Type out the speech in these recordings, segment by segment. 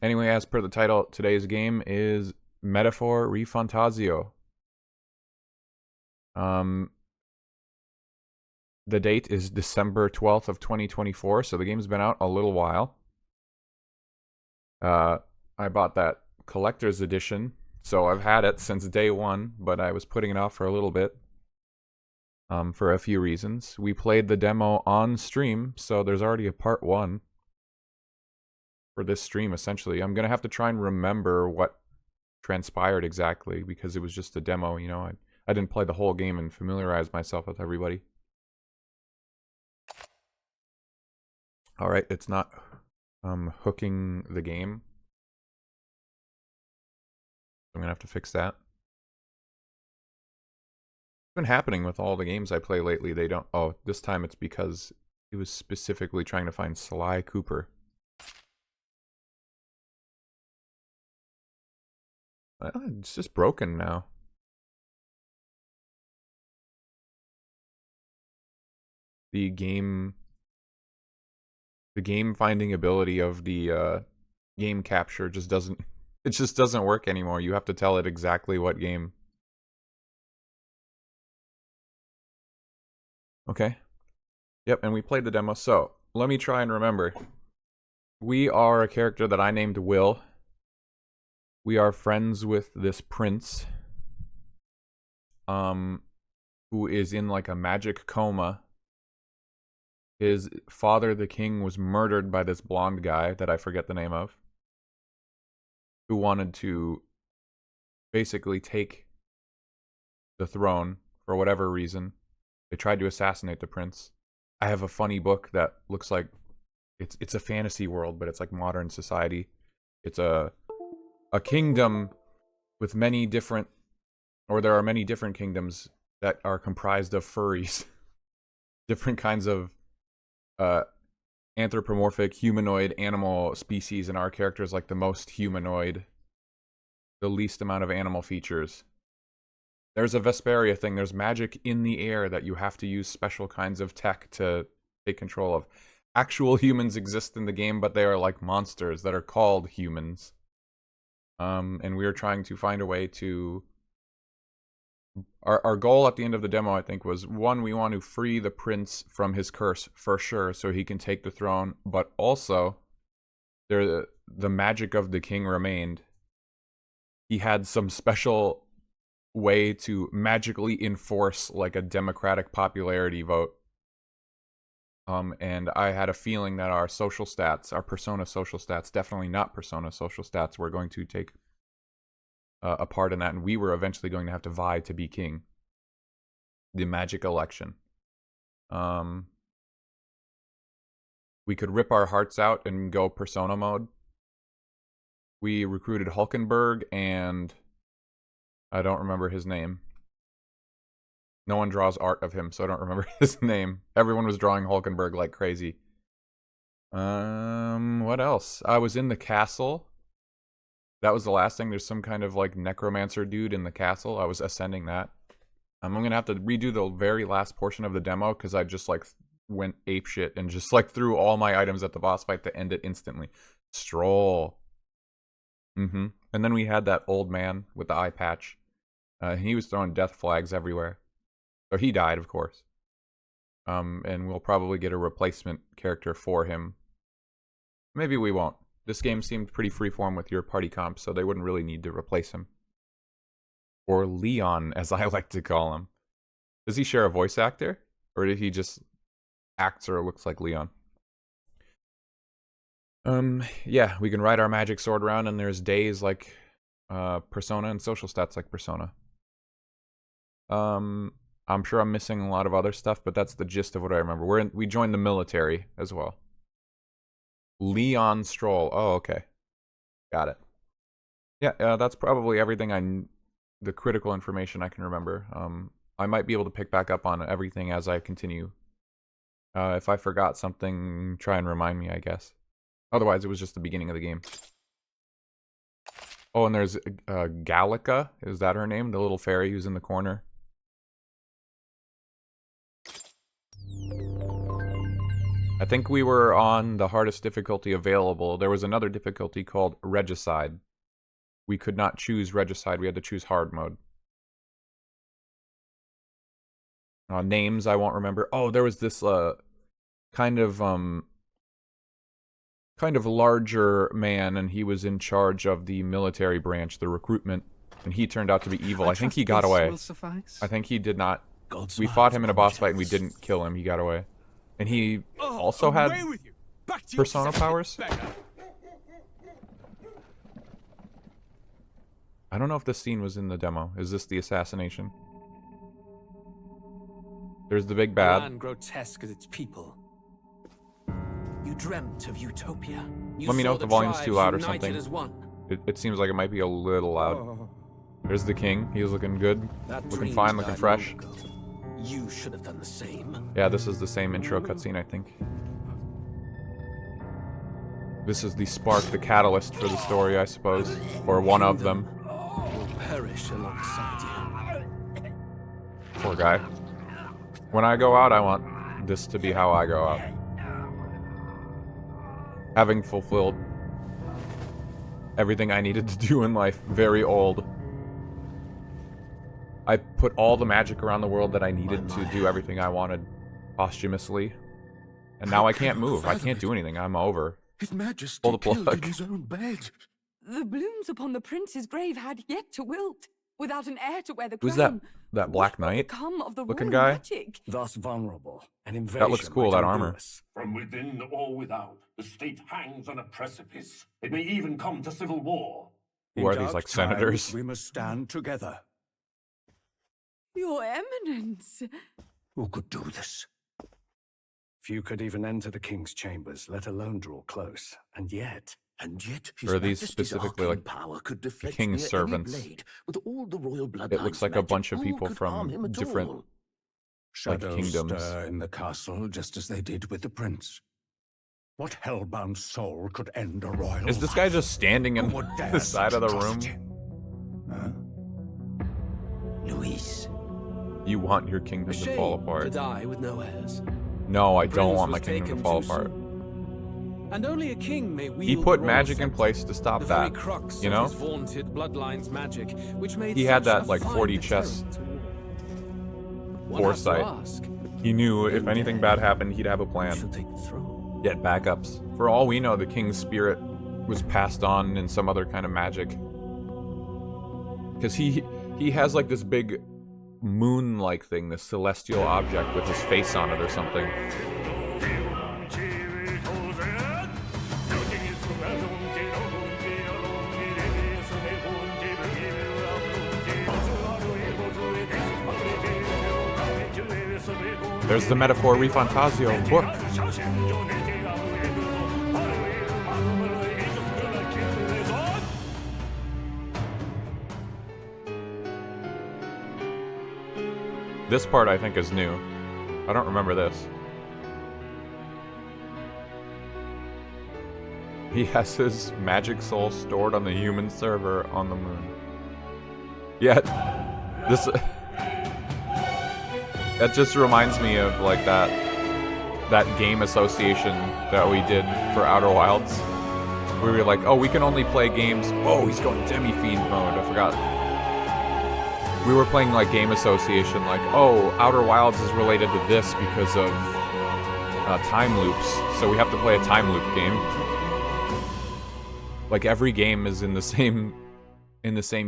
Anyway, as per the title, today's game is Metaphor ReFantazio. The date is December 12th of 2024, so the game's been out a little while. I bought that collector's edition, so I've had it since day one, but I was putting it off for a little bit. For a few reasons. We played the demo on stream, so there's already a part 1 for this stream, essentially. I'm going to have to try and remember what transpired exactly, because it was just a demo, you know. I didn't play the whole game and familiarize myself with everybody. Alright, it's not hooking the game. I'm going to have to fix that. It's been happening with all the games I play lately. They don't... Oh, this time it's because it was specifically trying to find Sly Cooper. It's just broken now. The game finding ability of the game capture just doesn't... It just doesn't work anymore. You have to tell it exactly what game. Okay. Yep, and we played the demo. So, let me try and remember. We are a character that I named Will. We are friends with this prince. Who is in like a magic coma. His father, the king, was murdered by this blonde guy that I forget the name of, who wanted to basically take the throne for whatever reason. They tried to assassinate the prince. I have a funny book that looks like it's a fantasy world, but it's like modern society. It's a kingdom with many different, or there are many different kingdoms that are comprised of furries. Different kinds of anthropomorphic humanoid animal species, and our character is like the most humanoid, the least amount of animal features. There's a Vesperia thing. There's magic in the air that you have to use special kinds of tech to take control of. Actual humans exist in the game, but they are like monsters that are called humans. And we are trying to find a way to... Our goal at the end of the demo, I think, was, one, we want to free the prince from his curse, for sure, so he can take the throne, but also, the magic of the king remained. He had some special way to magically enforce, like, a democratic popularity vote. And I had a feeling that our social stats, our persona social stats, definitely not persona social stats, were going to take a part in that, and we were eventually going to have to vie to be king. The magic election. We could rip our hearts out and go persona mode. We recruited Hulkenberg and I don't remember his name. No one draws art of him, so I don't remember his name. Everyone was drawing Hulkenberg like crazy. What else? I was in the castle. That was the last thing. There's some kind of like necromancer dude in the castle. I was ascending that. I'm gonna have to redo the very last portion of the demo because I just like went apeshit and just like threw all my items at the boss fight to end it instantly. Stroll. And then we had that old man with the eye patch. He was throwing death flags everywhere. So he died, of course. And we'll probably get a replacement character for him. Maybe we won't. This game seemed pretty freeform with your party comp, so they wouldn't really need to replace him. Or Leon, as I like to call him. Does he share a voice actor? Or did he just acts or looks like Leon? Yeah, we can ride our magic sword around, and there's days like Persona and social stats like Persona. I'm sure I'm missing a lot of other stuff, but that's the gist of what I remember. We joined the military as well. Leon Stroll. Oh, okay. Got it. Yeah, that's probably everything the critical information I can remember. I might be able to pick back up on everything as I continue. If I forgot something, try and remind me, I guess. Otherwise, it was just the beginning of the game. Oh, and there's Gallica. Is that her name? The little fairy who's in the corner. I think we were on the hardest difficulty available. There was another difficulty called Regicide. We could not choose Regicide. We had to choose hard mode. Names I won't remember. Oh, there was this kind of larger man, and he was in charge of the military branch, the recruitment, and he turned out to be evil. I think he got away. I think he did not. We fought him in a boss fight and we didn't kill him. He got away. And he also had persona powers. I don't know if this scene was in the demo. Is this the assassination? There's the big bad. Man grotesque as its people. You dreamt of utopia. Let me know if the volume's too loud or something. It seems like it might be a little loud. There's the king. He's looking good. Looking fine, looking fresh. You should have done the same. Yeah, this is the same intro cutscene, I think. This is the spark, the catalyst for the story, I suppose. Or one of them. Will perish alongside you. Poor guy. When I go out, I want this to be how I go out. Having fulfilled everything I needed to do in life. Very old. I put all the magic around the world that I needed to do everything I wanted posthumously. And now I can't move. I can't do anything. I'm over. His Majesty pull the killed plug. in his own bed. The blooms upon the prince's grave had yet to wilt, without an heir to wear the crown. Who's that Black Knight Come of the looking royal guy? Magic. Thus vulnerable, an invasion. That looks cool, that armor. From within or without, the state hangs on a precipice. It may even come to civil war. Who are these, like, senators? We must stand together. Your Eminence. Who could do this? Few could even enter the king's chambers, let alone draw close. And yet, His Or are these Majesty's specifically, arcane like, power could deflect king's near any servants? blade with all the royal bloodlines. It looks like a magic. bunch of Who people could from harm him at different, all? like, Shadows kingdoms. stir in the castle just as they did with the prince. What hellbound soul could end a royal Is this guy life? just standing in Who would dare the side such of the room? atrocity? Huh? Luis. You want your kingdom to fall To apart. die with no heirs. No, I don't Prince want my was kingdom to taken fall too apart. soon. And only a king may wield He put the royal magic in scepter, place to stop the very that. crux You of know? his vaunted bloodline's magic, which made He had such that, a like, fine 40 deterrent chess to war. One foresight. has to ask, He knew if anything bad happened, he'd have a who plan. should take the throne? Get backups. For all we know, the king's spirit was passed on in some other kind of magic. Because he has like this big moon-like thing, this celestial object with his face on it or something. There's the metaphor ReFantazio book. This part I think is new. I don't remember this. He has his magic soul stored on the human server on the moon. Yet, this... That just reminds me of, like, that game association that we did for Outer Wilds. We were like, oh, we can only play games... Oh, he's going Demi-Fiend mode, I forgot. We were playing, like, game association, like, oh, Outer Wilds is related to this because of time loops, so we have to play a time loop game. Like, every game is in the same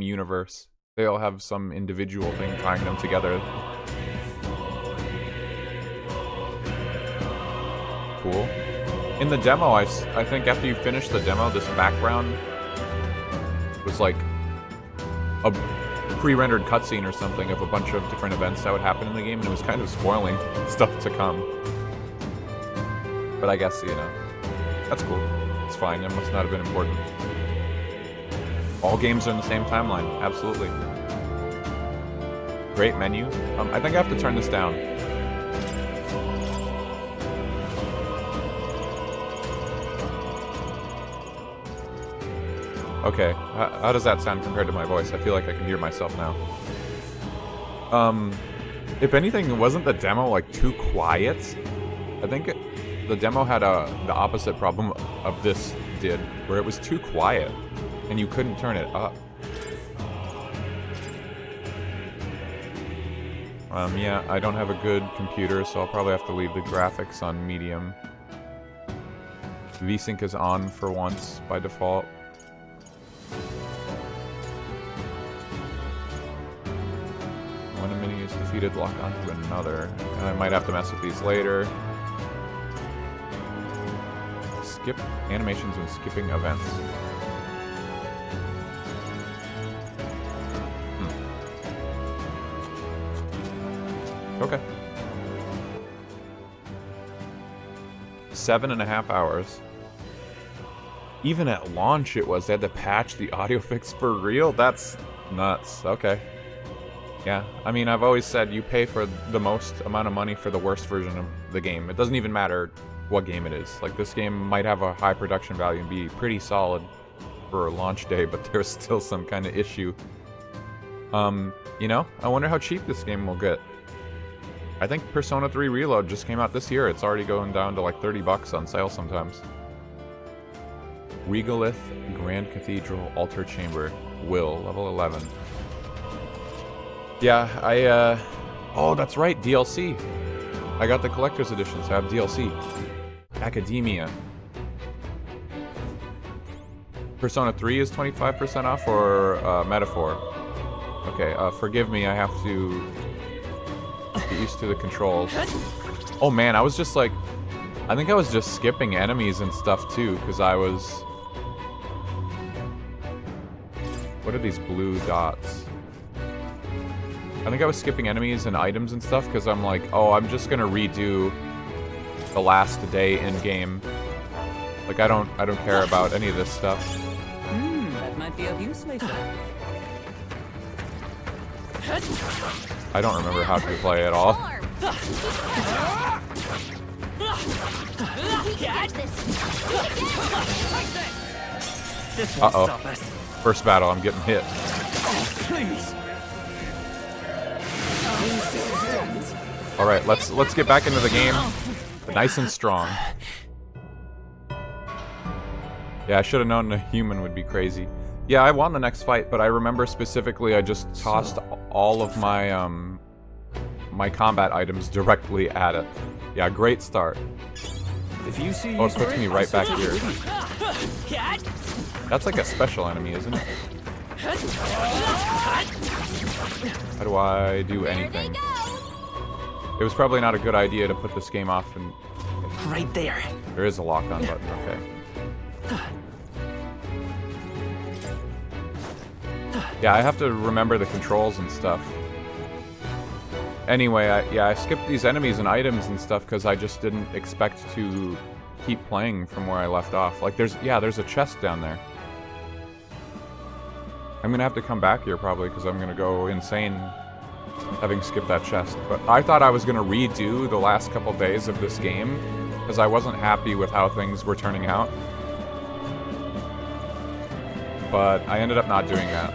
universe. They all have some individual thing tying them together. Cool. In the demo, I think after you finish the demo, this background was like a pre-rendered cutscene or something of a bunch of different events that would happen in the game, and it was kind of spoiling stuff to come. But I guess, you know, that's cool. It's fine, it must not have been important. All games are in the same timeline, absolutely. Great menu. I think I have to turn this down. Okay, how does that sound compared to my voice? I feel like I can hear myself now. If anything, wasn't the demo, like, too quiet? I think the demo had the opposite problem of this did, where it was too quiet, and you couldn't turn it up. Yeah, I don't have a good computer, so I'll probably have to leave the graphics on medium. VSync is on for once by default. When a mini is defeated, lock onto another. And I might have to mess with these later. Skip animations when skipping events. Okay. 7.5 hours. Even at launch it was. They had to patch the audio fix for real? That's nuts. Okay. Yeah, I mean, I've always said you pay for the most amount of money for the worst version of the game. It doesn't even matter what game it is. Like, this game might have a high production value and be pretty solid for a launch day, but there's still some kind of issue. You know, I wonder how cheap this game will get. I think Persona 3 Reload just came out this year. It's already going down to like 30 bucks on sale sometimes. Regalith Grand Cathedral Altar Chamber. Will, level 11. Yeah, oh, that's right, DLC. I got the collector's edition, so I have DLC. Academia. Persona 3 is 25% off, or Metaphor? Okay, forgive me, I have to get used to the controls. Oh man, I was just like... I think I was just skipping enemies and stuff too, because I was... What are these blue dots? I think I was skipping enemies and items and stuff because I'm like, oh, I'm just gonna redo the last day in game. Like I don't care about any of this stuff. That might be of use later. I don't remember how to play at all. Uh-oh. First battle, I'm getting hit. Please. Alright, let's get back into the game. Nice and strong. Yeah, I should have known a human would be crazy. Yeah, I won the next fight, but I remember specifically I just tossed all of my my combat items directly at it. Yeah, great start. If you see Oh, it puts me right back here. That's like a special enemy, isn't it? How do I do anything? It was probably not a good idea to put this game off and... Right there. There is a lock-on button, okay. Yeah, I have to remember the controls and stuff. Anyway, I skipped these enemies and items and stuff because I just didn't expect to keep playing from where I left off. Like, there's a chest down there. I'm gonna have to come back here probably because I'm gonna go insane having skipped that chest. But I thought I was gonna redo the last couple days of this game because I wasn't happy with how things were turning out. But I ended up not doing that.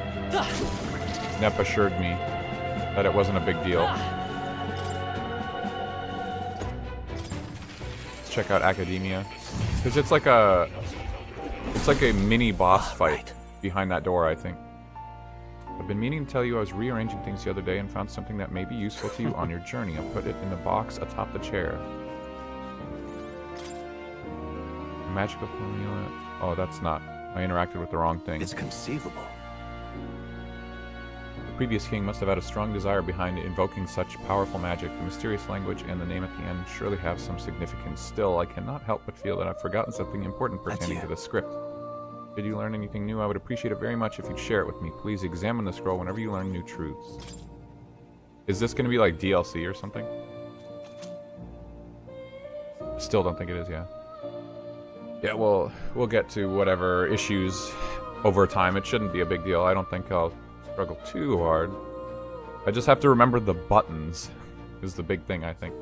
Nep assured me that it wasn't a big deal. Let's check out Academia. Because it's like a mini boss fight behind that door, I think. I've been meaning to tell you I was rearranging things the other day and found something that may be useful to you on your journey. I put it in the box atop the chair. A magical formula. Oh, that's not. I interacted with the wrong thing. It's conceivable. The previous king must have had a strong desire behind invoking such powerful magic. The mysterious language and the name at the end surely have some significance. Still, I cannot help but feel that I've forgotten something important pertaining to the script. Did you learn anything new? I would appreciate it very much if you'd share it with me. Please examine the scroll whenever you learn new truths. Is this going to be like DLC or something? Still don't think it is, yeah. Yeah, we'll get to whatever issues over time. It shouldn't be a big deal. I don't think I'll struggle too hard. I just have to remember the buttons is the big thing, I think.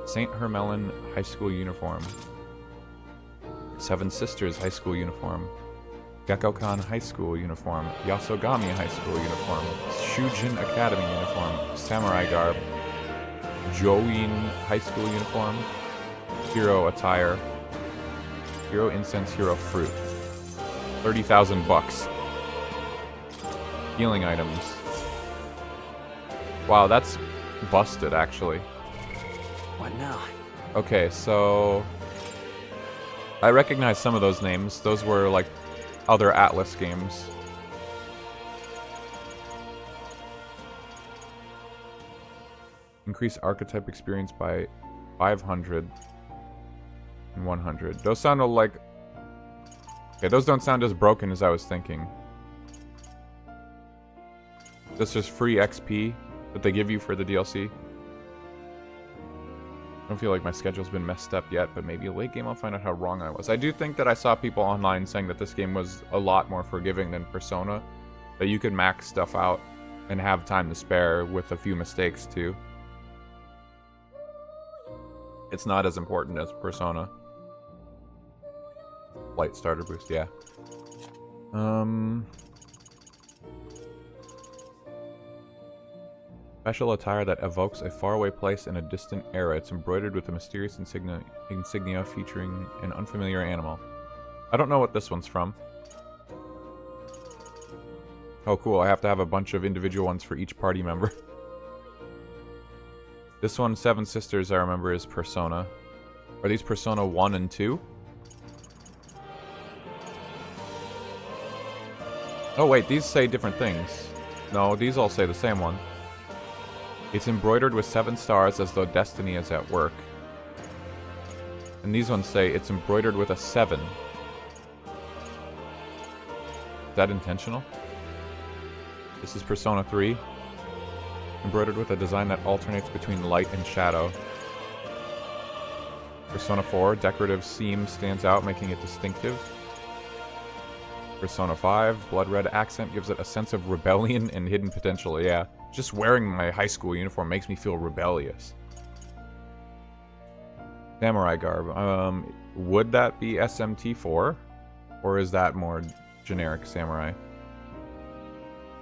St. Hermelin High School uniform. Seven Sisters High School uniform. Gekkokan High School uniform. Yasogami High School uniform. Shujin Academy uniform. Samurai garb. Join High School uniform. hero attire. Hero incense, hero fruit. 30,000 bucks. Healing items. Wow, that's busted, actually. What now? Okay, so... I recognize some of those names. Those were, like, other Atlas games. Increase archetype experience by 500 and 100. Those sounded like... Okay, those don't sound as broken as I was thinking. This is free XP that they give you for the DLC. I don't feel like my schedule's been messed up yet, but maybe a late game I'll find out how wrong I was. I do think that I saw people online saying that this game was a lot more forgiving than Persona. That you could max stuff out and have time to spare with a few mistakes too. It's not as important as Persona. Light starter boost, yeah. Special attire that evokes a faraway place in a distant era. It's embroidered with a mysterious insignia featuring an unfamiliar animal. I don't know what this one's from. Oh cool, I have to have a bunch of individual ones for each party member. This one, Seven Sisters, I remember, is Persona. Are these Persona 1 and 2? Oh wait, these say different things. No, these all say the same one. It's embroidered with 7 stars as though destiny is at work. And these ones say it's embroidered with a 7. Is that intentional? This is Persona 3. Embroidered with a design that alternates between light and shadow. Persona 4, decorative seam stands out, making it distinctive. Persona 5, blood red accent gives it a sense of rebellion and hidden potential. Yeah, just wearing my high school uniform makes me feel rebellious. Samurai garb. Would that be SMT4? Or is that more generic samurai?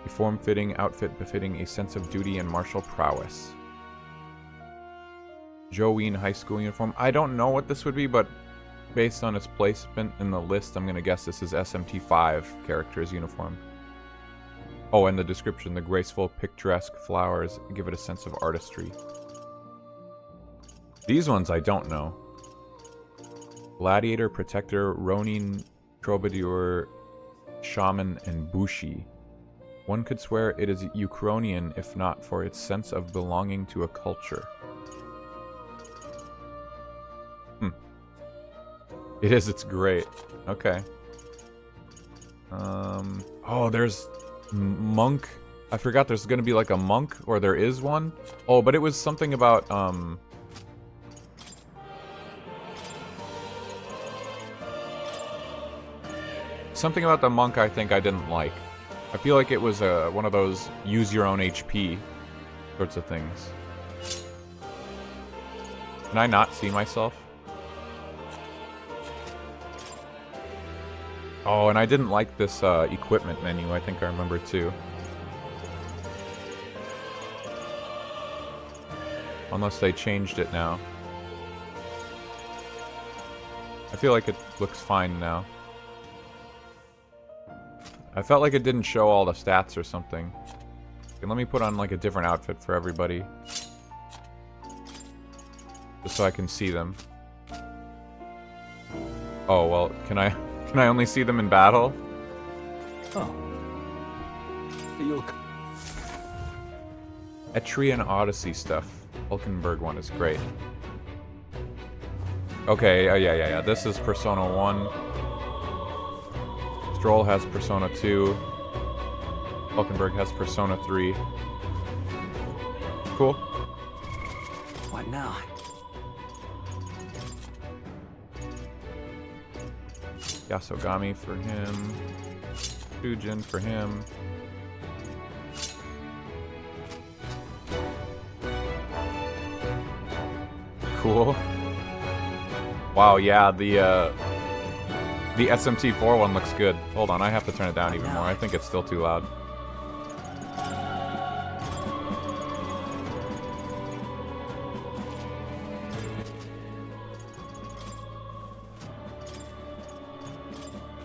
A form-fitting outfit befitting a sense of duty and martial prowess. Joween high school uniform. I don't know what this would be, but based on its placement in the list, I'm going to guess this is SMT5 character's uniform. Oh, and the description. The graceful, picturesque flowers give it a sense of artistry. These ones I don't know. Gladiator, Protector, Ronin, Troubadour, Shaman, and Bushi. One could swear it is Ukrainian if not for its sense of belonging to a culture. It is, it's great. Okay. Oh, there's monk. I forgot there's gonna be like a monk, or there is one. Oh, but it was something about, something about the monk I think I didn't like. I feel like it was one of those use your own HP sorts of things. Can I not see myself? Oh, and I didn't like this equipment menu, I think I remember too. Unless they changed it now. I feel like it looks fine now. I felt like it didn't show all the stats or something. Okay, let me put on like a different outfit for everybody. Just so I can see them. Oh, well, can I only see them in battle? Oh. You'll... Etrian Odyssey stuff. Hulkenberg one is great. Okay, yeah. This is Persona 1. Stroll has Persona 2. Hulkenberg has Persona 3. Cool. What now? Yasogami for him. Fujin for him. Cool. Wow, yeah, the SMT4 one looks good. Hold on, I have to turn it down even more. I think it's still too loud.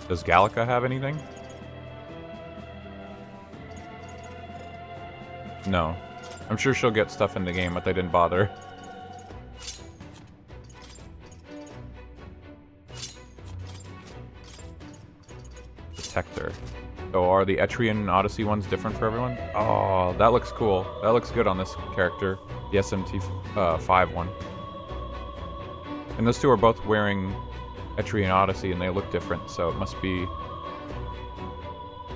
Does Gallica have anything? No. I'm sure she'll get stuff in the game, but they didn't bother. Detector. So are the Etrian Odyssey ones different for everyone? Oh, that looks cool. That looks good on this character. The SMT5 one. And those two are both wearing Etrian Odyssey and they look different, so it must be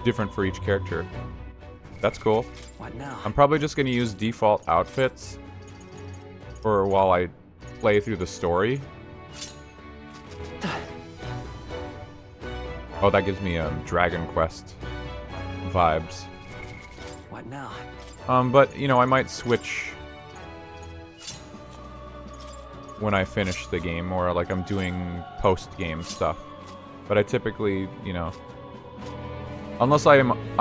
different for each character. That's cool. What now? I'm probably just going to use default outfits for while I play through the story. Oh, that gives me Dragon Quest vibes. What now? But, you know, I might switch when I finish the game, or like I'm doing post-game stuff. But I typically, you know, unless I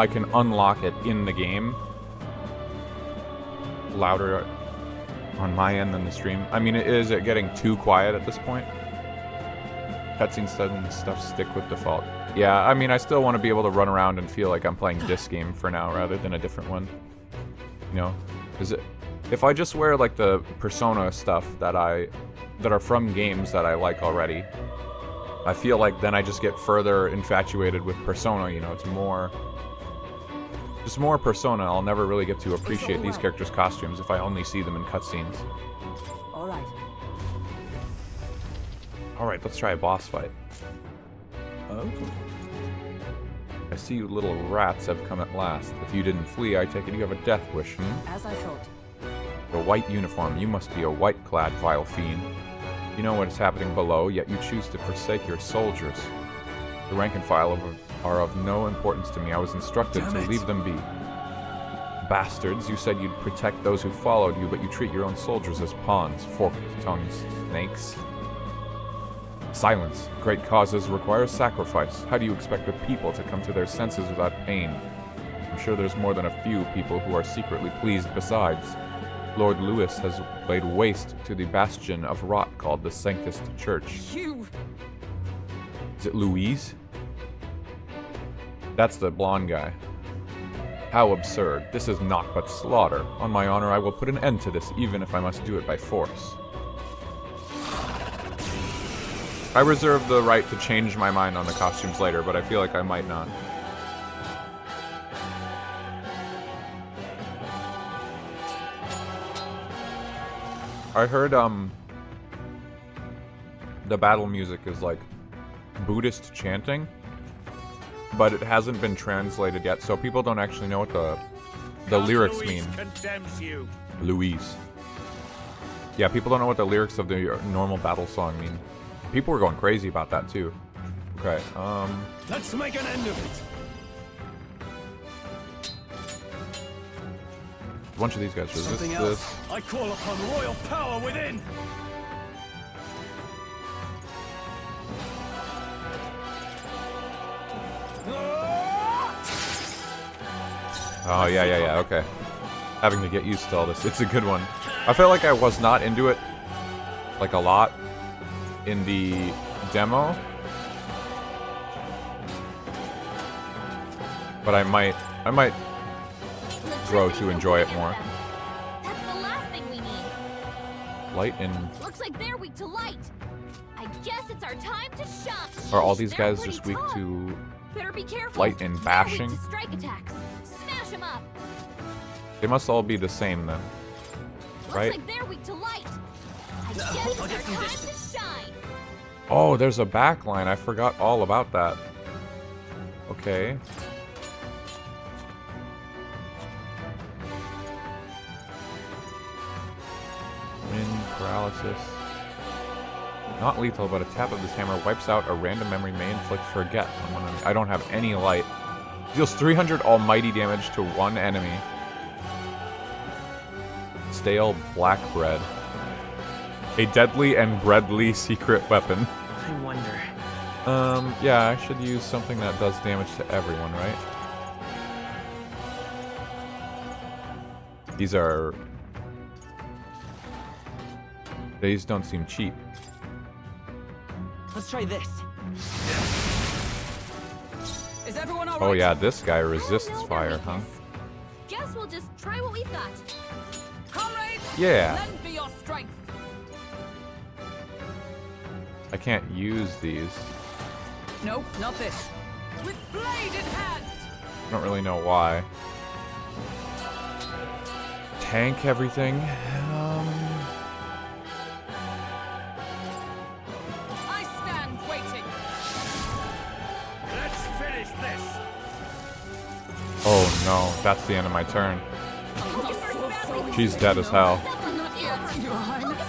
can unlock it in the game louder on my end than the stream. I mean, is it getting too quiet at this point? Cutscenes and stuff stick with default. Yeah, I mean, I still want to be able to run around and feel like I'm playing this game for now rather than a different one. You know? Because if I just wear like the Persona stuff that are from games that I like already, I feel like then I just get further infatuated with Persona, you know, it's more... Just more Persona. I'll never really get to appreciate these characters' costumes if I only see them in cutscenes. Alright. Alright, let's try a boss fight. Oh. I see you little rats have come at last. If you didn't flee, I take it you have a death wish, As I thought. The white uniform. You must be a white-clad vile fiend. You know what is happening below, yet you choose to forsake your soldiers. The rank and file are of no importance to me. I was instructed to leave them be. Bastards, you said you'd protect those who followed you, but you treat your own soldiers as pawns, forked-tongued snakes. Silence. Great causes require sacrifice. How do you expect the people to come to their senses without pain? I'm sure there's more than a few people who are secretly pleased besides. Lord Louis has laid waste to the bastion of rot called the Sanctus Church. You! Is it Louise? That's the blonde guy. How absurd. This is naught but slaughter. On my honor, I will put an end to this, even if I must do it by force. I reserve the right to change my mind on the costumes later, but I feel like I might not. I heard, the battle music is like Buddhist chanting, but it hasn't been translated yet, so people don't actually know what the lyrics mean. You. Louise. Yeah, people don't know what the lyrics of the normal battle song mean. People were going crazy about that too. Okay, Let's make an end of it. a bunch of these guys resist Something this. else. I call upon royal power within. Oh, yeah, okay. Having to get used to all this. It's a good one. I felt like I was not into it, like, a lot in the demo. But I might grow to enjoy it more. That's the last thing we need. Light and... Looks like they're weak to light. I guess it's our time to shine. Are all these They're guys pretty just weak tough. to Better be careful. light and They're bashing? weak to strike attacks. Smash them up. They must all be the same then. Right? Looks like they're weak to light. I guess it's our time to shine. Oh, there's a backline. I forgot all about that. Okay. Wind paralysis. Not lethal, but a tap of this hammer wipes out a random memory may inflict forget on one enemy. I don't have any light. Deals 300 almighty damage to one enemy. Stale black bread. A deadly and breadly secret weapon. I wonder. Yeah, I should use something that does damage to everyone, right? These don't seem cheap. Let's try this. Is everyone all right? Oh yeah, this guy I resists don't know, fire, huh? Amicus. Guess we'll just try what we've got. Comrades, Yeah. lend me your strength. I can't use these. Nope, not this. With blade in hand. I don't really know why. Tank everything. I stand waiting. Let's finish this. Oh no, that's the end of my turn. She's dead as hell. Not yet, Your Highness.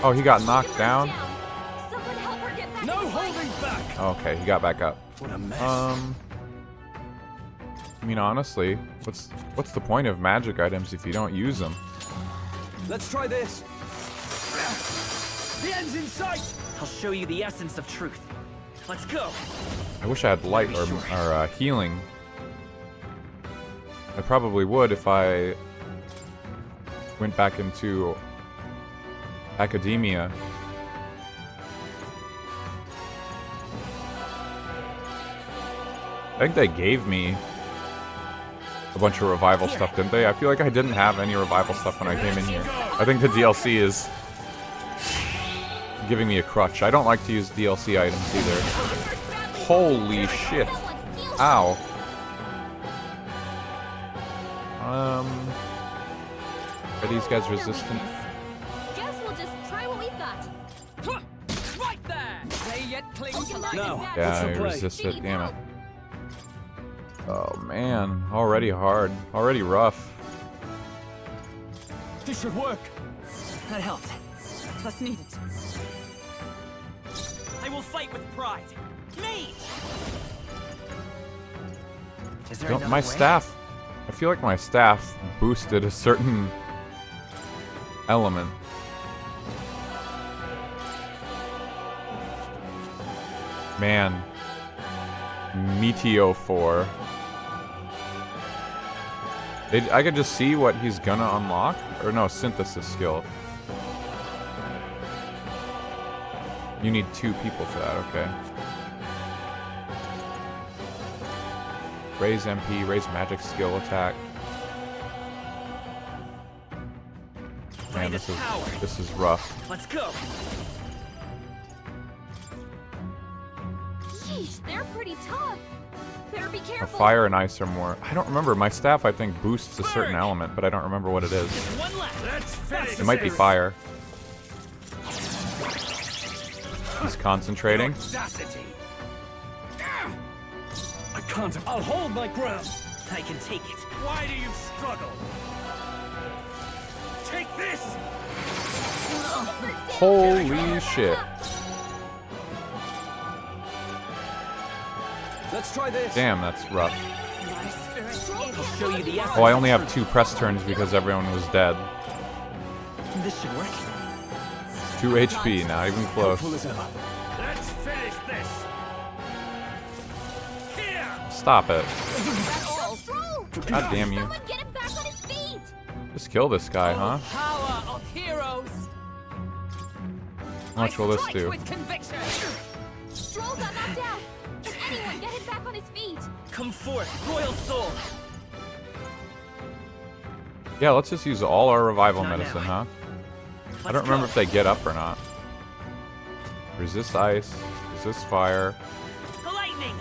Oh, he got knocked down? Someone help her get back. No holding back. Okay, he got back up. What a mess. I mean, honestly, what's the point of magic items if you don't use them? Let's try this. The end's in sight. I'll show you the essence of truth. Let's go. I wish I had light or healing. I probably would if I went back into academia. I think they gave me a bunch of revival stuff, didn't they? I feel like I didn't have any revival stuff when I came in here. I think the DLC is giving me a crutch. I don't like to use DLC items either. Holy shit. Ow. Are these guys resistant? Guess we'll just try what we've got. Right there. They yet cling to life. No. Yeah, I What's the play? resist it, damn it. Oh man, already hard. Already rough. This should work. That helped. Plus needed. I will fight with pride. Me! Is there Don't, another my way? staff. I feel like my staff boosted a certain element. Man. Meteophore. I could just see what he's gonna unlock? Or no, synthesis skill. You need 2 people for that, okay. Raise MP, raise magic skill attack. Man, this is rough. Let's go. Yeesh, they're pretty tough. Better be A careful. fire and ice are more. I don't remember. My staff, I think, boosts a certain element, but I don't remember what it is. Just one left. Let's finish It might be fire. He's concentrating. Audacity. I can't. I'll hold my ground. I can take it. Why do you struggle? Take this. Holy shit. Let's try this. Damn, that's rough. I'll show you the essence. Oh, I only have 2 press turns because everyone was dead. This should work. 2 HP, not even close. Full as ever. Let's finish this. Here. Stop it. Stroll. God damn you. Someone get him back on his feet. Just kill this guy, huh? Power of heroes. How much will this Strike do? with conviction. Stroll got knocked out. Can anyone get him back on his feet? Come forth, royal soul. Yeah, let's just use all our revival Not medicine, now. huh? I don't remember if they get up or not. Resist ice, resist fire. The lightning.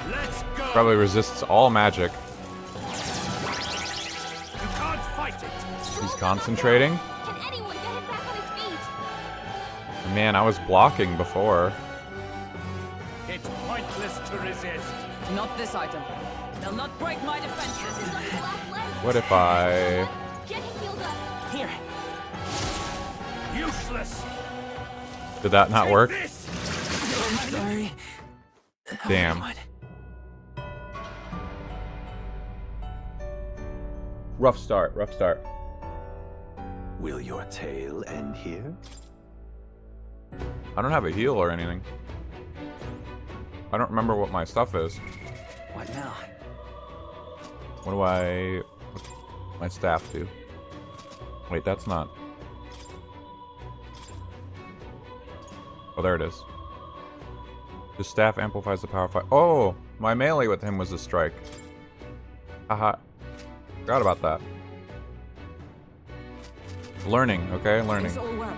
Let's go. Probably resists all magic. You can't fight it. He's concentrating. Can anyone get him back on his feet? Man, I was blocking before. It's pointless to resist. Not this item. They'll not break my This defenses. is on his last leg. What if I... Get him healed up. Here. Useless. Did that not work? This. I'm sorry. Damn. What? Rough start, rough start. Will your tale end here? I don't have a heal or anything. I don't remember what my stuff is. What now? What do my staff do? Wait, that's not. Oh, there it is. The staff amplifies the power fight. Oh, my melee with him was a strike. Haha. Forgot about that. Learning, okay? Learning. It's all well.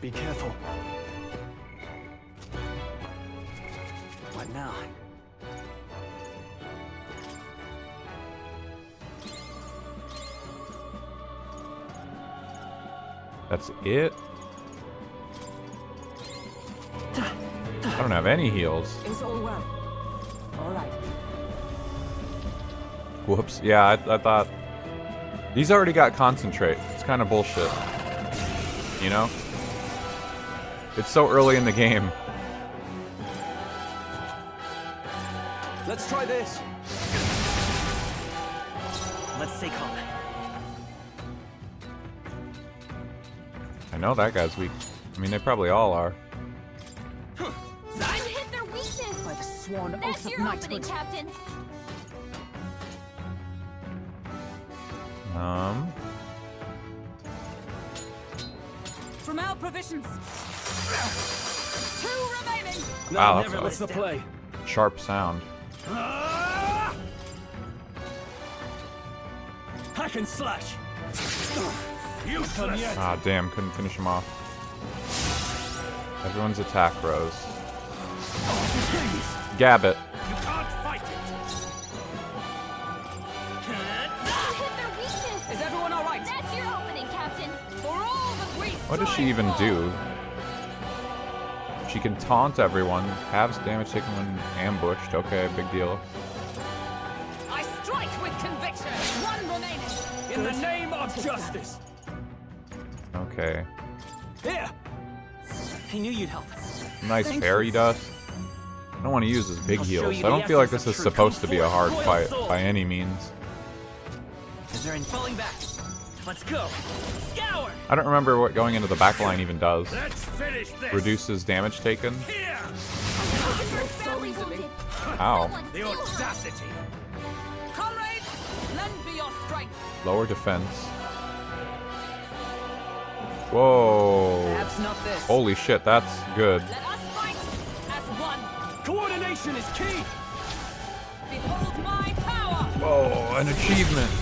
Be careful. What now? That's it? I don't have any heals. It's all well. All right. Whoops. Yeah, I thought... These already got concentrate. It's kind of bullshit. You know? It's so early in the game. Let's try this. Let's stay calm. I know that guy's weak. I mean, they probably all are. Time to hit their weakness! By the sworn That's oath of your opening, knighthood. Captain! From our provisions. 2 remaining. Wow, that's never a lets the play. sharp sound. Hack and slash. Useless. Ah, damn, couldn't finish him off. Everyone's attack rose. Gab it. You can't fight it. Time to hit their weakness! Is everyone all right? That's your opening, Captain! For all that we What does she even do? She can taunt everyone, halves damage taken when ambushed. Okay, big deal. I strike with conviction. 1 remaining. In the name of justice. Okay. Here. I knew you'd help. Nice fairy dust. I don't want to use his big I'll show heals. you I don't the feel like essence this is of true supposed to be a kung fu. hard Royal fight soul. by any means. Is there any falling back? Let's go. Scour. I don't remember what going into the back line even does. Let's finish this. Reduces damage taken. Here. You're badly wounded! Ow. Someone The do her. audacity. Comrades, lend me your strength. Lower defense. Whoa. Perhaps not this. Holy shit, that's good. Let us fight as one. Coordination is key. Behold my power. Whoa, an achievement.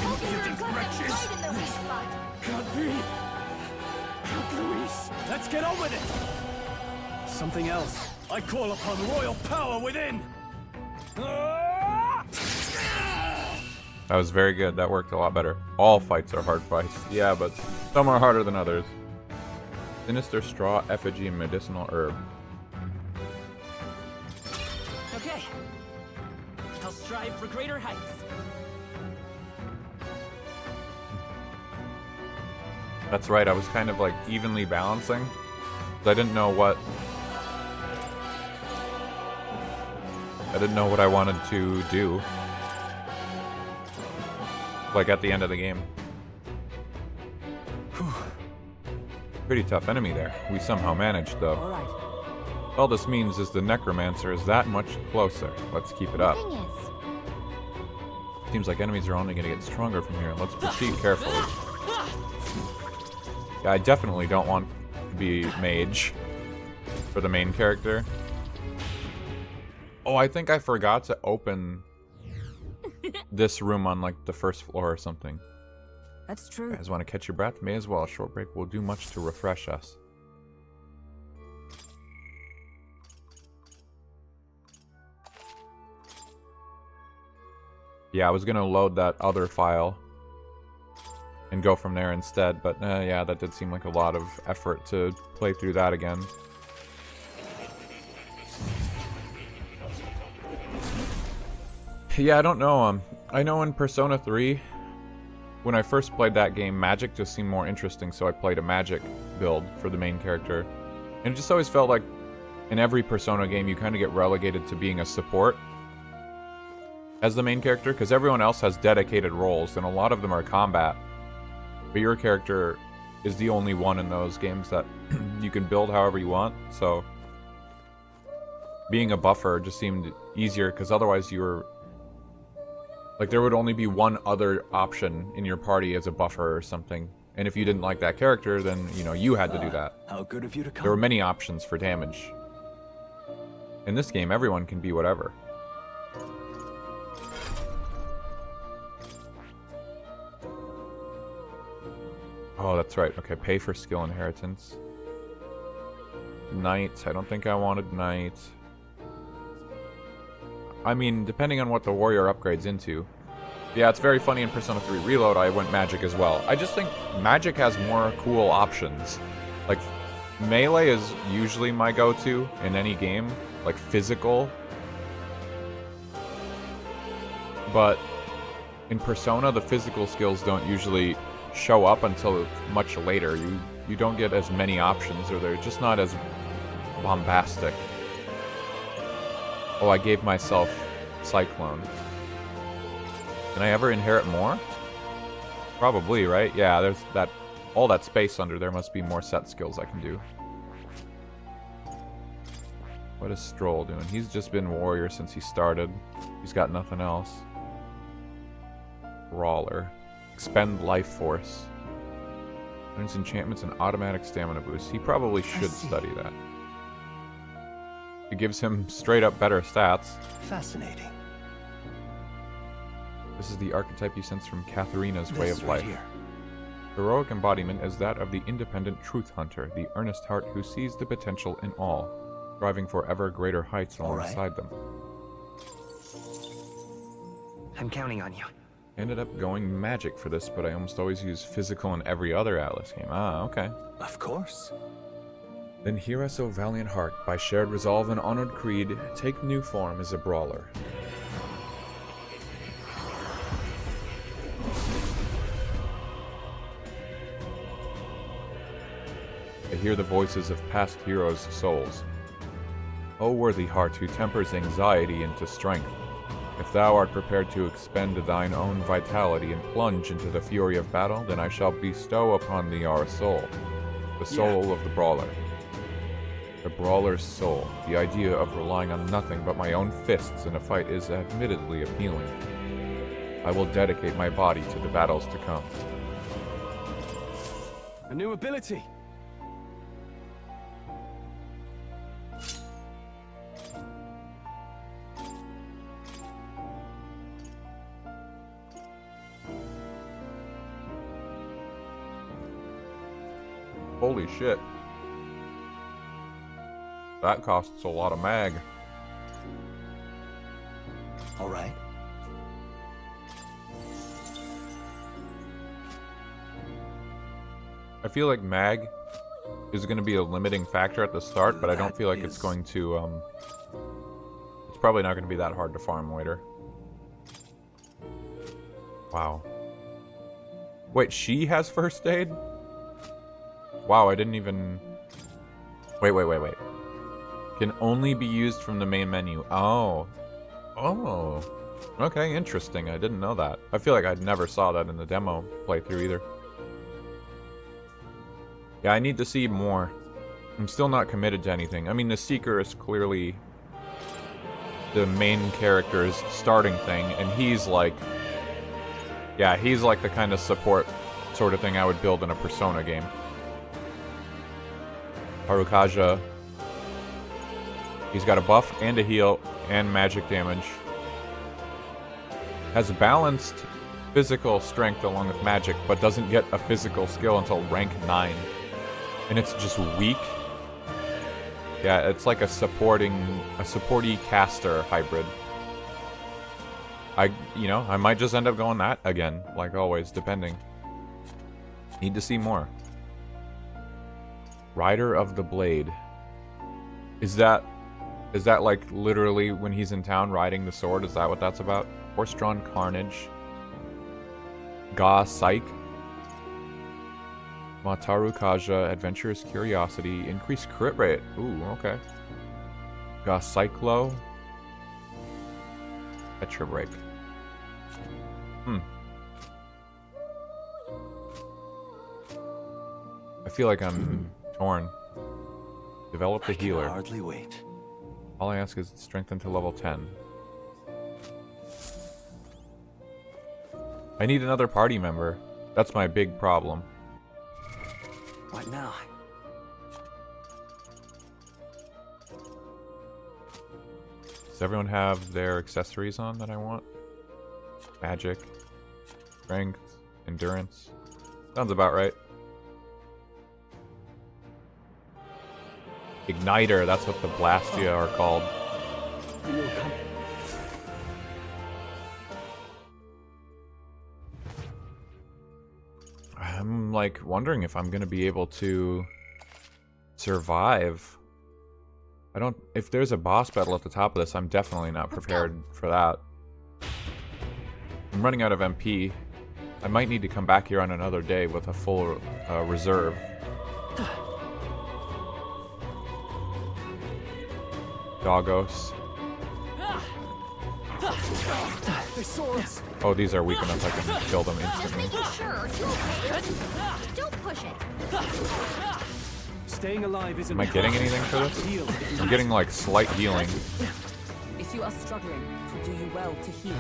Impudent wretches! Right in their weak spot! Can't be. Count Luis. Let's get on with it. Something else. I call upon royal power within. That was very good. That worked a lot better. All fights are hard fights. Yeah, but some are harder than others. Sinister straw, effigy, and medicinal herb. Okay. I'll strive for greater heights. That's right, I was kind of like evenly balancing. I didn't know what I wanted to do. Like at the end of the game. Pretty tough enemy there. We somehow managed though. All right. All this means is the necromancer is that much closer. Let's keep it up. Thing is, Seems like enemies are only going to get stronger from here. Let's proceed carefully. Yeah, I definitely don't want to be mage for the main character. Oh, I think I forgot to open this room on like the first floor or something. That's true. You guys want to catch your breath? May as well. A short break will do much to refresh us. Yeah, I was gonna load that other file and go from there instead, but yeah, that did seem like a lot of effort to play through that again. Yeah, I don't know. I know in Persona 3, when I first played that game, magic just seemed more interesting, so I played a magic build for the main character. And it just always felt like in every Persona game, you kind of get relegated to being a support as the main character, because everyone else has dedicated roles, and a lot of them are combat. But your character is the only one in those games that you can build however you want, so being a buffer just seemed easier, because otherwise you were... Like, there would only be one other option in your party as a buffer or something, And if you didn't like that character, then, you know, you had to do that. How good of you to come. There were many options for damage. In this game, everyone can be whatever. Oh, that's right. Okay, pay for skill inheritance. Knight. I don't think I wanted Knight. I mean, depending on what the warrior upgrades into. Yeah, it's very funny in Persona 3 Reload, I went Magic as well. I just think Magic has more cool options. Like, Melee is usually my go-to in any game. Like, physical. But in Persona, the physical skills don't usually show up until much later. You don't get as many options, or they're just not as bombastic. Oh, I gave myself Cyclone. Can I ever inherit more? Probably, right? Yeah, there's that. All that space under there must be more set skills I can do. What is Stroll doing? He's just been warrior since he started. He's got nothing else. Brawler. Expend life force. Learns enchantments and automatic stamina boost. He probably should study that. It gives him straight up better stats. Fascinating. This is the archetype you sense from Katharina's way of Right life. here. Heroic embodiment is that of the independent truth hunter, the earnest heart who sees the potential in all, striving for ever greater heights All right. alongside them. I'm counting on you. Ended up going magic for this, but I almost always use physical in every other Atlas game. Ah, okay. Of course. Then hear us, O valiant heart, by shared resolve and honored creed, take new form as a brawler. I hear the voices of past heroes' souls. O worthy heart who tempers anxiety into strength, if thou art prepared to expend thine own vitality and plunge into the fury of battle, then I shall bestow upon thee our soul, the soul of the brawler. The brawler's soul, the idea of relying on nothing but my own fists in a fight is admittedly appealing. I will dedicate my body to the battles to come. A new ability. Holy shit. That costs a lot of mag. All right. I feel like mag is going to be a limiting factor at the start, but I don't That feel like it's is- going to, it's probably not going to be that hard to farm later. Wow. Wait, she has first aid? Wow, I didn't even... Wait. Can only be used from the main menu. Oh. Oh. Okay, interesting. I didn't know that. I feel like I never saw that in the demo playthrough either. Yeah, I need to see more. I'm still not committed to anything. I mean, the Seeker is clearly the main character's starting thing, and he's like... Yeah, he's like the kind of support sort of thing I would build in a Persona game. Harukaja. He's got a buff and a heal and magic damage. Has balanced physical strength along with magic, but doesn't get a physical skill until rank 9. And it's just weak. Yeah, it's like a supporty caster hybrid. I might just end up going that again, like always, depending. Need to see more. Rider of the Blade. Is that like literally when he's in town riding the sword? Is that what that's about? Horse-drawn carnage. Ga Psych. Mataru Kaja, adventurous curiosity, increased crit rate. Ooh, okay. Ga Cyclo. Petra Break. I feel like I'm torn. Develop the I can healer. hardly wait. All I ask is strengthen to level 10. I need another party member. That's my big problem. What now? Does everyone have their accessories on that I want? Magic, strength, endurance. Sounds about right. Igniter, that's what the Blastia are called. I'm like wondering if I'm gonna be able to survive. I don't. If there's a boss battle at the top of this, I'm definitely not prepared for that. I'm running out of MP. I might need to come back here on another day with a full reserve. Doggos. Oh, these are weak enough I can kill them Just instantly. making sure. You okay? Don't push it. Staying alive isn't Am I getting anything for this? heal. I'm getting like slight healing. If you are struggling, it will do you well to heal.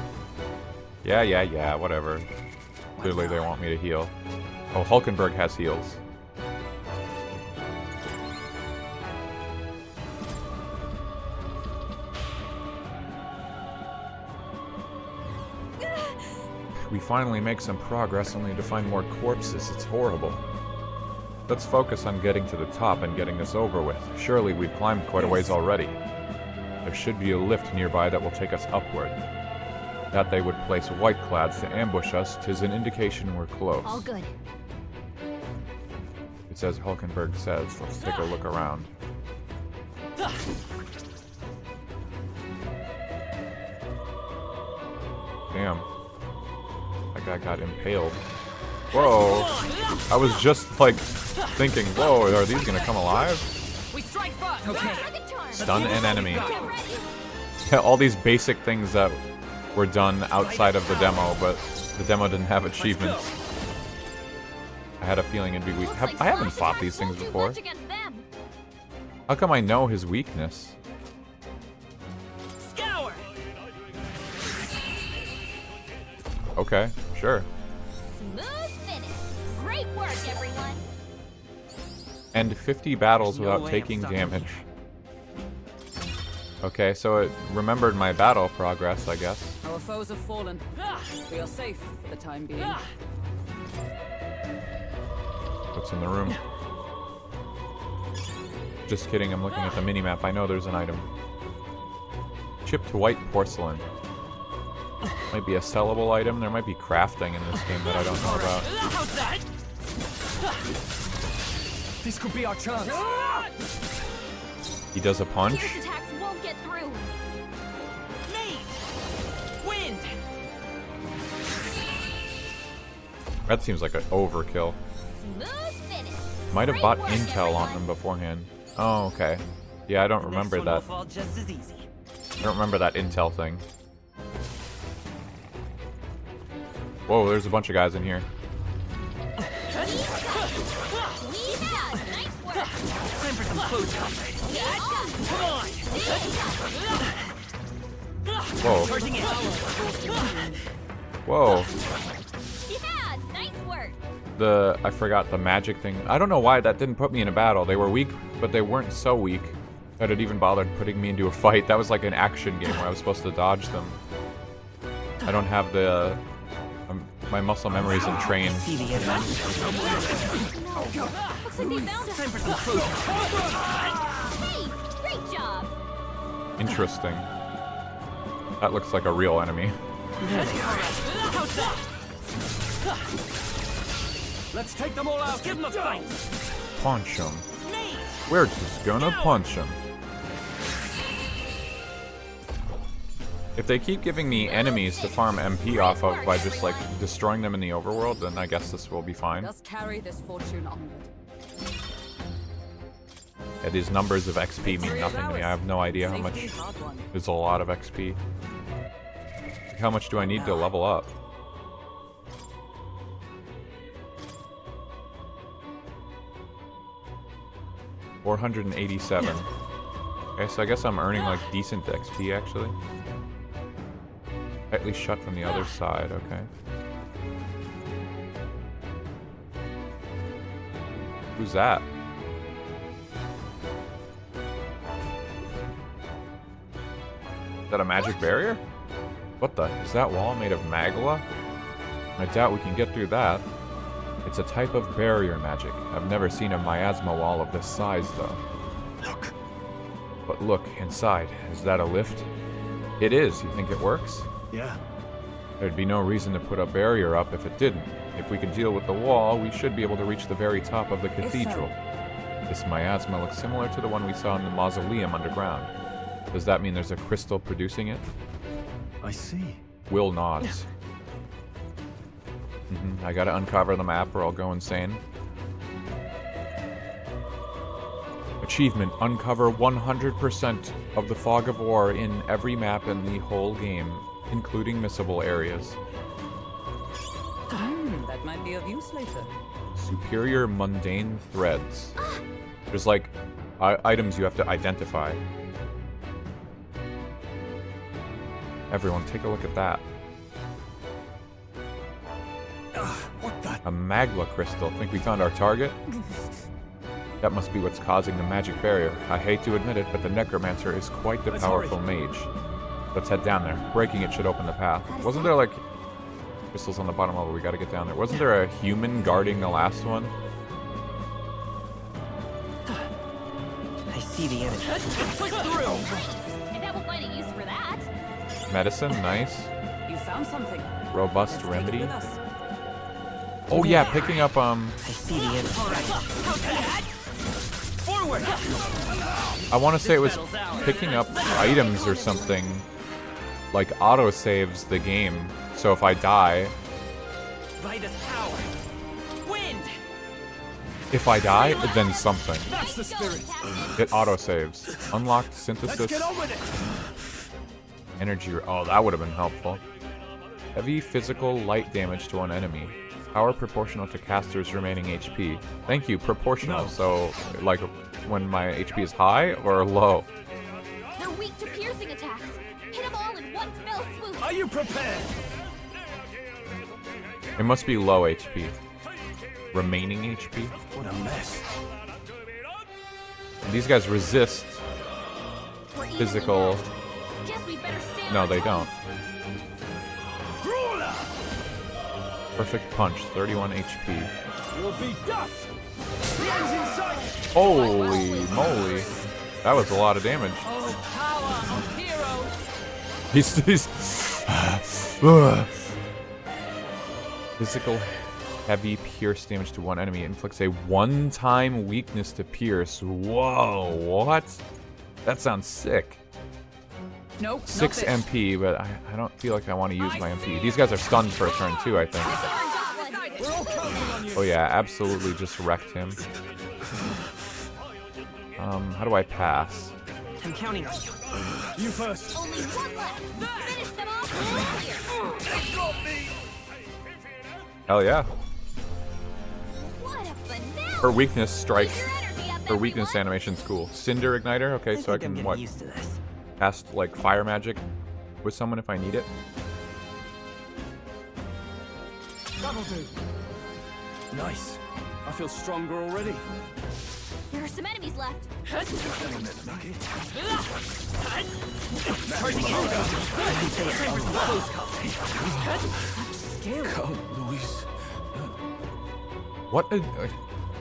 Yeah, whatever. Clearly they want me to heal. Oh, Hulkenberg has heals. We finally make some progress only to find more corpses. It's horrible. Let's focus on getting to the top and getting this over with. Surely we've climbed quite a ways already. There should be a lift nearby that will take us upward. That they would place white clads to ambush us, 'tis an indication we're close. All good. It says Hulkenberg says. Let's take a look around. Damn. That guy got impaled. Whoa. I was just like thinking, whoa, are these gonna come alive? We strike first. Okay. For the charm. Stun an enemy. Get ready. Yeah, all these basic things that were done outside of the demo, but the demo didn't have achievements. I had a feeling it'd be weak. Looks like I haven't slice fought attacks these things won't do before. much against them. How come I know his weakness? Scour. Okay, sure. Smooth finish. Great work, everyone. End 50 battles There's no without way I'm taking stopping damage. here. Okay, so it remembered my battle progress, I guess. Our foes have fallen. We are safe for the time being. What's in the room? Just kidding, I'm looking at the minimap. I know there's an item. Chipped white porcelain. Might be a sellable item. There might be crafting in this game that I don't know about. How's that? This could be our chance. He does a punch. Fierce attacks won't get through. Wind. That seems like an overkill. Smooth finish. Might have Great bought work, intel on everyone. him beforehand. Oh, okay. Yeah, I don't remember that. Fall just as easy. I don't remember that intel thing. Whoa, there's a bunch of guys in here. Squeeze out. Nice work. Time for some close combat. Whoa. Charging in. Whoa. Yeah, nice work. I forgot the magic thing. I don't know why that didn't put me in a battle. They were weak, but they weren't so weak that it even bothered putting me into a fight. That was like an action game where I was supposed to dodge them. I don't have the... my muscle memory isn't trained. See the enemy. Looks like they found us. Time for some close combat. Hey, great job. Interesting. That looks like a real enemy. Let's take them all out. Give them a fight. Punch him. We're just gonna punch him. If they keep giving me enemies to farm MP off of by just like destroying them in the overworld, then I guess this will be fine. Just carry this fortune onward. Yeah, these numbers of XP mean nothing to me. I have no idea how much Safety hard won. is a lot of XP. How much do I need to level up? $487. Okay, so I guess I'm earning like decent XP actually. Tightly shut from the other side, okay. Who's that? Is that a magic barrier? What the? Is that wall made of magla? I doubt we can get through that. It's a type of barrier magic. I've never seen a miasma wall of this size, though. Look. But look, inside. Is that a lift? It is. You think it works? Yeah. There'd be no reason to put a barrier up if it didn't. If we can deal with the wall, we should be able to reach the very top of the cathedral. This miasma looks similar to the one we saw in the mausoleum underground. Does that mean there's a crystal producing it? I see. Will nods. I gotta uncover the map or I'll go insane. Achievement: uncover 100% of the fog of war in every map in the whole game, including missable areas. That might be of use later. Superior mundane threads. There's like items you have to identify. Everyone, take a look at that. What the? A magla crystal. Think we found our target? That must be what's causing the magic barrier. I hate to admit it, but the necromancer is quite the powerful mage. Let's head down there. Breaking it should open the path. Wasn't there like crystals on the bottom level? We gotta get down there. Wasn't there a human guarding the last one? I see the enemy. Push through! I bet we'll find a use for that. Medicine, nice. You found something. Robust Let's take it remedy. with us. Oh yeah, picking up I see the enemy. Forward! I want to say it was picking up items or something, like auto saves the game. So if I die, Vitus power. Wind. if I die, then something. That's the spirit. It auto saves. Unlocked Let's synthesis. get on with it. Energy. Oh, that would have been helpful. Heavy physical light damage to an enemy. Power proportional to caster's remaining HP. Thank you, proportional. No. So, like, when my HP is high or low? They're weak to piercing attacks. Hit them all in one fell swoop. Are you prepared? It must be low HP. Remaining HP? What a mess. And these guys resist We're evenly physical. matched. Guess we better stay on No, our they toes. don't. Brawler! Perfect punch, 31 HP. You'll be dust! The end's in sight! Holy moly. That was a lot of damage. Oh, power of heroes! He's physical heavy pierce damage to one enemy. Inflicts a one-time weakness to pierce. Whoa, what? That sounds sick. Nope. 6 MP, but I don't feel like I want to use my MP. These guys are stunned for a turn too, I think. We're all counting on you! Oh yeah, absolutely just wrecked him. How do I pass? I'm counting on you. You first! Only one left. Finish them off. Here. Hell yeah. What a finale. Her weakness strike. Keep your energy up, Her weakness everyone. animation's cool. Cinder Igniter? Okay, so I think I'm can, getting what, used to this. cast, like, fire magic with someone if I need it? That'll do. Nice. I feel stronger already. There are some enemies left.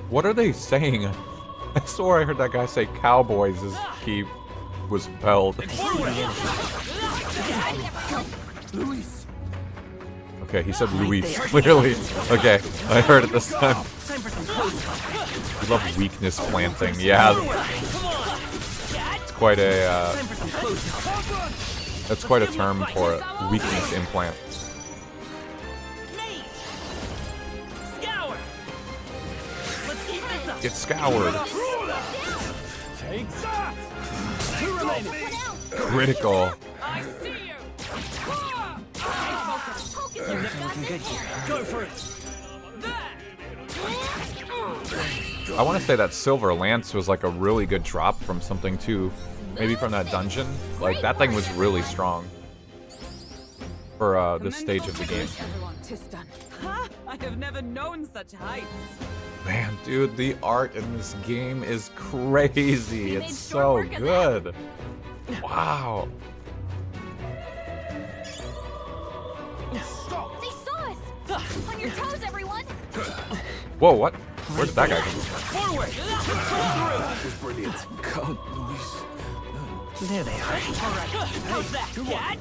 What are they saying? I swore I heard that guy say cowboys as he was felled. Luis! Okay, he said Luis, clearly. Okay, I heard it this time. Time for some close. I love weakness planting. Yeah, it's quite a, Time for some close. that's quite a term for it. Weakness implant. Mate! Scour! Let's keep this up. Get scoured. Take that! Two remaining! Critical. I see you! Focus, You're looking good here. Go for it! I want to say that Silver Lance was like a really good drop from something too. Maybe from that dungeon. Like, that thing was really strong. for this stage of the game. Everyone, 'tis done. Ha! I have never known such heights. Man, dude, the art in this game is crazy. We made It's short so work of good. Wow. They saw us! On your toes, everyone! Whoa, what? Where did that guy come from? Forward! That was brilliant. God, Luis. There they are. Alright, how's that, cat?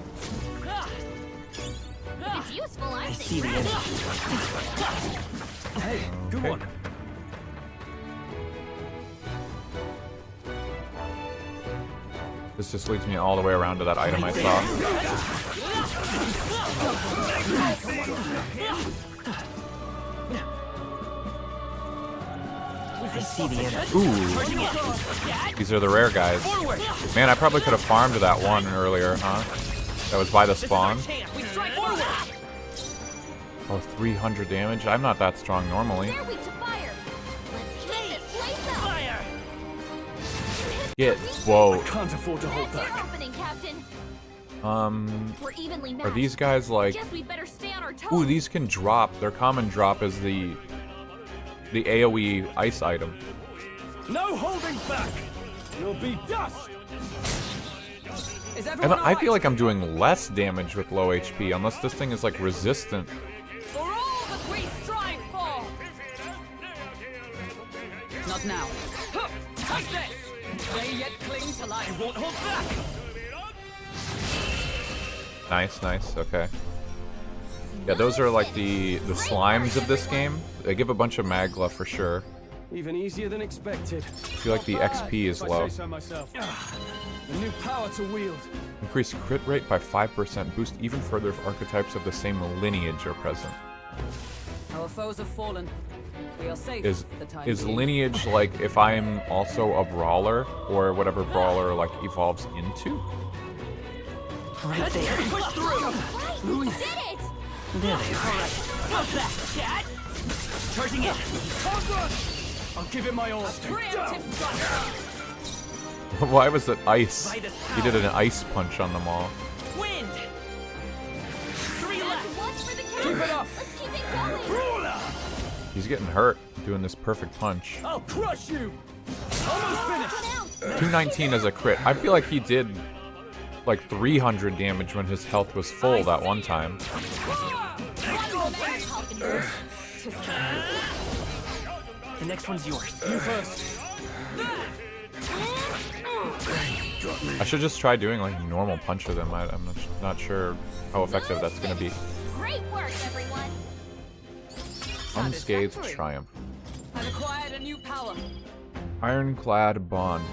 If it's useful, I See think. the end. Hey, good Okay. one. This just leads me all the way around to that item I saw. I see the end. Ooh, these are the rare guys. Forward! Man, I probably could have farmed that one earlier, huh? That was by the spawn. We strike forward! Oh, 300 damage? I'm not that strong normally. They're weak to fire. Let's heat this place up. Fire! Get, whoa. Can't afford to hold That's your back. opening, Captain. We're evenly matched. Are these guys like... Guess we'd better stay on our toes. Ooh, these can drop. Their common drop is the AoE ice item. No holding back. You'll be dust. Is And everyone I feel like I'm doing less damage with low HP, unless this thing is like resistant. For all that we strive for! Not now. Huh, take this! They yet cling to life. Won't hold back! Nice, nice, okay. Yeah, those are like the slimes of this game. They give a bunch of magla for sure. Even easier than expected. I feel like the XP is If I low. say so myself. A new power to wield. Increase crit rate by 5%. Boost even further if archetypes of the same lineage are present. Our foes have fallen. We are safe Is for the time is being. lineage like if I'm also a brawler or whatever brawler like evolves into? Right there. Push through! Right, we did it! There they are. How's that, cat? Charging in. I'll give it my all. Preemptive strike! Why was it ice? He did an ice punch on them all. Wind! Three That's left! one for the Keep count. it up. Let's keep it going. Ruler! He's getting hurt doing this perfect punch. I'll crush you. Almost finished. One out. 219 as a crit. I feel like he did like 300 damage when his health was full that one time. The next one's yours. You first. I should just try doing like normal punch with him. I'm not sure how effective that's gonna be. Great work, everyone. Unscathed triumph. I've acquired a new power. Ironclad bond.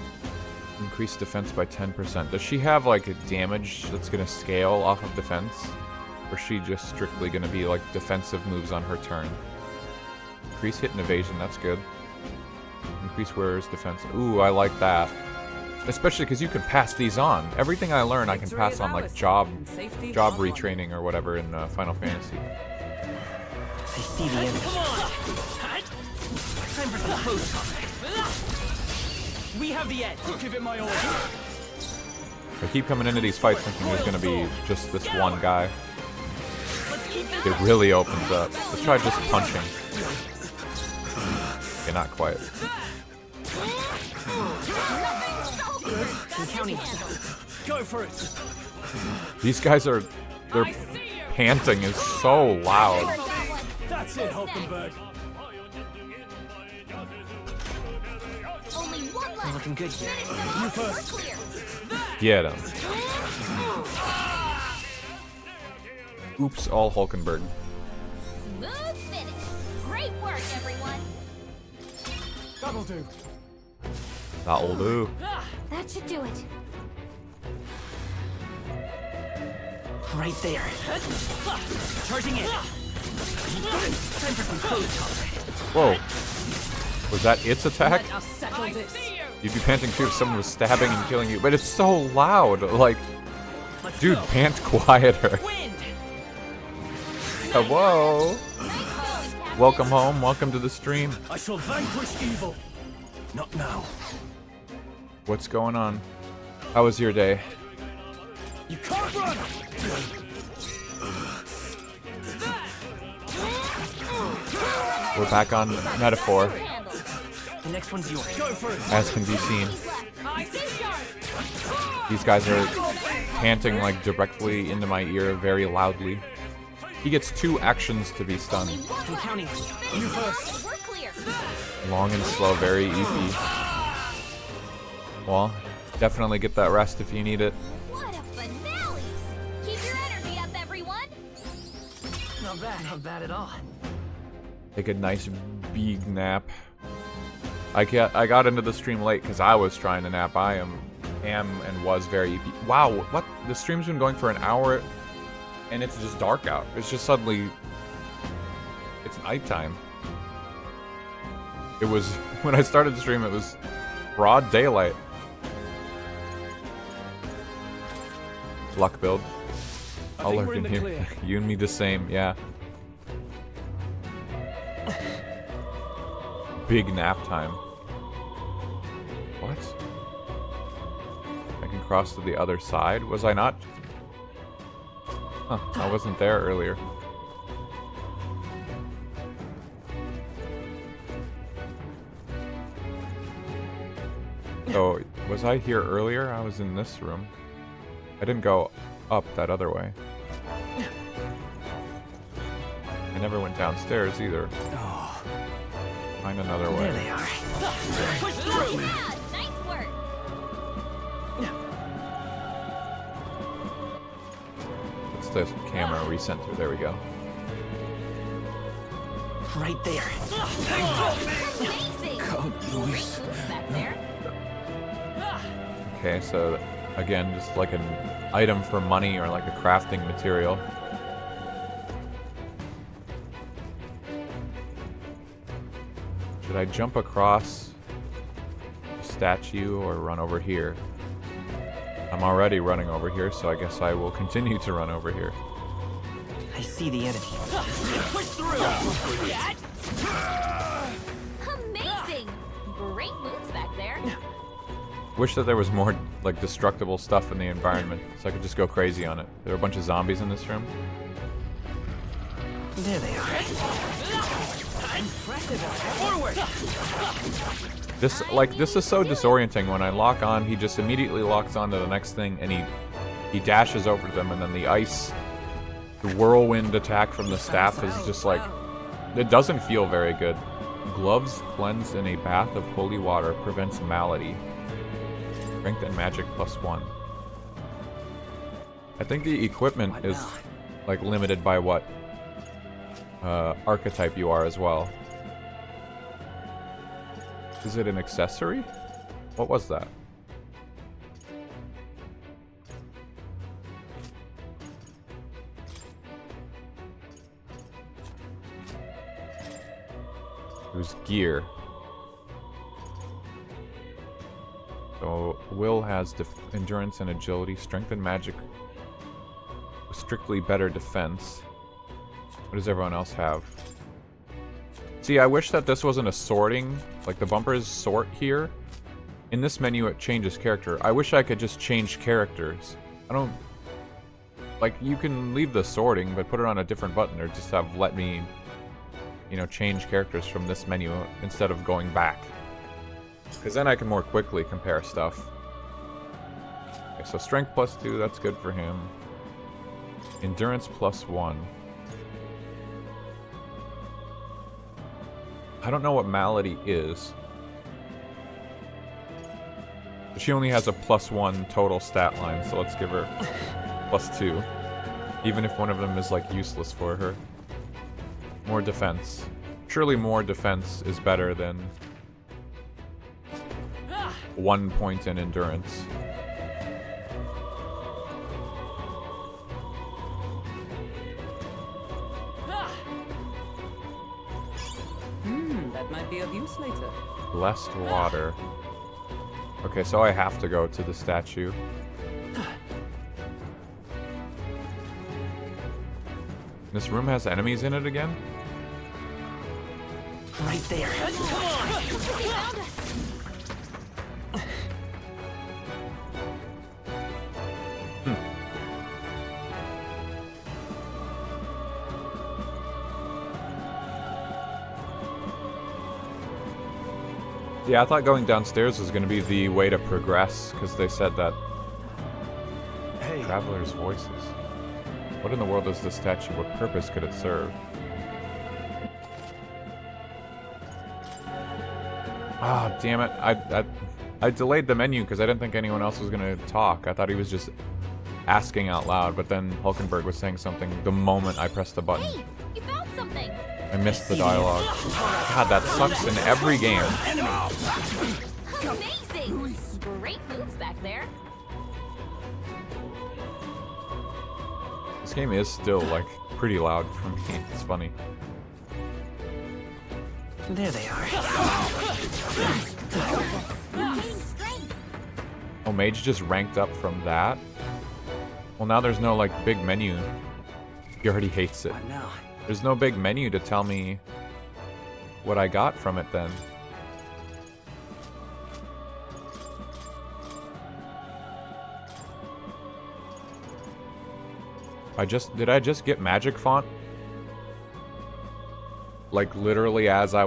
Increase defense by 10%. Does she have like a damage that's gonna scale off of defense? Or is she just strictly gonna be like defensive moves on her turn? Increase hit and evasion, that's good. Increase wearer's defense. Ooh, I like that. Especially because you can pass these on. Everything I learn I can Victory pass is on like ours, job and safety job our one. retraining or whatever in Final Fantasy. I see the end. Come on! Time for some close combat. We have the edge. I'll give it my all. I keep coming into these fights thinking there's gonna be just this one guy. Let's keep this It really opens up. Let's try just punching. Okay, not quite. I'm counting. Go for it. These guys are, their panting is so loud. That's it, Hulkenberg. Only one We're left. looking good here. You first. We're clear. Get him. Oops, all Hulkenberg. Smooth finish. Great work, everyone. That'll do. That'll do. That should do it. Right there. Charging in. Time for some close combat. Whoa. Was that its attack? Let us settle this. You'd be panting too if someone was stabbing and killing you, but it's so loud. Like, Let's dude, go. pant quieter. Wind! Hello. Nice going, Captain. Welcome home. Welcome to the stream. I shall vanquish evil. Not now. What's going on? How was your day? You can't run. We're back on metaphor, Handle. The next one's yours. Go for it. as can be seen. He's left. These guys are panting like directly into my ear very loudly. He gets 2 actions to be stunned. I'm counting on you. You first. We're clear. Long and slow, very easy. Well, definitely get that rest if you need it. What a finale! Keep your energy up, everyone. Not bad at all. Take a nice big nap. I got into the stream late because I was trying to nap. I am and was very... Wow, what? The stream's been going for an hour and it's just dark out. It's just suddenly... It's nighttime. It was... When I started the stream, it was broad daylight. Luck build. I I'll think lurk we're in in the here. clear. You and me the same, yeah. Big nap time. What? I can cross to the other side? Was I not? Huh, I wasn't there earlier. So, was I here earlier? I was in this room. I didn't go up that other way. I never went downstairs either. Find another There way. they are. Push through. Yeah, nice work. It's the camera recenter. There we go. Right there. Amazing. Great moves back there. Okay, so again, just like an item for money or like a crafting material. Should I jump across the statue or run over here? I'm already running over here, so I guess I will continue to run over here. I see the enemy. Push through. Amazing. Great moves back there. Wish that there was more like destructible stuff in the environment, so I could just go crazy on it. There are a bunch of zombies in this room. There they are. Forward. This is so disorienting. When I lock on, he just immediately locks on to the next thing, and he dashes over them, and then the ice, the whirlwind attack from the staff is just like, it doesn't feel very good. Gloves cleansed in a bath of holy water prevents malady. Strength and magic +1. I think the equipment is like limited by what archetype you are as well. Is it an accessory? What was that? It was gear. So Will has endurance and agility, strength and magic. Strictly better defense. What does everyone else have? See, I wish that this wasn't a sorting, like the bumpers sort here. In this menu, it changes character. I wish I could just change characters. I don't... Like, you can leave the sorting, but put it on a different button, or just have let me, you know, change characters from this menu instead of going back. Because then I can more quickly compare stuff. Okay, so strength +2, that's good for him. Endurance +1. I don't know what malady is. She only has a +1 total stat line, so let's give her +2. Even if one of them is like useless for her. More defense. Surely more defense is better than 1 point in endurance. That might be of use later. Blessed water. Okay, so I have to go to the statue. This room has enemies in it again? Right there. Yeah, I thought going downstairs was going to be the way to progress, because they said that Hey, travelers' voices. What in the world is this statue? What purpose could it serve? Ah, damn it. I delayed the menu because I didn't think anyone else was going to talk. I thought he was just asking out loud, but then Hulkenberg was saying something the moment I pressed the button. Hey, you found something. I missed the dialogue. God, that sucks in every game. Amazing. Great moves back there. This game is still, like, pretty loud for me. It's funny. There they are. Gaining strength. Oh, Mage just ranked up from that? Well, now there's no, like, big menu. He already hates it. What now? There's no big menu to tell me what I got from it then. Did I just get magic font? Like literally as I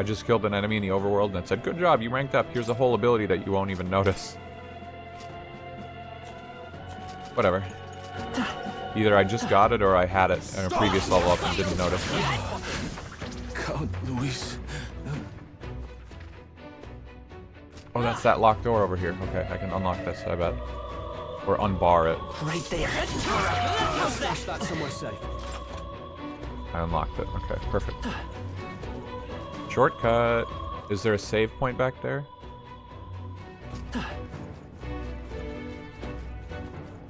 just killed an enemy in the overworld and it said, good job, you ranked up, here's a whole ability that you won't even notice. Whatever. Either I just got it or I had it in a previous level up and didn't notice. Count Luis. Oh, that's that locked door over here. Okay, I can unlock this, I bet. Or unbar it. Right there. Stash that somewhere safe. I unlocked it. Okay, perfect. Shortcut. Is there a save point back there?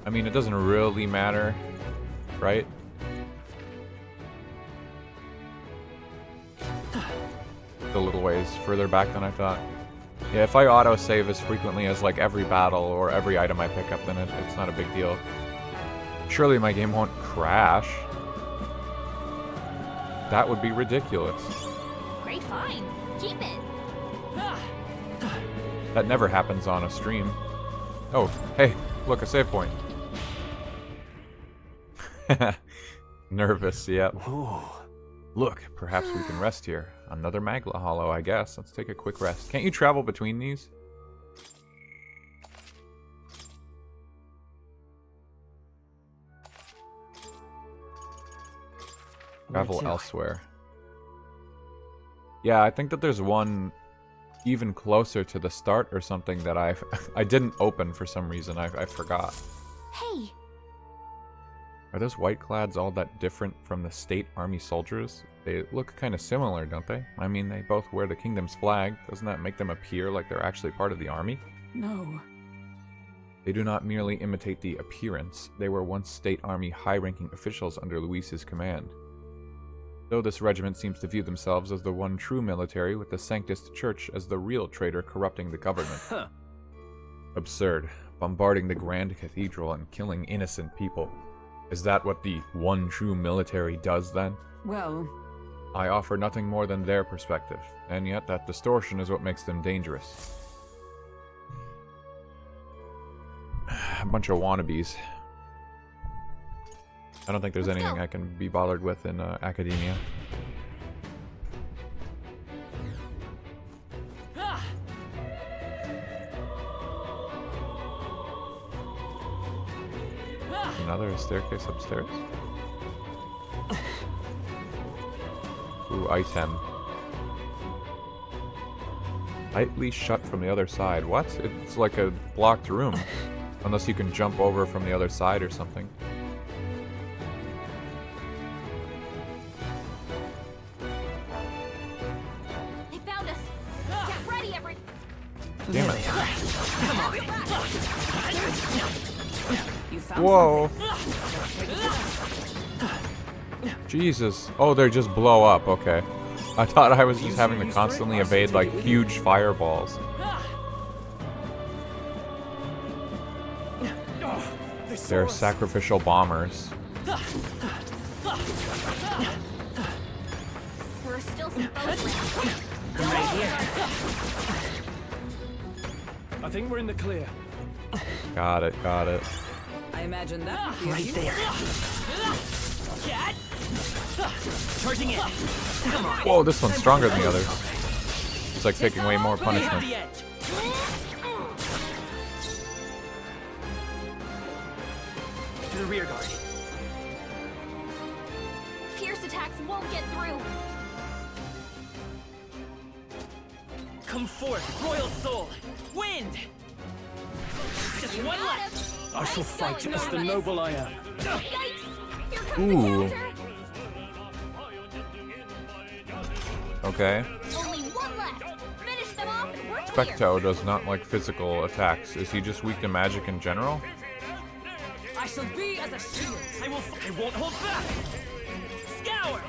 I mean, it doesn't really matter, right? The little ways further back than I thought. Yeah, if I auto-save as frequently as like every battle or every item I pick up, then it's not a big deal. Surely my game won't crash. That would be ridiculous. Great find. Keep it. That never happens on a stream. Oh, hey, look, a save point. Nervous, yep. Ooh. Look, perhaps we can rest here. Another Magla Hollow, I guess. Let's take a quick rest. Can't you travel between these? Travel elsewhere. Yeah, I think that there's one even closer to the start or something that I didn't open for some reason. I forgot. Hey, Are those Whiteclads all that different from the state army soldiers? They look kind of similar, don't they? I mean, they both wear the kingdom's flag. Doesn't that make them appear like they're actually part of the army? No. They do not merely imitate the appearance. They were once state army high-ranking officials under Luis's command. Though this regiment seems to view themselves as the one true military, with the Sanctist Church as the real traitor corrupting the government. Huh. Absurd. Bombarding the Grand Cathedral and killing innocent people. Is that what the one true military does then? Well, I offer nothing more than their perspective, and yet that distortion is what makes them dangerous. A bunch of wannabes. I don't think there's Let's anything go. I can be bothered with in academia. Another staircase upstairs. Ooh, item. Tightly shut from the other side. What? It's like a blocked room. Unless you can jump over from the other side or something. they found us. Get ready, every. Damn There it. they are. Come on. you found Whoa. Jesus. Oh, they just blow up. Okay. I thought I was just having to constantly evade like huge fireballs. They're sacrificial bombers. We're still supposed I'm right here. I think we're in the clear. Got it, got it. I imagine that would be a Right huge- there. Charging in. Come on. Whoa, this one's stronger than the others. It's like taking way more punishment. The edge. To the rear guard. Pierce attacks won't get through. Come forth, Royal Soul. Wind. Just one left. I shall fight as the noble I am. Yikes! Here comes Ooh. the counter. Okay. Only one left. Finish them off and we're clear. Specto does not like physical attacks. Is he just weak to magic in general? I shall be as a shield. I won't hold back. Scour.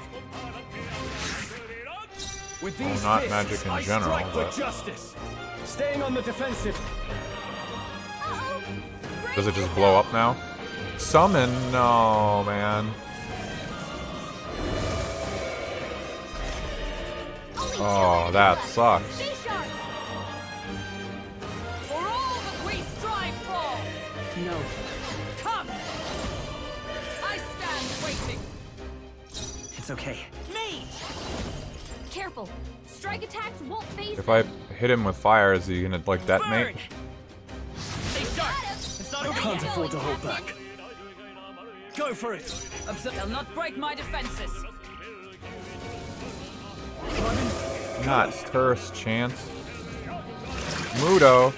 With these not fists, magic in I general, strike for but- justice. Staying on the defensive. Uh-oh. Does it just blow up now? Summon? No, man. Only two Oh, enemies that left. sucks. Stay sharp. For all that we strive for! No. Come! I stand waiting. It's okay. Mage. Careful. Strike attacks won't phase If them. I hit him with fire, is he gonna like Burn. detonate? Stay sharp. It's not over Can't yet. afford to hold back. Go for it. They'll not break my defenses. Not curse, Chance. Mudo.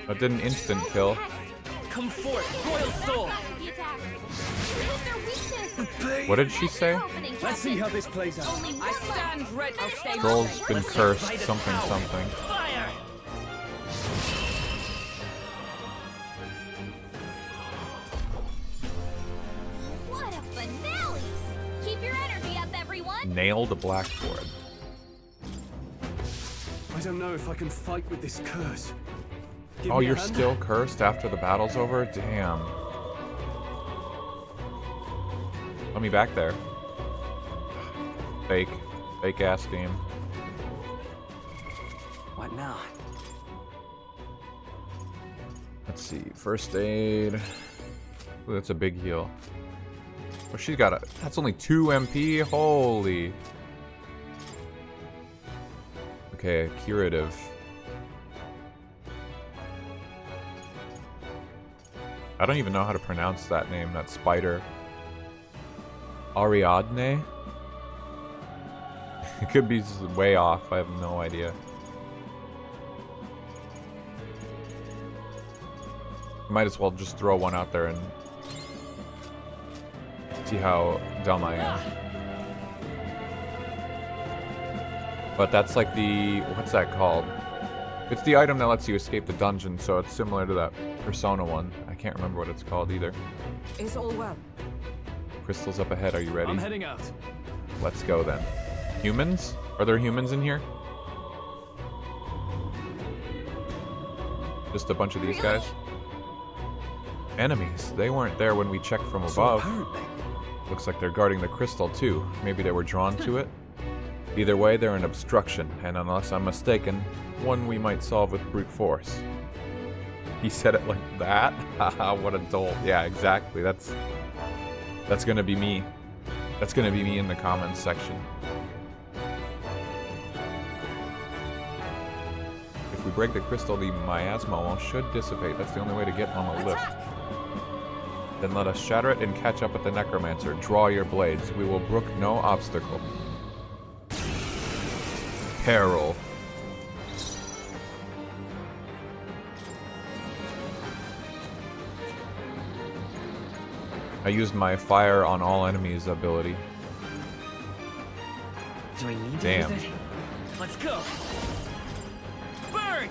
That did an instant kill. Come forth, Royal Soul. The attacks. Use their weakness. What did she say? Opening, Let's see how Captain. this plays out. Only one I left. stand ready. I'll stay Troll's been Let's cursed, fight it something, out. something. Fire. What a finale! Keep your energy up, everyone. Nailed a blackboard. I don't know if I can fight with this curse. Give Oh, me a you're hand? still cursed after the battle's over? Damn. Let me back there. Fake. Fake ass game. What now? Let's see. First aid. Ooh, that's a big heal. Oh, she's got a. That's only 2 MP? Holy. Okay, curative. I don't even know how to pronounce that name, that spider. Ariadne? It could be way off, I have no idea. Might as well just throw one out there and see how dumb I am. But that's like the... what's that called? It's the item that lets you escape the dungeon, so it's similar to that Persona one. I can't remember what it's called either. Is all well? Crystal's up ahead, are you ready? I'm heading out. Let's go then. Humans? Are there humans in here? Just a bunch of these guys? Enemies. They weren't there when we checked from So above. apparently, Looks like they're guarding the crystal too. Maybe they were drawn to it. Either way, they're an obstruction, and unless I'm mistaken, one we might solve with brute force. He said it like that? Haha, what a dolt. Yeah, exactly. That's gonna be me. That's gonna be me in the comments section. If we break the crystal, the miasma should dissipate. That's the only way to get on the lift. Then let us shatter it and catch up with the necromancer. Draw your blades. We will brook no obstacle. Peril. I used my fire on all enemies ability. Do I need Damn. to use it? Let's go. Burn.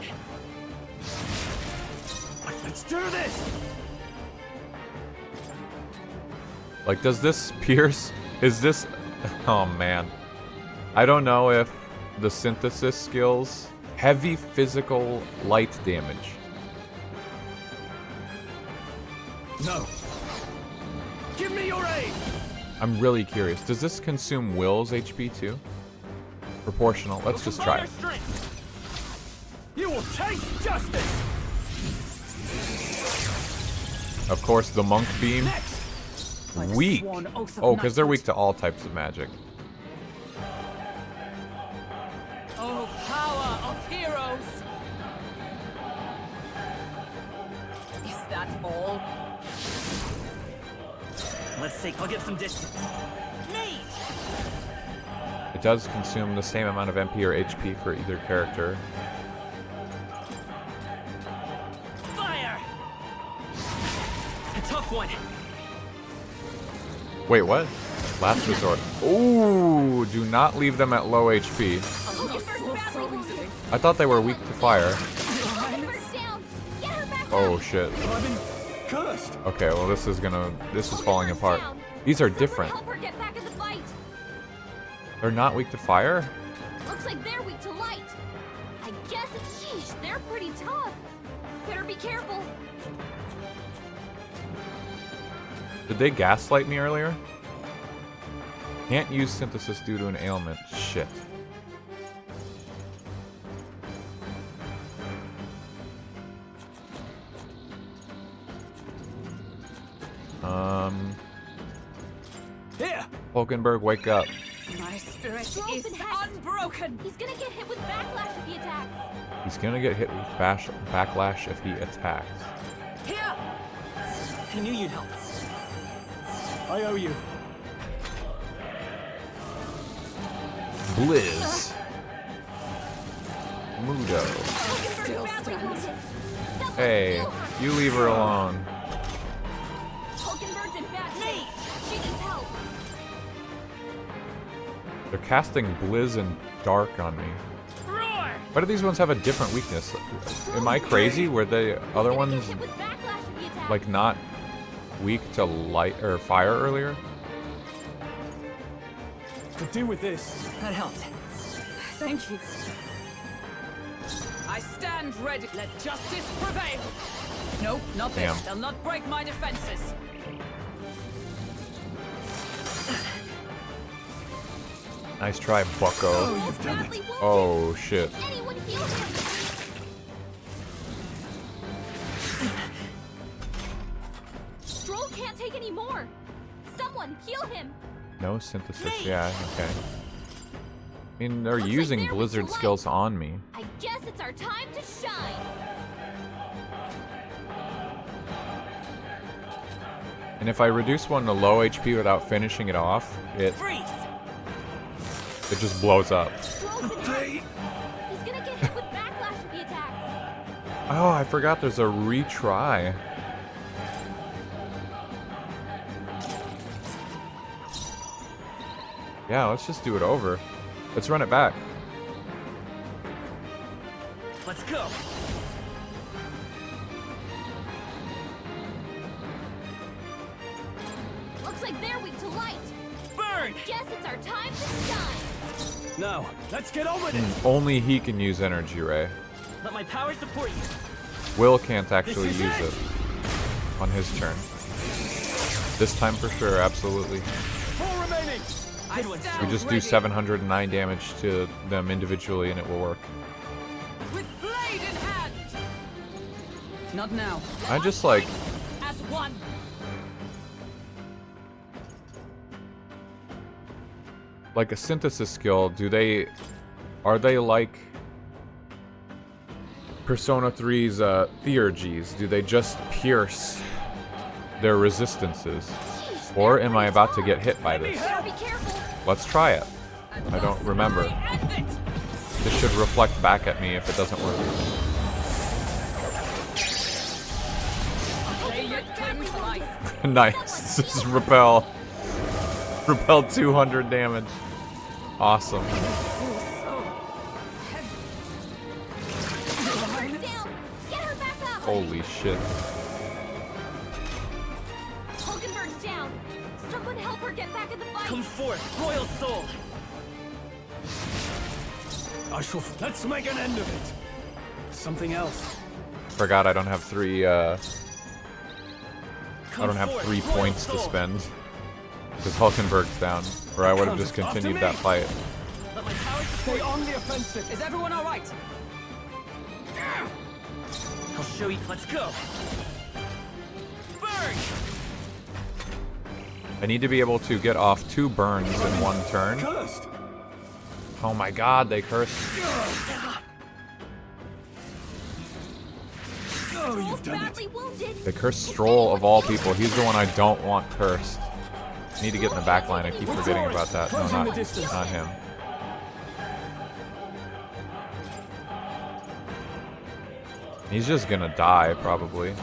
Let's do this! Like, does this pierce? Is this... Oh, man. I don't know if the synthesis skills... Heavy physical light damage. No. Give me your aid! I'm really curious. Does this consume Will's HP too? Proportional. Let's just try it. You will taste justice! Of course, the monk beam. Weak. Oh, because they're weak to all types of magic. Oh, power of heroes! Is that all? Let's take. I'll get some distance. Mate! It does consume the same amount of MP or HP for either character. Fire! A tough one. Wait, what? Last resort. Ooh, do not leave them at low HP. I thought they were weak to fire. Oh shit. I've been cursed. Okay, well this is falling apart. These are different. Help her get back in the fight. They're not weak to fire? Looks like they're weak to light. I guess it's sheesh. They're pretty tough. Better be careful. Did they gaslight me earlier? Can't use synthesis due to an ailment. Shit. Here. Hulkenberg, wake up. My spirit Stroll's is been hacked. unbroken! He's gonna get hit with backlash if he attacks. He's gonna get hit with backlash if he attacks. Here! I knew you'd help. I owe you. Blizz. Mudo. Still Badly stands. wounded. Someone Hey, heal her. you leave her alone. Hulkenberg's in bad shape. She needs help. They're casting Blizz and Dark on me. Roar! Why do these ones have a different weakness? Am I crazy? Were the other Gonna get ones hit with backlash if he attacks. like not weak to light or fire earlier? Could do with this. That helped. Thank you. I stand ready. Let justice prevail. No, not this. Damn. They'll not break my defenses. Nice try, Bucko. Stroll's badly wounded. Oh shit. Anyone heal him. Stroll can't take any more. Someone heal him. No synthesis. Yeah, okay. I mean, they're Looks like using they're weak Blizzard to light. skills on me. I guess it's our time to shine. And if I reduce one to low HP without finishing it off, it Freeze! just blows up. Stroll's been hacked. He's gonna get hit with backlash if he attacks. Oh, I forgot there's a retry. Yeah, let's just do it over. Let's run it back. Let's go! Looks like they're weak to light. Burn! Guess it's our time to shine. Now, let's get on with it. Only he can use Energy Ray. Let my power support you. Will can't actually This is use it on his turn. This time for sure, absolutely. 4 remaining. I one. stand We just do ready. 709 damage to them individually and it will work. With blade in hand. Not now. I just like, As one. a synthesis skill, are they like Persona 3's Theurgies? Do they just pierce their resistances? Sheesh, Or they're am I pretty about to tough. get hit by this? Better be careful. Let's try it. I don't remember. End it. This should reflect back at me if it doesn't work. They yet cling to life. Nice. This is repel. Repel 200 damage. Awesome. Hulkenberg's down. Get her back up. Holy shit. Hulkenberg's down. Someone help her get back in the fight. Come forth, Royal Soul! I shall. Let's make an end of it. Something else. Forgot I don't have I Come don't have forth, 3 Royal points to Soul. spend. Because Hulkenberg's down. Or I would have just After continued me. that fight. Let my power Stay support on the offensive. Is everyone all right? I'll show you. Let's go! Burn! I need to be able to get off 2 burns in 1 turn. Cursed. Oh my god, they cursed. Oh, you've done it. Badly wounded. They cursed Stroll of all people. He's the one I don't want cursed. I need to get in the back line. I keep forgetting about that. No, not him. He's just gonna die, probably.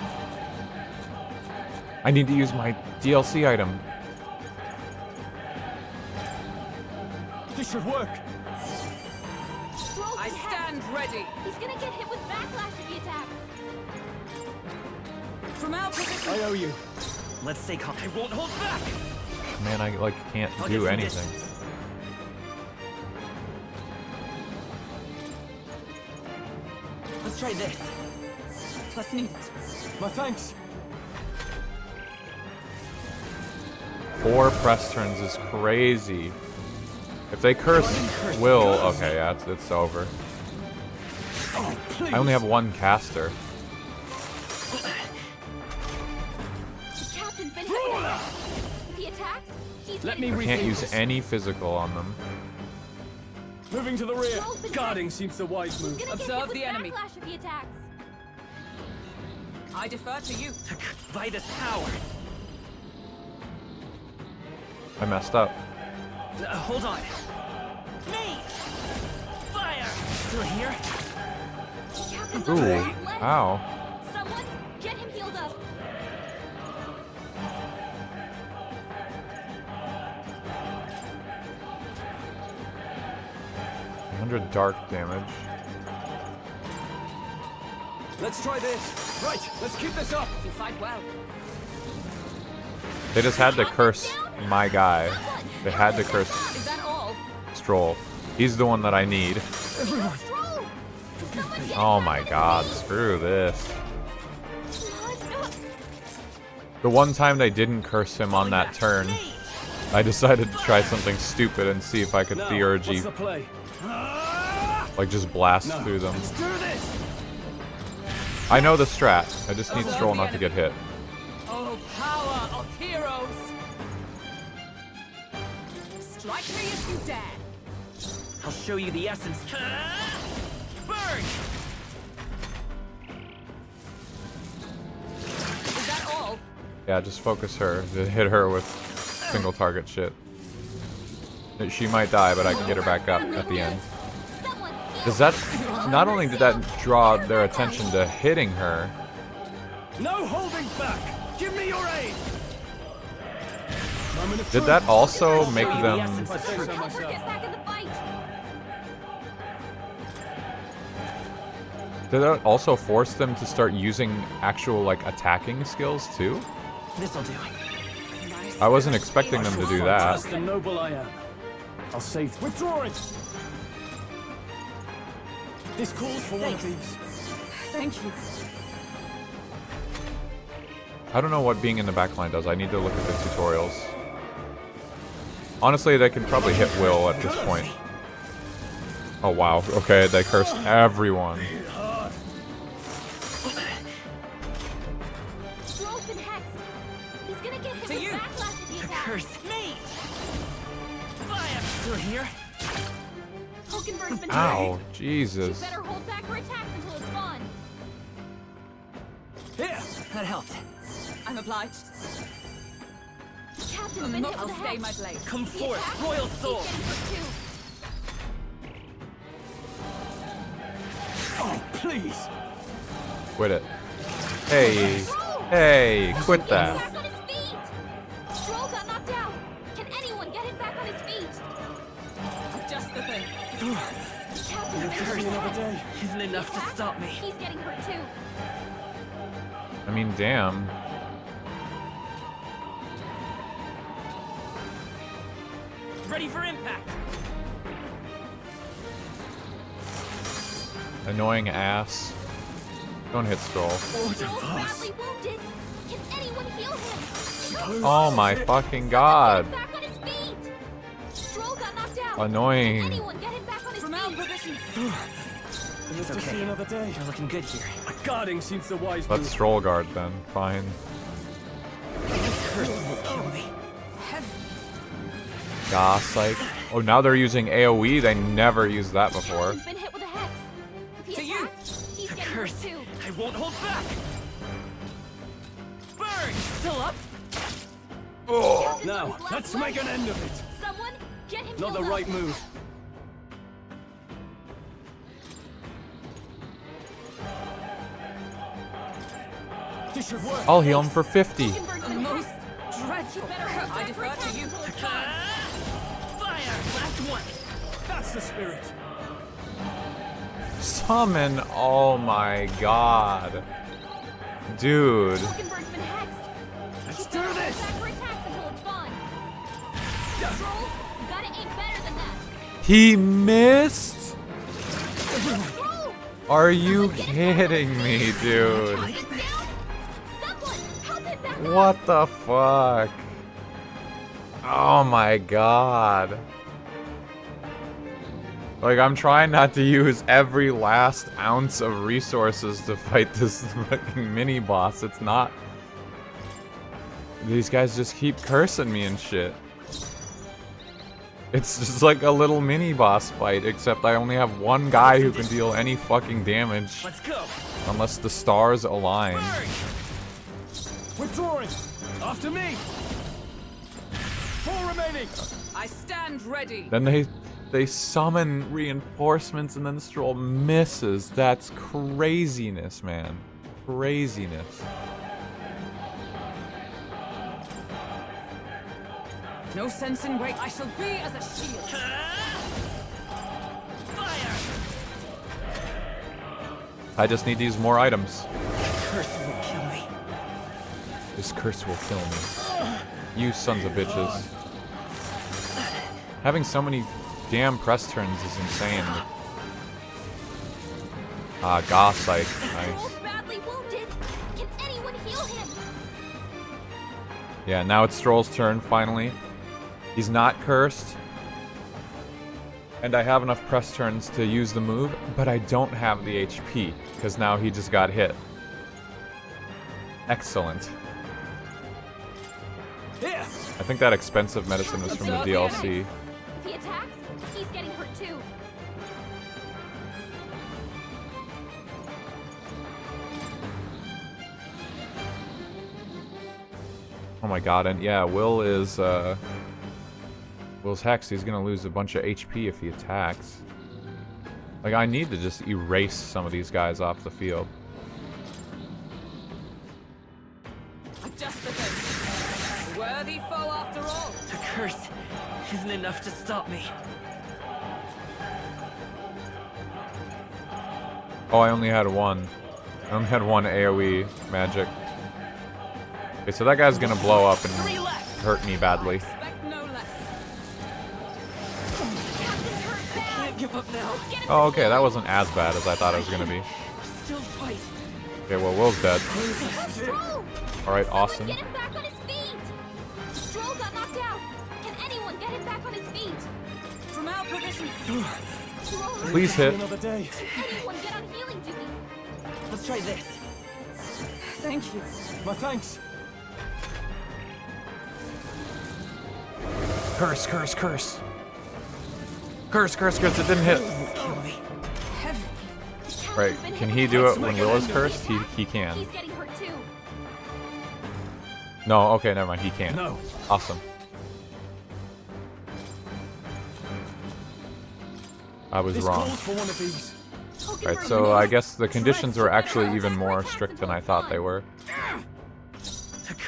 I need to use my DLC item. This should work. I stand ready. He's gonna get hit with backlash if he attacks. From our position. I owe you. Let's stay calm. I won't hold back. Man, I like can't I'll do get some anything. distance. Let's try this. Plus need. My thanks. 4 press turns is crazy. If they curse Will, okay, yeah, it's over. Oh, please. I only have 1 caster. The captain's been hit. If he attacks, he's Let getting me I can't rethink use this. any physical on them. Moving to the rear. Stroll's been Guarding seems the wise move. gonna get Observe hit with the enemy. backlash if he attacks. I defer to you. By this power. I messed up. Hold on. Me! Fire! Still here? The captain's Ooh, on his legs. ow. Someone get him healed up. 100 dark damage. Let's try this. Right, let's keep this up. You fight well. They just had to curse my guy. They had to curse Is that all? Stroll. He's the one that I need. Stroll! Someone get Oh him my back god, on his screw this. feet. The one time they didn't curse him on that turn, I decided to try something stupid and see if I could Now, theurgy, what's the play? like just blast No. through them. Let's do this. I know the strat. I just need Stroll not to get hit. Oh, power of heroes! Strike me if you dare. I'll show you the essence. Burn! Is that all? Yeah, just focus her. Just hit her with single target shit. She might die, but I can get her back up at the end. Someone heal Does that... Not only did that draw their attention to hitting her, No holding back. Give me your aid. Moment of did that truth. also make Show you the them... essence I of say so truth. Help her myself. get back in the fight. Did that also force them to start using actual, like, attacking skills, too? This'll do. I wasn't expecting them to do As that. the noble I am, I'll save. Withdrawing. This calls for one of these. Thank you. I don't know what being in the backline does. I need to look at the tutorials. Honestly, they can probably hit Will at this point. Oh wow, okay, they cursed everyone. Stroll's been hexed. He's gonna get hit To with you. backlash if he attacks. Curse me! Fire! Still here? Hulkenberg's been Ow, hexed. Jesus. You better hold back her attacks until it's gone. Here. That helped. I'm obliged. The captain's been hit I'll with a stay hex. my blade. Come He forth, attacks, Royal he's Soul! getting hurt too. Oh, please. Quit it. Hey, hey, quit Get that. back on his feet. Stroll got knocked out. Can anyone get him back on his feet? Just the thing. The captain's been hit with a Another hex. day. Isn't enough to stop me. He's getting hurt too. I mean, damn. Ready for impact! Annoying ass. Don't hit Stroll. Stroll's badly wounded. Can anyone heal him? Oh my fucking god. Get back on his feet. Stroll got knocked out. Annoying. Can anyone get him back on his From our feet? position. Let's just okay. see another day. You're looking good here. Guarding seems the wise Let's move. Stroll guard then. Fine. Curse won't kill me. Gah, psych. Oh, now they're using AoE. They never used that before. Captain's been hit with a hex. If To he you. attacks, he's The getting hurt curse. too. I won't hold back. Burn! Still up? Oh. Now, Captain's on his last let's leg. make an end of it. Someone get him Not the healed up. right move. This should work. I'll heal him for 50. Hockenberg's A been most hacked. dreadful You better curse. hold I back defer for to attacks you. until it's done. Fire! Last one. That's the spirit. Summon. Oh my god. Dude. Hockenberg's been hexed. Let's You do better hold this. back for attacks until it's gone. Troll, you gotta aim better than that. He missed? Troll! Are you kidding me, dude? He's down! Someone, help him back up! What the fuck? Oh my god. Like, I'm trying not to use every last ounce of resources to fight this fucking mini-boss. It's not... These guys just keep cursing me and shit. It's just like a little mini-boss fight, except I only have one guy who can deal any fucking damage. Let's go. Unless the stars align. Burn! Withdrawing. After me. 4 remaining. I stand ready. Then they summon reinforcements and then the Stroll misses. That's craziness, man. Craziness. No sense in wait. I shall be as a shield. Fire! I just need these more items. Curse will kill me. This curse will kill me. You sons of bitches. Having so many damn press turns is insane. Ah, Gossite. Nice. Troll's badly wounded. Can anyone heal him? Yeah, now it's Stroll's turn, finally. He's not cursed. And I have enough press turns to use the move, but I don't have the HP, because now he just got hit. Excellent. Here. I think that expensive medicine was from the DLC. If he attacks, he's getting hurt too. Oh my god, and yeah, Will's hexed. He's gonna lose a bunch of HP if he attacks. Like, I need to just erase some of these guys off the field. Just the thing. A worthy foe after all. The curse isn't enough to stop me. Oh, I only had one. I only had one AoE magic. Okay, so that guy's gonna blow up and hurt me badly. Expect no less. Captain's hurt bad. Can't give up now. Get him Oh, okay, that wasn't as bad as I thought it was gonna be. Still fight. Okay, well, Will's dead. Stroll! Alright, Someone awesome. get him back on his feet! Stroll got knocked out. Can anyone get him back on his feet? From our provisions. Stroll, Please hit. Another day. anyone get on healing duty? Let's try this. Thank you. My thanks. Curse, curse, curse. Curse, curse, curse, it didn't hit. Kill me. Heavy. Right, can he do it when Will is cursed? He can. He's getting hurt too. No, okay, never mind, he can. No. Awesome. I was This wrong. calls for one of these. Right, so I guess the conditions were actually even more strict than I thought they were.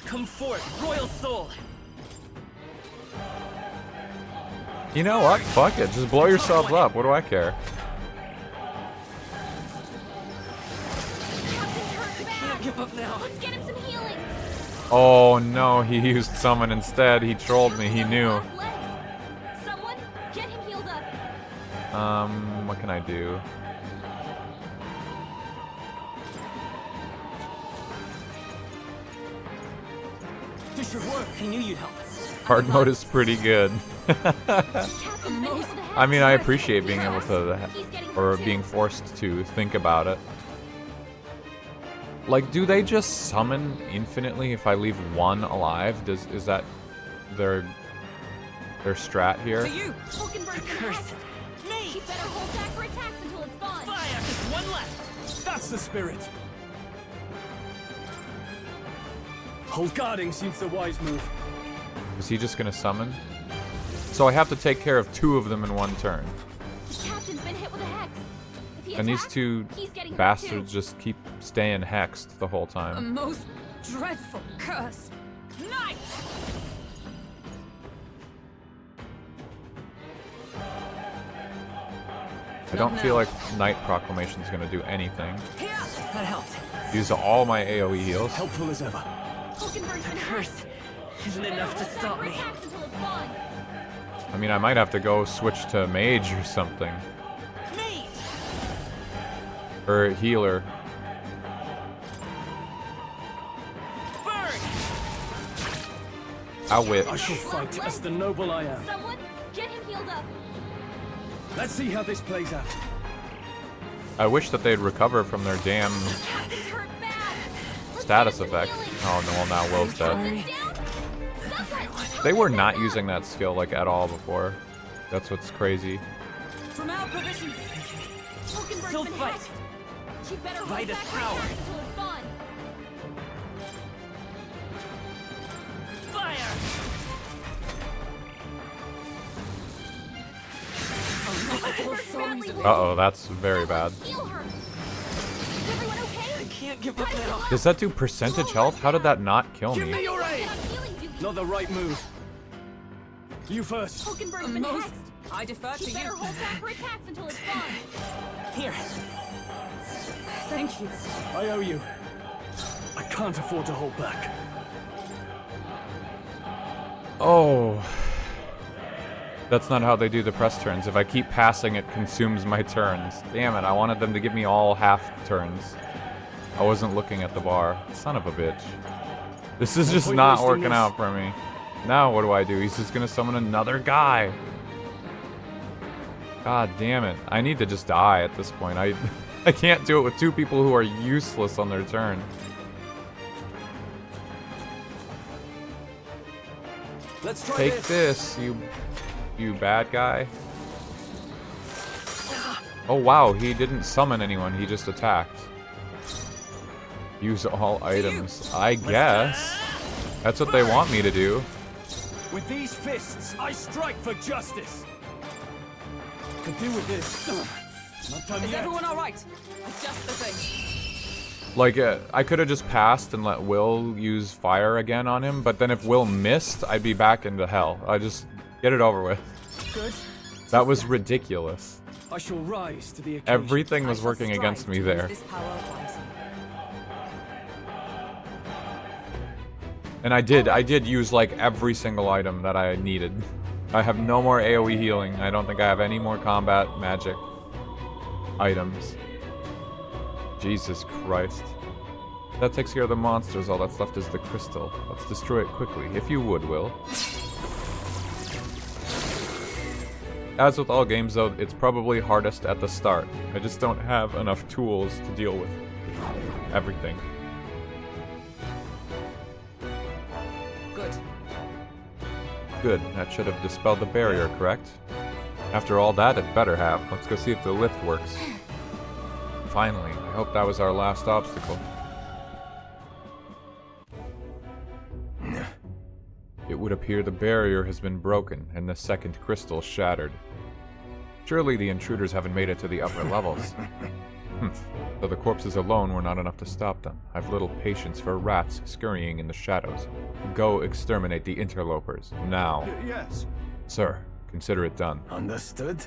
Come forth, royal soul. You know what? Fuck it. Just blow yourselves up. What do I care? Captain's hurt bad. Can't give up now. Let's get him some healing. Oh no, he used summon instead. He trolled me. He knew. Last legs. Someone get him healed up. What can I do? This should work. I knew you'd help. Hard mode is pretty good. Captain's been hit with a hex. I mean, I appreciate being able to, He's getting or hurt too. being forced to think about it. Like, do they just summon infinitely if I leave one alive? Is that their their strat here. For you! Vulcanburg's been Curse. hacked. She better hold back her attacks until it's gone. Fire! Just one left. That's the spirit. Hold guarding seems the wise move. Is he just gonna summon? So I have to take care of 2 of them in 1 turn. The captain's been hit with a hex. If he And these attacks, 2 he's getting hurt bastards too. just keep staying hexed the whole A time. most dreadful curse. Night! I don't feel like Night Proclamation is gonna do anything. Here! That helped. Use all my AoE heals. Helpful as ever. Vulcanburg's been hacked. Curse isn't enough to Hold back stop her me. attacks until it's gone. I mean, I might have to go switch to Mage or something. Mate! Or Healer. Burn! I'll wit. I shall fight as the noble I am. Someone, get him healed up. Let's see how this plays out. I wish that they'd recover from their damn Captain's hurt bad. Let's status get him some effect. healing. Oh no, well now Will's dead. This down. Someone, They were help not him using that skill like at all before. That's what's crazy. From our provisions. Vulcanburg's Still been fight. hacked. She better hold Fight back is her power. attacks until it's gone. Fire! Vulcanburg's badly wounded. Uh-oh, that's very bad. Heal her. Is everyone okay? I can't give up now. Does that do percentage health? How did that not kill Give me me? your aid! Get on healing duty. Not the right move. You first. Vulcanburg's been Most. hexed. I defer She to better you. hold back her attacks until it's gone. Here. Thank you. I owe you. I can't afford to hold back. Oh. That's not how they do the press turns. If I keep passing, it consumes my turns. Damn it, I wanted them to give me all half turns. I wasn't looking at the bar. Son of a bitch. This is No just point not wasting working this. out for me. Now what do I do? He's just gonna summon another guy. God damn it. I need to just die at this point. I can't do it with 2 people who are useless on their turn. Let's try Take this, you bad guy. Oh wow, he didn't summon anyone, he just attacked. Use all items. I guess. That's what they want me to do. With these fists, I strike for justice. Could do with this. Not done Is yet. everyone alright? Adjust the thing. Like, I could have just passed and let Will use fire again on him, but then if Will missed, I'd be back into hell. I just get it over with. Good. That was ridiculous. I shall rise to the occasion. Everything I was shall working strive against me to use there. this power wisely. And I did use like every single item that I needed. I have no more AoE healing. I don't think I have any more combat magic items. Jesus Christ. That takes care of the monsters. All that's left is the crystal. Let's destroy it quickly, if you would, Will. As with all games though, it's probably hardest at the start. I just don't have enough tools to deal with everything. Good. Good, that should have dispelled the barrier, correct? After all that, it better have. Let's go see if the lift works. Finally, I hope that was our last obstacle. It would appear the barrier has been broken and the second crystal shattered. Surely the intruders haven't made it to the upper levels. Though the corpses alone were not enough to stop them, I've little patience for rats scurrying in the shadows. Go exterminate the interlopers, now. Yes. Sir, consider it done. Understood?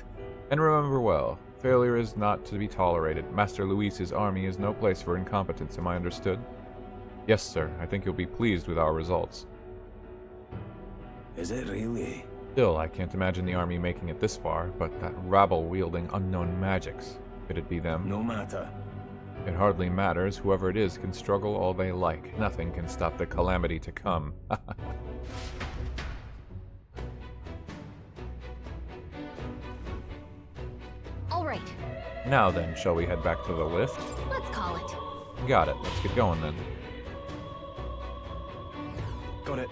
And remember well, failure is not to be tolerated. Master Luis's army is no place for incompetence, am I understood? Yes, sir, I think you'll be pleased with our results. Is it really? Still, I can't imagine the army making it this far, but that rabble wielding unknown magics. Could it be them? No matter. It hardly matters. Whoever it is can struggle all they like. Nothing can stop the calamity to come. All right, Now then, shall we head back to the lift? let's call it. Got it. Let's get going then. Got it.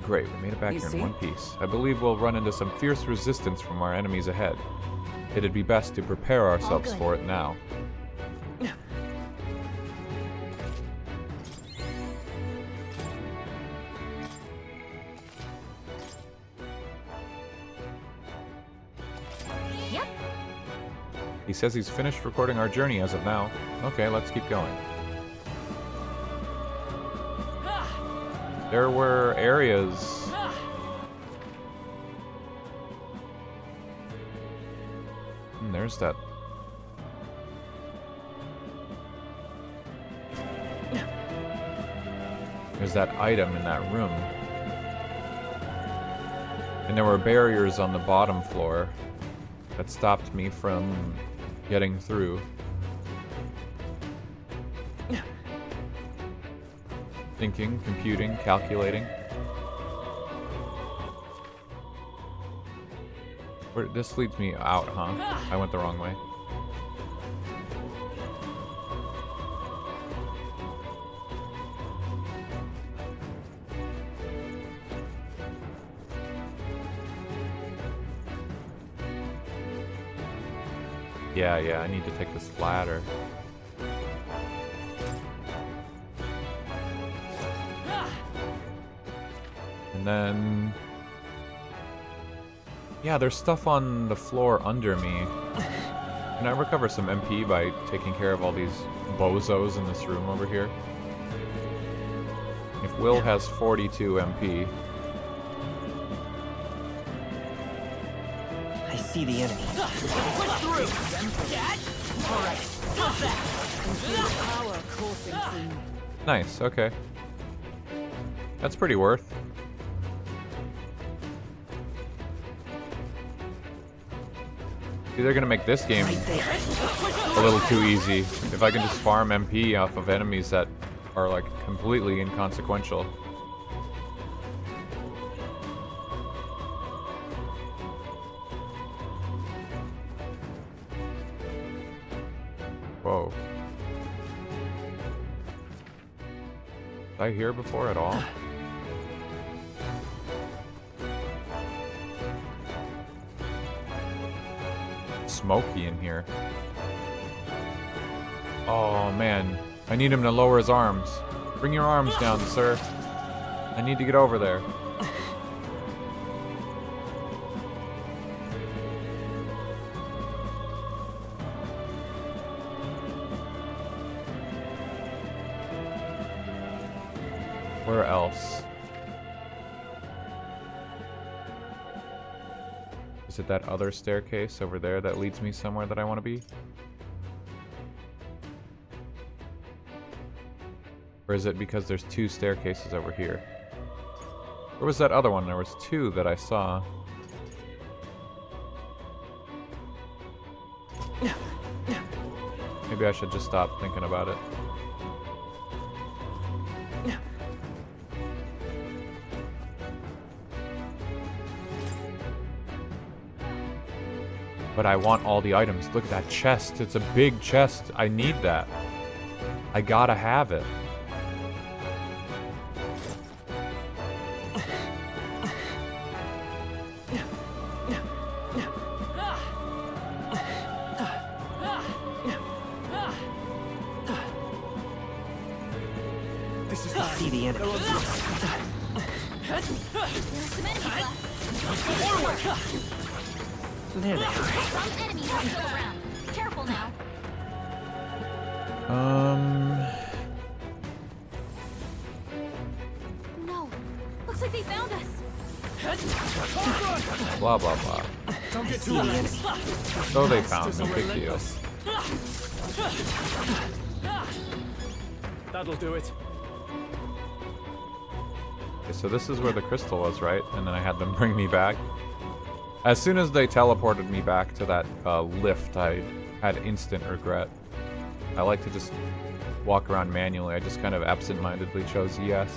Great, we made it back You here see? in one piece. I believe we'll run into some fierce resistance from our enemies ahead. It'd be best to prepare ourselves good. for it now. Yep. He says he's finished recording our journey as of now. Okay, let's keep going. There were areas... there's that... There's that item in that room. And there were barriers on the bottom floor that stopped me from getting through. Thinking, computing, calculating. This leads me out, huh? I went the wrong way. Yeah, I need to take this ladder. And then... yeah, there's stuff on the floor under me. Can I recover some MP by taking care of all these bozos in this room over here? If Will has 42 MP... I see the enemy. Push through! Alright, what's that? Power coursing through me. Nice, okay. That's pretty worth. See, they're gonna make this game Right there. a little too easy. If I can just farm MP off of enemies that are like completely inconsequential. Whoa. Was I here before at all? Smoky in here. Oh man, I need him to lower his arms. Bring your arms down, sir. I need to get over there. Where else? Is it that other staircase over there that leads me somewhere that I want to be? Or is it because there's two staircases over here? Where was that other one? There was two that I saw. Maybe I should just stop thinking about it. But I want all the items. Look at that chest. It's a big chest. I need that. I gotta have it. This is I see the enemy. There's some enemies left. There they are. Some enemies are still around. Careful now. No. Looks like they found us. Blah, blah, blah. Don't get See too the enemy. So they found me. Big deal. That'll do it. Okay, so this is where the crystal was, right? And then I had them bring me back. As soon as they teleported me back to that lift, I had instant regret. I like to just walk around manually. I just kind of absent-mindedly chose yes.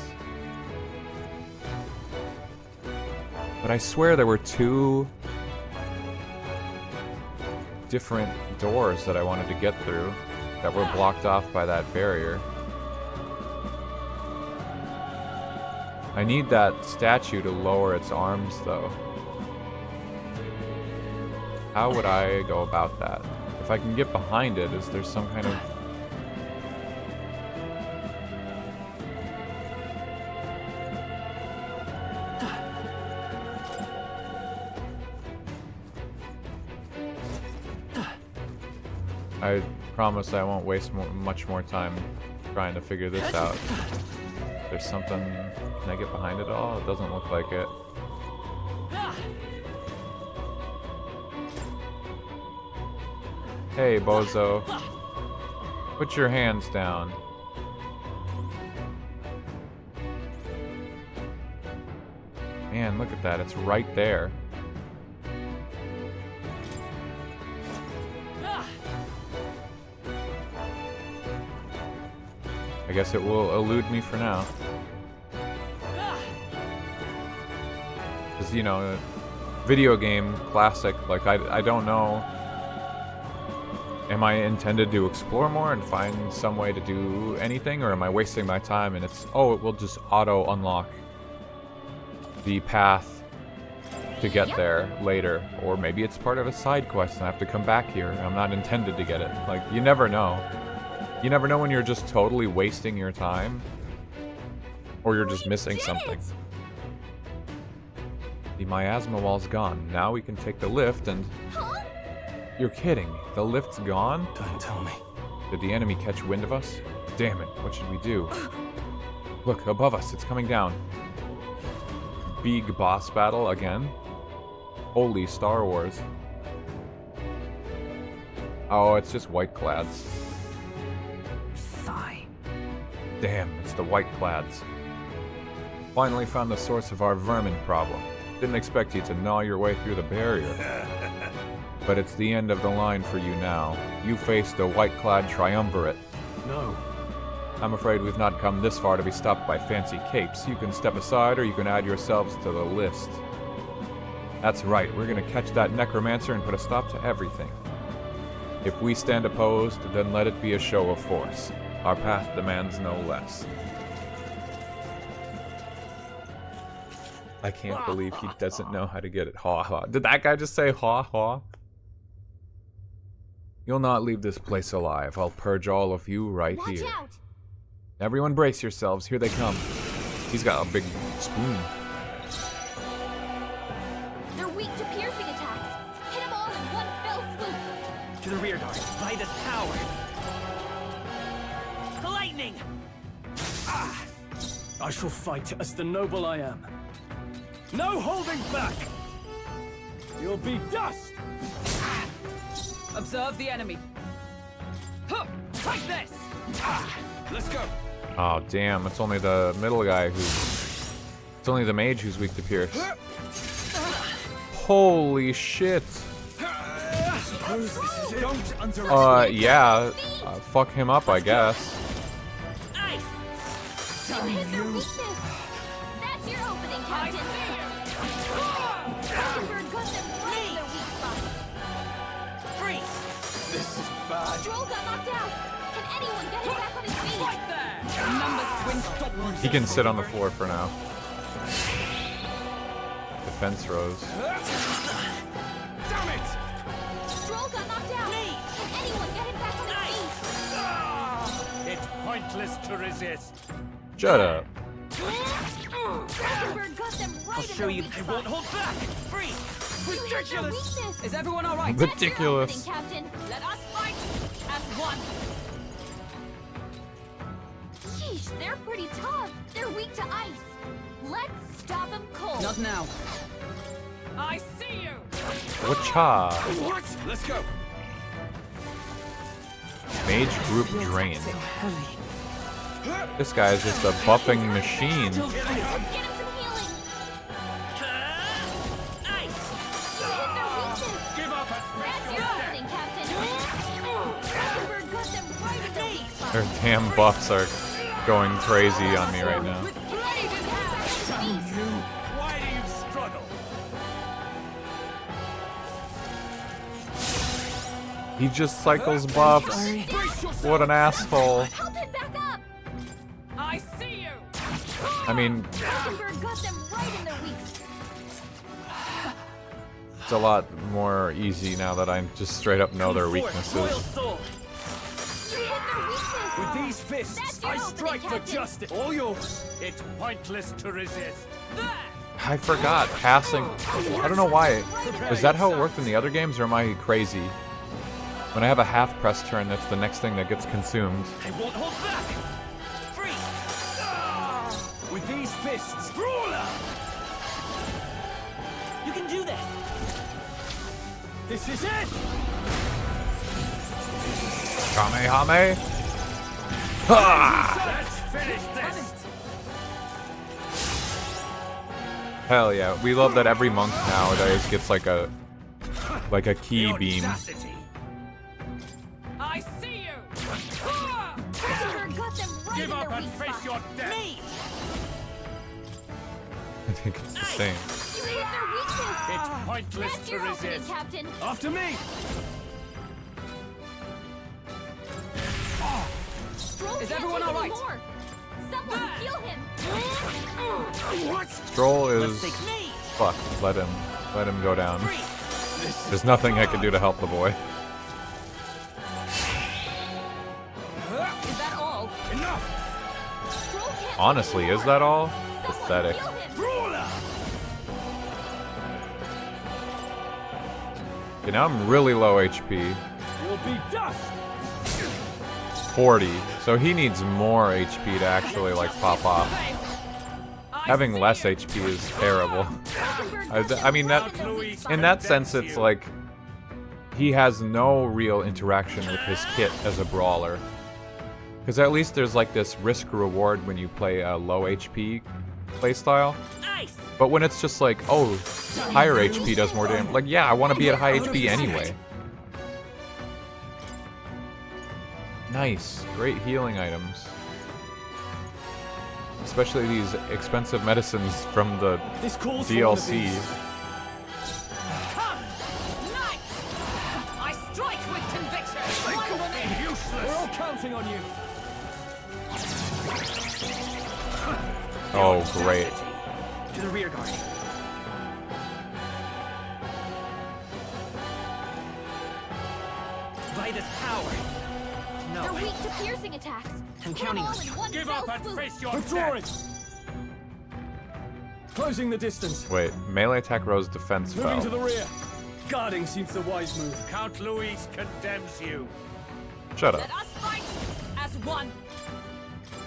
But I swear there were two different doors that I wanted to get through that were blocked off by that barrier. I need that statue to lower its arms, though. How would I go about that? If I can get behind it, is there some kind of... I promise I won't waste much more time trying to figure this out. There's something... Can I get behind it all? It doesn't look like it. Hey, bozo. Put your hands down. Man, look at that. It's right there. I guess it will elude me for now. Because, you know, video game classic, like, I don't know. Am I intended to explore more and find some way to do anything, or am I wasting my time and it's, oh, it will just auto unlock the path to get there later, or maybe it's part of a side quest and I have to come back here. I'm not intended to get it. Like, you never know. You never know when you're just totally wasting your time, or you're just missing something. The miasma wall's gone. Now we can take the lift and... You're kidding. The lift's gone? Don't tell me. Did the enemy catch wind of us? Damn it, what should we do? Look, above us, it's coming down. Big boss battle again? Holy Star Wars. Oh, it's just white clads. Sigh. Damn, it's the white clads. Finally found the source of our vermin problem. Didn't expect you to gnaw your way through the barrier. But it's the end of the line for you now. You face the white-clad triumvirate. No. I'm afraid we've not come this far to be stopped by fancy capes. You can step aside or you can add yourselves to the list. That's right, we're gonna catch that necromancer and put a stop to everything. If we stand opposed, then let it be a show of force. Our path demands no less. I can't believe he doesn't know how to get it. Ha ha. Did that guy just say ha ha? You'll not leave this place alive. I'll purge all of you right here. Watch out! Everyone brace yourselves. Here they come. He's got a big spoon. They're weak to piercing attacks. Hit them all in one fell swoop. To the rear guard. By this power. The lightning! I shall fight as the noble I am. No holding back! You'll be dust! Observe the enemy. Huh, take this! Let's go! Oh, damn. It's only the middle guy who's... It's only the mage who's weak to pierce. Holy shit. Yeah. Fuck him up, I guess. Ice! You hit their weakness. That's your opening, Captain. Dragonbird got them right in their weak spot. Freeze! This is bad. Droll got knocked out. Can anyone get him back on his feet? Right there! Numbers twin stop. He can sit on the floor for now. Defense rose. Damn it! Droll got knocked out. Can anyone get him back on his feet? It's pointless to resist. Shut up. Dragonbird got them right I'll in show their you weak I spot. won't hold back! Freeze! You hit their weakness. Is everyone alright? That's your Ridiculous. opening, Captain. Let us fight as one. Sheesh, they're pretty tough. They're weak to ice. Let's stop them cold. Not now. I see you! Wacha. What? Let's go! Mage group drained. This guy is just a buffing machine. Let's get him some healing. Ice! You hit their weakness. Give up and That's your opening, Captain. Dragonbird got them right in their weak spot. Their damn buffs are going crazy on me right now. With blade in hand. Why do you struggle? He just cycles buffs. What an asshole. Help him back up. I see you! I mean, Mockingbird got them right in their weak spot. it's a lot more easy now that I just straight up know their weaknesses. You hit their weakness. With these fists, That's your I opening, strike for Captain. justice. All yours. It's pointless to resist. I forgot passing. I don't know why. Is that how it worked in the other games, or am I crazy? When I have a half press turn, that's the next thing that gets consumed. I won't hold back. Free. With these fists, brawler. You can do this. This is it. Kamehame! Ha! Let's finish this. Hell yeah, we love that every monk nowadays gets like a key beam. Audacity. I see you! Mockingbird got them right Give in up their and weak face spot. your death. I think it's the same. You hit their weakness. It's pointless That's to your opening, resist. Captain. After me. Stroll Is can't everyone take all any right? more. Someone heal him. Stroll is Let's take me. fuck. Let him go down. Free. There's nothing I can do to help the boy. Is that all? Enough. Stroll can't take Honestly, any is more. that all? Someone Pathetic. heal him. Brawler. Okay, now I'm really low HP. You'll be dust. 40. So he needs more HP to actually like pop off. Having less HP is terrible. I mean that in that sense it's like he has no real interaction with his kit as a brawler. Because at least there's like this risk reward when you play a low HP playstyle. Nice. But when it's just like, oh, higher HP does more damage. Like, yeah, I want to be at high HP anyway. Nice. Great healing items. Especially these expensive medicines from the This calls for one of DLC. these. Come! Nice! I strike with conviction! We're all counting on you. Oh, great. To the rear guard. Vitus power. They're No. weak to piercing attacks. I'm Put 'em counting all on in you. one Give fell up and swoop. face your Withdrawing. death. Closing the distance. Wait, melee attack rose, defense Moving fell. to the rear. Guarding seems the wise move. Count Louise condemns you. Shut up. Let us fight as one!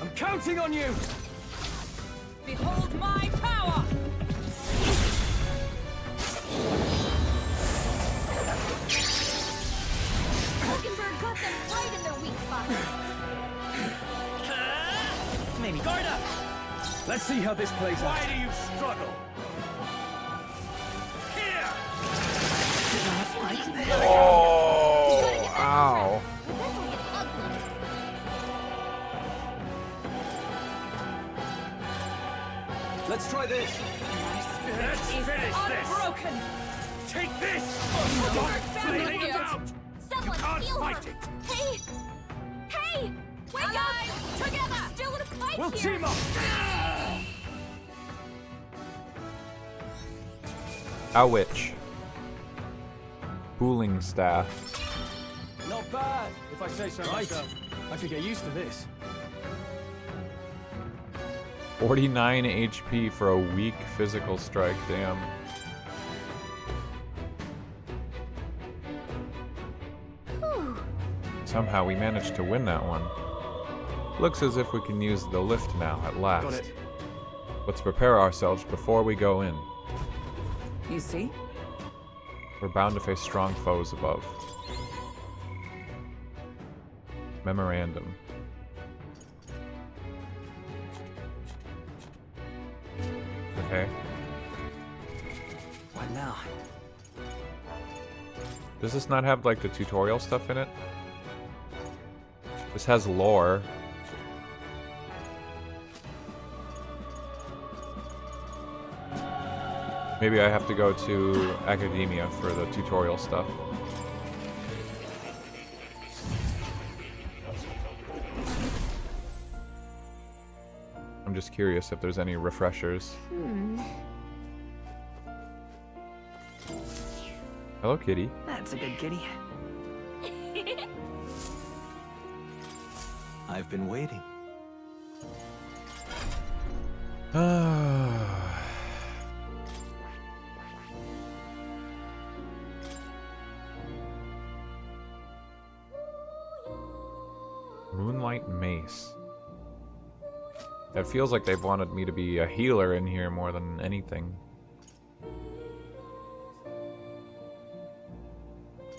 I'm counting on you. Behold my power! Mockingbird got them right in their weak spot. Maybe guard up. Let's see how this plays out. Why do you struggle? Here! Oh, ow. But this'll get ugly. Let's try this. Let's finish this! Unbroken! Take this! Found Lay it it out. out! Someone can't heal fight her. it. Hey! Hey! Wake up! Together! Still in a fight We'll here. team up. A witch. Cooling staff. Not bad, if I say so myself. I could get used to this. 49 HP for a weak physical strike, damn. Whew. Somehow we managed to win that one. Looks as if we can use the lift now, at last. Got it. Let's prepare ourselves before we go in. You see? We're bound to face strong foes above. Memorandum. Okay. What now? Does this not have like the tutorial stuff in it? This has lore. Maybe I have to go to academia for the tutorial stuff. I'm I'm just curious if there's any refreshers. Hello, kitty. That's a good kitty. I've been waiting. Moonlight Mace. It feels like they've wanted me to be a healer in here more than anything.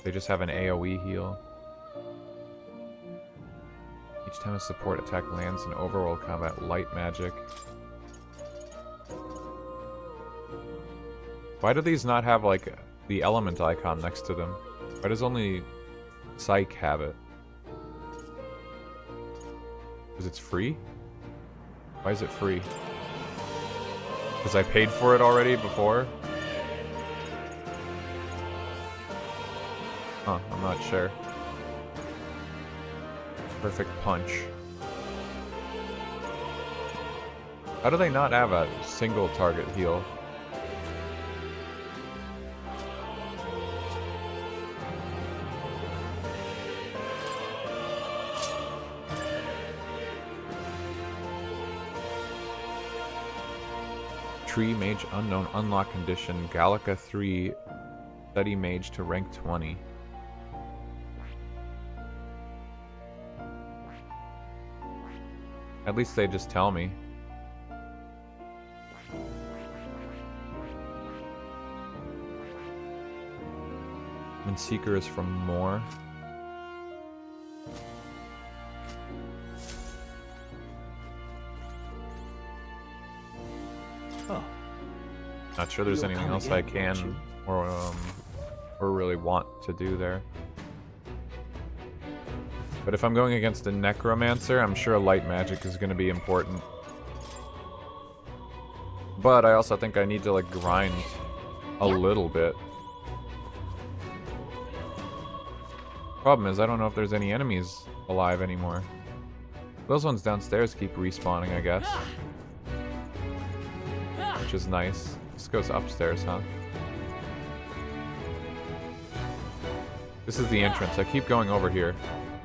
They just have an AoE heal. Each time a support attack lands in overworld combat, light magic. Why do these not have, like, the element icon next to them? Why does only Psych have it? Because it's free? Why is it free? Because I paid for it already before? Huh, I'm not sure. Perfect punch. How do they not have a single target heal? Tree Mage Unknown unlock condition Gallica 3 Study Mage to rank 20. At least they just tell me. And Seeker is from More. Oh. Not sure there's You'll anything come else I again, can won't or really want to do there. But if I'm going against a Necromancer, I'm sure light magic is going to be important. But I also think I need to, like, grind a little bit. Problem is, I don't know if there's any enemies alive anymore. Those ones downstairs keep respawning, I guess. Which is nice. This goes upstairs, huh? This is the entrance. I keep going over here.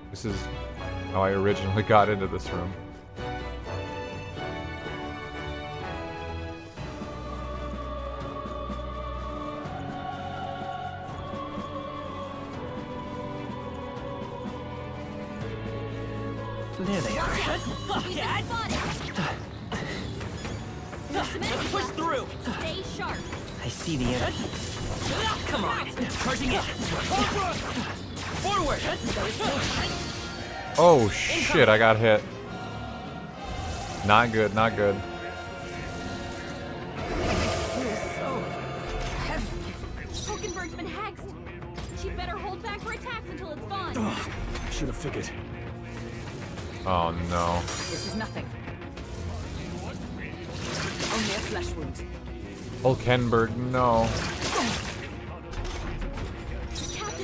This is how I originally got into this room. There they are. Push through. Stay sharp. I see the enemy. Come on, charging in. Forward. Oh shit, I got hit. Not good, not good. Hulkenberg's been hexed. She better hold back her attacks until it's gone. Should have figured. Oh no. This is nothing. Only a flesh wound. Hulkenberg, no.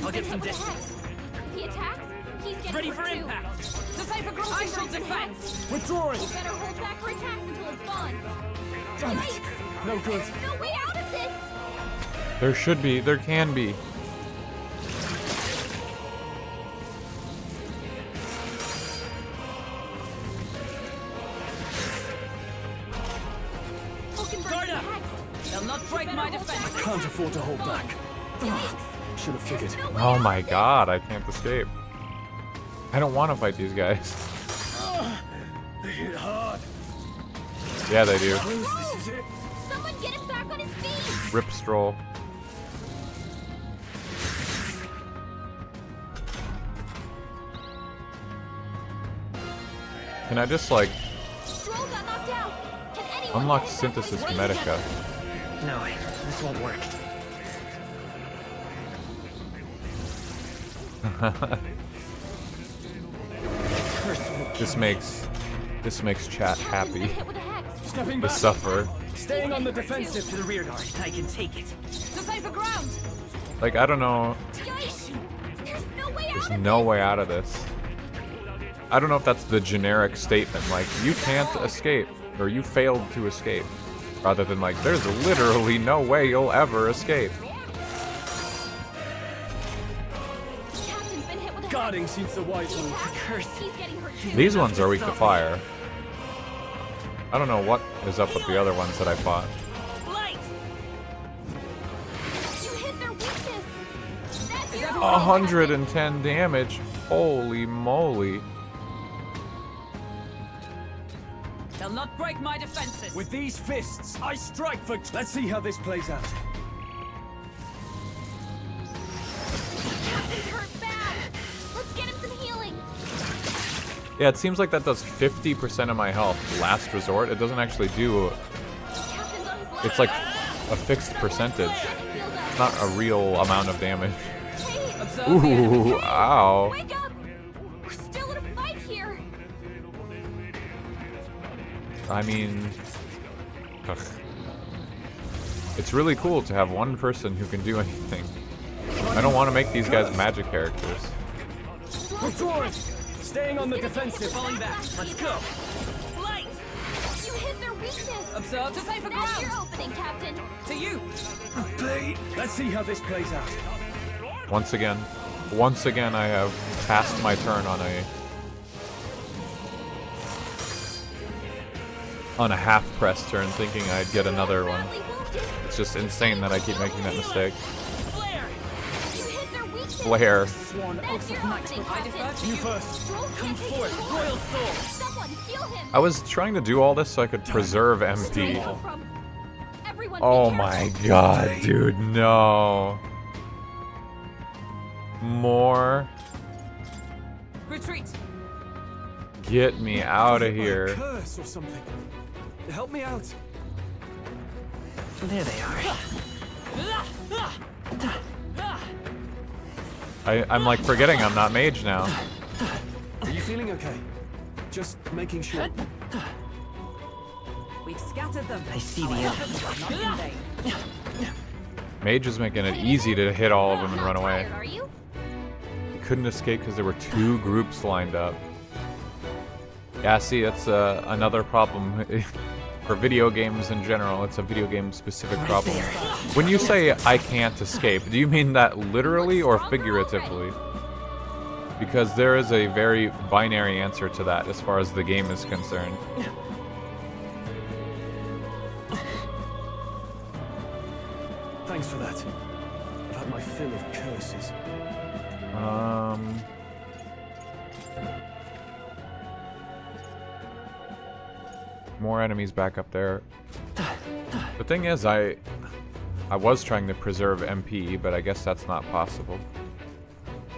I'll get some distance. If he attacks, he's getting Ready hurt for too. impact. Decipher growth. I shall defend. Withdrawing! You better hold back her attacks until it's gone. Damn it! Yikes! No good. There's no way out of this! There should be, there can be. Hulkenberg's Guard been up. hexed. They'll not break my defense. Can't afford to hold back. Should have figured. Oh my god, I can't escape. I don't want to fight these guys. They hit hard. Yeah, they do. This is it. Someone get him back on his feet! Rip Stroll. Can I just, like, Stroll got knocked out. Can anyone unlock get him back on Synthesis his feet? Medica? No, this won't work. This makes chat Captain's happy. been hit with a hex. Stepping The back. suffer. Staying on the defensive. To the rear guard. I can take it. Decipher ground. Like, I don't know. Yikes! There's no way out There's of no this! way out of this. I don't know if that's the generic statement, like, you can't escape. or you failed to escape. Rather than like, there's literally no way you'll ever escape. Captain's been hit with a Guarding seems the wise He's move. hacked. He's getting hurt too. These ones are weak to fire. I don't know what is up with the other ones that I fought. Light! You hit their weakness. That's your 110 damage. Holy moly. They'll not break my defenses. With these fists, I strike for... Let's see how this plays out. Captain's hurt bad. Let's get him some healing. Yeah, it seems like that does 50% of my health. Last resort. It doesn't actually do... Captain's on his left. It's like a fixed percentage. Get him healed up. It's not a real amount of damage. Hey, Observe the enemy. Ooh, ow. wake up! We're still in a fight here. I mean... ugh. It's really cool to have one person who can do anything. I don't want to make these guys magic characters. Withdrawing! Staying on the defensive. Falling back. Let's go. Light! You hit their weakness. Observe to safer That's your ground. opening, Captain. To you. Let's see how this plays out. Once again, I have passed my turn on a half press turn, thinking I'd get another one. Badly wounded. It's just insane that I keep making that mistake. Flare! You hit their weakness. Flare. Sworn That's oath your of knight. opening, I defer Captain. to You you. first. Stroll Come can't take forth, anymore. Royal Sword. Someone heal him. I was trying to do all this so I could preserve MP. From- Everyone Oh be my careful. god, dude, no. More. Retreat. Get me out of here. Curse or something. Help me out. There they are. I'm like forgetting I'm not mage now. Are you feeling okay? Just making sure. We've scattered them. I see the enemy. Not in vain. Mage is making it easy to hit all of them and Not run away. tired, are you? Couldn't escape because there were 2 groups lined up. Yeah, see, that's another problem for video games in general. It's a video game specific problem. When you say I can't escape, do you mean that literally or figuratively? Because there is a very binary answer to that as far as the game is concerned. Thanks for that. I've had my fill of curses. More enemies back up there. The thing is, I was trying to preserve MP, but I guess that's not possible.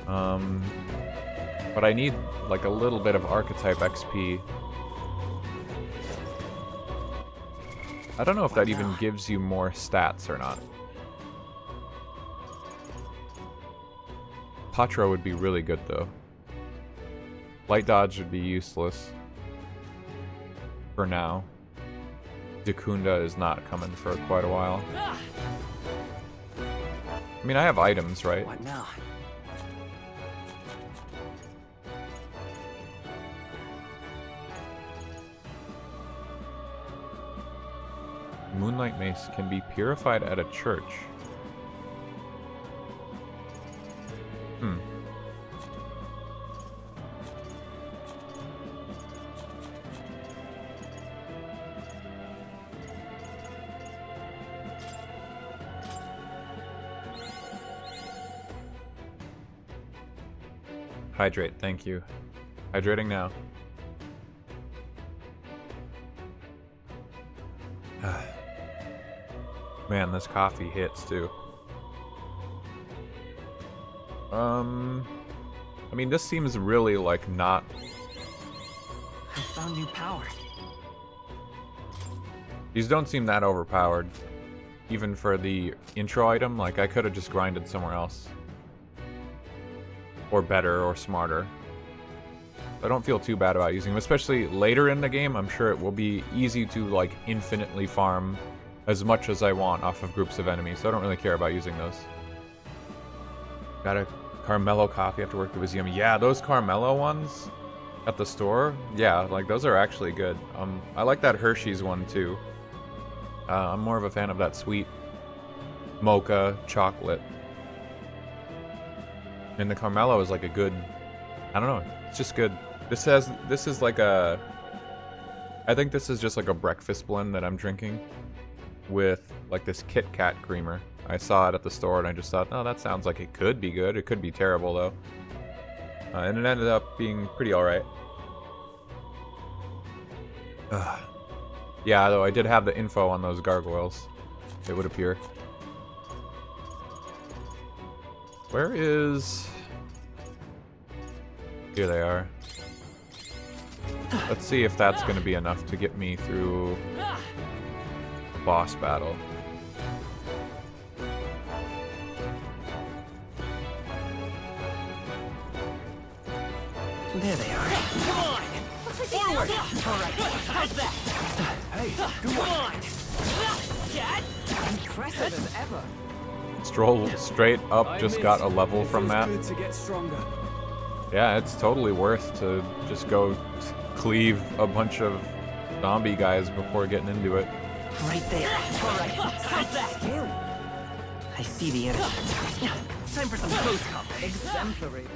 But I need like a little bit of archetype XP. I don't know if that even gives you more stats or not. Patra would be really good though. Light dodge would be useless. For now. Dakunda is not coming for quite a while. I mean, I have items, right? What now? Moonlight Mace can be purified at a church. Hydrate, thank you. Hydrating now. Man, this coffee hits too. I mean, this seems really like not. I found new power. These don't seem that overpowered. Even for the intro item, like I could have just grinded somewhere else. Or better, or smarter. I don't feel too bad about using them, especially later in the game. I'm sure it will be easy to like infinitely farm as much as I want off of groups of enemies, so I don't really care about using those. Got a Carmelo coffee after work that was yummy. Yeah, those Carmelo ones, At the store? Yeah, like those are actually good. I like that Hershey's one too. I'm more of a fan of that sweet mocha chocolate. And the Carmelo is like a good, I don't know, it's just good. This is like a, I think this is just like a breakfast blend that I'm drinking with like this Kit Kat creamer. I saw it at the store and I just thought, oh, that sounds like it could be good. It could be terrible though. And it ended up being pretty alright. Yeah, though I did have the info on those gargoyles, it would appear. Where is... Here they are. Let's see if that's going to be enough to get me through the boss battle. There they are. Come on! Forward! Alright, how's that? Hey, Come on! Dad? Impressive as ever. Stroll straight up, just got a level from that. Good to get stronger. Yeah, it's totally worth to just go cleave a bunch of zombie guys before getting into it. Right there. Alright, how's that? I see the enemy. Time for some close combat. Exemplary.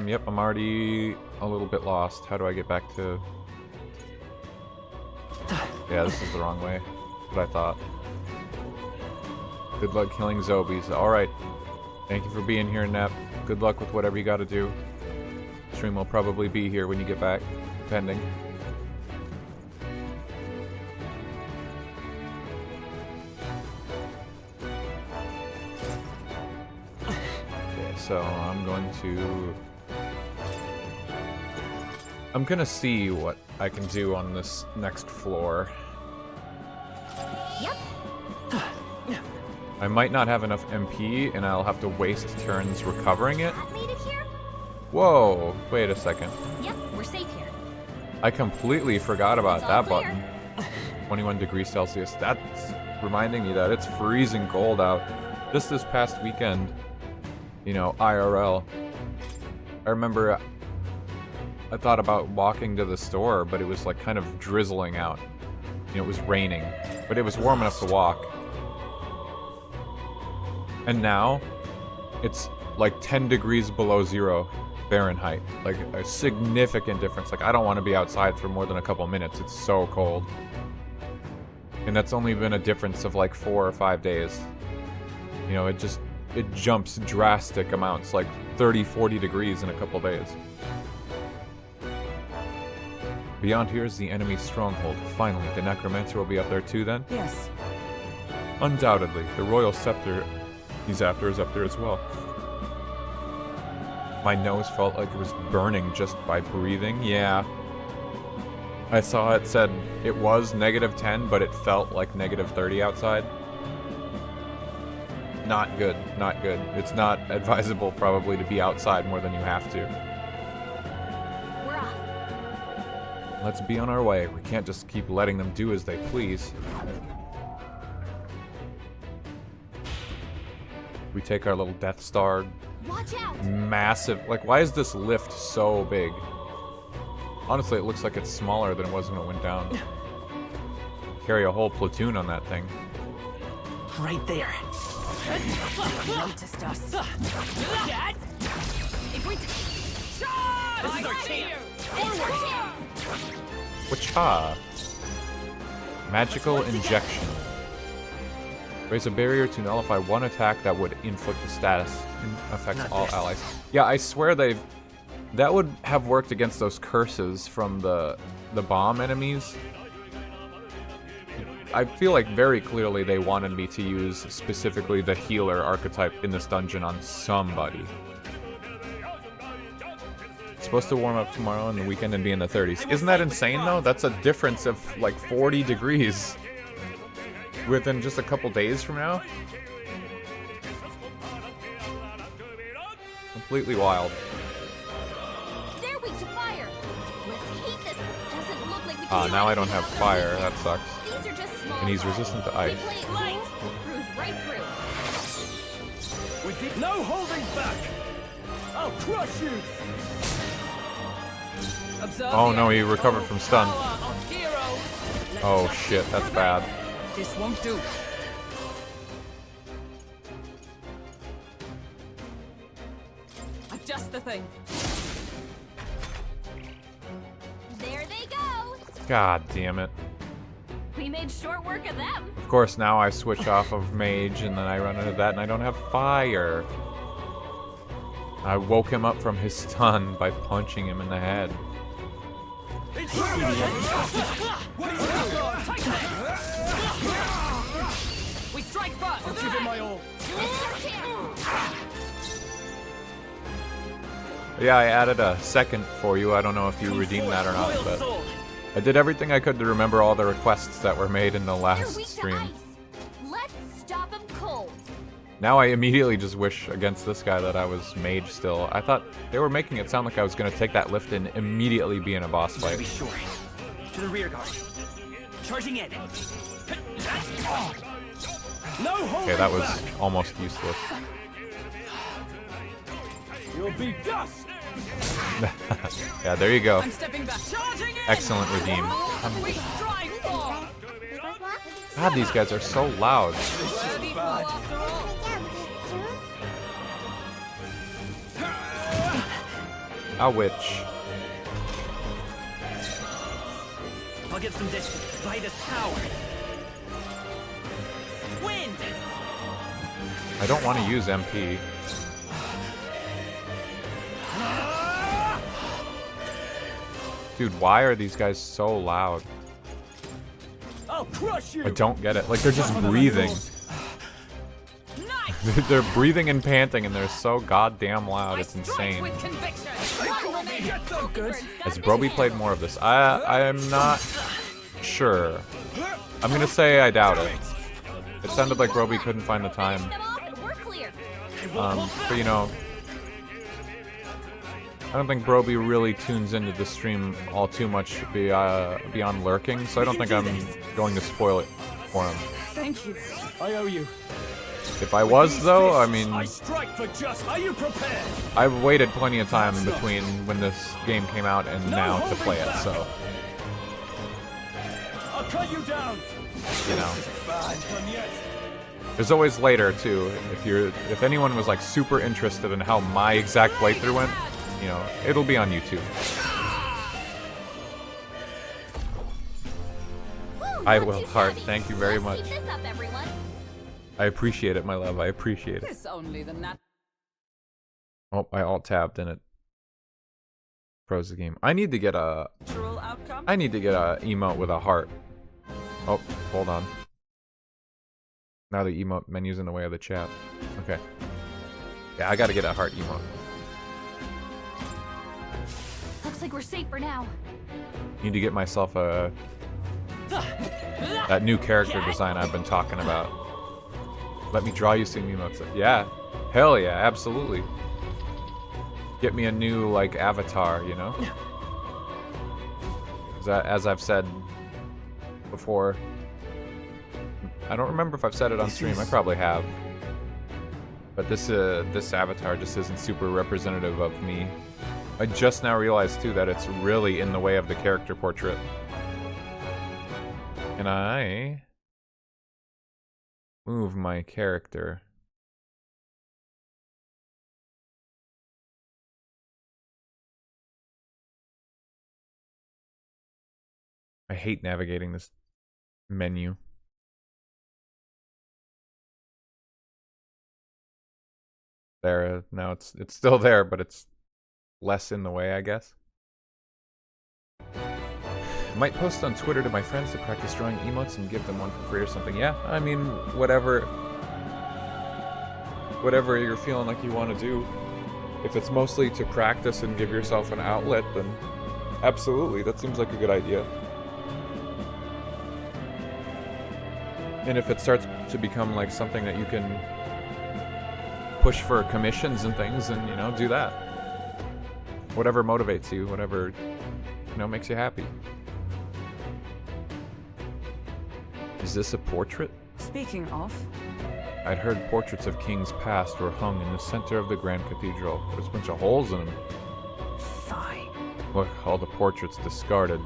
Yep, I'm already a little bit lost. How do I get back to... Yeah, this is the wrong way. What I thought. Good luck killing zombies. Alright. Thank you for being here, Nep. Good luck with whatever you gotta do. Stream will probably be here when you get back, depending. Okay, so I'm gonna see what I can do on this next floor. Yep. I might not have enough MP, and I'll have to waste turns recovering it. That made it here? Whoa, wait a second. Yep, we're safe here. I completely forgot about It's all that clear. button. 21 degrees Celsius. That's reminding me that it's freezing cold out. Just this past weekend, you know, IRL. I remember I thought about walking to the store, but it was like kind of drizzling out. You know, it was raining, but it was warm enough to walk. And now, it's like 10 degrees below 0 Fahrenheit. Like a significant difference. Like I don't want to be outside for more than a couple minutes. It's so cold. And that's only been a difference of like 4 or 5 days. You know, it jumps drastic amounts, like 30, 40 degrees in a couple days. Beyond here is the enemy's stronghold. Finally, the Necromancer will be up there too then? Yes. Undoubtedly, the royal scepter he's after is up there as well. My nose felt like it was burning just by breathing. Yeah. I saw it said it was -10, but it felt like -30 outside. Not good, not good. It's not advisable probably to be outside more than you have to. We're off. Let's be on our way. We can't just keep letting them do as they please. We take our little Death Star. Watch out! Massive. Like, why is this lift so big? Honestly, it looks like it's smaller than it was when it went down. Carry a whole platoon on that thing. Right there. Noticed us. Dad? If we This is our chance. Forward! Wacha. Magical injection. Raise a barrier to nullify one attack that would inflict a status and affects Not all this. allies. Yeah, I swear that would have worked against those curses from the bomb enemies. I feel like very clearly they wanted me to use specifically the healer archetype in this dungeon on somebody. It's supposed to warm up tomorrow and the weekend and be in the 30s. Isn't that insane though? That's a difference of like 40 degrees within just a couple days from now. Completely wild. They're weak to fire. Let's keep this. Doesn't look like we can Now I don't have fire. That sucks. These are just small And he's problems. resistant to We ice. play it light. Crew's right No holding back! I'll crush you! Observe Oh the no, he enemy's recovered from stun. power of heroes. Let Oh justice shit, that's prevail. bad. This won't do. Adjust the thing. There they go. God damn it. We made short work of them. Of course, now I switch off of mage and then I run into that and I don't have fire. I woke him up from his stun by punching him in the head. We strike first. I'll give it my all. Yeah, I added a second for you. I don't know if you redeemed that or not, but I did everything I could to remember all the requests that were made in the They're last weak to stream. ice. Let's stop them cold. Now I immediately just wish against this guy that I was mage still. I thought they were making it sound like I was going to take that lift and immediately be in a boss Gotta fight. be sure. To the rear guard. Charging in. No holding Okay, that was back! almost useless. You'll be dust! Yeah, there you go. I'm stepping back. Charging in. Excellent redeem. We strike for. God, these guys are so loud. Worthy foe after all. A witch. I'll get some distance. Vitus power. Wind! I don't want to use MP. Dude, why are these guys so loud? I'll crush you! I don't get it. Like, they're just breathing. Nice. They're breathing and panting, and they're so goddamn loud. I It's strike insane. with conviction. One remaining. so good. Has Broby played more of this? I am not sure. I'm gonna say I doubt it. It sounded like Broby couldn't find the time. Finish them off and we're clear. But you know, I don't think Broby really tunes into the stream all too much beyond lurking, so I don't think I'm going to spoil it for him. Thank you. I owe you. If I was, though, I I mean, strike for just. Are you prepared? I've waited plenty of time between when this game came out and now to play it, so, I'll cut you down. you know. Bad done yet. There's always later, too. If anyone was, like, super interested in how my exact playthrough went, you know, it'll be on YouTube. Whew, I not will, too Heart. shabby. Thank you very Let's much. keep this up, everyone. I appreciate it, my love. I appreciate it. This only the nat. Oh, I alt-tabbed and it froze the game. I need to get a Outcome. emote with a heart. Oh, hold on. Now the emote menu's in the way of the chat. Okay. Yeah, I gotta get a heart emote. Looks like we're safe for now. Need to get myself that new character design I've been talking about. Let me draw you some emotes. Yeah. Hell yeah, absolutely. Get me a new, like, avatar, you know? As I've said before, I don't remember if I've said it on stream. I probably have. But this avatar just isn't super representative of me. I just now realized, too, that it's really in the way of the character portrait. Can I move my character? I hate navigating this menu. There, now it's still there, but it's less in the way, I guess. Might post on Twitter to my friends to practice drawing emotes and give them one for free or something. Yeah, I mean, whatever you're feeling like you want to do. If it's mostly to practice and give yourself an outlet, then absolutely, that seems like a good idea. And if it starts to become like something that you can push for commissions and things, then, you know, do that. Whatever motivates you, whatever, you know, makes you happy. Is this a portrait? Speaking of, I'd heard portraits of kings past were hung in the center of the Grand Cathedral. There's a bunch of holes in them. Sigh. Look, all the portraits discarded.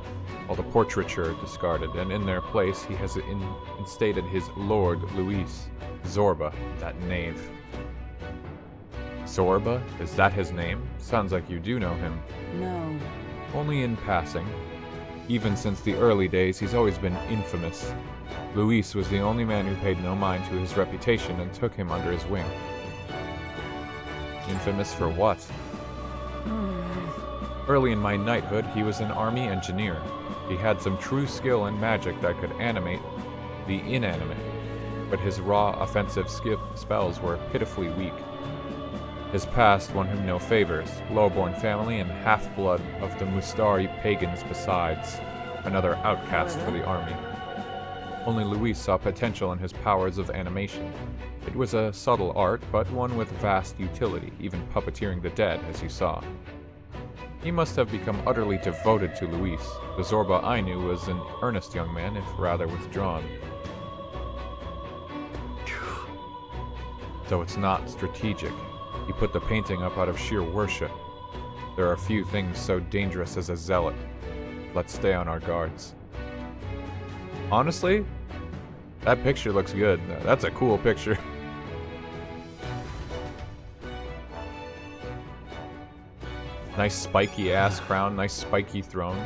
All the portraiture discarded, and in their place he has instated his Lord Luis. Zorba, that knave. Zorba? Is that his name? Sounds like you do know him. No. Only in passing. Even since the early days, he's always been infamous. Luis was the only man who paid no mind to his reputation and took him under his wing. Infamous for what? Early in my knighthood, he was an army engineer. He had some true skill in magic that could animate the inanimate, but his raw offensive spells were pitifully weak. His past won him no favors, low-born family and half-blood of the Mustari pagans besides, another outcast for the army. Only Luis saw potential in his powers of animation. It was a subtle art, but one with vast utility, even puppeteering the dead, as you saw. He must have become utterly devoted to Luis. The Zorba I knew was an earnest young man, if rather withdrawn. So it's not strategic. He put the painting up out of sheer worship. There are few things so dangerous as a zealot. Let's stay on our guards. Honestly, that picture looks good. That's a cool picture. Nice spiky ass crown, nice spiky throne.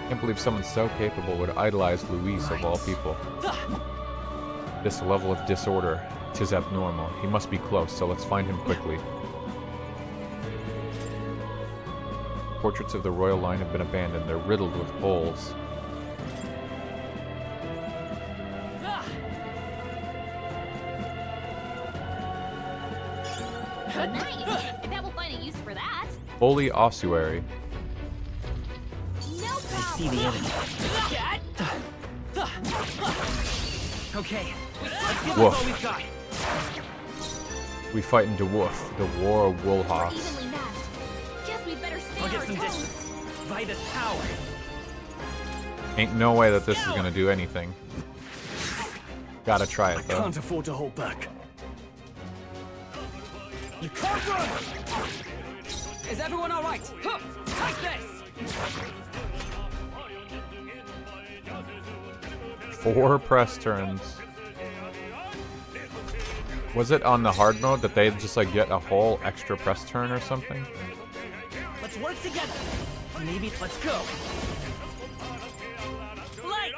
Can't believe someone so capable would idolize Luis of all people. This level of disorder, 'tis abnormal. He must be close, so let's find him quickly. Portraits of the royal line have been abandoned. They're riddled with holes. Nice! I bet we'll find a use for that. Holy ossuary. No I see problem. the enemy. Okay, let's give Woof. us all we've got. We fight into Woof, the War of We're Woolhouse. evenly matched. Guess we better stay I'll on get our some toes. distance. Vitus power. Ain't no way that this is gonna do anything. Gotta try it though. Can't afford to hold back. You can't run! Is everyone alright? Take this! 4 press turns. Was it on the hard mode that they just like get a whole extra press turn or something? Let's work together. Maybe let's go. Light!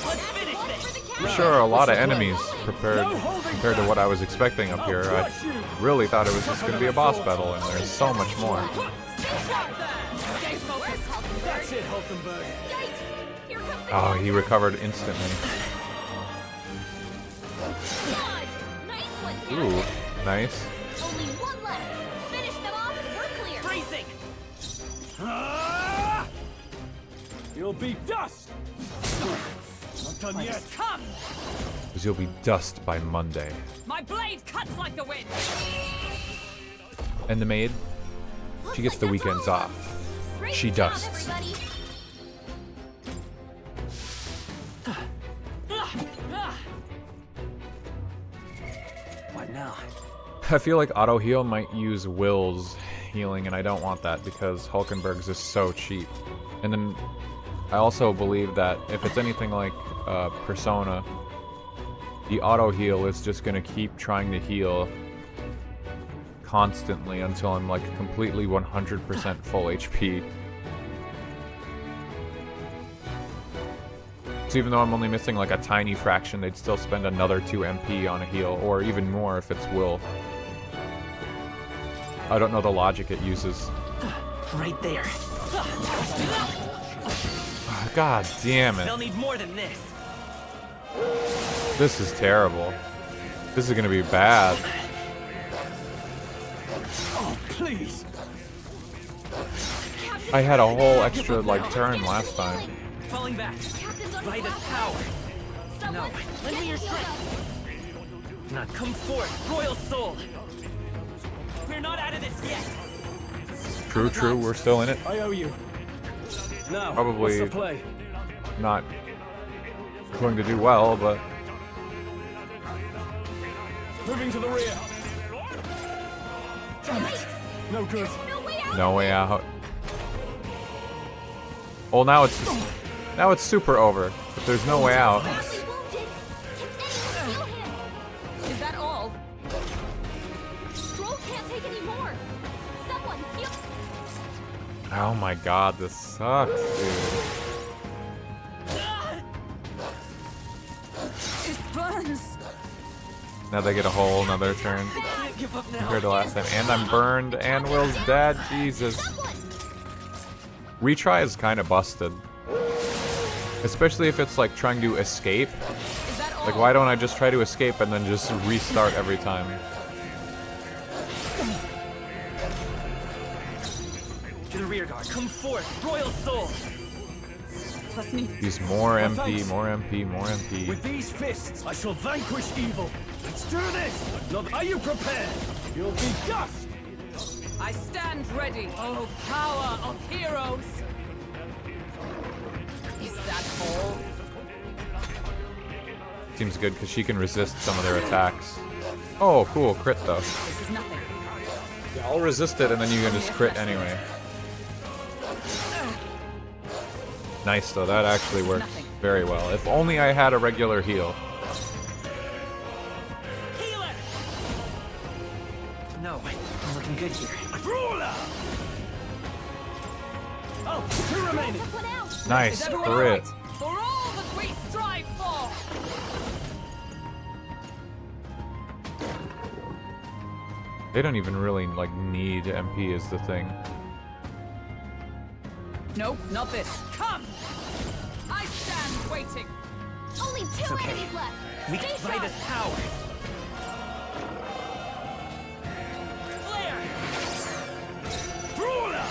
Let's finish this. For sure, a lot of enemies compared to what I was expecting up here. I really thought it was just gonna be a boss battle, and there's so much more. Stay focused. That's it, Hulkenberg. Yikes! Here comes the Oh, he recovered instantly. dodge. Nice one, Ooh, Captain. nice. Only one left. Finish them off and we're clear. Bracing. You'll be dust! Not done yet. Come! Because you'll be dust by Monday. My blade cuts like the wind. And the maid, she gets the weekends off. Great She job, dusts. everybody. What now? I feel like auto heal might use Will's healing, and I don't want that because Hulkenberg's is so cheap. And then I also believe that if it's anything like Persona, the auto heal is just gonna keep trying to heal constantly until I'm like completely 100% full HP. So even though I'm only missing like a tiny fraction, they'd still spend another 2 MP on a heal, or even more if it's Will. I don't know the logic it uses. Right there. God damn They'll it. need more than this. This is terrible. This is gonna be bad. Oh, please! I had a whole extra like turn last time. Falling back. Captain's on Vitus fire. power. Someone Lend me your get healed strength. Not come forth, royal soul. We're not out of this yet. True, true, we're still in it. I owe you. Now, Probably- what's the play? Not going to do well, but Moving to the rear. Damn it. No good. No way out! No way out. Well, now it's super over, but there's no way out. Badly wounded. Can anyone heal him? Is that all? Stroll can't take any more. Someone heal. Oh my god, this sucks, dude. It burns. Now they get a whole another turn Can't give up now. compared to last time. And I'm burned, and Will's dead. Jesus. Someone. Retry is kind of busted. Especially if it's like trying to escape. Is that all? Like, why don't I just try to escape and then just restart every time? To the rear guard. Come forth, Royal Soul. Plus me. Use more MP, more MP, more MP. With these fists, I shall vanquish evil. Let's do this. Not, are you prepared? You'll be dust. I stand ready. Oh, power of heroes. Is that all? Seems good because she can resist some of their attacks. Oh, cool, crit though. This is nothing. Yeah, I'll resist it and then you can just crit anyway. Nice though, that actually works very well. If only I had a regular heal. Healer. No, I'm looking good here. Brawler. Oh, two remaining. Took one out. Nice, Is everyone crit. right? For all that we strive for. They don't even really like need MP is the thing. Nope, not this. Come! I stand waiting. Only two okay. enemies left. We can Stay buy sharp. this power. Flare. Brawler.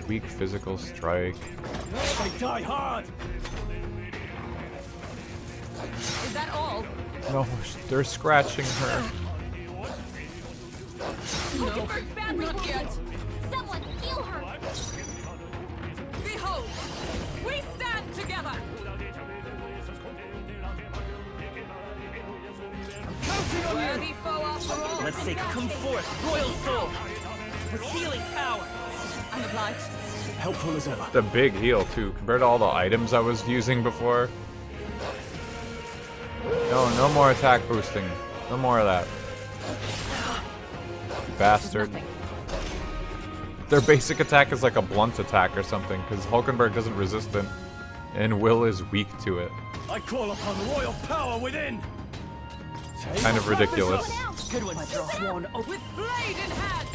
Weak physical strike. They die hard. Is that all? No, they're scratching her. No, badly not wounded. yet. Someone heal her. Behold, we stand together. Counting on you. Worthy foe after all. Let's take come forth, Royal Soul. With healing power. I'm obliged. Helpful as ever. The big heal too, compared to all the items I was using before. No more attack boosting. No more of that. Bastard. Nothing. Their basic attack is like a blunt attack or something, because Hulkenberg doesn't resist it, and Will is weak to it. I call upon royal power within. Kind of ridiculous. Good one, Stroll. Sworn oath with blade in hand.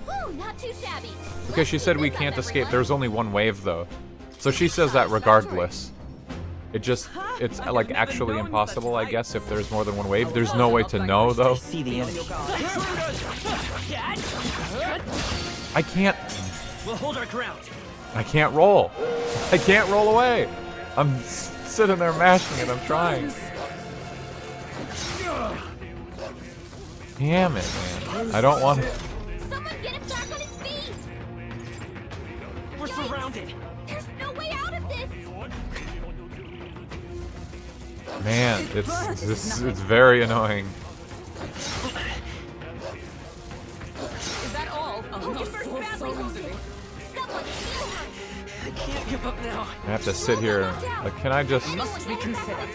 Whew, not too shabby. Because she said we can't escape. There's only one wave though, so she says that regardless. It's like actually impossible, I guess, if there's more than one wave. There's no way to know though. See the enemy. I can't. We'll hold our ground. I can't roll. I can't roll away. I'm sitting there mashing it. I'm trying. Damn it, man. I don't want to. Someone get him back on his feet. We're Yikes. surrounded. There's no way out of this. Man, it's very annoying. Is that all? Oh, You're so badly wounded. easily. Someone heal her. I can't give up now. I have to sit here. Like, can I just? Must be considered.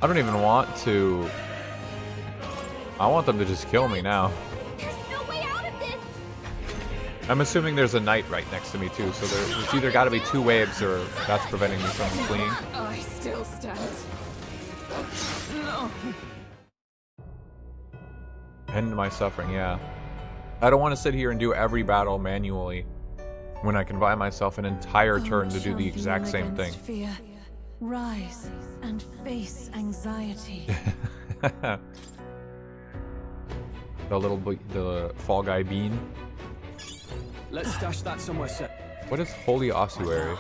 I don't even want to. I want them to just kill me now. There's no way out of this. I'm assuming there's a knight right next to me too, so there's either got to be two waves or that's preventing me from fleeing. I still stand. No. End my suffering, yeah. I don't want to sit here and do every battle manually when I can buy myself an entire turn to do the exact same thing. Fear. Rise and face anxiety. The fall guy bean. Let's stash that somewhere safe. What is Holy Ossuary?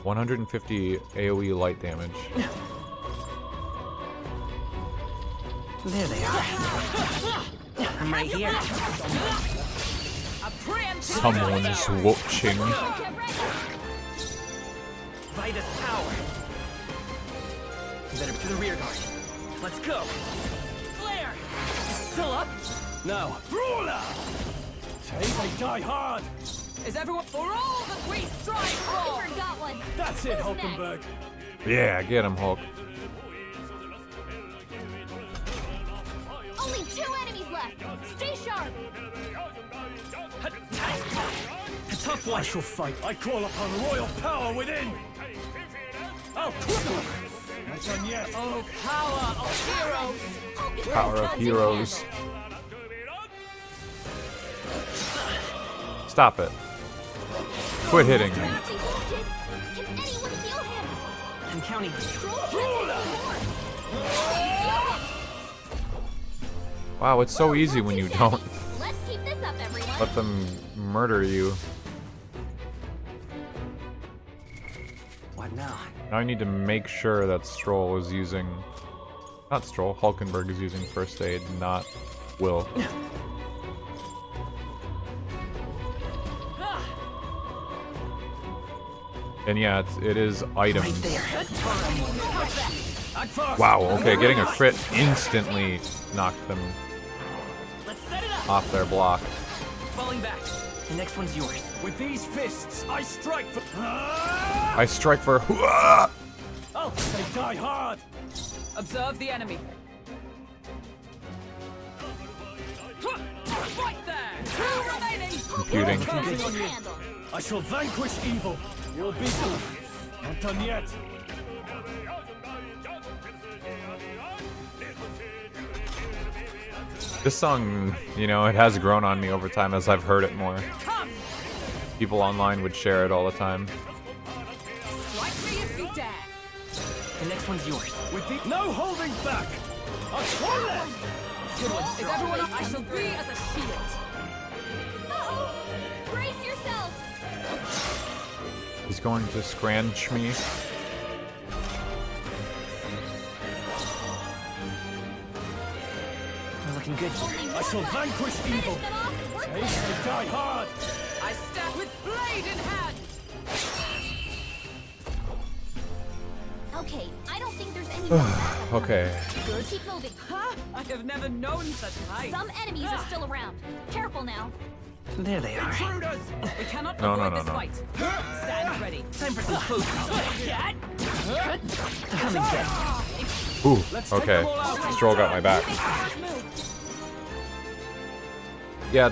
$150 AoE light damage. There they are. I'm right here. A preemptive Someone's watching. Vitus power. Better to the rear guard. Let's go. Flare. Still up? No. Brawler! Say they die hard! Is everyone for all that we strive for? I forgot one. That's it, Who's Hulkenberg. Yeah, get him, Hulk. Only 2 enemies left. Stay sharp. A tough one. I shall fight. I call upon royal power within. I'll cripple. Not done yet. Oh, power of heroes! Power of heroes. Stop it. Quit hitting me. Badly wounded. Can anyone heal him? I'm counting. Stroll can't take anymore. Wow, it's so easy when you don't Let's keep this up, everyone. let them murder you. What now? Now I need to make sure that Stroll is using... Not Stroll, Hulkenberg is using first aid, not Will. And yeah, it is items. Right there. Wow, okay, getting a crit instantly knocked them Let's set it up. off their block. Falling back. The next one's yours. With these fists, I strike for. I strike for... I'll say die hard. Observe the enemy. Right there! 2 remaining! Computing. Counting on you. Handle. I shall vanquish evil. You'll be not done yet. This song, you know, it has grown on me over time as I've heard it more. Come! People online would share it all the time. Strike me if you dare! The next one's yours. With the no holding back. I'll swallow them. Good one, Is everyone up? I shall be as a shield. Uh-oh. Brace yourselves. He's going to scranch me. We're looking good here. Only I one shall left. vanquish Finish evil. them off and we're Taste clear. and die hard. I stab with blade in hand! Okay, I don't think there's any more backup. Okay. Good. Keep moving. Huh? I have never known such height. Some enemies are still around. Careful now. There they are. Intruders! We cannot No, avoid no, this no. fight. Stand ready. Time for some close combat. Come and get it. Ooh, okay. Stroll got my back. Yeah,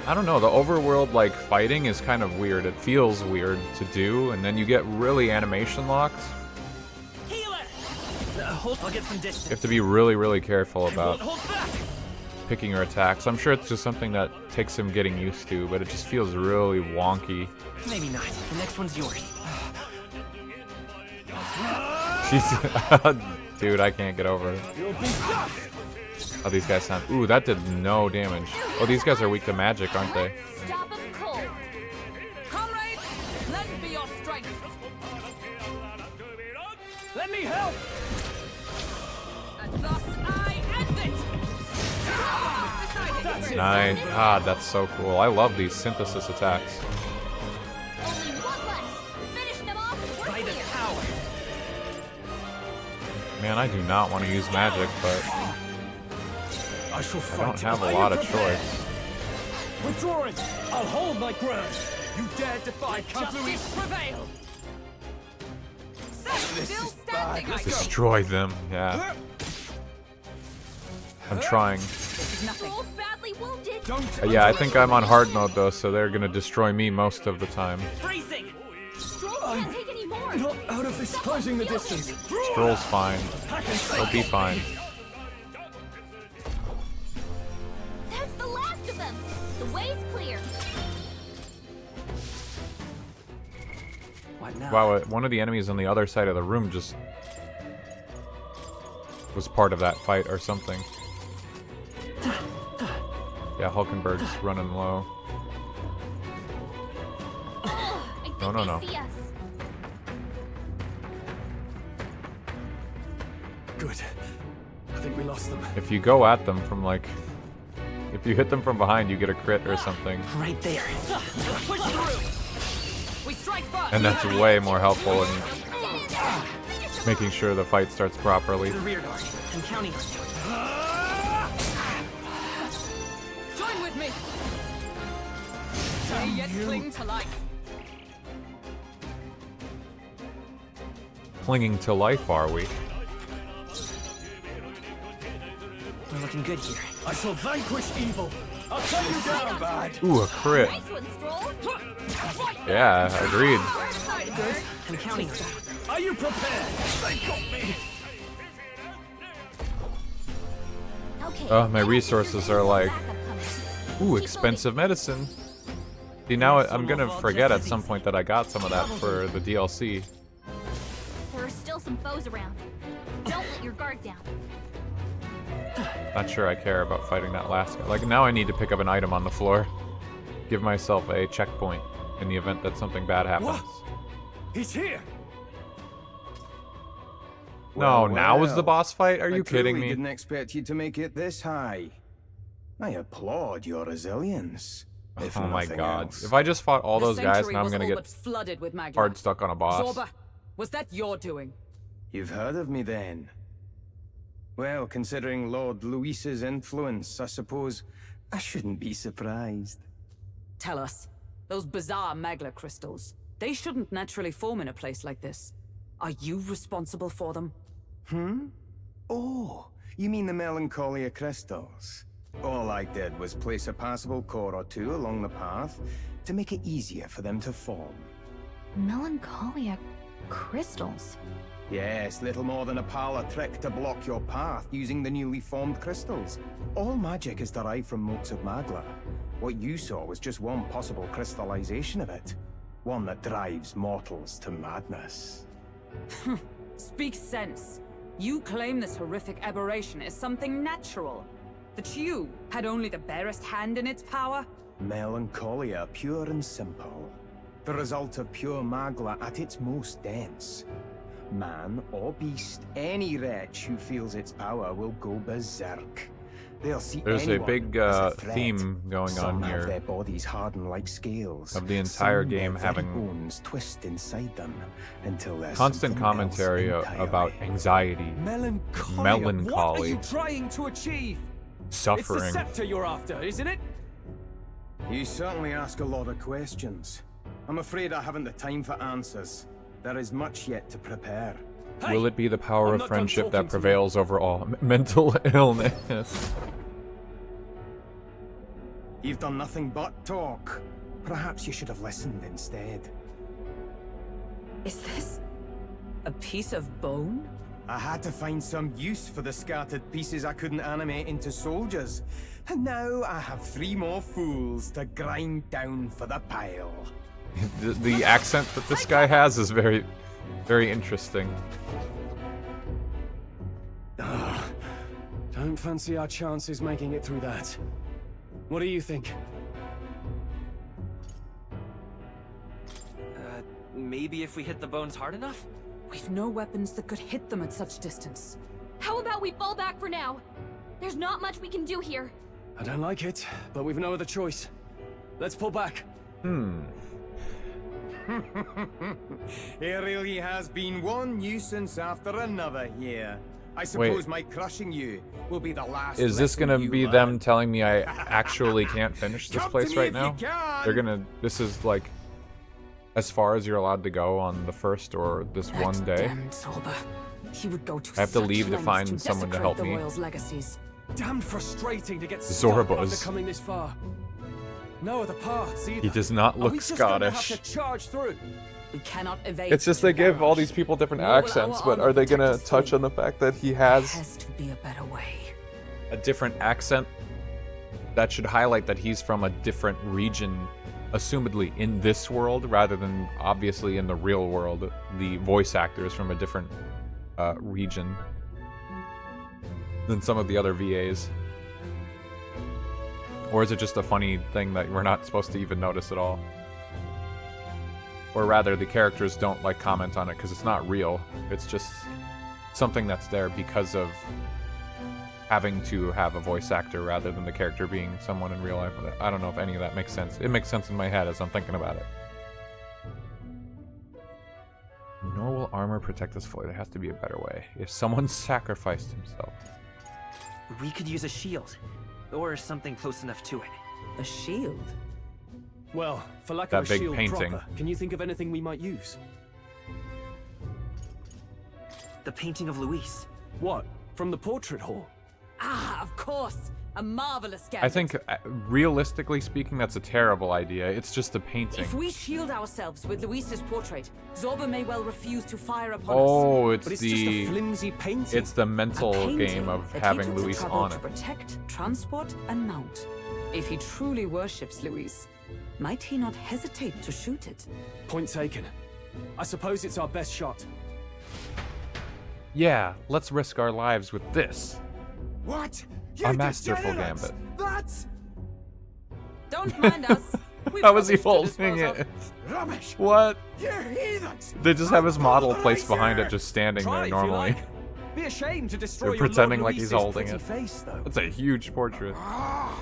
I don't know, the overworld, like, fighting is kind of weird. It feels weird to do, and then you get really animation locked. Healer. Hold. I'll get some distance. You have to be really, really careful Won't about hold back. picking your attacks. I'm sure it's just something that takes him getting used to, but it just feels really wonky. Maybe not. The next one's yours. Jeez. Dude, I can't get over it. You'll be done. How these guys sound. Ooh, that did no damage. Oh, these guys are weak to magic, aren't they? Stop them cold. Comrades, lend me your strength. Let me help. And thus I end it. That's it. Nice. God, that's so cool. I love these synthesis attacks. Only one left. Finish them off and we're Vitus clear. power. Man, I do not want to use magic, but I shall I fight. don't have Are a you lot of prepared? choice. Withdrawing. I'll hold my ground. You dare defy justice prevail. Still standing, I go. Destroy them, yeah. I'm trying. This is nothing. Stroll's badly wounded. Yeah, I think I'm on hard mode though, so they're gonna destroy me most of the time. Bracing. Stroll can't take any more. Not out of this. Closing the distance. Stroll's fine. He'll be fine. That's the last of them. The way's clear. What now? Wow, one of the enemies on the other side of the room just was part of that fight or something. Yeah, Hulkenberg's running low. I think No, no, no. they see us. Good. I think we lost them. If you go at them from like If you hit them from behind, you get a crit or something. Right there. Let's push through. We strike first. And that's way more helpful in making sure the fight starts properly. The rear guard. I'm counting on you. Join with me. Stay yet cling to life. Clinging to life, are we? We're looking good here. I shall vanquish evil. I'll cut you down, bad. Ooh, a crit. Nice one, Stroll. Yeah, agreed. Good. I'm counting on you. Are you prepared? They got me. Okay. Oh, my resources are like, ooh, expensive medicine. See, now I'm gonna forget at some point that I got some of that for the DLC. There are still some foes around. Don't let your guard down. Not sure I care about fighting that last guy. Like, now I need to pick up an item on the floor. Give myself a checkpoint in the event that something bad happens. He's here. No, Well, now is the well. boss fight? Are I you kidding truly me? didn't expect you to make it this high. I applaud your resilience. If Oh my nothing god. else. If I just fought all The those guys, sanctuary now I'm was gonna all get but flooded with magma. hard stuck on a boss. Zorba, was that your doing? You've heard of me then? Well, considering Lord Luis's influence, I suppose I shouldn't be surprised. Tell us, those bizarre magla crystals, they shouldn't naturally form in a place like this. Are you responsible for them? Oh, you mean the Melancholia crystals? All I did was place a passable core or two along the path to make it easier for them to form. Melancholia crystals. Yes, little more than a parlor trick to block your path using the newly formed crystals. All magic is derived from motes of magla. What you saw was just one possible crystallization of it. One that drives mortals to madness. Speak sense. You claim this horrific aberration is something natural. That you had only the barest hand in its power? Melancholia, pure and simple. The result of pure magla at its most dense. Man or beast, any wretch who feels its power will go berserk. They'll see There's a anyone big as a threat. theme going Some on have here their bodies hardened like scales. of the entire Some game their very having bones twist inside them until there's constant something else commentary about entirely. anxiety, Melancholia. What are Melancholy. you trying to achieve? It's suffering. the scepter you're after, isn't it? You certainly ask a lot of questions. I'm afraid I haven't the time for answers. There is much yet to prepare. Hey, Will it be the power I'm of not done friendship talking that to you. prevails over all mental illness? You've done nothing but talk. Perhaps you should have listened instead. Is this a piece of bone? I had to find some use for the scattered pieces I couldn't animate into soldiers. And now I have 3 more fools to grind down for the pile. The accent that this guy has is very, very interesting. Don't fancy our chances making it through that. What do you think? Maybe if we hit the bones hard enough? We've no weapons that could hit them at such distance. How about we fall back for now? There's not much we can do here. I don't like it, but we've no other choice. Let's pull back. It really has been one nuisance after another here. I suppose my crushing you will be the last. Is this lesson gonna you be learn. them telling me I actually can't finish this Come to place me right if you now? can. They're gonna. This is like as far as you're allowed to go on the first or this That one day. damned Zorba. He would go to I have to such leave to lengths find someone to desecrate help the me. royals' legacies. Damn frustrating to get stuck Zorba's. after coming this far. No other paths either. He does not Are look we just gonna Scottish. have to charge through? We cannot evade. It's just they such give all barrage. these people different Nor will accents, our but honor are they protect gonna us touch fully. on the fact that he There has has to be a better way. a different accent that should highlight that he's from a different region, assumedly in this world, rather than obviously in the real world? The voice actor is from a different region than some of the other VAs. Or is it just a funny thing that we're not supposed to even notice at all? Or rather, the characters don't like comment on it because it's not real. It's just something that's there because of having to have a voice actor rather than the character being someone in real life. I don't know if any of that makes sense. It makes sense in my head as I'm thinking about it. Nor will armor protect us fully. There has to be a better way. If someone sacrificed himself. We could use a shield. Or something close enough to it. A shield? Well, for lack That of a big shield painting. proper, can you think of anything we might use? The painting of Luis. What? From the portrait hall? Ah, of course. A marvelous gadget. I think, realistically speaking, that's a terrible idea. It's just a painting. If we shield ourselves with Luis's portrait, Zorba may well refuse to fire upon us. Oh, it's But it's the just a flimsy painting. it's the mental A painting game of that he having took the Luis trouble on to it. protect, transport, and mount. If he truly worships Luis, might he not hesitate to shoot it? Point taken. I suppose it's our best shot. Yeah, let's risk our lives with this. What? A masterful gambit. That's Don't mind us. We've How was he rubbish to holding dispose it? of. rubbish. What? You heathens! They just have his I'm model pulverized placed behind it, here. just standing Try there if you normally. like. Be ashamed to destroy They're your pretending Lord like he's Luis's holding pretty it. face, though. That's a huge portrait. Ah,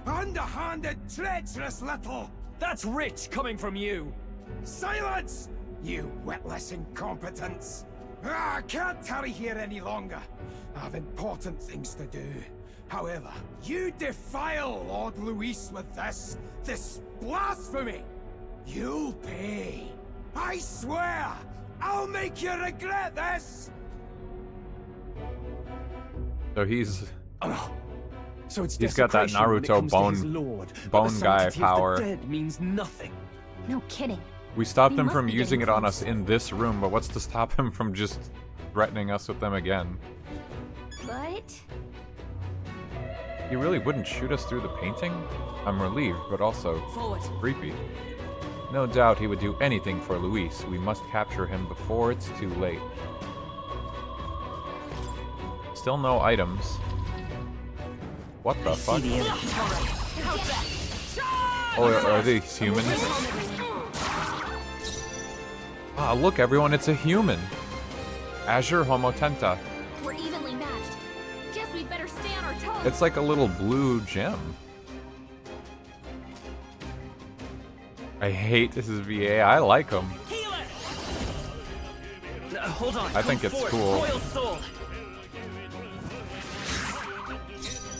underhanded, treacherous little. That's rich coming from you. Silence! You witless incompetents. I can't tarry here any longer. I have important things to do. However, you defile Lord Luis with this blasphemy. You'll pay. I swear, I'll make you regret this. So he's Oh. So it's He's got that desecration when it Naruto comes to his bone- lord, but bone the guy sanctity of the power. dead means nothing. No kidding. we stopped We him must from be using it getting on us close. in this room, but what's to stop him from just threatening us with them again? But He really wouldn't shoot us through the painting? I'm relieved, but also Forward. creepy. No doubt he would do anything for Luis. We must capture him before it's too late. Still no items. What the fuck? See the enemy. Oh, are these humans? Ah, look everyone, it's a human! Azure Homotenta. we're evenly matched. Guess we'd better stay on our toes. It's like a little blue gem. I hate this is VA. I like him. Hold on. I think come it's forth, cool. Royal soul.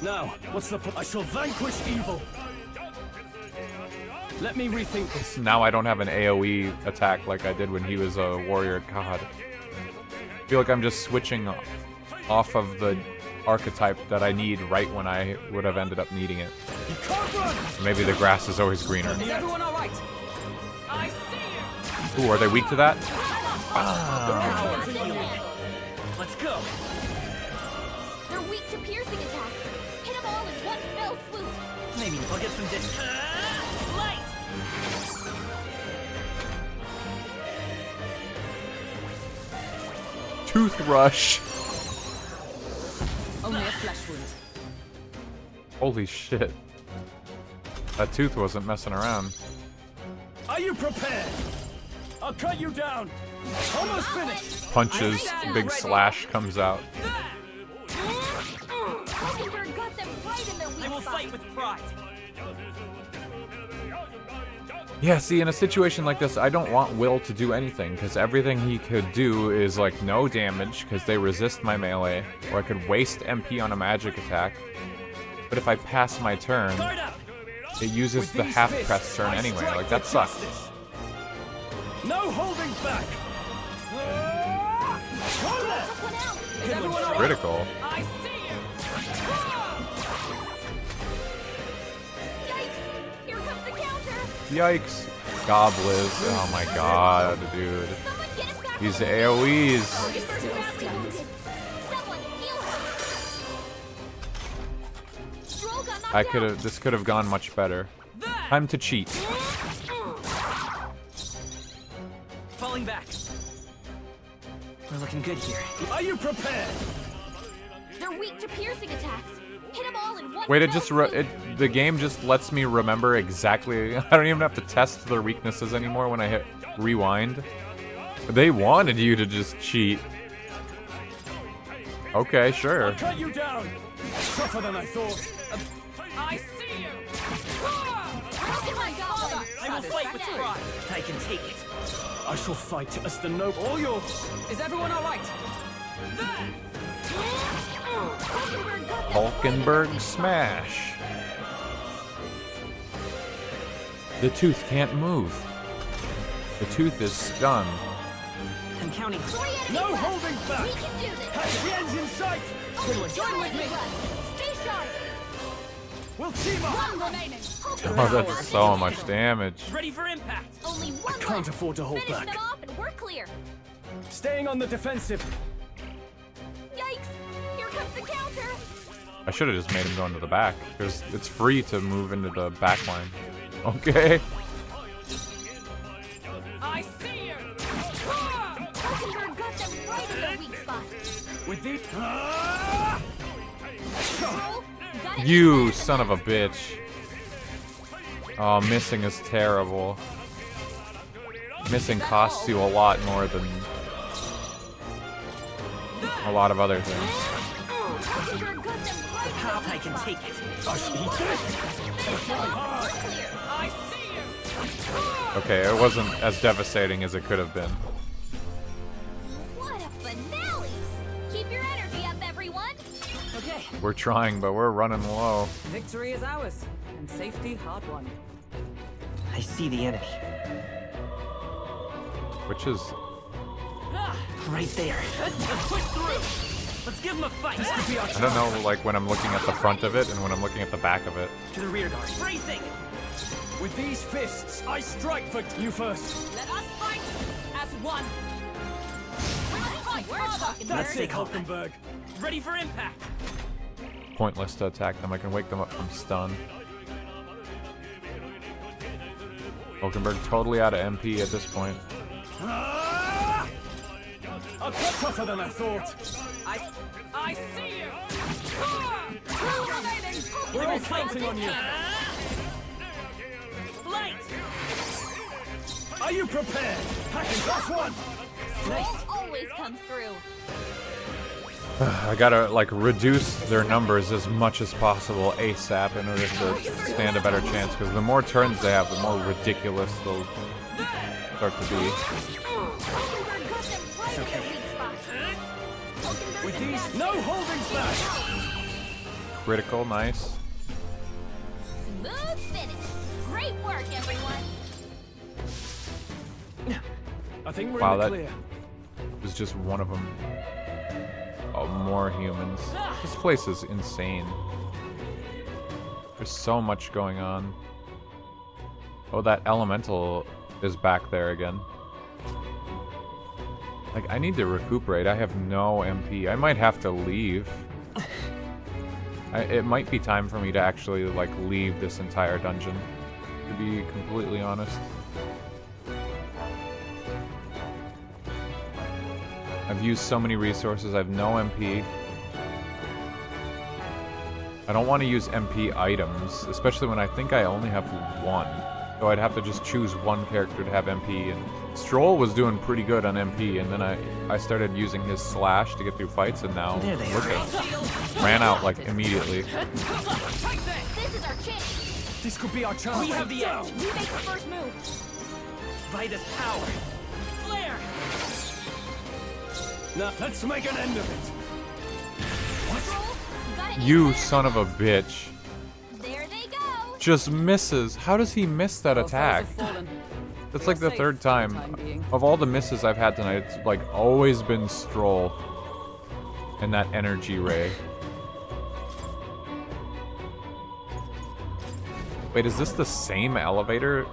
Now, what's the I shall vanquish evil. Let me rethink this. Now I don't have an AoE attack like I did when he was a warrior god. I feel like I'm just switching off of the archetype that I need right when I would have ended up needing it. You can't run! Maybe the grass is always greener. Is everyone all right? I see you. Ooh, are they weak to that? Let's go. They're weak to piercing attacks. Hit them all in one fell swoop. Maybe I'll get some light. Toothbrush. Only a flesh wound. Holy shit. That tooth wasn't messing around. Are you prepared? I'll cut you down. Almost finished. Punches, big slash comes out. Mockingbird got them right in their weak I will spot. fight with pride. Yeah, see, in a situation like this, I don't want Will to do anything, because everything he could do is, like, no damage, because they resist my melee, or I could waste MP on a magic attack. But if I pass my turn, Guard up. it uses With the these half-press fists, turn I anyway, strike like, for that sucks. justice. No holding back. Took one out. Is everyone all right? Critical. I see you. Yikes! Here comes the counter. Yikes. Goblins. Oh my god, dude. Someone get him back. These on the AoEs. Mockingbird is badly wounded. Someone heal her. Stroll got knocked out. This could have gone much better. Time to cheat. Falling back. We're looking good here. Are you prepared? They're weak to piercing attacks. Hit them all in one Wait, it fell just swoop. the game just lets me remember exactly. I don't even have to test their weaknesses anymore when I hit rewind. They wanted you to just cheat. Okay, sure. I'll cut you down. Tougher than I thought. I see you! Look at my father! I will fight with pride. I can take it. I shall fight as the noble. All yours. Is everyone alright? Hulkenberg smash. The tooth can't move. The tooth is stunned. I'm counting. No holding back. We can do this! Catch the ends in sight. Only join with me! Stay sharp! We'll team up. One remaining! Oh, that's so much damage. Ready for impact. Only one I can't afford to hold Finish back. them off and we're clear! Staying on the defensive. Yikes! Here comes the counter! I should have just made him go into the back, because it's free to move into the back line. Okay. I see you! Hulkenberg got them right in their weak spot! With these. Roll, got it. You son of a bitch. Oh, missing is terrible. Missing costs you a lot more than a lot of other things. Hulkenberg got them right in their I can take it. I see you! Okay, it wasn't as devastating as it could have been. What a finale! Keep your energy up, everyone! Okay, We're trying, but we're running low. victory is ours, and safety hard won. I see the enemy. Which is... Right there. Let's push through. Let's give him a fight. I don't know, like, when I'm looking at the front of it and when I'm looking at the back of it. To the rear guard. Bracing. With these fists, I strike for you first. Let us fight as one! That's it, take hold. Hulkenberg. Ready for impact. Pointless to attack them. I can wake them up from stun. Hulkenberg totally out of MP at this point. A bit tougher than I thought. I see you! We're all counting on you. Light. Are you prepared? Hacking plus one. Nice. Always comes through. I gotta, like, reduce their numbers as much as possible ASAP in order to stand a better chance, because the more turns they have, the more ridiculous they'll start to be. Hulkenberg got them right in their weak spot. Hulkenberg With is these, back. no holding back. Critical, nice. Smooth finish. Great work, everyone. I think we're Wow, in the that- clear. It was just one of them. Oh, more humans. This place is insane. There's so much going on. Oh, that elemental is back there again. Like, I need to recuperate. I have no MP. I might have to leave. It might be time for me to actually, like, leave this entire dungeon, to be completely honest. I've used so many resources, I have no MP. I don't want to use MP items, especially when I think I only have one. So I'd have to just choose one character to have MP, and Stroll was doing pretty good on MP, and then I started using his slash to get through fights, and now There they look are. at ran out like immediately. This is our chance. This could be our chance. We have the edge. We make the first move. Vitus power. Flare. Now, let's make an end of it. Roll, got it. You son of a bitch. There they go. Just misses. How does he miss that attack? That's like the third time. Of all the misses I've had tonight, it's like always been Stroll and that energy ray. Wait, is this the same elevator?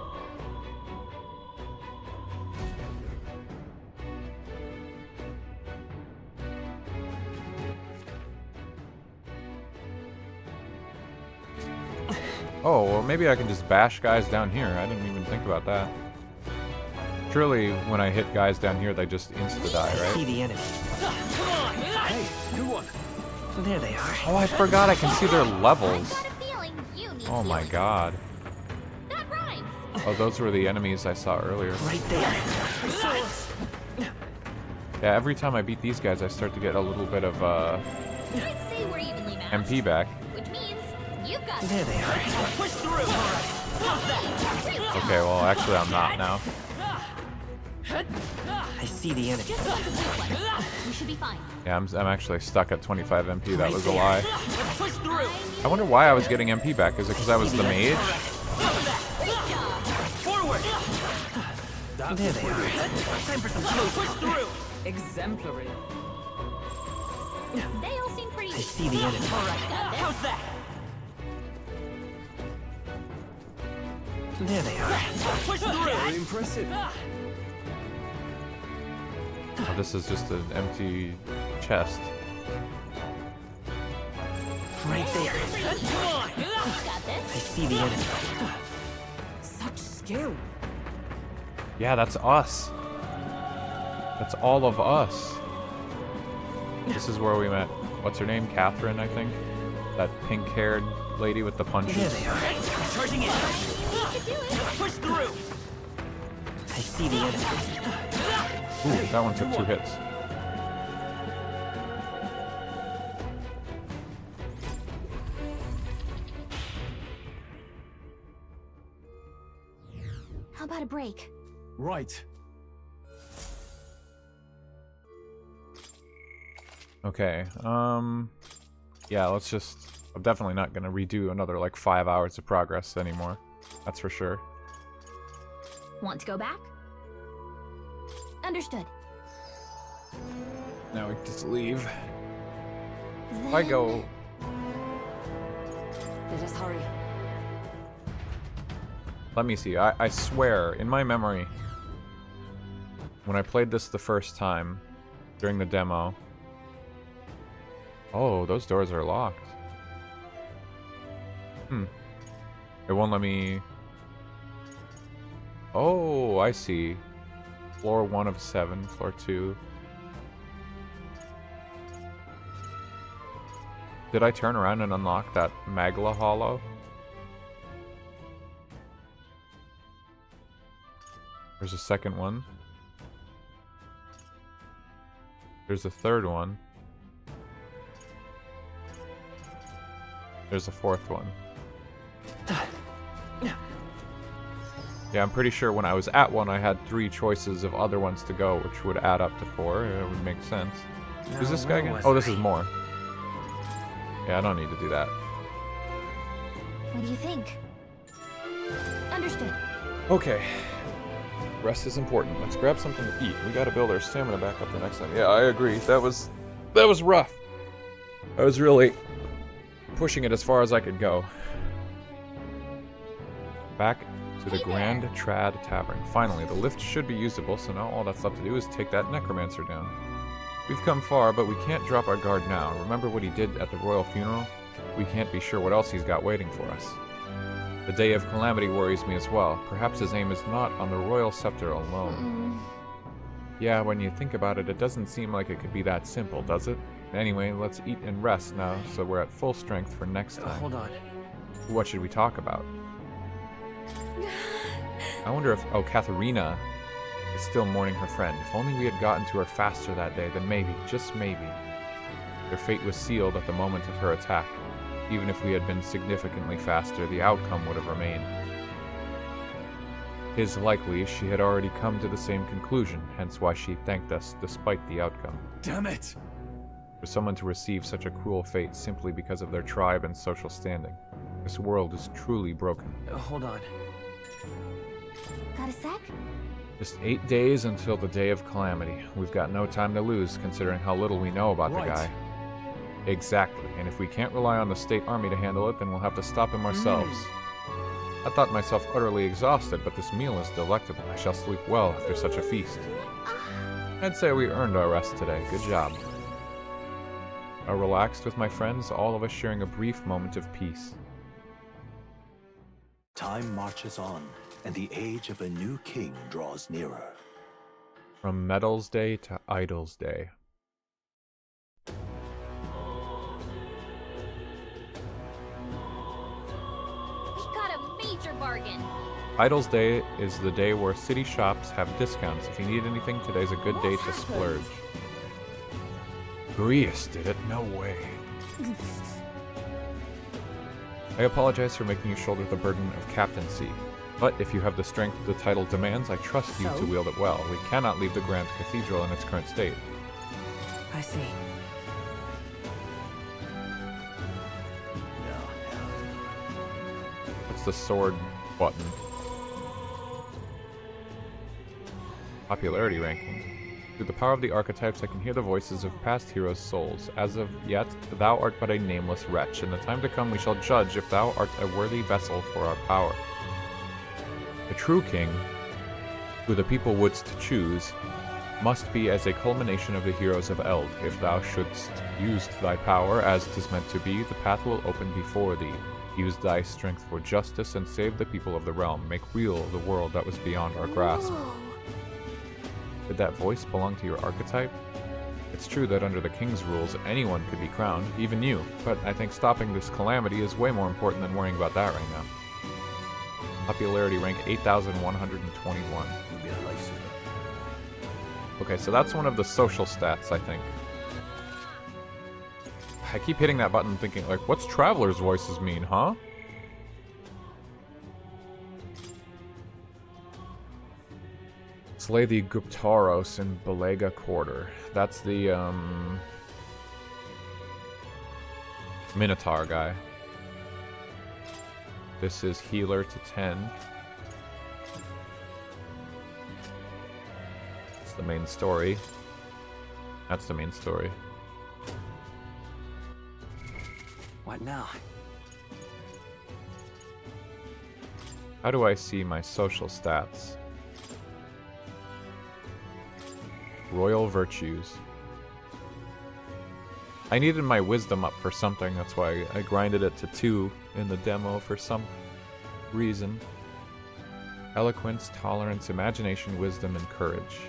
Oh, well maybe I can just bash guys down here. I didn't even think about that. Surely when I hit guys down here, they just insta-die, See right? the enemy. Hey, good one. There they are. Oh, I forgot I can see their levels. Got a feeling you need Oh my healing. god. That rhymes. Oh, those were the enemies I saw earlier. Right there. Yeah, every time I beat these guys, I start to get a little bit of I'd say we're evenly matched. MP back. Which means you've got There they are. Push through! Okay, well, actually, I'm not now. I see the enemy. just one reflex. We should be fine. Yeah, I'm actually stuck at 25 MP. That was a lie. Let's push through! I wonder why I was getting MP back. Is it because I was the mage? Forward! There they are. Time for some Push through! Exemplary. They all seem pretty. I see the enemy. Got this. How's that? There they are. Push through! Very impressive. Oh, this is just an empty chest. Right there. Got I this. see the enemy. Such skill. Yeah, that's us. That's all of us. This is where we met. What's her name? Catherine, I think. That pink-haired lady with the There punches. they are. Charging in! Push through! I see the enemy. Ooh, that one took 2 hits. How about a break? Right. Okay, yeah, let's just... I'm definitely not gonna redo another, like, 5 hours of progress anymore. That's for sure. Want to go back? Understood. Now we just leave. If I go... Let us hurry. Let me see, I swear, in my memory, when I played this the first time, during the demo... Oh, those doors are locked. It won't let me... Oh, I see. Floor 1 of 7, floor 2. Did I turn around and unlock that Magla Hollow? There's a second one. There's a third one. There's a fourth one. Yeah, I'm pretty sure when I was at one, I had 3 choices of other ones to go, which would add up to 4. It would make sense. Who's this guy again? Oh, this is more. Yeah, I don't need to do that. What do you think? Understood. Okay. Rest is important. Let's grab something to eat. We gotta build our stamina back up the next time. Yeah, I agree. That was rough. I was really pushing it as far as I could go. Back to the Grand Trad Tavern. Finally, the lift should be usable, so now all that's left to do is take that necromancer down. We've come far, but we can't drop our guard now. Remember what he did at the royal funeral? We can't be sure what else he's got waiting for us. The Day of Calamity worries me as well. Perhaps his aim is not on the royal scepter alone. Yeah, when you think about it, it doesn't seem like it could be that simple, does it? Anyway, let's eat and rest now, so we're at full strength for next time. Hold on. What should we talk about? I wonder if... Oh, Katharina is still mourning her friend. If only we had gotten to her faster that day, then maybe, just maybe, their fate was sealed at the moment of her attack. Even if we had been significantly faster, the outcome would have remained. 'Tis likely she had already come to the same conclusion, hence why she thanked us despite the outcome. Damn it! For someone to receive such a cruel fate simply because of their tribe and social standing, this world is truly broken. Hold on. Got a sec? Just 8 days until the Day of Calamity. We've got no time to lose, considering how little we know about the guy. Exactly, and if we can't rely on the state army to handle it, then we'll have to stop him ourselves. I thought myself utterly exhausted, but this meal is delectable. I shall sleep well after such a feast. I'd say we earned our rest today. Good job. I relaxed with my friends, all of us sharing a brief moment of peace. Time marches on, and the age of a new king draws nearer. From Medals Day to Idols Day. Major bargain. Idols Day is the day where city shops have discounts. If you need anything, today's a good day to splurge. Grius did it? No way. I apologize for making you shoulder the burden of captaincy, but if you have the strength the title demands, I trust you to wield it well. We cannot leave the Grand Cathedral in its current state. I see. What's the sword button? Popularity ranking. Through the power of the archetypes, I can hear the voices of past heroes' souls. As of yet, thou art but a nameless wretch. In the time to come, we shall judge if thou art a worthy vessel for our power. The true king, who the people wouldst choose, must be as a culmination of the heroes of Eld. If thou shouldst use thy power as 'tis meant to be, the path will open before thee. Use thy strength for justice and save the people of the realm. Make real the world that was beyond our grasp. Did that voice belong to your archetype? It's true that under the king's rules, anyone could be crowned, even you, but I think stopping this calamity is way more important than worrying about that right now. Popularity rank 8,121. Okay, so that's one of the social stats, I think. I keep hitting that button thinking, like, what's Traveler's voices mean, huh? Slay the Guptaros in Belega Quarter. That's the, Minotaur guy. This is healer to 10. It's the main story. That's the main story. What now? How do I see my social stats? Royal virtues. I needed my wisdom up for something, that's why I grinded it to 2 in the demo for some reason. Eloquence, tolerance, imagination, wisdom, and courage.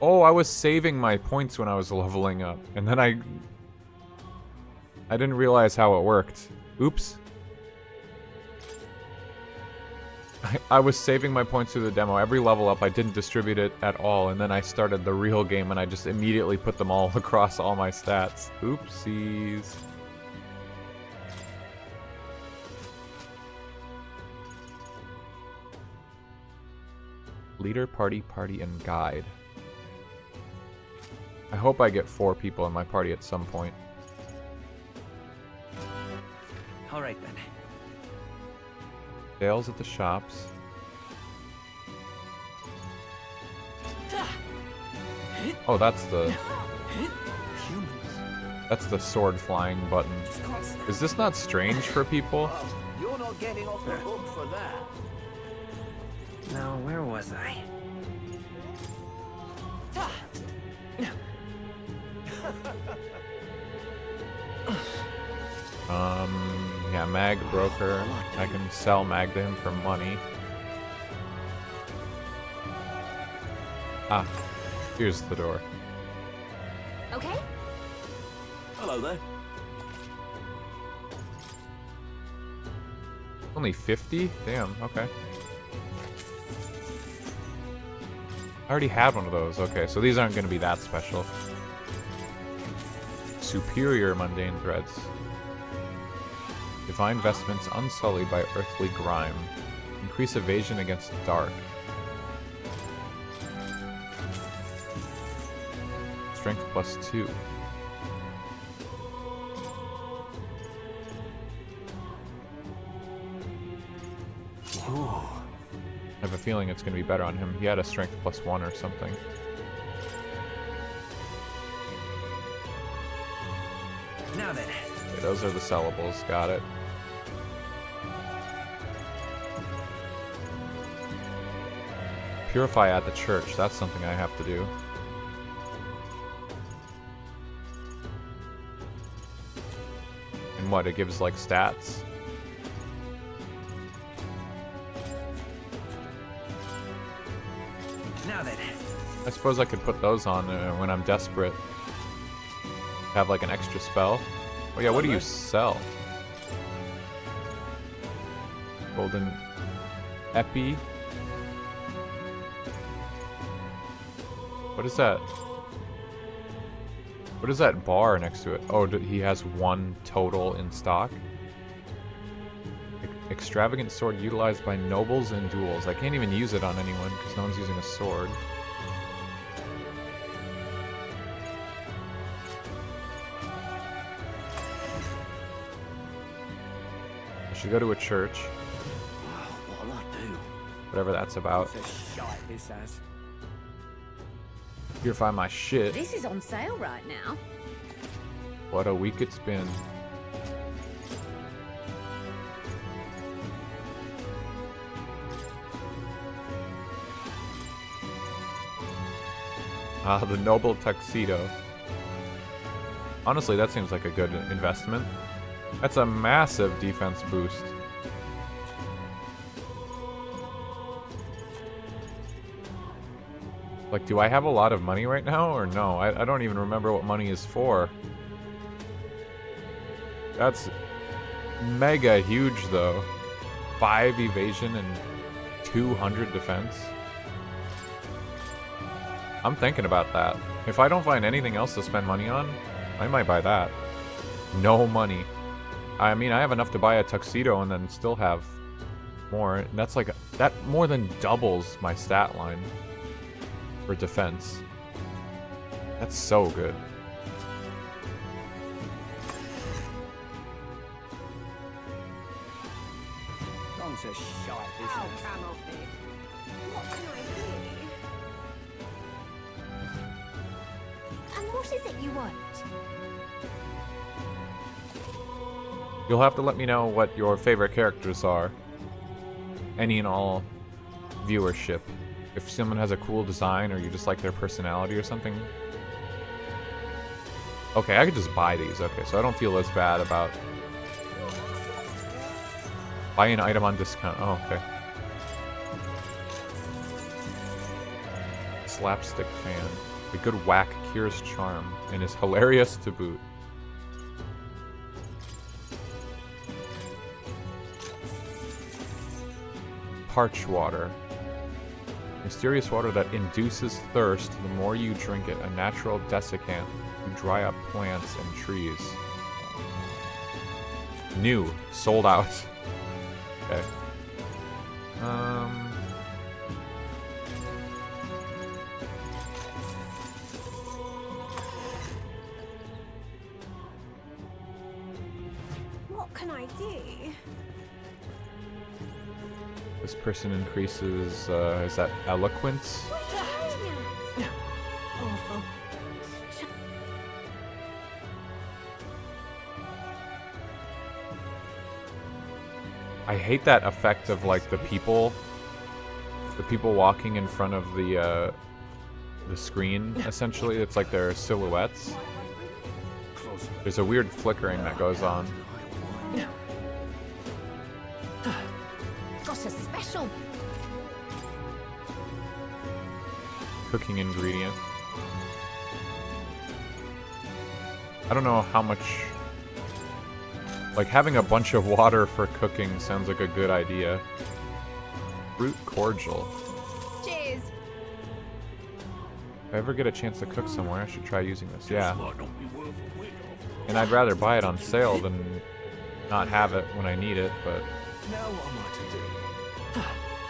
Oh, I was saving my points when I was leveling up, and then I didn't realize how it worked. Oops. I was saving my points through the demo. Every level up, I didn't distribute it at all, and then I started the real game, and I just immediately put them all across all my stats. Oopsies. Leader, party, and guide. I hope I get 4 people in my party at some point. Alright then. Sales at the shops. Oh, that's the sword flying button. Is this not strange for people? You're not getting off the hook for that. Now, where was I? Yeah, mag broker. I can sell mag to him for money. Ah, here's the door. Okay. Hello there. Only 50? Damn, okay. I already had one of those. Okay, so these aren't going to be that special. Superior mundane threads. Divine vestments unsullied by earthly grime. Increase evasion against dark. Strength +2. I have a feeling it's going to be better on him. He had a strength +1 or something. Now then. Okay, those are the sellables. Got it. Purify at the church. That's something I have to do. And what? It gives like stats? Now then. I suppose I could put those on when I'm desperate. Have like an extra spell. Oh yeah, what do you sell? Golden Epi. What is that? What is that bar next to it? Oh, he has 1 total in stock. Extravagant sword utilized by nobles in duels. I can't even use it on anyone because no one's using a sword. I should go to a church. What'll I do? Whatever that's about. It's a shite, this has. Purify my shit. This is on sale right now. What a week it's been. Ah, the noble tuxedo. Honestly, that seems like a good investment. That's a massive defense boost. Like, do I have a lot of money right now, or no? I don't even remember what money is for. That's mega huge, though. 5 evasion and 200 defense. I'm thinking about that. If I don't find anything else to spend money on, I might buy that. No money. I mean, I have enough to buy a tuxedo and then still have more. And that's like, that more than doubles my stat line for defense. That's so good. Gone to shite, this has. What can I do? And what is it you want? You'll have to let me know what your favorite characters are. Any and all viewership. If someone has a cool design or you just like their personality or something. Okay, I could just buy these. Okay, so I don't feel as bad about buy an item on discount. Oh, okay. Slapstick fan. A good whack cures charm and is hilarious to boot. Parch water. Mysterious water that induces thirst the more you drink it. A natural desiccant to dry up plants and trees. New. Sold out. Okay. What can I do? This person increases, is that eloquence? Awful. I hate that effect of like the people walking in front of the screen. Essentially, it's like their silhouettes. There's a weird flickering that goes on. Got a special. Cooking ingredient. I don't know how much. Like, having a bunch of water for cooking sounds like a good idea. Fruit cordial. Cheers. If I ever get a chance to cook somewhere, I should try using this. Yeah. And I'd rather buy it on sale than not have it when I need it, but... Now what am I to do?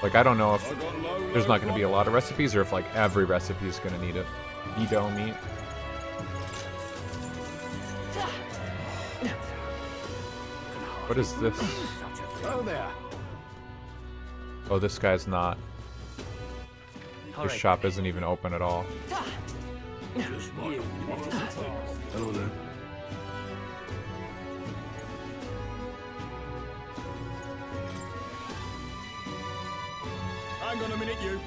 Like, I don't know if there's not going to be a lot of recipes, or if, like, every recipe is going to need it. Edo meat. What is this? Oh there. Oh, this guy's not. His shop isn't even open at all. Hello there. Hang on a minute, you.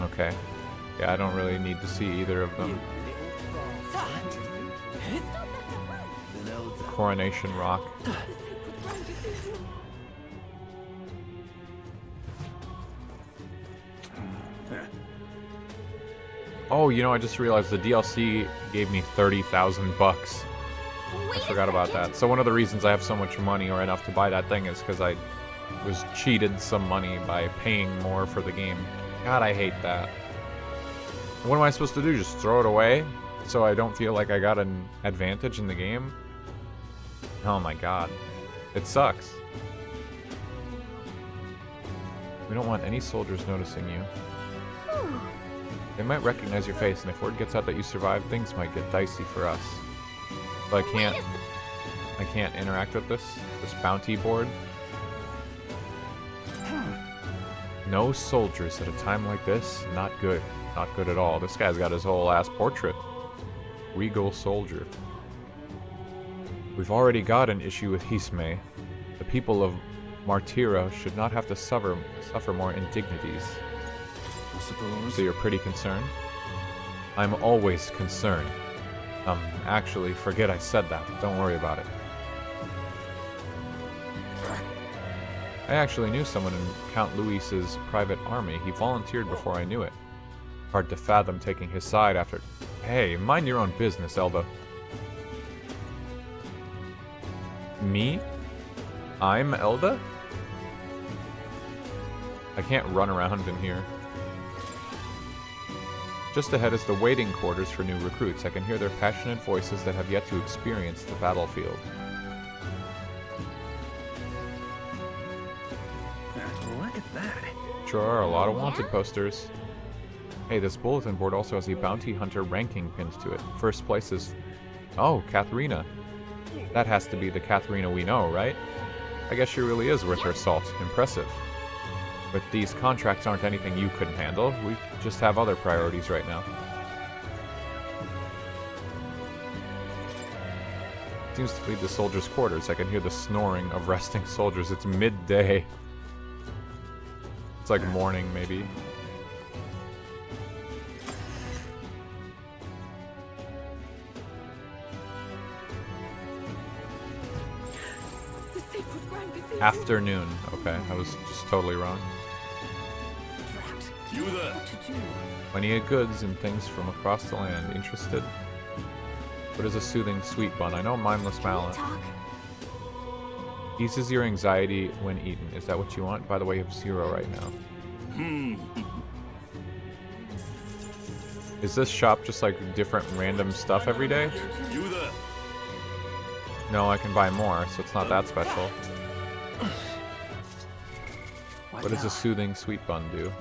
Okay. Yeah, I don't really need to see either of them. Coronation Rock. Oh, you know, I just realized the DLC gave me 30,000 bucks. I forgot about that. So one of the reasons I have so much money, or enough to buy that thing, is because I was cheated some money by paying more for the game. God, I hate that. What am I supposed to do? Just throw it away? So I don't feel like I got an advantage in the game? Oh my god. It sucks. We don't want any soldiers noticing you. They might recognize your face, and if word gets out that you survived, things might get dicey for us. So I can't interact with this bounty board. No soldiers at a time like this? Not good. Not good at all. This guy's got his whole ass portrait. Regal soldier. We've already got an issue with Hisme. The people of Martira should not have to suffer more indignities. I suppose. So you're pretty concerned? I'm always concerned. Actually, forget I said that. Don't worry about it. I actually knew someone in Count Luis's private army. He volunteered before I knew it. Hard to fathom taking his side after... Hey, mind your own business, Elba. Me? I'm Elda? I can't run around in here. Just ahead is the waiting quarters for new recruits. I can hear their passionate voices that have yet to experience the battlefield. Look at that. Sure are a lot of wanted posters. Hey, this bulletin board also has a bounty hunter ranking pinned to it. First place is... Oh, Katharina. That has to be the Katharina we know, right? I guess she really is worth her salt. Impressive. But these contracts aren't anything you couldn't handle. We just have other priorities right now. Seems to lead the soldiers' quarters. I can hear the snoring of resting soldiers. It's midday. It's like morning, maybe. Afternoon. Okay, I was just totally wrong. You there? Plenty of goods and things from across the land. Interested? What is a soothing sweet bun? I know mindless mallet. Eases your anxiety when eaten. Is that what you want? By the way, you have 0 right now. Is this shop just like different random stuff every day? You there? No, I can buy more, so it's not that special. What does a soothing sweet bun do?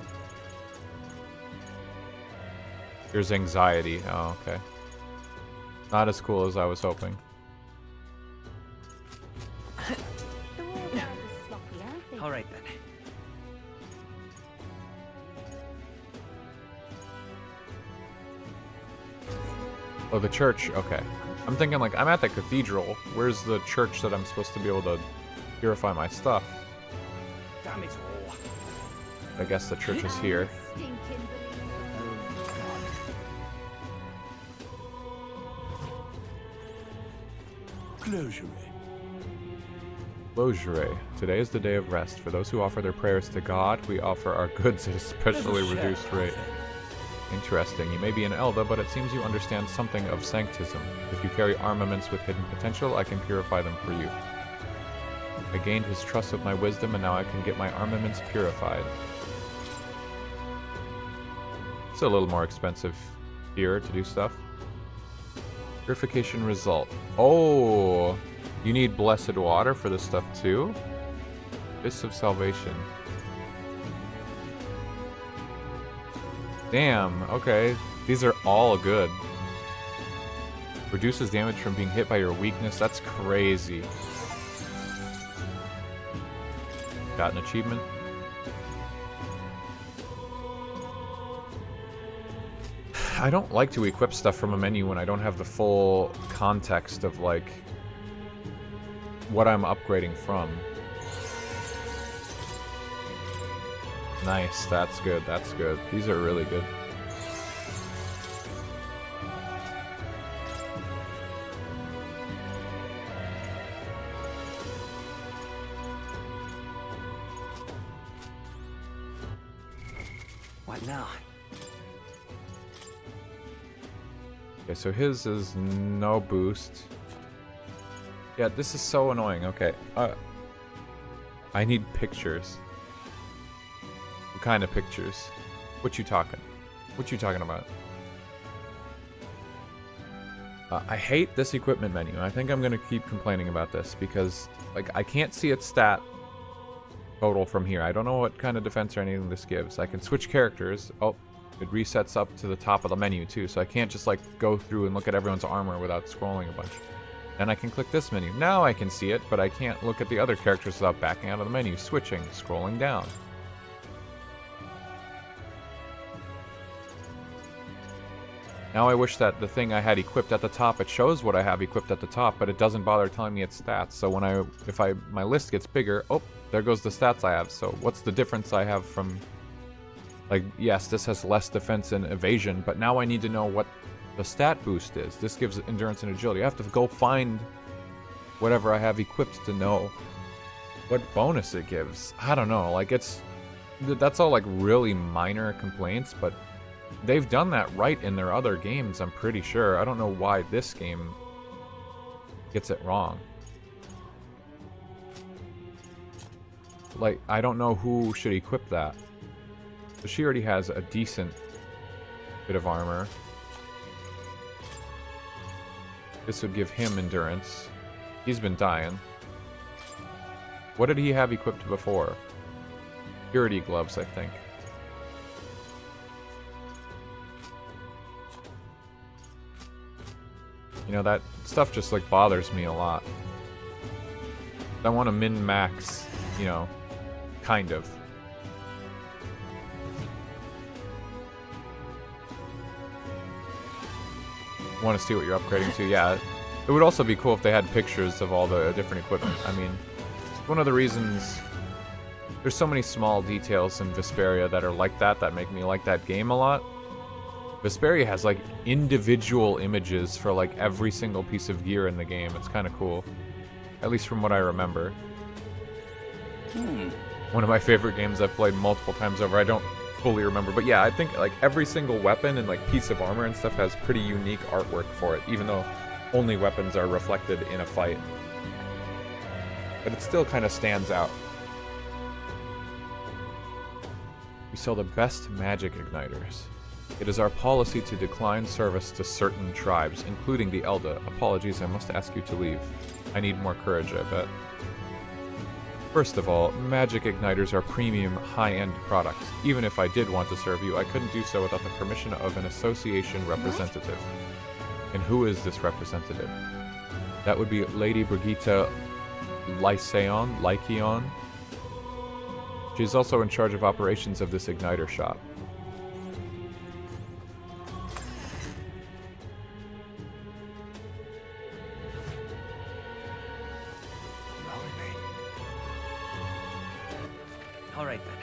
Here's anxiety. Oh, okay. Not as cool as I was hoping. All right then. Oh, the church. Okay. I'm thinking like, I'm at the cathedral. Where's the church that I'm supposed to be able to purify my stuff? Damn it all. I guess the church is here. Closure. Closure. Today is the day of rest. For those who offer their prayers to God, we offer our goods at a specially reduced rate. Interesting. You may be an Elda, but it seems you understand something of sanctism. If you carry armaments with hidden potential, I can purify them for you. I gained his trust with my wisdom, and now I can get my armaments purified. It's a little more expensive here to do stuff. Purification result. Oh! You need blessed water for this stuff too? Fist of Salvation. Damn, okay. These are all good. Reduces damage from being hit by your weakness. That's crazy. Got an achievement. I don't like to equip stuff from a menu when I don't have the full context of, like, what I'm upgrading from. Nice, that's good, that's good. These are really good. What now? Okay, so his is no boost. Yeah, this is so annoying. Okay, I need pictures. What kind of pictures? What you talking? What you talking about? I hate this equipment menu. I think I'm going to keep complaining about this because, like, I can't see its stat total from here. I don't know what kind of defense or anything this gives. I can switch characters. Oh, it resets up to the top of the menu too, so I can't just like go through and look at everyone's armor without scrolling a bunch. Then I can click this menu. Now I can see it, but I can't look at the other characters without backing out of the menu, switching, scrolling down. Now I wish that the thing I had equipped at the top, it shows what I have equipped at the top, but it doesn't bother telling me its stats. So when my list gets bigger, oh, there goes the stats I have. So what's the difference I have from, like, yes, this has less defense and evasion, but now I need to know what the stat boost is. This gives endurance and agility. I have to go find whatever I have equipped to know what bonus it gives. I don't know, like, that's all like really minor complaints, but they've done that right in their other games, I'm pretty sure. I don't know why this game gets it wrong. Like, I don't know who should equip that. So she already has a decent bit of armor. This would give him endurance. He's been dying. What did he have equipped before? Purity gloves, I think. You know, that stuff just like bothers me a lot. I want to min-max, you know, kind of. Want to see what you're upgrading to? Yeah, it would also be cool if they had pictures of all the different equipment. I mean, one of the reasons there's so many small details in Vesperia that are like that make me like that game a lot. Vesperia has like individual images for like every single piece of gear in the game. It's kind of cool, at least from what I remember. One of my favorite games I've played multiple times over. I don't fully remember, but yeah, I think like every single weapon and like piece of armor and stuff has pretty unique artwork for it, even though only weapons are reflected in a fight. But it still kind of stands out. We sell the best magic igniters. It is our policy to decline service to certain tribes, including the Elda. Apologies, I must ask you to leave. I need more courage, I bet. First of all, magic igniters are premium, high-end products. Even if I did want to serve you, I couldn't do so without the permission of an association representative. And who is this representative? That would be Lady Brigitte Lyceon. She's also in charge of operations of this igniter shop. All right then.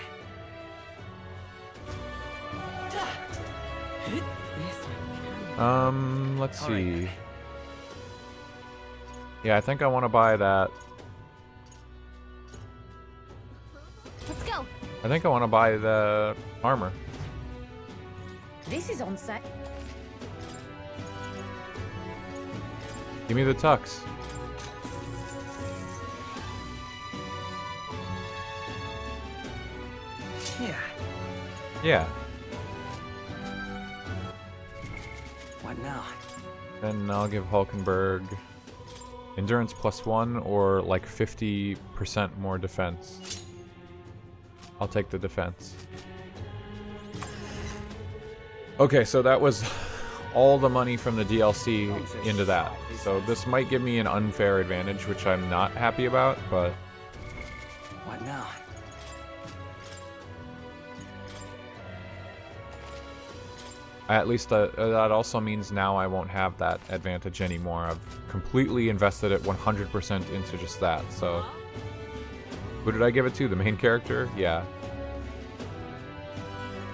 Let's see. Yeah, I think I want to buy that. Let's go. I think I want to buy the armor. This is on set. Give me the tux. Yeah. What now? Then I'll give Hulkenberg endurance +1 or like 50% more defense. I'll take the defense. Okay, so that was all the money from the DLC into that. So this might give me an unfair advantage, which I'm not happy about, but... What now? At least that also means now I won't have that advantage anymore. I've completely invested it 100% into just that, so... Who did I give it to? The main character? Yeah.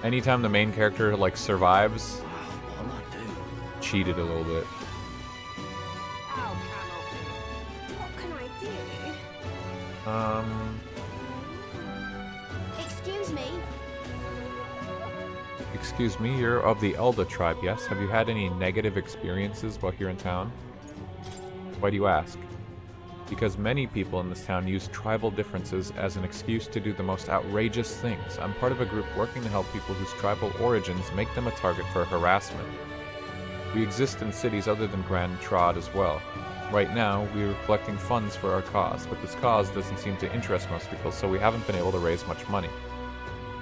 Anytime the main character, like, survives... cheated a little bit. What can I do? Excuse me. Excuse me, you're of the Elda tribe, yes? Have you had any negative experiences while here in town? Why do you ask? Because many people in this town use tribal differences as an excuse to do the most outrageous things. I'm part of a group working to help people whose tribal origins make them a target for harassment. We exist in cities other than Grand Trod as well. Right now, we are collecting funds for our cause, but this cause doesn't seem to interest most people, so we haven't been able to raise much money.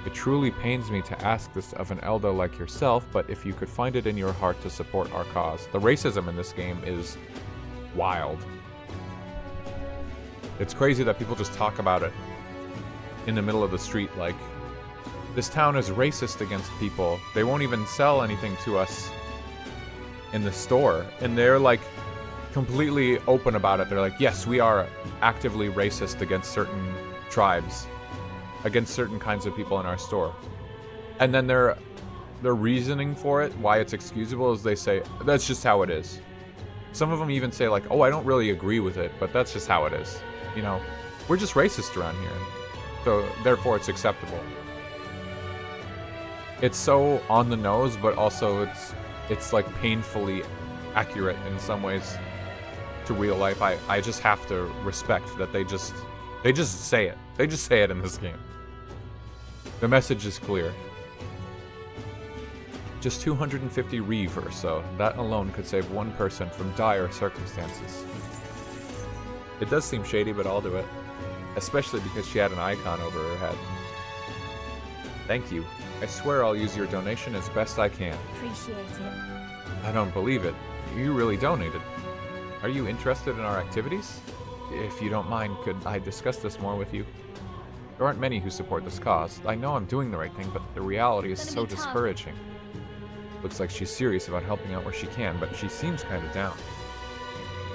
It truly pains me to ask this of an elder like yourself, but if you could find it in your heart to support our cause. The racism in this game is wild. It's crazy that people just talk about it in the middle of the street, like, this town is racist against people. They won't even sell anything to us in the store. And they're like completely open about it. They're like, yes, we are actively racist against certain tribes, against certain kinds of people in our store. And then their reasoning for it, why it's excusable, is they say, that's just how it is. Some of them even say like, oh, I don't really agree with it, but that's just how it is. You know, we're just racist around here. So therefore it's acceptable. It's so on the nose, but also it's like painfully accurate in some ways to real life. I just have to respect that they just say it. They just say it in this game. The message is clear. Just 250 reeve or so. That alone could save one person from dire circumstances. It does seem shady, but I'll do it. Especially because she had an icon over her head. Thank you. I swear I'll use your donation as best I can. Appreciate it. I don't believe it. You really donated. Are you interested in our activities? If you don't mind, could I discuss this more with you? There aren't many who support this cause. I know I'm doing the right thing, but the reality is so discouraging. Looks like she's serious about helping out where she can, but she seems kind of down.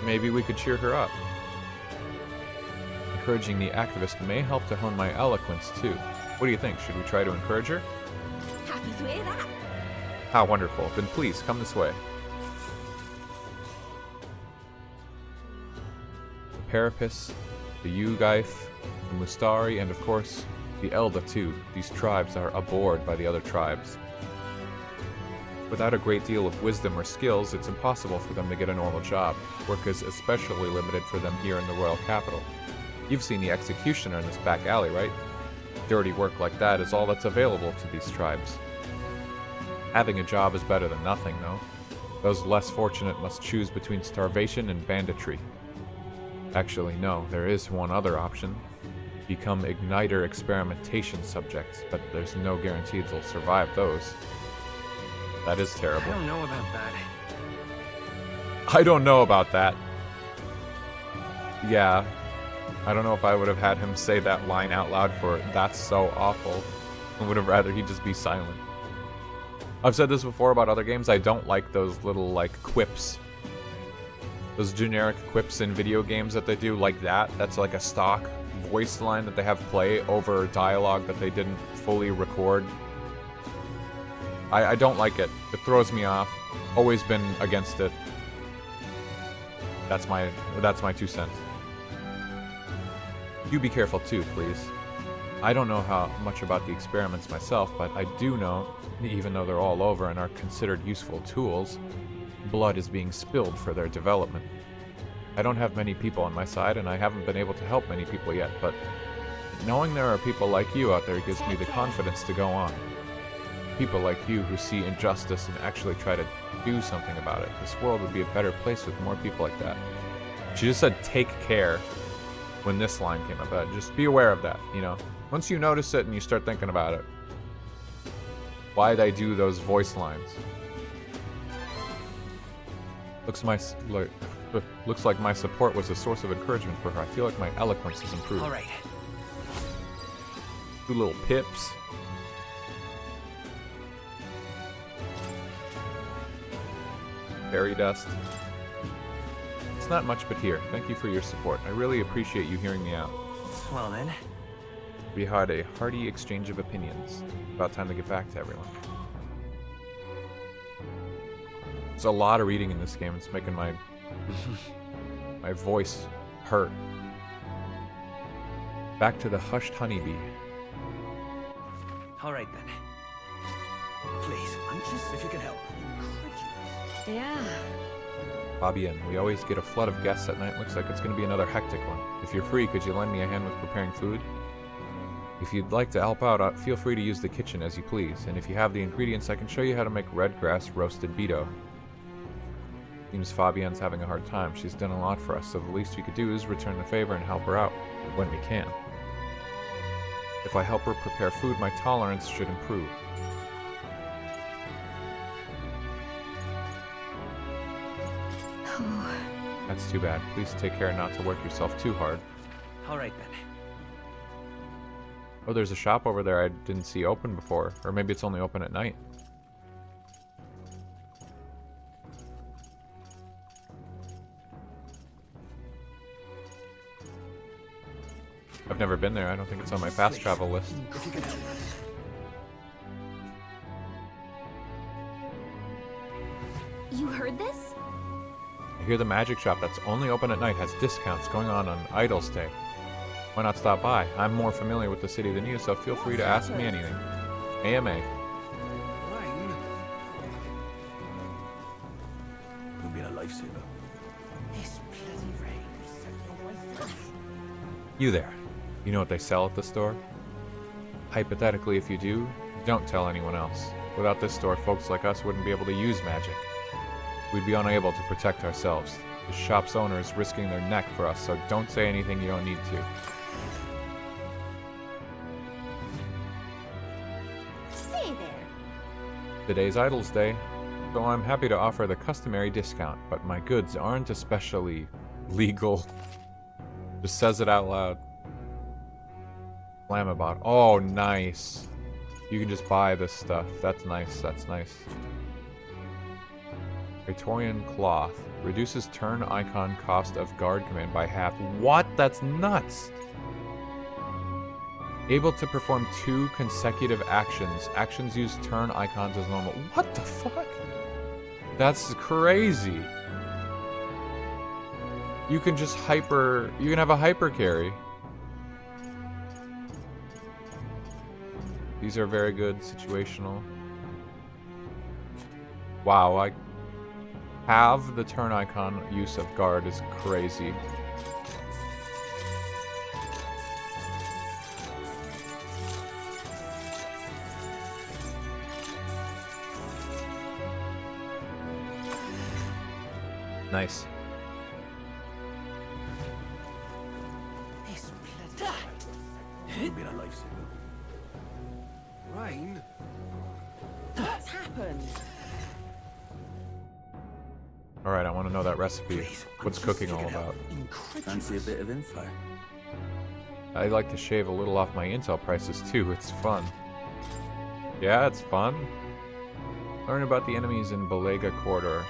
Maybe we could cheer her up. Encouraging the activist may help to hone my eloquence, too. What do you think? Should we try to encourage her? Happy to hear that. How wonderful. Then please, come this way. The Parapis, the Ugaif, the Mustari, and of course, the Elda too. These tribes are abhorred by the other tribes. Without a great deal of wisdom or skills, it's impossible for them to get a normal job. Work is especially limited for them here in the royal capital. You've seen the executioner in this back alley, right? Dirty work like that is all that's available to these tribes. Having a job is better than nothing, though. Those less fortunate must choose between starvation and banditry. Actually, no, there is one other option. Become Igniter experimentation subjects, but there's no guarantee they'll survive those. That is terrible. I don't know about that. I don't know about that. Yeah. I don't know if I would have had him say that line out loud for "that's so awful." I would have rather he just be silent. I've said this before about other games. I don't like those little, like, quips. Those generic quips in video games that they do like that. That's like a stock voice line that they have play over dialogue that they didn't fully record. I don't like it. It throws me off. Always been against it. That's my 2 cents. You be careful too, please. I don't know how much about the experiments myself, but I do know, even though they're all over and are considered useful tools, blood is being spilled for their development. I don't have many people on my side, and I haven't been able to help many people yet, but knowing there are people like you out there gives me the confidence to go on. People like you who see injustice and actually try to do something about it. This world would be a better place with more people like that. She just said, take care, when this line came up. Just be aware of that, you know. Once you notice it and you start thinking about it. Why'd I do those voice lines? Looks like my support was a source of encouragement for her. I feel like my eloquence has improved. All right. 2 little pips. Fairy dust. It's not much, but here. Thank you for your support. I really appreciate you hearing me out. Well then. We had a hearty exchange of opinions. About time to get back to everyone. There's a lot of reading in this game. It's making my my voice hurt. Back to the hushed honeybee. All right then. Please, I'm just if you can help. Yeah. Fabienne, we always get a flood of guests at night. Looks like it's going to be another hectic one. If you're free, could you lend me a hand with preparing food? If you'd like to help out, feel free to use the kitchen as you please. And if you have the ingredients, I can show you how to make red grass roasted beto. Seems Fabienne's having a hard time. She's done a lot for us, so the least we could do is return the favor and help her out when we can. If I help her prepare food, my tolerance should improve. That's too bad. Please take care not to work yourself too hard. All right then. Oh, there's a shop over there I didn't see open before. Or maybe it's only open at night. I've never been there. I don't think it's on my fast travel list. You heard this? I hear the magic shop that's only open at night has discounts going on Idol's Day. Why not stop by? I'm more familiar with the city than you, so feel free to ask me anything. AMA. You've been a lifesaver. This bloody rain set your wife. You there. You know what they sell at the store? Hypothetically, if you do, don't tell anyone else. Without this store, folks like us wouldn't be able to use magic. We'd be unable to protect ourselves. The shop's owner is risking their neck for us, so don't say anything you don't need to. Say there. Today's Idol's Day, so I'm happy to offer the customary discount, but my goods aren't especially legal. Just says it out loud. Flamabot. Oh, nice. You can just buy this stuff. That's nice. That's nice. Praetorian Cloth. Reduces turn icon cost of guard command by half. What? That's nuts. Able to perform 2 consecutive actions. Actions use turn icons as normal. What the fuck? That's crazy. You can just you can have a hyper carry. These are very good, situational. Wow, I have the turn icon use of guard is crazy. Nice. This bloody You've been a lifesaver. rain. What's happened? Alright, I want to know that recipe. What's cooking all about? Fancy a bit of info? I like to shave a little off my intel prices too, it's fun. Yeah, it's fun. Learn about the enemies in Belega Corridor.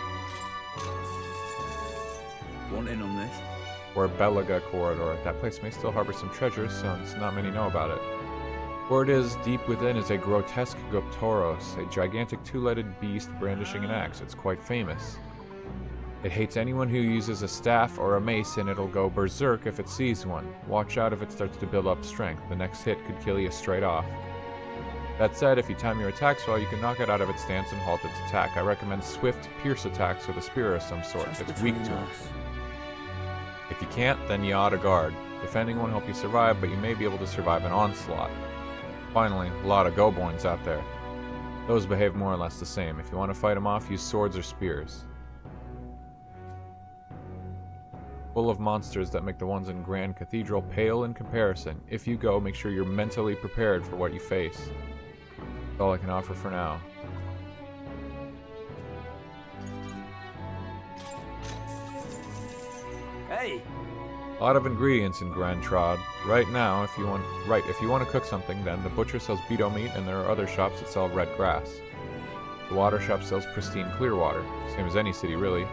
Want in on this? Or Belega Corridor. That place may still harbor some treasures, since not many know about it. Word is, deep within is a grotesque Goptoros, a gigantic two-legged beast brandishing an axe. It's quite famous. It hates anyone who uses a staff or a mace, and it'll go berserk if it sees one. Watch out if it starts to build up strength. The next hit could kill you straight off. That said, if you time your attacks well, you can knock it out of its stance and halt its attack. I recommend swift pierce attacks with a spear of some sort. It's weak to it. If you can't, then you ought to guard. Defending won't help you survive, but you may be able to survive an onslaught. Finally, a lot of Goborns out there. Those behave more or less the same. If you want to fight them off, use swords or spears. Full of monsters that make the ones in Grand Cathedral pale in comparison. If you go, make sure you're mentally prepared for what you face. That's all I can offer for now. Hey! A lot of ingredients in Grand Trod. Right now, if you want to cook something, then the butcher sells beetle meat, and there are other shops that sell red grass. The water shop sells pristine clear water, same as any city really.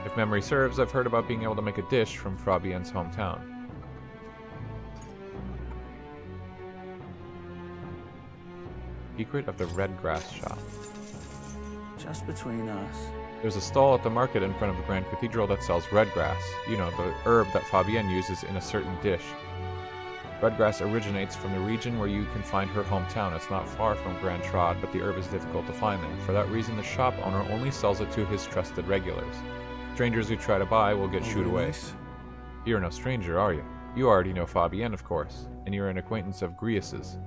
If memory serves, I've heard about being able to make a dish from Fabienne's hometown. Secret of the red grass shop. Just between us. There's a stall at the market in front of the Grand Cathedral that sells red grass. You know, the herb that Fabienne uses in a certain dish. Red grass originates from the region where you can find her hometown. It's not far from Grand Trod, but the herb is difficult to find there. For that reason, the shop owner only sells it to his trusted regulars. Strangers who try to buy will get shooed away. You're no stranger, are you? You already know Fabienne, of course, and you're an acquaintance of Grius's.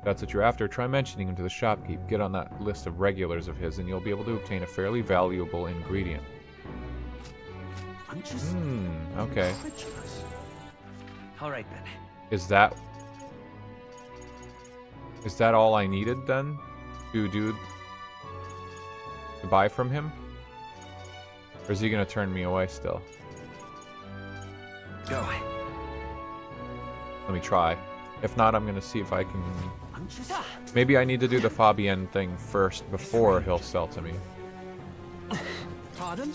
If that's what you're after, try mentioning him to the shopkeep. Get on that list of regulars of his, and you'll be able to obtain a fairly valuable ingredient. Okay. Alright then. Is that all I needed then? To buy from him? Or is he gonna turn me away still? Go. Let me try. If not, I'm gonna see if I can... Maybe I need to do the Fabienne thing first before he'll sell to me. Pardon?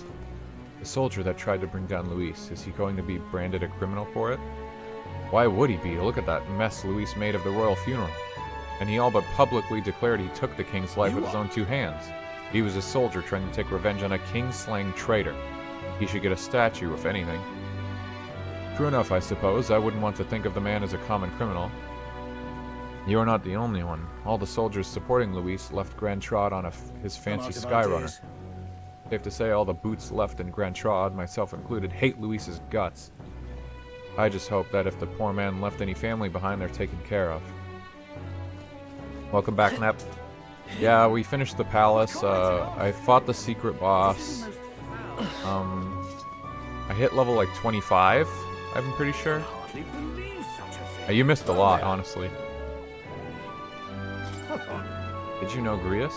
The soldier that tried to bring down Luis, is he going to be branded a criminal for it? Why would he be? Look at that mess Luis made of the royal funeral. And he all but publicly declared he took the king's life with his own 2 hands. He was a soldier trying to take revenge on a king-slaying traitor. He should get a statue, if anything. True enough, I suppose. I wouldn't want to think of the man as a common criminal. You're not the only one. All the soldiers supporting Luis left Grand Trod on his fancy Skyrunner. Safe to say all the boots left in Grand Trod, myself included, hate Luis's guts. I just hope that if the poor man left any family behind, they're taken care of. Welcome back, Nep. Yeah, we finished the palace. I fought the secret boss. I hit level like 25, I'm pretty sure. You missed a lot, honestly. Did you know Grius?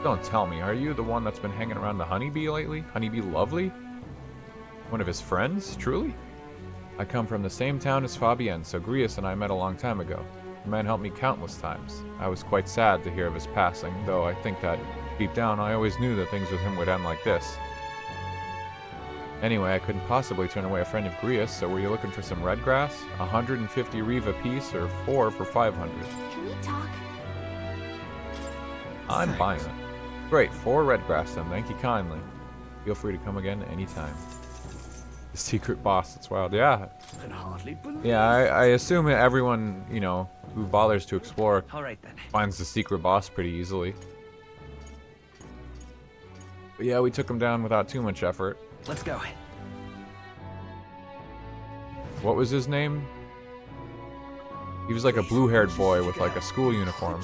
Don't tell me, are you the one that's been hanging around the honeybee lately? Honeybee Lovely? One of his friends, truly? I come from the same town as Fabienne, so Grius and I met a long time ago. The man helped me countless times. I was quite sad to hear of his passing, though I think that, deep down, I always knew that things with him would end like this. Anyway, I couldn't possibly turn away a friend of Grius, so were you looking for some red grass? 150 reeve apiece, or 4 for 500? Can we talk? I'm buying it. Great, 4 red grass then, thank you kindly. Feel free to come again anytime. The secret boss, that's wild. Yeah. Yeah, I assume everyone, you know, who bothers to explore finds the secret boss pretty easily. But yeah, we took him down without too much effort. Let's go. What was his name? He was like a blue-haired boy with like a school uniform.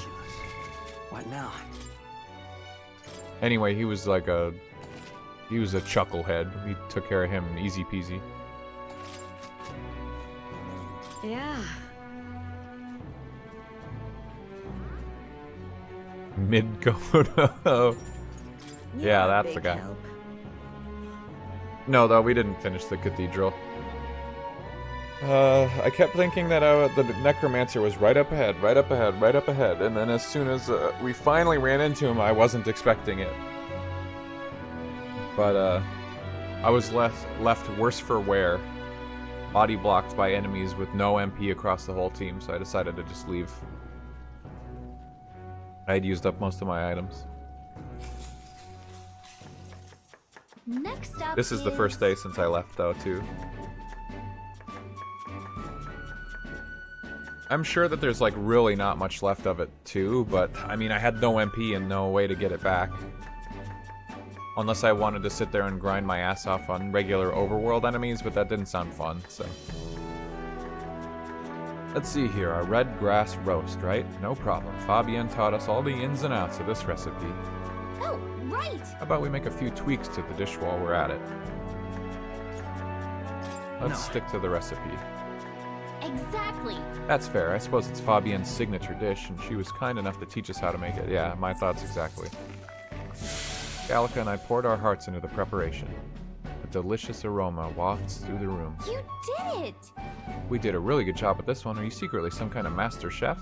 What now? Anyway, he was a chucklehead. We took care of him, easy peasy. Yeah. Mid-Komodo. Yeah, that's the guy. Help. No, though, we didn't finish the cathedral. I kept thinking that the necromancer was right up ahead, right up ahead, right up ahead, and then as soon as we finally ran into him, I wasn't expecting it. But, I was left worse for wear, body blocked by enemies with no MP across the whole team, so I decided to just leave. I had used up most of my items. Next up This is the first day since I left, though, too. I'm sure that there's, like, really not much left of it, too, but, I mean, I had no MP and no way to get it back. Unless I wanted to sit there and grind my ass off on regular overworld enemies, but that didn't sound fun, so... Let's see here, a red grass roast, right? No problem. Fabienne taught us all the ins and outs of this recipe. Oh, right! How about we make a few tweaks to the dish while we're at it? Let's stick to the recipe. Exactly. That's fair. I suppose it's Fabienne's signature dish, and she was kind enough to teach us how to make it. Yeah, my thoughts exactly. Gallica and I poured our hearts into the preparation. A delicious aroma wafts through the room. You did it! We did a really good job at this one. Are you secretly some kind of master chef?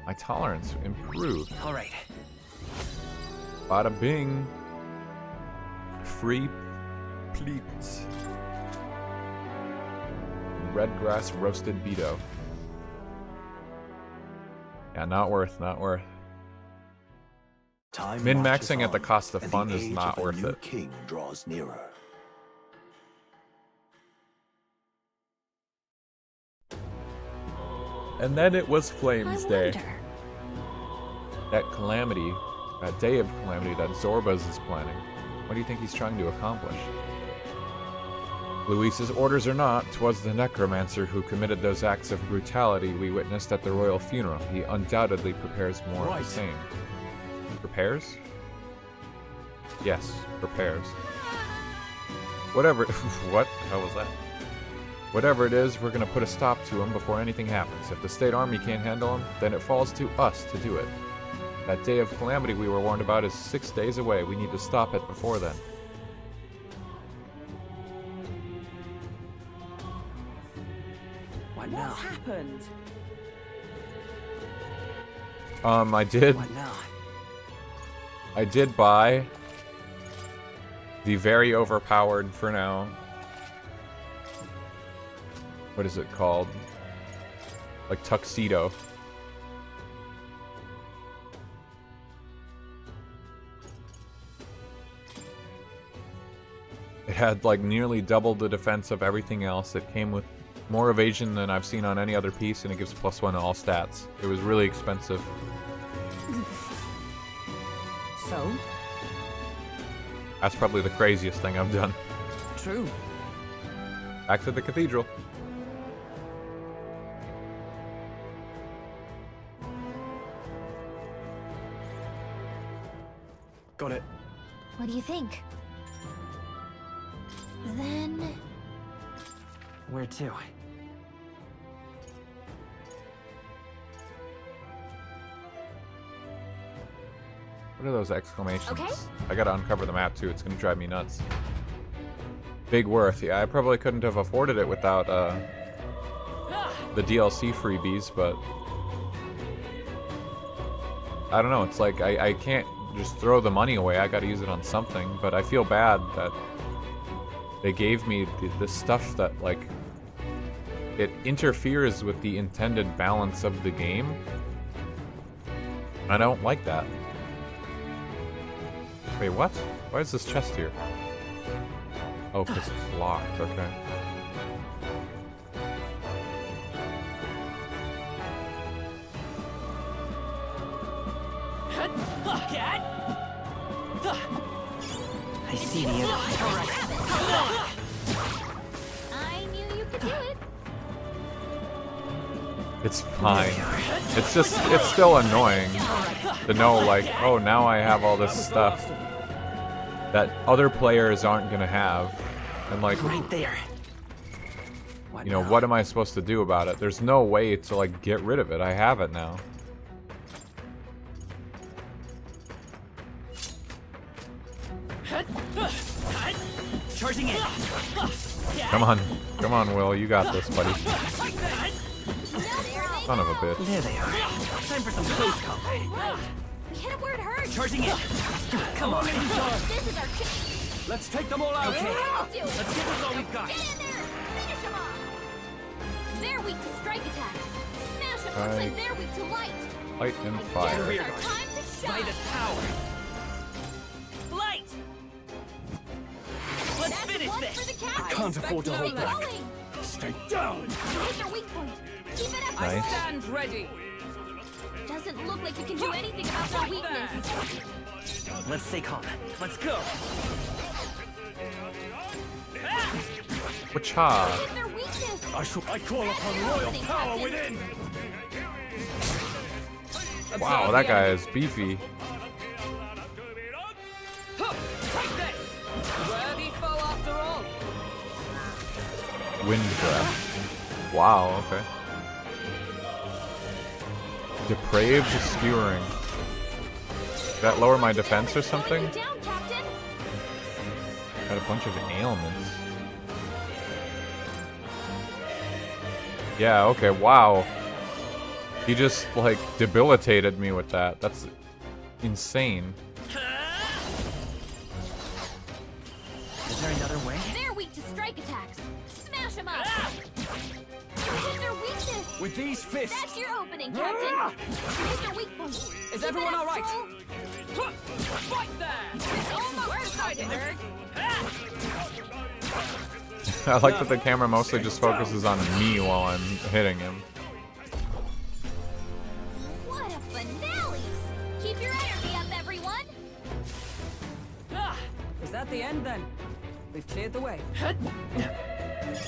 My tolerance improved. All right. Bada bing. Free pleats. Red grass roasted beeto. Yeah, not worth, not worth. Min-maxing at the cost of fun is not worth it. King draws nearer. And then it was Flames Day. That calamity, that day of calamity that Zorbaz is planning. What do you think he's trying to accomplish? Luis's orders or not, 'twas the necromancer who committed those acts of brutality we witnessed at the royal funeral. He undoubtedly prepares more of the same. Prepares? Yes, prepares. Whatever. What the hell was that? Whatever it is, we're gonna put a stop to him before anything happens. If the state army can't handle him, then it falls to us to do it. That day of calamity we were warned about is 6 days away. We need to stop it before then. What now? What's happened? I did buy the very overpowered, for now, what is it called? Like tuxedo. It had like nearly double the defense of everything else. It came with more evasion than I've seen on any other piece, and it gives +1 to all stats. It was really expensive. So? That's probably the craziest thing I've done. True. Back to the cathedral. Got it. What do you think? Then... Where to? What are those exclamations? Okay. I gotta uncover the map too, it's gonna drive me nuts. Big worth, yeah, I probably couldn't have afforded it without the DLC freebies, but I don't know, it's like I can't just throw the money away, I gotta use it on something, but I feel bad that they gave me this stuff that, like, it interferes with the intended balance of the game. I don't like that. Wait, what? Why is this chest here? Oh, because it's locked, okay. I see the enemy. I knew you could do it. It's fine. It's just, it's still annoying to know, like, oh, now I have all this stuff that other players aren't gonna have. And, like, Right there. you know, what am I supposed to do about it? There's no way to, like, get rid of it. I have it now. Charging in. Come on, Will, you got this, buddy. Son of a bitch. There they are. Time for some close call. We hit him where it hurts. Charging in. Come on. This is our chance. Let's take them all out. Okay. Let's do it. Let's give this all we've got. Get in there. Finish them off. They're weak to strike attacks. Smash them. Looks like Right. they're weak to light. Light and Guess fire. it's our time to By shine. this power. Light. Let's That's finish one this. for the captain. Can't afford to hold Keep back. going. Stay down. Hit their weak point. Keep it up. Nice. Stand ready. Doesn't look like you can do anything about their weakness. Let's stay calm. Let's go. Wacha. Hit their weakness. I call upon royal power within. Wow, that guy is beefy. Take this. Worthy foe after all. Wind breath. Wow, okay. Depraved skewering. Did that lower my defense or something? You down, Captain. Got a bunch of ailments. Yeah, okay, wow. He just, like, debilitated me with that. That's insane. Is there another way? They're weak to strike attacks. Smash them up. Hit their weakness. With these fists. That's your opening, Captain. Hit their weak point. Is Keep everyone it up, all right? Troll. Fight there. It's almost decided. I like that the camera mostly just focuses on me while I'm hitting him. What a finale! Keep your energy up, everyone. Is that the end then? We've cleared the way.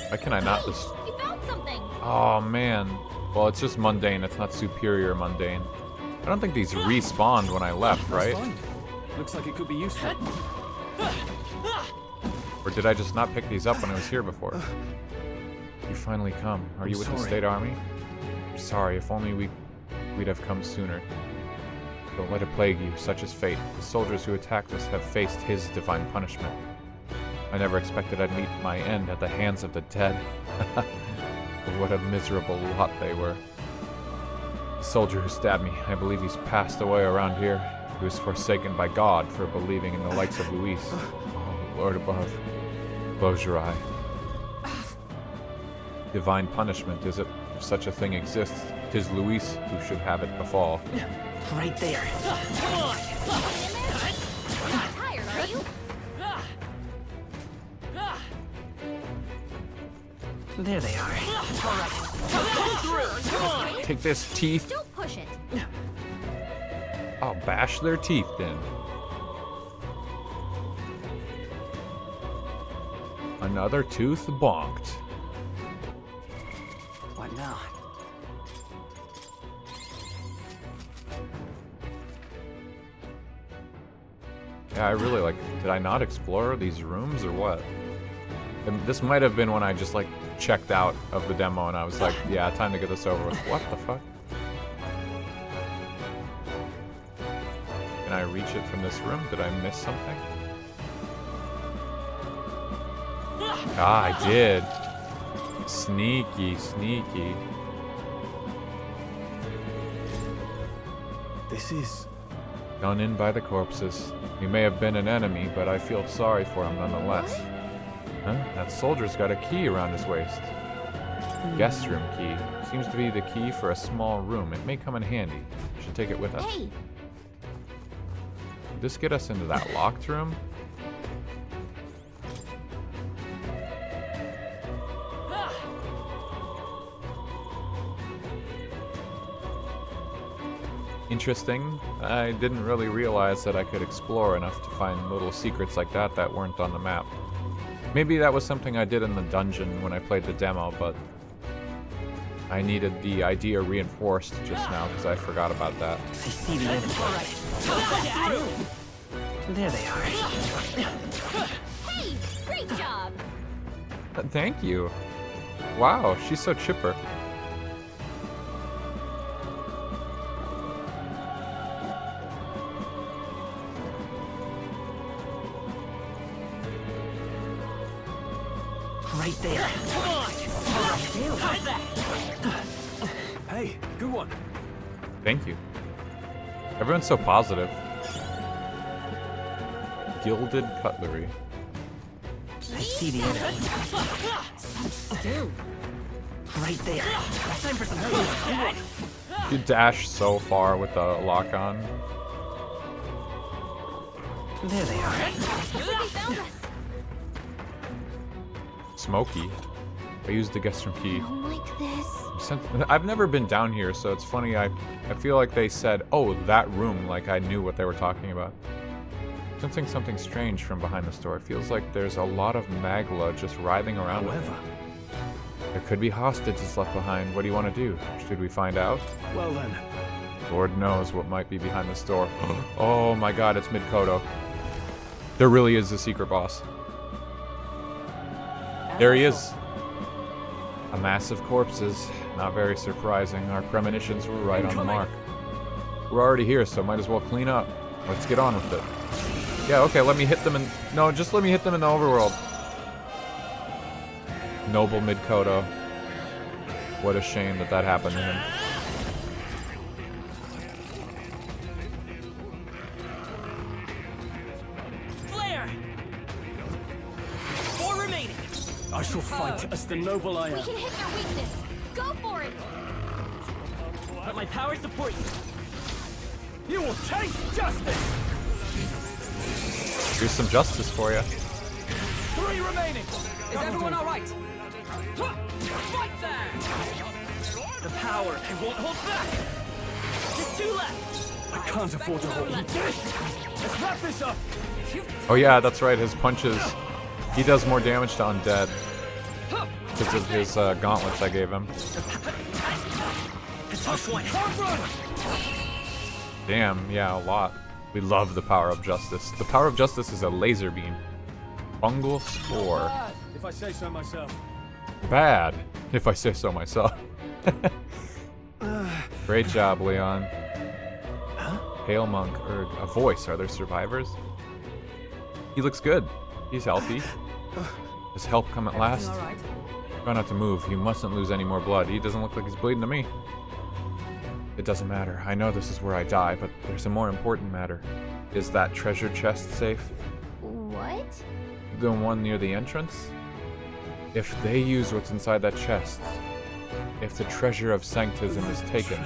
Why can I not just... You found something! Oh, man. Well, it's just mundane. It's not superior mundane. I don't think these respawned when I left, right? Looks like it could be useful. Or did I just not pick these up when I was here before? You finally come. Are you with the State Army? I'm sorry, if only we'd have come sooner. Don't let it plague you, such is fate. The soldiers who attacked us have faced his divine punishment. I never expected I'd meet my end at the hands of the dead. But what a miserable lot they were. The soldier who stabbed me, I believe he's passed away around here. He was forsaken by God for believing in the likes of Luis. Oh, Lord above, close your eye. Divine punishment, is it? If such a thing exists, 'tis Luis who should have it befall. Right there. Come on! You're not tired, are you? There they are. Alright. Take this, teeth. Don't push it. I'll bash their teeth in. Another tooth bonked. What now? Yeah, I really like... Did I not explore these rooms or what? And this might have been when I just like checked out of the demo and I was like, yeah, time to get this over with. What the fuck? Can I reach it from this room? Did I miss something? Ah, I did. Sneaky, sneaky. This is... Done in by the corpses. He may have been an enemy, but I feel sorry for him nonetheless. Huh? That soldier's got a key around his waist. Guest room key. Seems to be the key for a small room. It may come in handy. Should take it with us. Hey! Would this get us into that locked room? Interesting. I didn't really realize that I could explore enough to find little secrets like that that weren't on the map. Maybe that was something I did in the dungeon when I played the demo, but I needed the idea reinforced just now because I forgot about that. I see the enemy. There they are. Hey! Great job! Thank you. Wow, she's so chipper. Right there. Come on! How's that? Hey, good one. Thank you. Everyone's so positive. Gilded cutlery. I see the enemy. Still. Right there. Time for some food. You dash so far with the lock on. There they are. Looks like they found us. Smoky. I used the guest room key. I don't like this. I've never been down here, so it's funny. I feel like they said, "Oh, that room," like I knew what they were talking about. Sensing something strange from behind the store. It feels like there's a lot of magla just writhing around. However, there could be hostages left behind. What do you want to do? Should we find out? well then, Lord knows what might be behind the store. Oh my God, it's Midkoto. There really is a secret boss. There he is. A mass of corpses. Not very surprising. Our premonitions were right on the mark. We're already here, so might as well clean up. Let's get on with it. Yeah, okay, let me hit them in... No, just let me hit them in the overworld. Noble Midkoto. What a shame that that happened to him. Flare! 4 remaining. I shall fight as the noble I We am. can hit their weakness. Go for it! Let my power support you. You will taste justice! Here's some justice for you. 3 remaining! Is everyone alright? Fight that! The power, I won't hold back. Just 2 left. I can't afford to hold you. Let's wrap this up! Oh yeah, that's right, his punches. He does more damage to undead. because of his gauntlets I gave him. A tough one. Damn, yeah, a lot. We love the power of justice. The power of justice is a laser beam. Fungal spore. If I say so myself. Bad, if I say so myself. Great job, Leon. Pale monk, or a voice. Are there survivors? He looks good. He's healthy. Does help come at last? All right. Try not to move. You mustn't lose any more blood. He doesn't look like he's bleeding to me. It doesn't matter. I know this is where I die, but there's a more important matter. Is that treasure chest safe? What? The one near the entrance? If they use what's inside that chest, if the treasure of Sanctism is taken,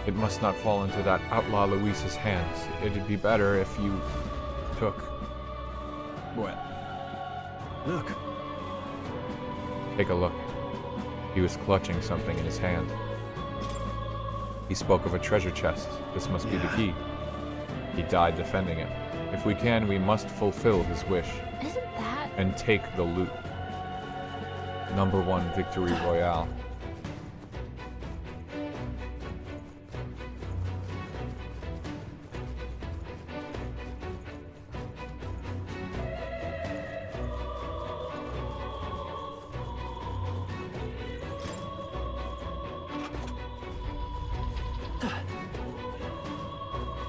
it must not fall into that outlaw Luis's hands. It'd be better if you took... What? Look. Take a look. He was clutching something in his hand. He spoke of a treasure chest. This must be the key. He died defending it. If we can, we must fulfill his wish. Isn't that... And take the loot. Number 1 victory royale.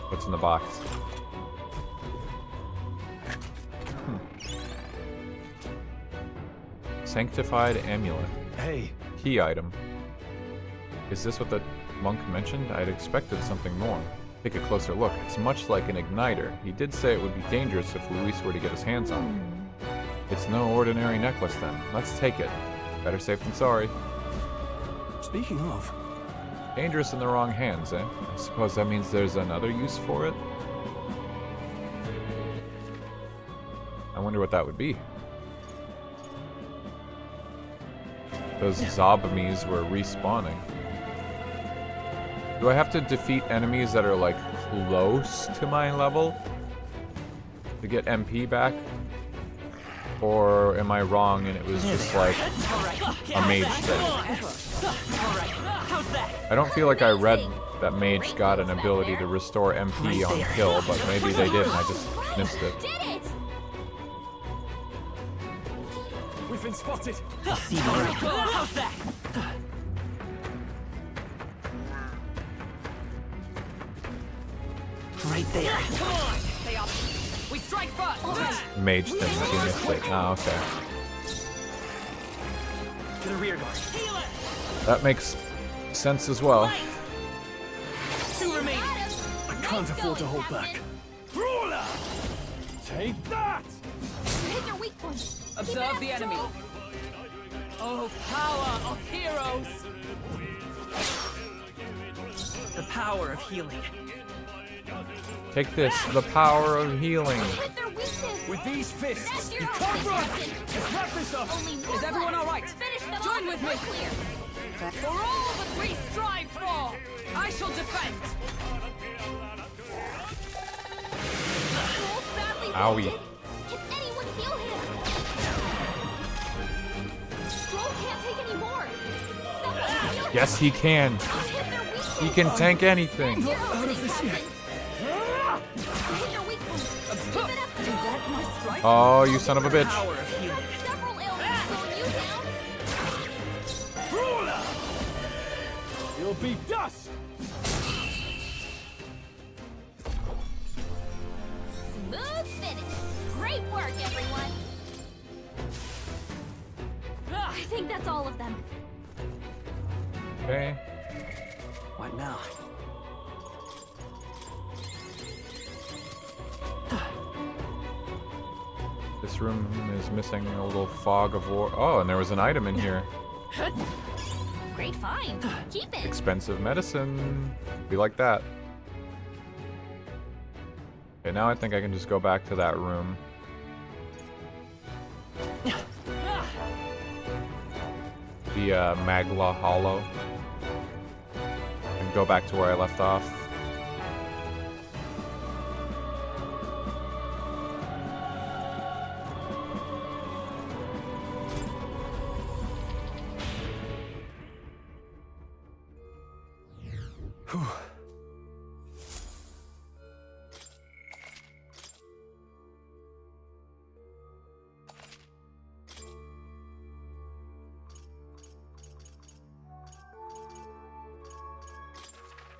What's in the box? Sanctified amulet. Hey. Key item. Is this what the monk mentioned? I'd expected something more. Take a closer look. It's much like an igniter. He did say it would be dangerous if Luis were to get his hands on it. It's no ordinary necklace then. Let's take it. Better safe than sorry. Speaking of... Dangerous in the wrong hands, eh? I suppose that means there's another use for it? I wonder what that would be. Those Zobamies were respawning. Do I have to defeat enemies that are, like, close to my level to get MP back? Or am I wrong and it was just, like, a mage thing? I don't feel like I read that mage got an ability to restore MP on kill, but maybe they did and I just missed it. We've been spotted. How's that? Right there. Come on! Stay up. We strike first! Mage thing that you missed it. Oh, okay. To the rear guard. That makes sense as well. 2 remaining. I can't afford to hold back. Brawler! Take that! Hit their weak point. Observe the enemy. Oh, power of heroes! The power of healing. Take this, the power of healing. Hit their weakness. With these fists, That's your you own can't run! suggestion. Let's wrap this up! Only more Is everyone weapons. all right? Finish them Join off with me. we're clear. For all that we strive for, I shall defend. Stroll's badly Owie. wounded. Can anyone heal him? Stroll can't take any more. Someone heal him. Yes, he can. Hit their weak He point. can tank anything. You're out of this yet. Hit their weak point. Keep it up. Is that my strike? Oh, you son of a bitch. Power of healing. Several ailments slowing you down. Brawler! You'll be dust! Smooth finish. Great work, everyone. I think that's all of them. Okay. What now? This room is missing a little fog of war. Oh, and there was an item in here. Great find. Keep it. Expensive medicine. We like that. Okay, now I think I can just go back to that room. The Magla Hollow. And go back to where I left off.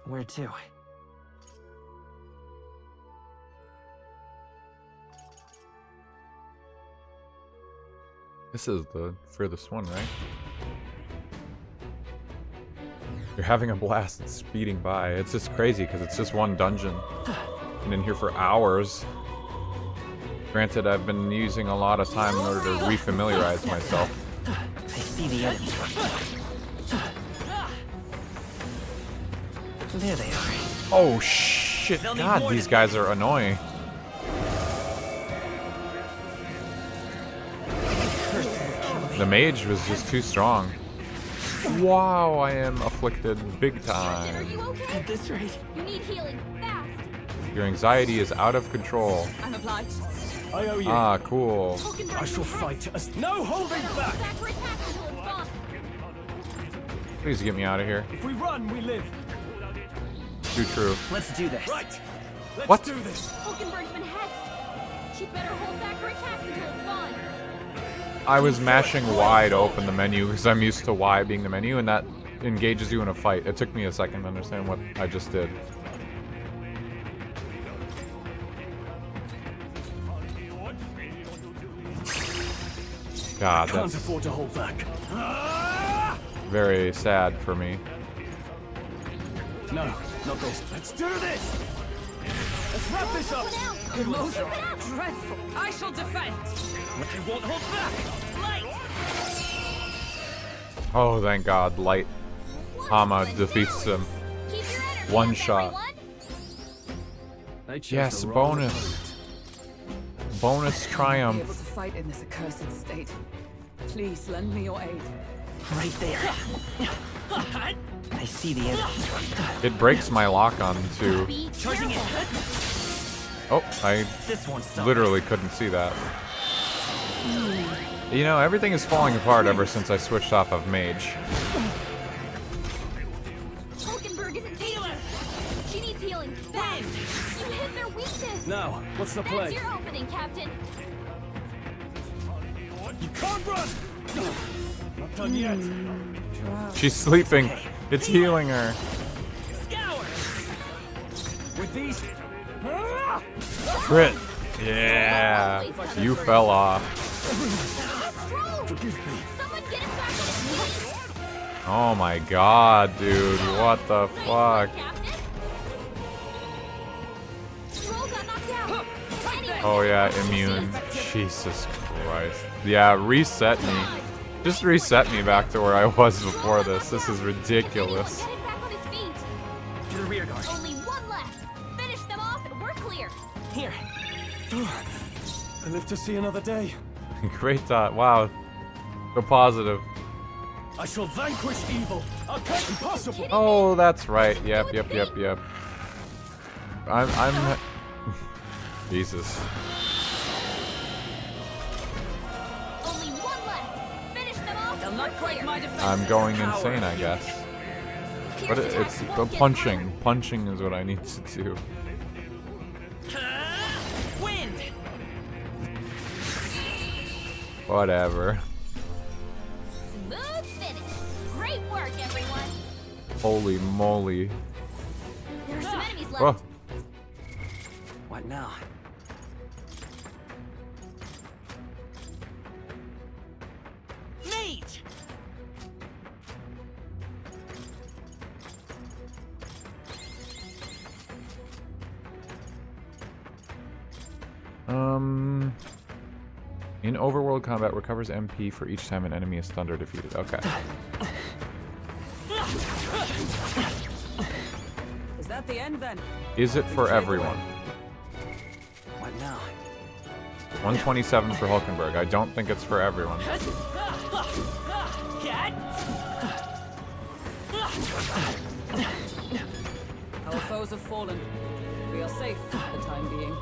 Where to? This is the furthest one, right? You're having a blast speeding by. It's just crazy because it's just one dungeon. Been in here for hours. Granted, I've been using a lot of time in order to refamiliarize myself. I see the enemy. There they are. Oh shit, God, these guys are annoying. The mage was just too strong. Wow, I am afflicted big time. Are you okay? At this rate. You need healing, fast. Your anxiety is out of control. I'm obliged. I owe you. Ah, cool. I shall fight us. No holding back! Back for attack until it's gone. Please get me out of here. If we run, we live. Too true. Let's do this. Right. Let's What? do this. Hulkenberg's been hexed. She'd better hold back her attacks until it's gone. I was mashing Y to open the menu because I'm used to Y being the menu, and that engages you in a fight. It took me a second to understand what I just did. God, Can't that's afford to hold back. very sad for me. No, not this. Let's do this. Let's wrap this up. The most dreadful. I shall defend. I won't hold back. Light. Oh, thank God, Light Hama defeats him. Keep your energy One up, shot. everyone. They chose Yes, the wrong bonus. Bonus Be able triumph. to fight in this accursed state. Please lend me your aid. Right there. I see the enemy. It breaks my lock on too. Be Charging in. Oh, I This one's stuck. literally couldn't see that. You know, everything is falling apart ever since I switched off of Mage. Hulkenberg isn't healing. She needs healing fast. You hit their weakness. Now, what's the That's play? your opening, Captain. You can't run. Not done yet. She's sleeping. It's healing her. Scour. With these. Crit. Yeah. You fell off. Forgive me. Someone get him back on his feet. Oh my God, dude. What the Nice fuck? work, Captain. Stroll got knocked out. Anyway, Oh yeah, immune. Jesus Christ. Yeah, reset me. Just reset me back to where I was before this. This is ridiculous. Get him back on his feet. To the rear guard. Only one left. Finish them off and we're clear. Here. I live to see another day. Great thought. Wow. So positive. I shall vanquish evil. I can't be possible. Oh, that's right. Yep. I'm Jesus. Only one left. Finish them off They'll and not we're break clear. my defense. I'm going insane, I guess. But Pierce it's attacks the won't get punching. harmed. Punching is what I need to do. Wind. Whatever. Smooth finish. Great work, everyone. Holy moly. There are some enemies left. Oh, What now? Mage. in overworld combat, recovers MP for each time an enemy is stunned or defeated. Okay. Is that the end then? Is it for everyone? What now? 127 for Hulkenberg. I don't think it's for everyone. Our foes have fallen. We are safe for the time being.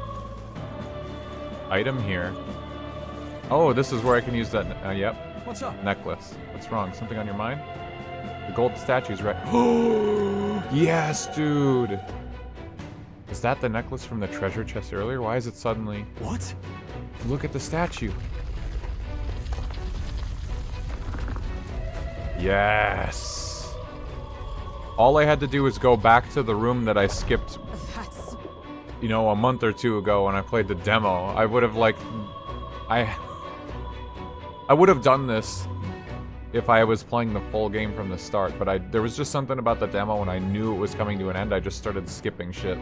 Item here. Oh, this is where I can use that. Yep. What's up? Necklace. What's wrong? Something on your mind? The gold statue's right. Yes, dude! Is that the necklace from the treasure chest earlier? Why is it suddenly... What? Look at the statue. Yes! All I had to do was go back to the room that I skipped, That's... you know, a month or two ago when I played the demo. I would have, like... I would have done this if I was playing the full game from the start, but there was just something about the demo when I knew it was coming to an end, I just started skipping shit.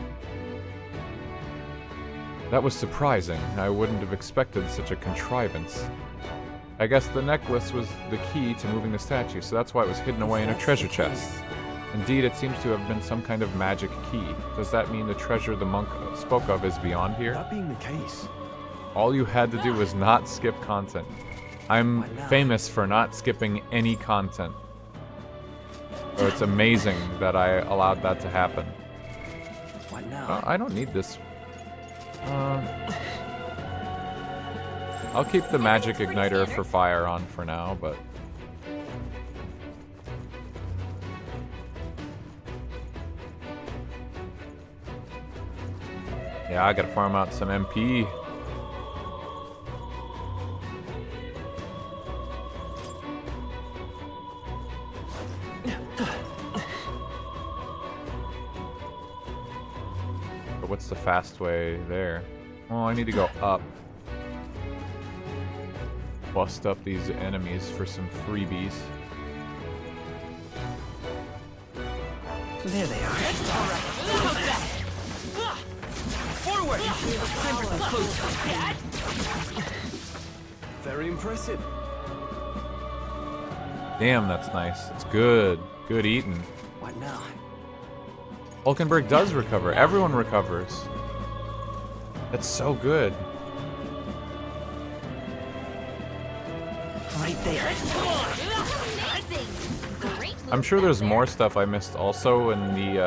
That was surprising. I wouldn't have expected such a contrivance. I guess the necklace was the key to moving the statue, so that's why it was hidden away in a treasure chest. Indeed, it seems to have been some kind of magic key. Does that mean the treasure the monk spoke of is beyond here? That being the case. All you had to do was not skip content. I'm famous for not skipping any content. So it's amazing that I allowed that to happen. What now? I don't need this. I'll keep the magic igniter for fire on for now, but... Yeah, I gotta farm out some MP. But what's the fast way there? Oh, I need to go up. Bust up these enemies for some freebies. There they are. Forward! Time for some close combat. Very impressive. Damn, that's nice. It's good. Good eating. What now? Hulkenberg does recover. Everyone recovers. That's so good. Right there. I'm sure there's more stuff I missed also in the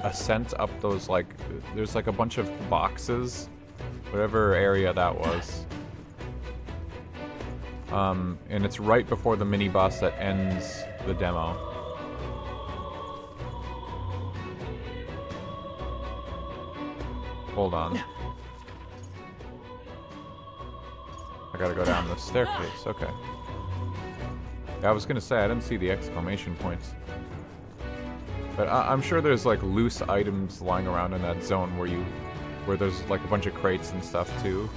ascent up those, like, there's like a bunch of boxes, whatever area that was. And it's right before the mini boss that ends the demo. Hold on. I gotta go down the staircase, okay. Yeah, I was gonna say, I didn't see the exclamation points. But I'm sure there's like loose items lying around in that zone where there's like a bunch of crates and stuff too.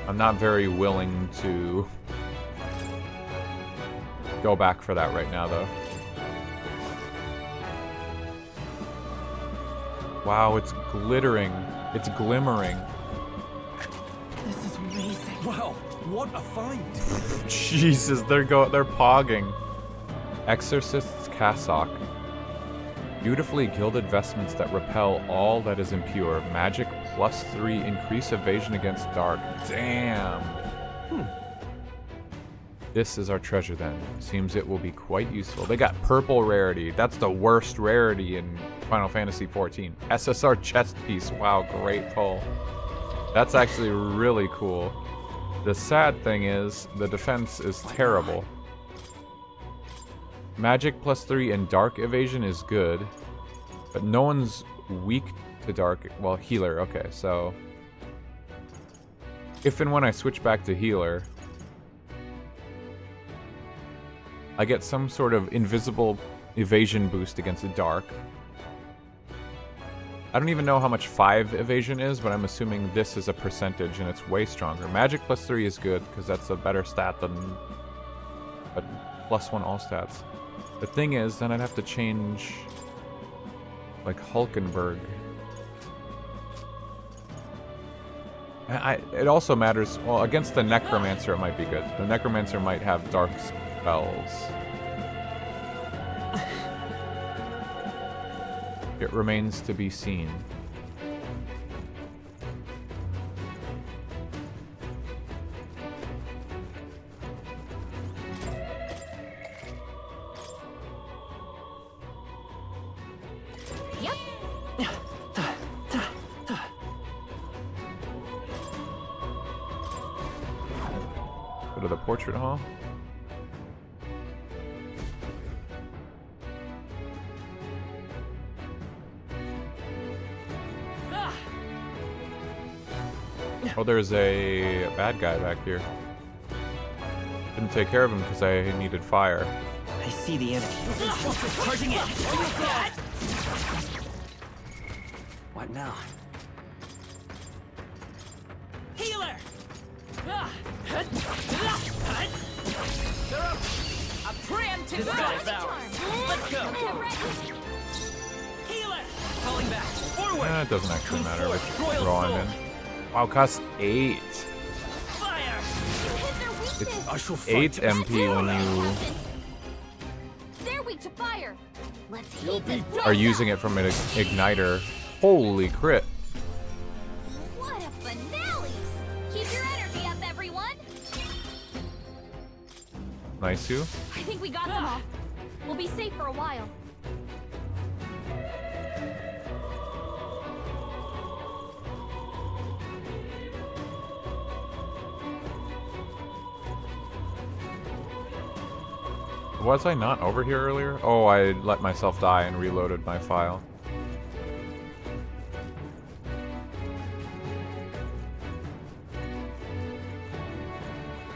I'm not very willing to go back for that right now though. Wow, it's glittering. It's glimmering. This is amazing. Wow, what a find! Jesus, they're pogging. Exorcist's cassock. Beautifully gilded vestments that repel all that is impure. Magic +3, increase evasion against dark. Damn. This is our treasure then. Seems it will be quite useful. They got purple rarity. That's the worst rarity in Final Fantasy XIV. SSR chest piece. Wow, great pull. That's actually really cool. The sad thing is, the defense is terrible. Magic +3 and dark evasion is good, but no one's weak to dark. Well, healer, okay, so if and when I switch back to healer, I get some sort of invisible evasion boost against the dark. I don't even know how much 5 evasion is, but I'm assuming this is a percentage and it's way stronger. Magic +3 is good because that's a better stat than a +1 all stats. The thing is, then I'd have to change like Hulkenberg. It also matters, well, against the Necromancer it might be good. The Necromancer might have dark spells. It remains to be seen. Yep. Go to the portrait hall. Oh, there's a bad guy back here. Didn't take care of him because I needed fire. I see the enemy. Charging in. What now? Healer! They're up! A preemptive This guy's ours. Let's go! Healer! Calling back. Forward! It doesn't actually matter which Royal row I'm Soul. in. Wow, costs 8. Fire! It's 8 MP when you They're weak to fire. Let's heat this are place using up. it from an igniter. Holy crit. What a finale! Keep your energy up, everyone. Nice you. I think we got them all. We'll be safe for a while. Was I not over here earlier? Oh, I let myself die and reloaded my file.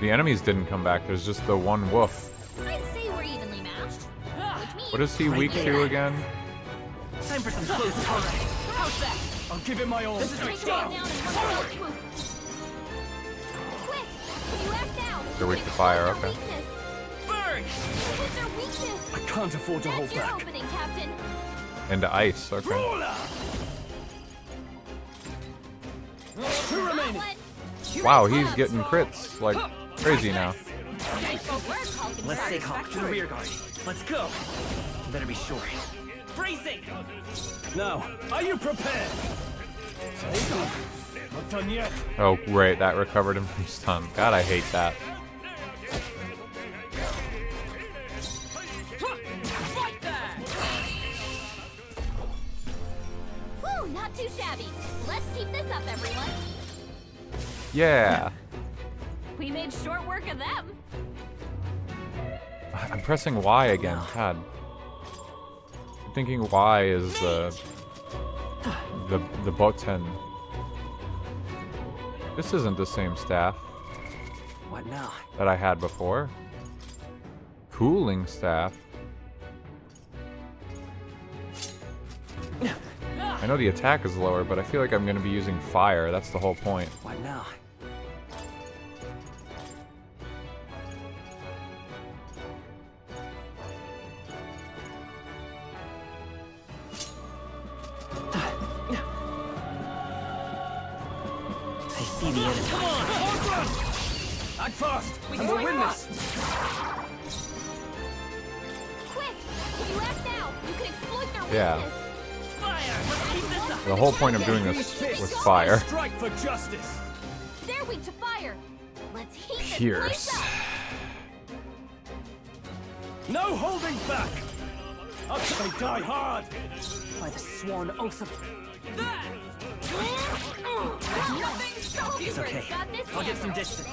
The enemies didn't come back, there's just the one wolf. I'd say we're evenly matched. Which means What is he weak to again? Time for some close combat. how's that? I'll give it my all. Take it down and forward. Quick! Can you act out? They're weak to fire, Their okay. weakness. Burn! Hit their weakness. I can't afford to hold That's your back. opening, Captain. Into ice, okay. Brawler! Two remaining. Wow, he's getting crits like crazy now. Let's stay calm. To the rear guard. Let's go. Better be sure. Bracing! Now, are you prepared? Take off. Not done yet. Oh, great, that recovered him from stun. God, I hate that. Fight there! Woo, not too shabby. Let's keep this up, everyone. Yeah. We made short work of them. I'm pressing Y again. God. I'm thinking Y is the button. This isn't the same staff What now? that I had before. Cooling staff. I know the attack is lower, but I feel like I'm going to be using fire. That's the whole point. What now? I see the enemy. Come on! Act fast! We And can we'll win fast. this! Quick! Can you act out? You can exploit their Yeah. weakness. Fire! Let's keep this up. The whole point of doing this was fire. Strike for justice! They're weak to fire. Let's heat this Pierce. place up. No holding back! Up they die hard! By the sworn oath of... Nothing stops you! It's okay. Got this I'll get some handled. distance.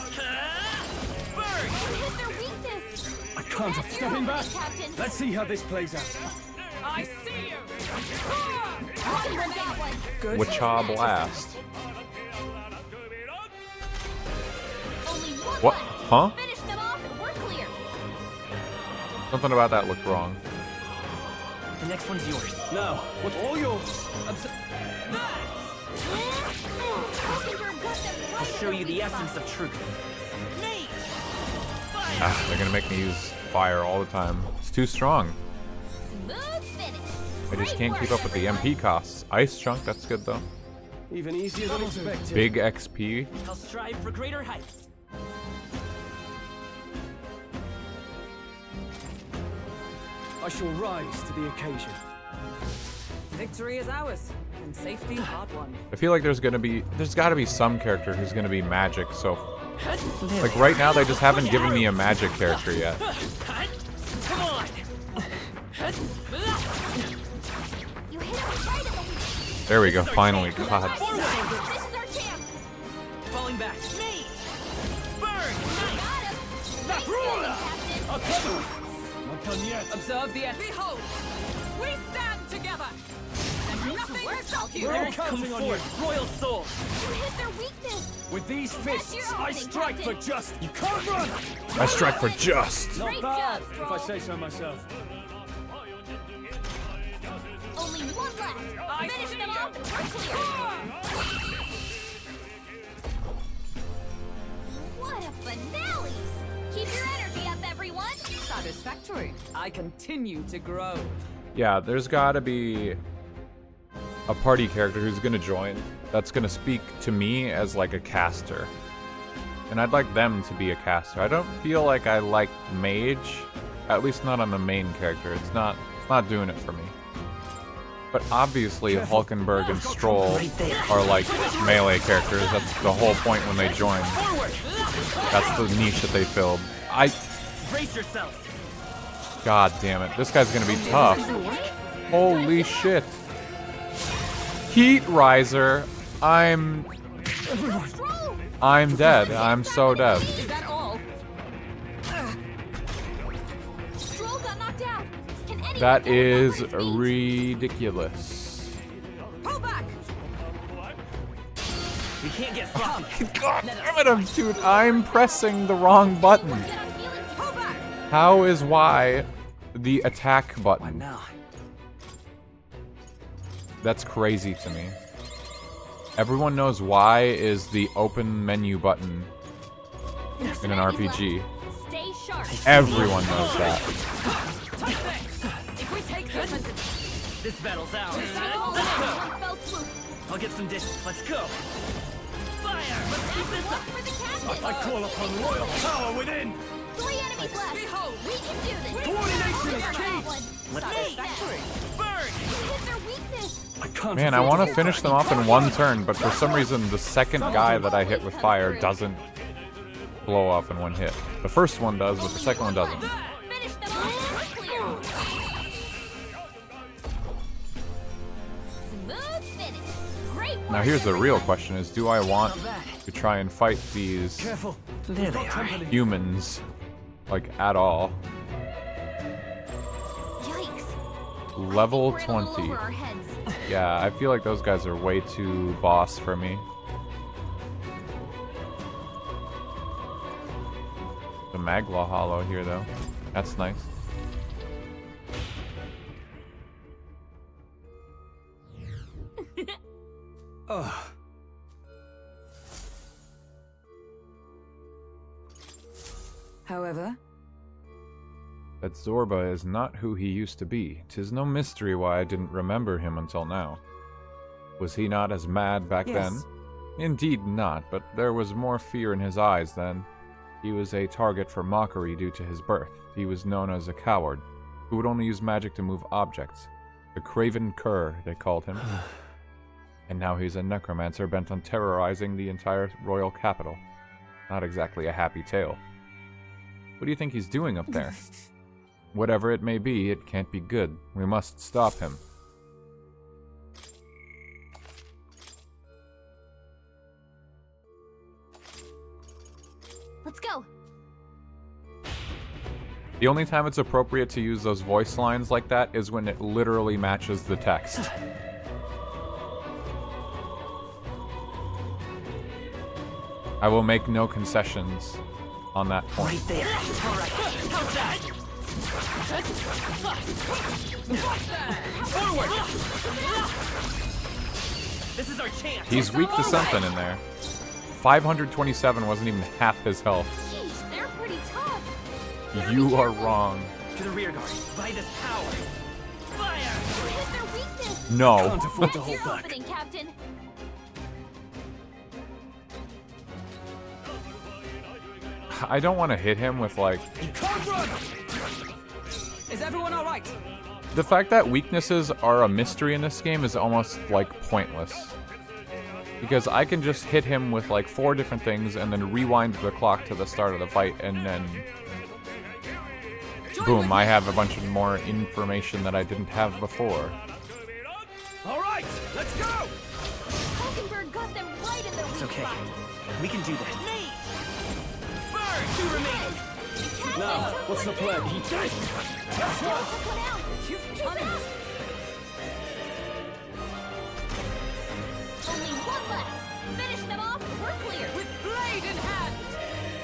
Burn! Hit their weakness. I can't have stepping back! Captain. Let's see how this plays out. I see you! Run with that one. Good. Wacha blast. Only one What? left. Huh? Finish them off and we're clear. Something about that looked wrong. The next one's yours. Now, what's all yours? I'll show you the essence of truth. Mate! Fire! Ah, they're gonna make me use fire all the time. It's too strong. Smooth finish. I just can't keep up with the MP costs. Ice chunk, that's good though. Even easier than expected. Big XP. I'll strive for greater heights. I shall rise to the occasion. Victory is ours, and safety hard won. I feel like there's gotta be some character who's gonna be magic, so like right now they just haven't given me a magic character yet. Come on! You hit him right in the weak. There we go, finally. God. This is our chance. Falling back. Mate! Burn! Nice! Got him. Nice Brawler! Captain. I'll cover! Not done yet. Observe the end. Behold! We stand together! And nothing to work, Valkyrie! We're counting on you, Royal Soul! You hit their weakness! With these That's your fists, I opening, strike for Captain. just. You can't run! I strike for just. Not Great bad, job, if I Stroll. say so myself. Only one left! Finish them off and we're clear! What a finale! Keep your energy up, everyone! Satisfactory. I continue to grow. Yeah, there's gotta be a party character who's gonna join that's gonna speak to me as like a caster. And I'd like them to be a caster. I don't feel like I like mage, at least not on the main character. It's not doing it for me. But obviously Hulkenberg and Stroll are like melee characters. That's the whole point when they join. That's the niche that they filled. Brace yourself! God damn it. This guy's gonna be tough. Holy shit. Heat Riser. I'm dead. I'm so dead. Is that all? Stroll got knocked out. Can anyone That get is over his feet? ridiculous. Pull back! We can't get sloppy. God damn it, dude. I'm pressing the wrong button. Get our feelings Pull back! How is Y the attack What button? now? That's crazy to me. Everyone knows Y is the open menu button in an RPG. Stay sharp. Everyone knows that. If we take this, This battle's ours. One Let's go! fell swoop. I'll get some dishes. Let's go! Fire! Let's keep this One up! for the captain. I call upon royal power within! 3 enemies left. Behold. We can do this. Coordination is That key. one. Satisfactory. Burn! We hit their weakness. I can't Man, I afford want to finish them off in one turn, but for some reason the second guy that I hit with fire doesn't blow off in one hit. The first one does, but the second one doesn't. Finish them off. We're clear. Smooth finish. Great work. Now here's the real question is, do I want to try and fight these Careful. There they are. humans, like, at all? Yikes. Level We're in a little 20. over our heads. Yeah, I feel like those guys are way too boss for me. The Magla Hollow here, though. That's nice. Ugh. However, That Zorba is not who he used to be. 'Tis no mystery why I didn't remember him until now. Was he not as mad back then? Indeed not, but there was more fear in his eyes then. He was a target for mockery due to his birth. He was known as a coward, who would only use magic to move objects. The Craven Cur, they called him. And now he's a necromancer bent on terrorizing the entire royal capital. Not exactly a happy tale. What do you think he's doing up there? Whatever it may be, it can't be good. We must stop him. Let's go. The only time it's appropriate to use those voice lines like that is when it literally matches the text. I will make no concessions on that point. Right there. All right. How's that? Forward! This is our chance. He's weak to something in there. 527 wasn't even half his health. Jeez, they're pretty tough. You are wrong. To the rear guard. By this power. Fire! Hit their weakness. No. Can't afford to That's hold your back. opening, Captain. I don't want to hit him with, like... You can't run! is everyone all right? The fact that weaknesses are a mystery in this game is almost, like, pointless. Because I can just hit him with, like, 4 different things and then rewind the clock to the start of the fight and then... boom, I have a bunch of more information that I didn't have before. All right, let's go! Hulkenberg got them right in their weak It's okay. spot. We can do that. Burn! 2 remaining. Now, what's the plan? He died. Took one out. You've done it.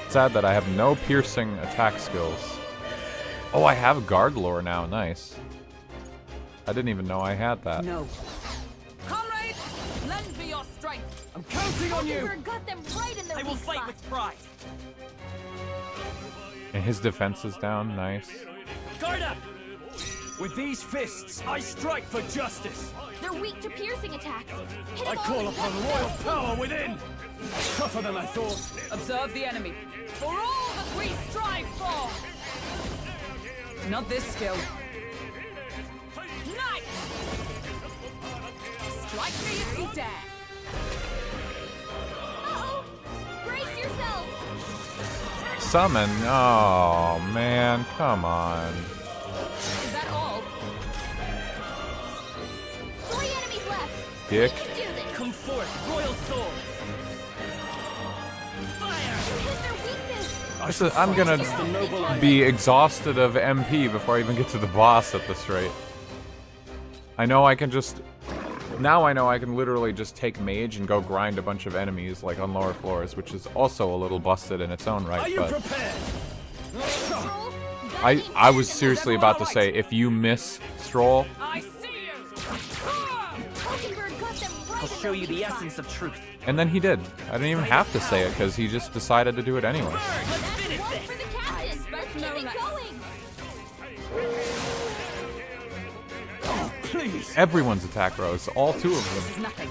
Sad that I have no piercing attack skills. Oh, I have guard lore now. Nice. I didn't even know I had that. No. Comrades, lend me your strength. I'm counting on you! Got them right in their I will weak fight spot. with pride. And his defense is down. Nice. Guard up! With these fists, I strike for justice! They're weak to piercing attacks. Hit I 'em all call in upon one royal fell power within! Tougher than I thought. Observe the enemy. For all that we strive for! Not this skill. Nice! Strike me if you dare. Uh-oh! Brace yourselves! Summon. Oh, man. Come on. Is that all? 3 enemies left. Dick. We can do this. Come forth, royal sword! Fire! Hit their weakness. I'm gonna be exhausted of MP before I even get to the boss at this rate. I know I can just... Now I know I can literally just take mage and go grind a bunch of enemies like on lower floors, which is also a little busted in its own Are right, you but... prepared? Stroll, I was seriously about to say, if you miss Stroll, I see you! Hulkenberg got them right I'll in show their you the weak spot. essence of truth. and then he did. I didn't even have to say it, because he just decided to do it anyway. Let's finish One this! for the captain. Let's no keep it less. going. Oh, please! Everyone's attack rose, all 2 of them. Nothing.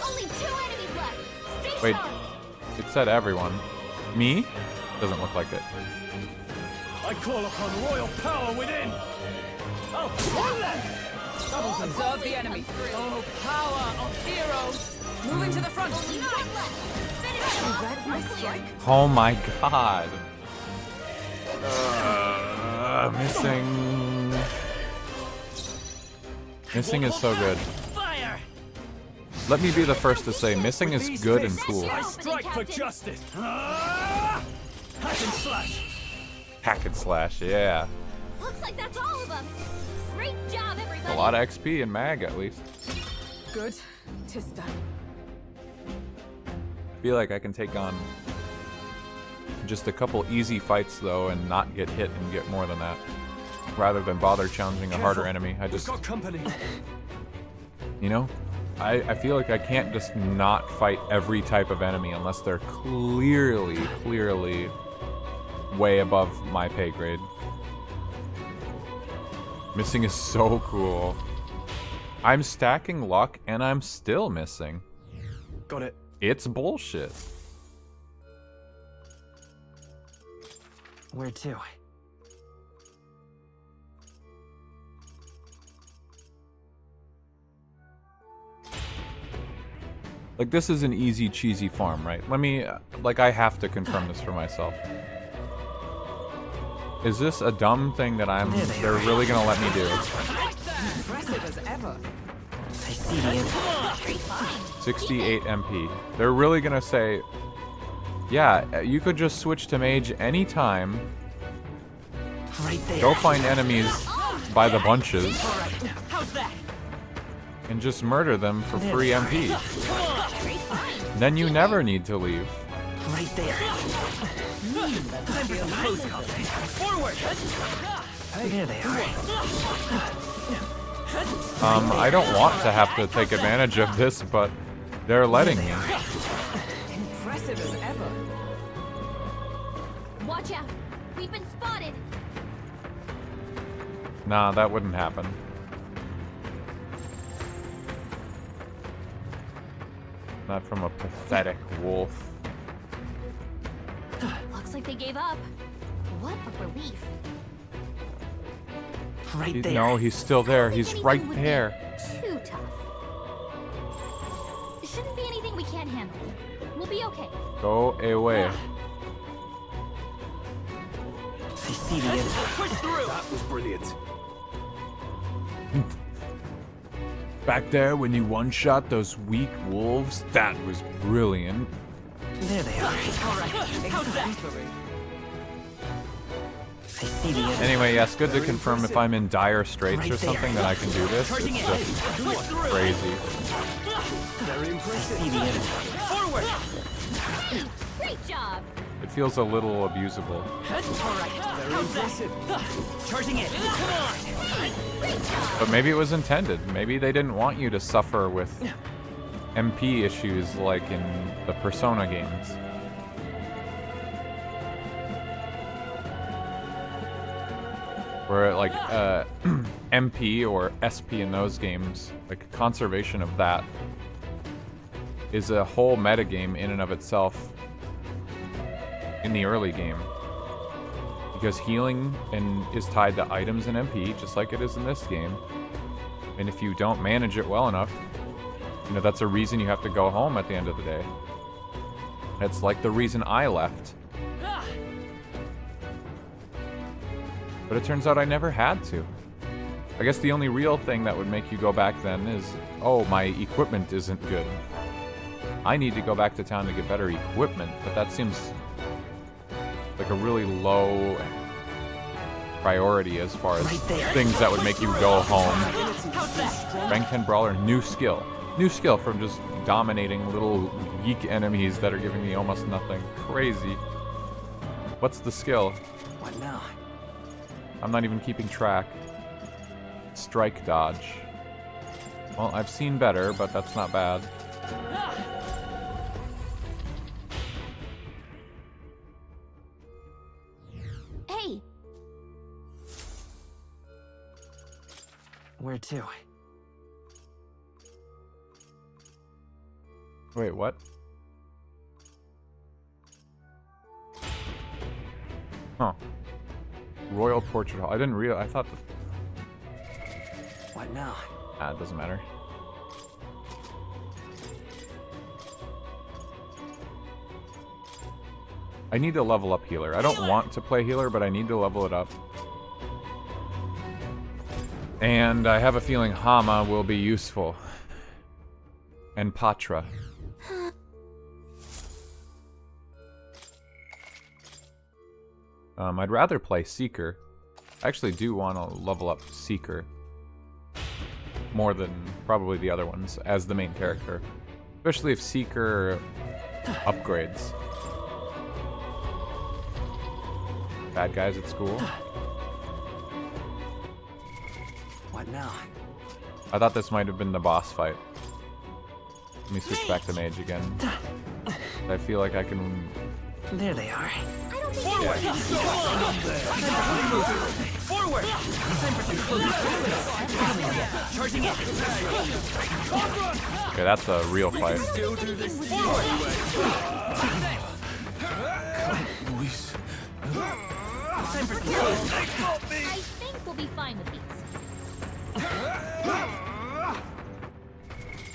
Only 2 enemies left. Stay Wait, sharp. it said everyone. Me? Doesn't look like it. I call upon royal power within! Oh, kill them! Observe the enemy. Oh, power of heroes! Moving to the front. Only 1 left. Finish them off. Read my We're clear. strike? Oh my god. Missing. Missing is so good. Fire! Let me be the first to say, missing is These good and fists, cool. I strike for Captain. justice! Ah! Hack and slash! Hack and slash, yeah. Looks like that's all of them. Great job, everybody. A lot of XP in mag, at least. Good. 'Tis done. I feel like I can take on just a couple easy fights, though, and not get hit and get more than that. Rather than bother challenging a harder Careful. enemy. I We've just, got company. you know? I feel like I can't just not fight every type of enemy unless they're clearly way above my pay grade. Missing is so cool. I'm stacking luck and I'm still missing. Got it. It's bullshit. Where to? Like, this is an easy, cheesy farm, right? Let me, like, I have to confirm this for myself. Is this a dumb thing that they're really gonna let me do? Impressive as ever. I see the 68 MP. They're really gonna say, yeah, you could just switch to mage anytime. right there. Go find enemies by the bunches How's that? and just murder them for free MP. Then you never need to leave. Right there. Time for some close combat. Forward! There they are. I don't want to have to take advantage of this, but they're letting me. Impressive as ever. Watch out. We've been spotted. Nah, that wouldn't happen. Not from a pathetic wolf. Looks like they gave up. What a relief. Right there. No, he's still there. He's Anything right would be there. Too tough. Shouldn't be anything we can't handle. We'll be okay. Go away. I see the enemy. Push through! That was brilliant. Back there when you one-shot those weak wolves, that was brilliant. There they are. How's that? I see the enemy. Anyway, yes, good to confirm if I'm in dire straits or something that I can do this. Charging It's in. just Push through. crazy. Very I impressive. see the enemy. Forward! Great job. It feels a little abusable. Very impressive. Charging it. Come on. But maybe it was intended. Maybe they didn't want you to suffer with MP issues like in the Persona games. Where like MP or SP in those games, like conservation of that is a whole metagame in and of itself in the early game. Because healing is tied to items in MP, just like it is in this game. And if you don't manage it well enough, you know, that's a reason you have to go home at the end of the day. That's like the reason I left. But it turns out I never had to. I guess the only real thing that would make you go back then is, oh, my equipment isn't good. I need to go back to town to get better equipment, but that seems like a really low priority as far as things that would make you go home. Rank 10 Brawler, new skill. New skill from just dominating little weak enemies that are giving me almost nothing. Crazy. What's the skill? What now? I'm not even keeping track. Strike dodge. Well, I've seen better, but that's not bad. Hey! Where to? Wait, what? Huh. Royal Portrait Hall. I didn't realize. I thought that. What now? Ah, it doesn't matter. I need to level up healer. I don't want to play healer, but I need to level it up. And I have a feeling Hama will be useful. And Patra. I'd rather play Seeker. I actually do want to level up Seeker. More than probably the other ones as the main character. Especially if Seeker upgrades. Bad guys at school. What now? I thought this might have been the boss fight. Let me switch back to mage again. I feel like I can... There they are. Forward! Forward! Time for some close. Charging it. Okay, that's a real fight. Forward! Time for some close. I think we'll be fine with these.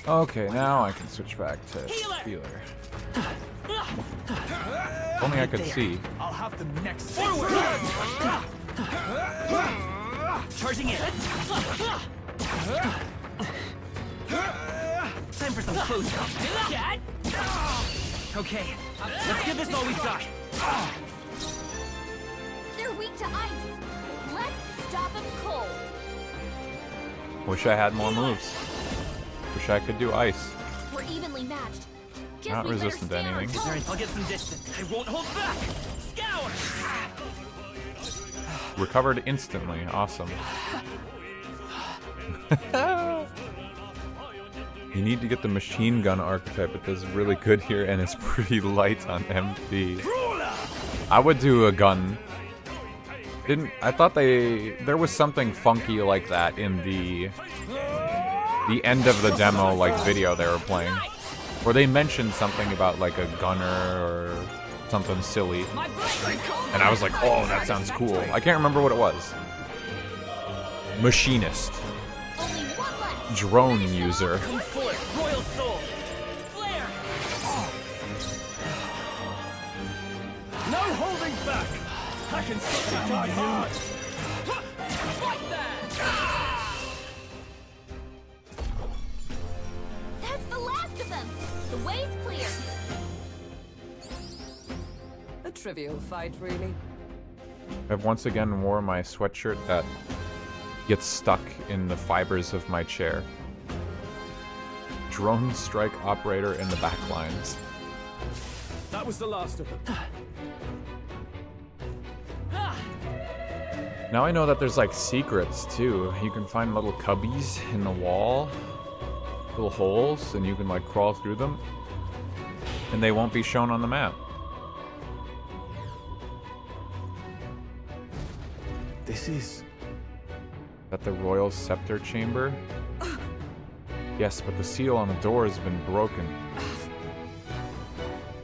Okay, now I can switch back to healer. If only I could see. I'll have them next. Forward! Charging it. Time for some close. Okay, let's give this all we've got. They're weak to ice. Let's stop them cold. Wish I had more moves. Wish I could do ice. We're evenly matched. Guess Not we better resistant to stay on our anything. toes. I'll get some distance. I won't hold back. Scour. Recovered instantly. Awesome. You need to get the machine gun archetype. It does really good here and it's pretty light on MP. I would do a gun. I thought there was something funky like that in the end of the demo like video they were playing. Where they mentioned something about like a gunner or something silly. And I was like, oh, that sounds cool. I can't remember what it was. Machinist. Only one left. Drone user. Come forward, Royal Soul. Flare. No holding back. I can suck it die hard. Fight that. That's the last of them. The way's clear. A trivial fight, really. I've once again wore my sweatshirt that gets stuck in the fibers of my chair. Drone strike operator in the back lines. That was the last of them. Now I know that there's like secrets too. You can find little cubbies in the wall, little holes, and you can like crawl through them, and they won't be shown on the map. This is... That the Royal Scepter Chamber? Yes, but the seal on the door has been broken.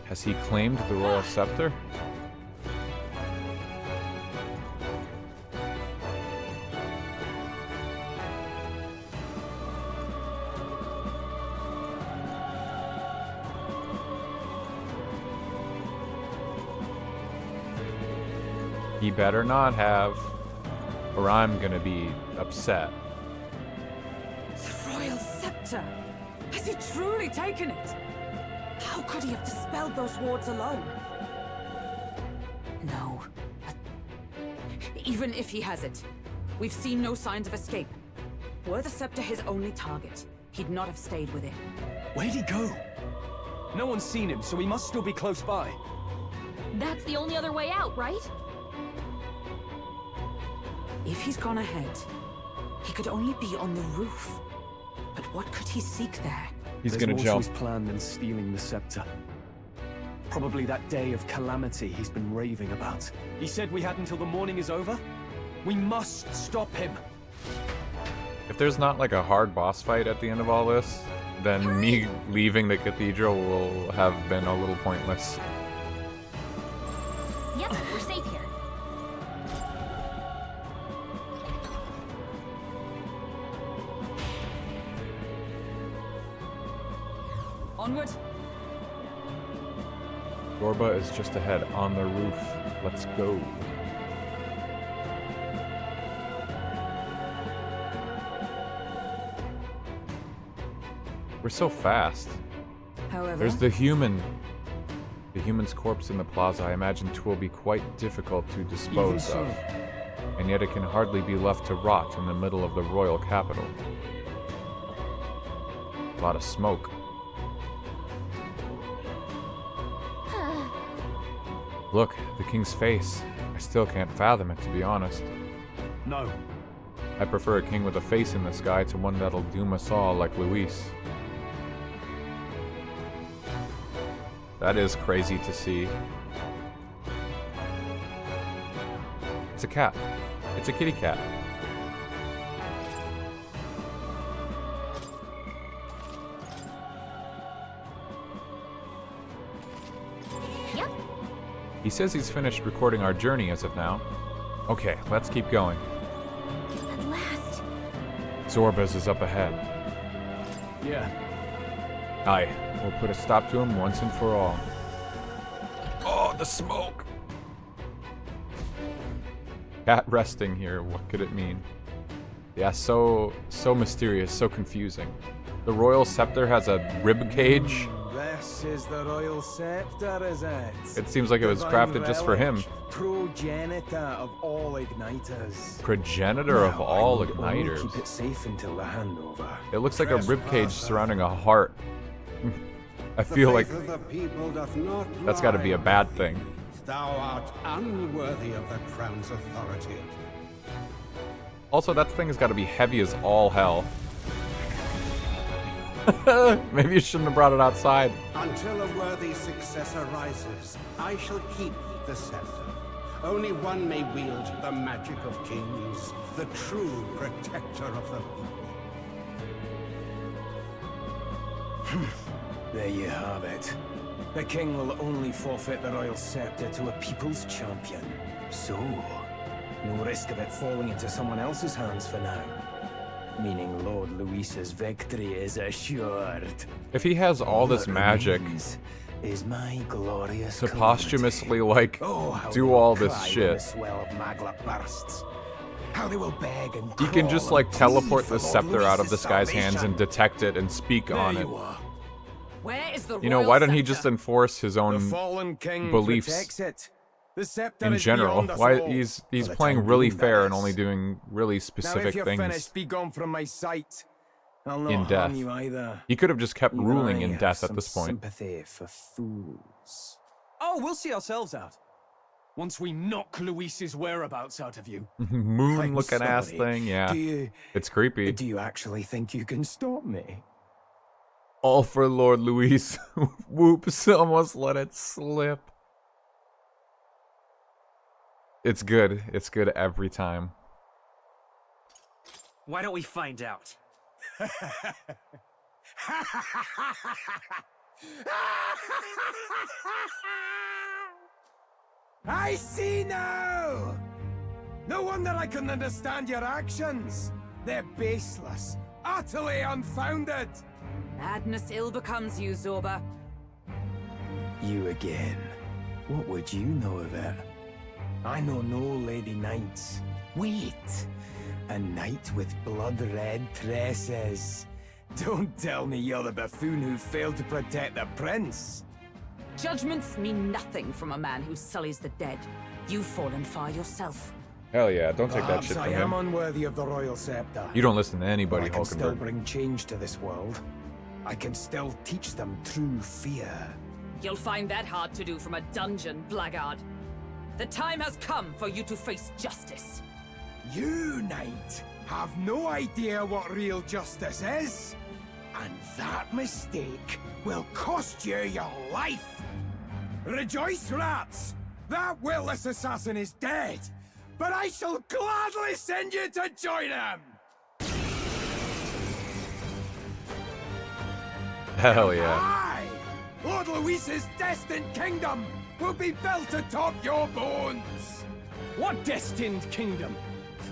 Has he claimed the Royal Scepter? He better not have, or I'm gonna be upset. The Royal Scepter! Has he truly taken it? How could he have dispelled those wards alone? No. Even if he has it, we've seen no signs of escape. Were the Scepter his only target, he'd not have stayed with it. Where'd he go? No one's seen him, so he must still be close by. That's the only other way out, right? If he's gone ahead, he could only be on the roof. But what could he seek there? He's There's gonna more jump. to his plan than stealing the scepter. Probably that day of calamity he's been raving about. He said we had until the morning is over? We must stop him! If there's not like a hard boss fight at the end of all this, then me leaving the cathedral will have been a little pointless. Yep, we're safe here. Onward! Zorba is just ahead on the roof. Let's go. We're so fast. However, There's the human. The human's corpse in the plaza. I imagine it will be quite difficult to dispose of. And yet it can hardly be left to rot in the middle of the royal capital. A lot of smoke. Look, the king's face. I still can't fathom it, to be honest. No. I prefer a king with a face in the sky to one that'll doom us all like Luis. That is crazy to see. It's a cat. It's a kitty cat. Yep. He says he's finished recording our journey as of now. Okay, let's keep going. At last. Zorba's is up ahead. Yeah. Aye, we'll put a stop to him once and for all. Oh, the smoke! Cat resting here, what could it mean? Yeah, so mysterious, so confusing. The Royal Scepter has a rib cage. This is the Royal Scepter, is it? It seems like it was crafted just for him. Progenitor of all igniters. Progenitor of all I need only igniters. keep it safe until the handover. It looks like a rib cage surrounding a heart. I feel like that's got to be a bad thing. Thou art unworthy of the crown's authority. Also, that thing has got to be heavy as all hell. Maybe you shouldn't have brought it outside. Until a worthy successor rises, I shall keep the scepter. Only one may wield the magic of kings, the true protector of the people. There you have it. The king will only forfeit the royal scepter to a people's champion. So, no risk of it falling into someone else's hands for now. Meaning Lord Luis's victory is assured. If he has all this magic is my glorious to posthumously, like, do all this shit, how they will beg and he can just, like, teleport the scepter out of this guy's hands salvation. and detect it and speak on it. where is the You know, Royal why don't he Scepter? just enforce his own The fallen king beliefs protects it. The scepter in is general? beyond us Why all. he's For the playing time really being, fair that and only is. doing really Now, if specific you're things finished, be gone from my sight. I'll not in harm death. you either. He could have just kept Even ruling I in have death at some this point. Sympathy for fools. Oh, we'll see ourselves out. Once we knock Luis's whereabouts out of you. Moon-looking ass sorry. thing, yeah. Do It's creepy. you actually think you can stop me? All for Lord Luis. Whoops, almost let it slip. It's good. It's good every time. Why don't we find out? I see now! No wonder I couldn't understand your actions. They're baseless, utterly unfounded. Madness ill becomes you, Zorba. You again. What would you know of it? I know no Lady Knights. Wait! A knight with blood-red tresses. Don't tell me you're the buffoon who failed to protect the prince. Judgments mean nothing from a man who sullies the dead. You've fallen far yourself. Hell yeah, don't take that Perhaps shit I from am him. unworthy of the royal scepter. You don't listen to anybody, I can still Hulkenberg. bring change to this world. I can still teach them true fear. You'll find that hard to do from a dungeon, blackguard. The time has come for you to face justice. You, knight, have no idea what real justice is. And that mistake will cost you your life. Rejoice, rats! That witless assassin is dead, but I shall gladly send you to join him! Hell yeah. Aye! Lord Luis's destined kingdom will be built atop your bones! What destined kingdom?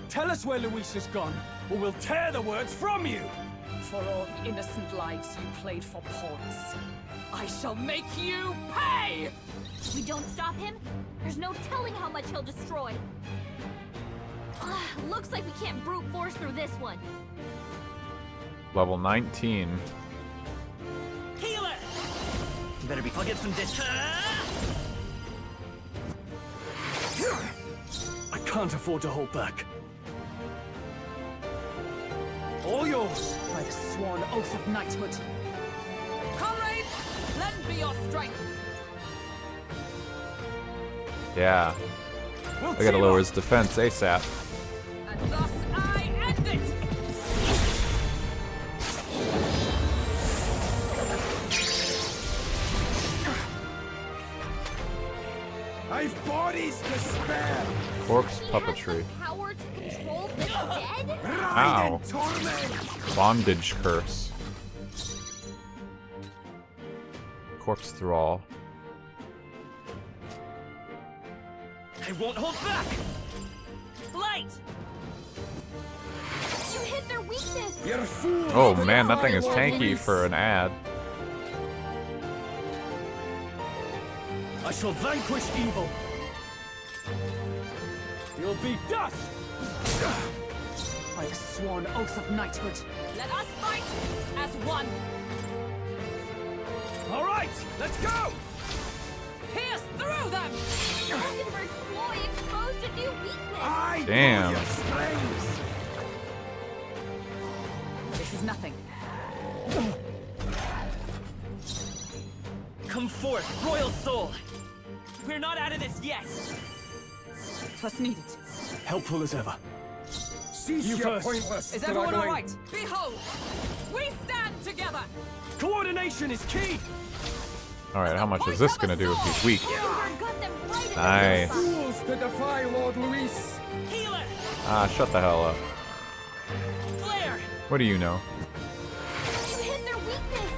Tell us where Luis has gone, or we'll tear the words from you! For all the innocent lives you played for pawns, I shall make you pay! We don't stop him? There's no telling how much he'll destroy. Looks like we can't brute force through this one. Level 19. Healer! Better be. I'll get some dish. I can't afford to hold back. All yours! By the sworn oath of knighthood. Comrades, lend me your strength. Yeah. We'll I gotta team lower up. his defense ASAP. And thus I end it! I've bodies to spare! Corpse He puppetry. has the power to control the dead? Ride Ow. in torment! Bondage curse. Corpse thrall. I won't hold back! Light! You hit their weakness! You're fools! Oh to man, that thing is Lord tanky Luis. for an ad. I shall vanquish evil. You'll be dust! By the sworn oath of knighthood, let us fight as one! All right, let's go! Pierce through them! Hulkenberg's ploy exposed a new weakness! I Damn. know your strengths. This is nothing. Come forth, royal soul! We're not out of this yet! 'Twas needed. Helpful as ever. Cease You your first. pointless Is everyone struggling. alright? Behold! We stand together! Coordination is key! Alright, how much is this gonna do if he's weak? Hulkenberg got them right in the Nice. spot. Fools to defy Lord Luis! Healer! Ah, shut the hell up. Flare! What do you know? You hit their weakness!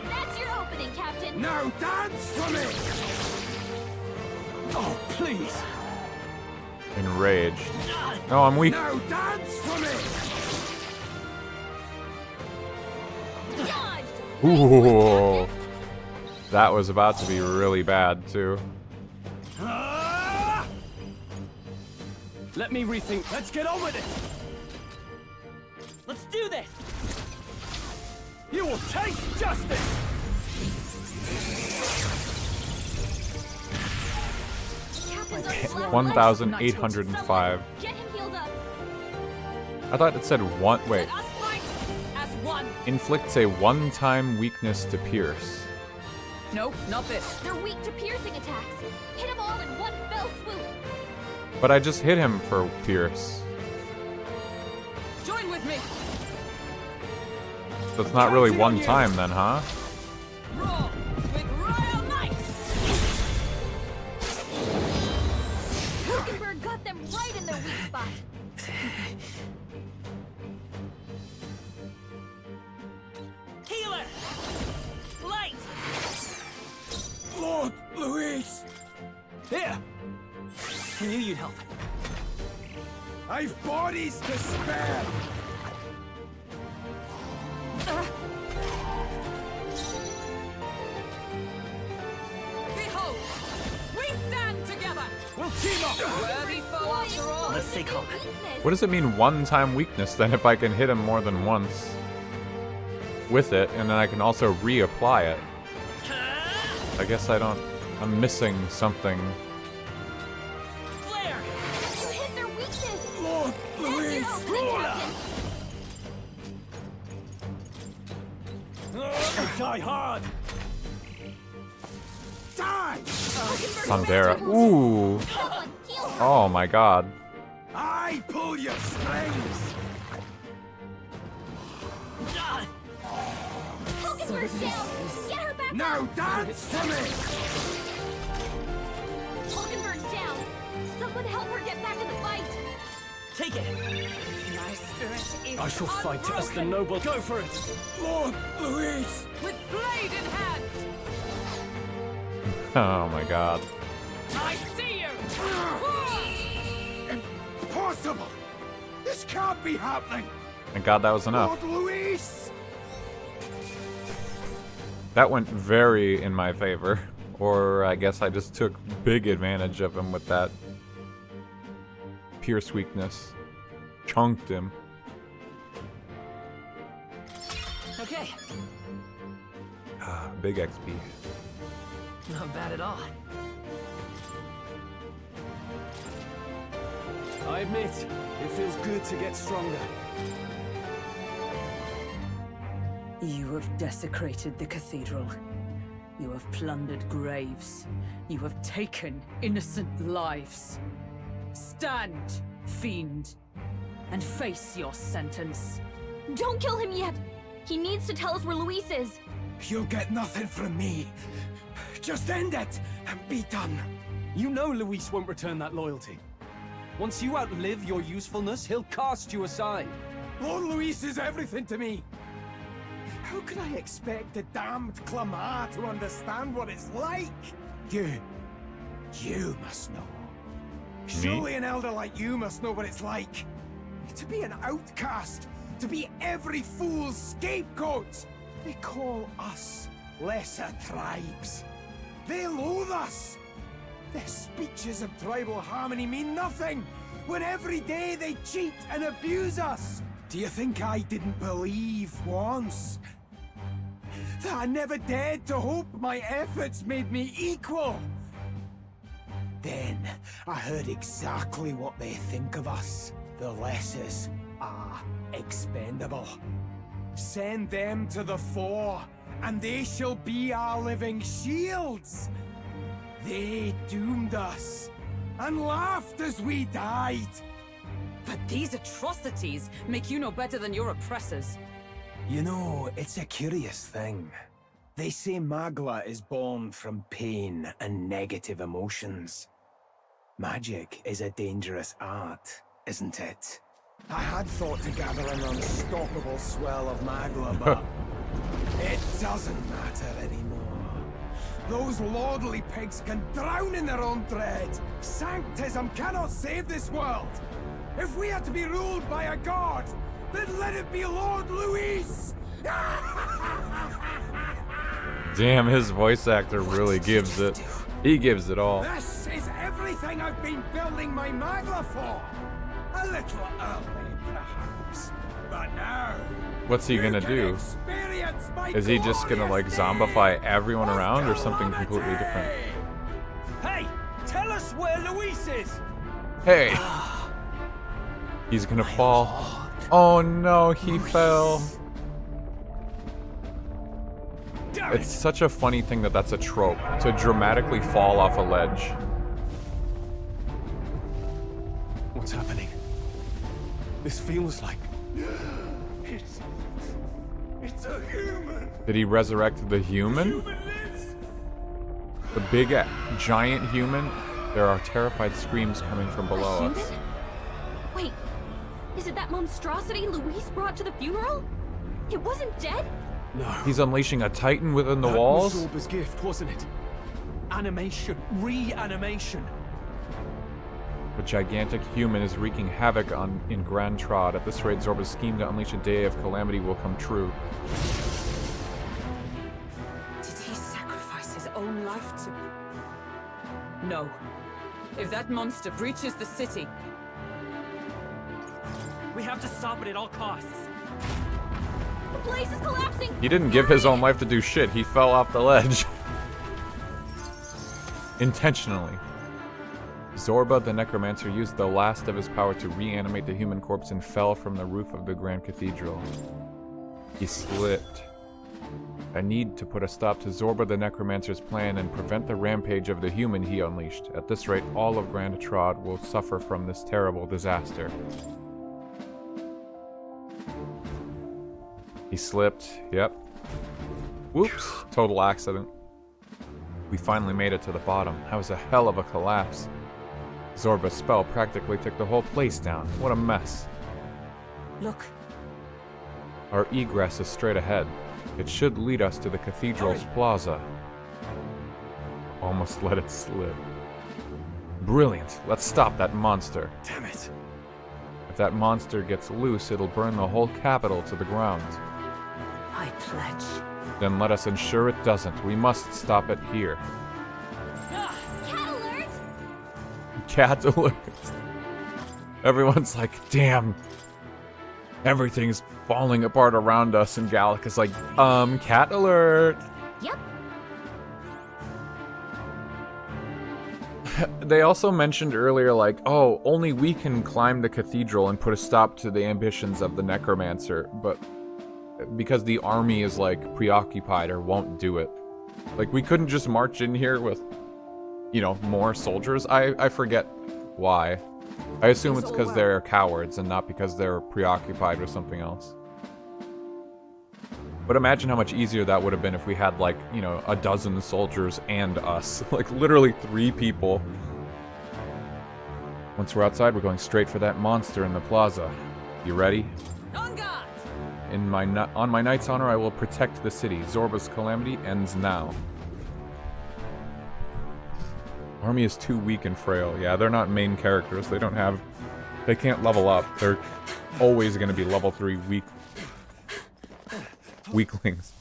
That's your opening, Captain! Now dance for me! Oh, please! Enraged. No, I'm weak. Now dance for me! Dodged! Ooh. That was about to be really bad, too. Ah! Let me rethink. Let's get on with it! Let's do this! You will taste justice! Captain's on his left 1,805. leg. Get him healed up! I thought it said one. Wait. Let us fight as one! Inflicts a one-time weakness to pierce. Nope, not this. They're weak to piercing attacks. Hit them all in one fell swoop. But I just hit him for Pierce. Join with me. So it's not really one time then, huh? Roar with royal might. Hülkenberg got them right in their weak spot. Healer! Light! Lord Luis! Here! I knew you'd help. I've bodies to spare! Behold, we stand together. We'll team up! Worthy foe after all. Let's stay calm. What does it mean one-time weakness then if I can hit him more than once with it, and then I can also reapply it? I guess I don't... I'm missing something. Flare! You hit their weakness. Lord Luis! Die hard! Die! Pantera. Ooh! Oh my god. I pull your strings! Hülkenberg's down. Get her back Now up. dance to me! Hülkenberg's down. Someone help her get back in the fight. Take it! My spirit is I shall fight as the noble. Go for it! Lord Luis! with blade in hand. Oh my god. I see you. Impossible! This can't be happening! Thank god that was enough. Lord Luis! That went very in my favor. Or I guess I just took big advantage of him with that Pierce weakness. Chunked him. Okay, Ah, big XP. not bad at all. I admit, it feels good to get stronger. You have desecrated the cathedral. You have plundered graves. You have taken innocent lives. Stand, fiend, and face your sentence. Don't kill him yet. He needs to tell us where Luis is. You'll get nothing from me. Just end it and be done. You know Luis won't return that loyalty. Once you outlive your usefulness, he'll cast you aside. Lord Luis is everything to me. How can I expect the damned Clamar to understand what it's like? You must know. Surely an elder like you must know what it's like. To be an outcast. To be every fool's scapegoat. They call us lesser tribes. They loathe us. Their speeches of tribal harmony mean nothing, when every day they cheat and abuse us. Do you think I didn't believe once that I never dared to hope my efforts made me equal? Then I heard exactly what they think of us. The lessers are expendable. Send them to the fore, and they shall be our living shields. They doomed us, and laughed as we died. But these atrocities make you no better than your oppressors. You know, it's a curious thing. They say Magla is born from pain and negative emotions. Magic is a dangerous art, isn't it? I had thought to gather an unstoppable swell of Magla, but it doesn't matter anymore. Those lordly pigs can drown in their own dread. Sanctism cannot save this world. If we are to be ruled by a god, then let it be Lord Luis! Damn, his voice actor really gives it. He gives it all. This is everything I've been building my Magla for. A little early, perhaps, but now... What's he gonna do? Is he just gonna like zombify everyone around or something completely different? Hey! Tell us where Luis is! Hey! He's gonna fall. Oh no, he fell. Die! It's such a funny thing that that's a trope, to dramatically fall off a ledge. What's happening? This feels like... It's a human. Did he resurrect the human? The big, giant human? There are terrified screams coming from below us. Wait, is it that monstrosity Luis brought to the funeral? It wasn't dead? No. He's unleashing a titan within the That walls? was Zorba's gift, wasn't it? Animation. Reanimation. The gigantic human is wreaking havoc in Grand Trod. At this rate, Zorba's scheme to unleash a day of calamity will come true. Did he sacrifice his own life to... No. If that monster breaches the city... We have to stop it at all costs. The place is collapsing! He didn't give his own life to do shit. He fell off the ledge. Intentionally. Zorba the Necromancer used the last of his power to reanimate the human corpse and fell from the roof of the Grand Cathedral. He slipped. I need to put a stop to Zorba the Necromancer's plan and prevent the rampage of the human he unleashed. At this rate, all of Grand Trod will suffer from this terrible disaster. He slipped. Yep. Whoops. Total accident. We finally made it to the bottom. That was a hell of a collapse. Zorba's spell practically took the whole place down. What a mess. Look. Our egress is straight ahead. It should lead us to the cathedral's plaza. Almost let it slip. Brilliant. Let's stop that monster. Damn it. If that monster gets loose, it'll burn the whole capital to the ground. I pledge. Then let us ensure it doesn't. We must stop it here. Cat alert! Cat alert. Everyone's like, damn. Everything's falling apart around us, and Gallic is like, cat alert. Yep. They also mentioned earlier, like, oh, only we can climb the cathedral and put a stop to the ambitions of the Necromancer, but because the army is, like, preoccupied or won't do it. Like, we couldn't just march in here with, you know, more soldiers. I forget why. I assume it's because they're cowards and not because they're preoccupied with something else. But imagine how much easier that would have been if we had, like, you know, a dozen soldiers and us. Like, literally 3 people. Once we're outside, we're going straight for that monster in the plaza. You ready? On guard! On my knight's honor, I will protect the city. Zorba's calamity ends now. Army is too weak and frail. Yeah, they're not main characters. They can't level up. They're always going to be level 3 weaklings.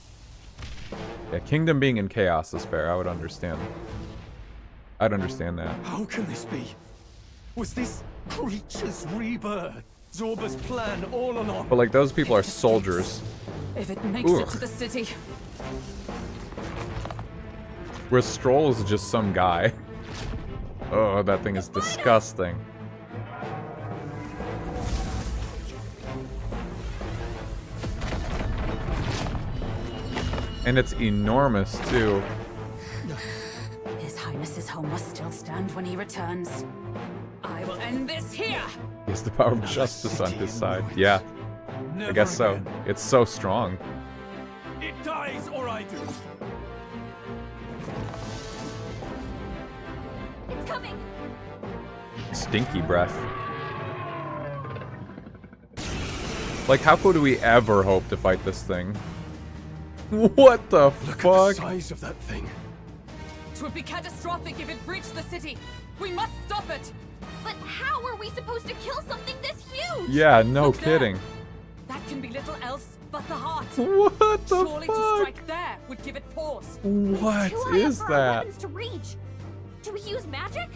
Yeah, Kingdom being in chaos is fair. I would understand. I'd understand that. How can this be? Was this creature's rebirth Zorba's plan all along? But, like, those people are soldiers. If it makes it to the city. Where Stroll is just some guy. Oh, that thing is disgusting. And it's enormous, too. His Highness's home must still stand when he returns. I will end this here! He has the power of justice on his side. Yeah, I guess so. It's so strong. It dies or I do. It's coming! Stinky breath. Like, how could we ever hope to fight this thing? What the fuck? Look at the size of that thing. It would be catastrophic if it breached the city. We must stop it! But how are we supposed to kill something this huge? Yeah, no Look there. kidding. That can be little else but the heart. What the Surely fuck? to strike there would give it pause. What Too high is up for our that? weapons to reach. Do we use magic?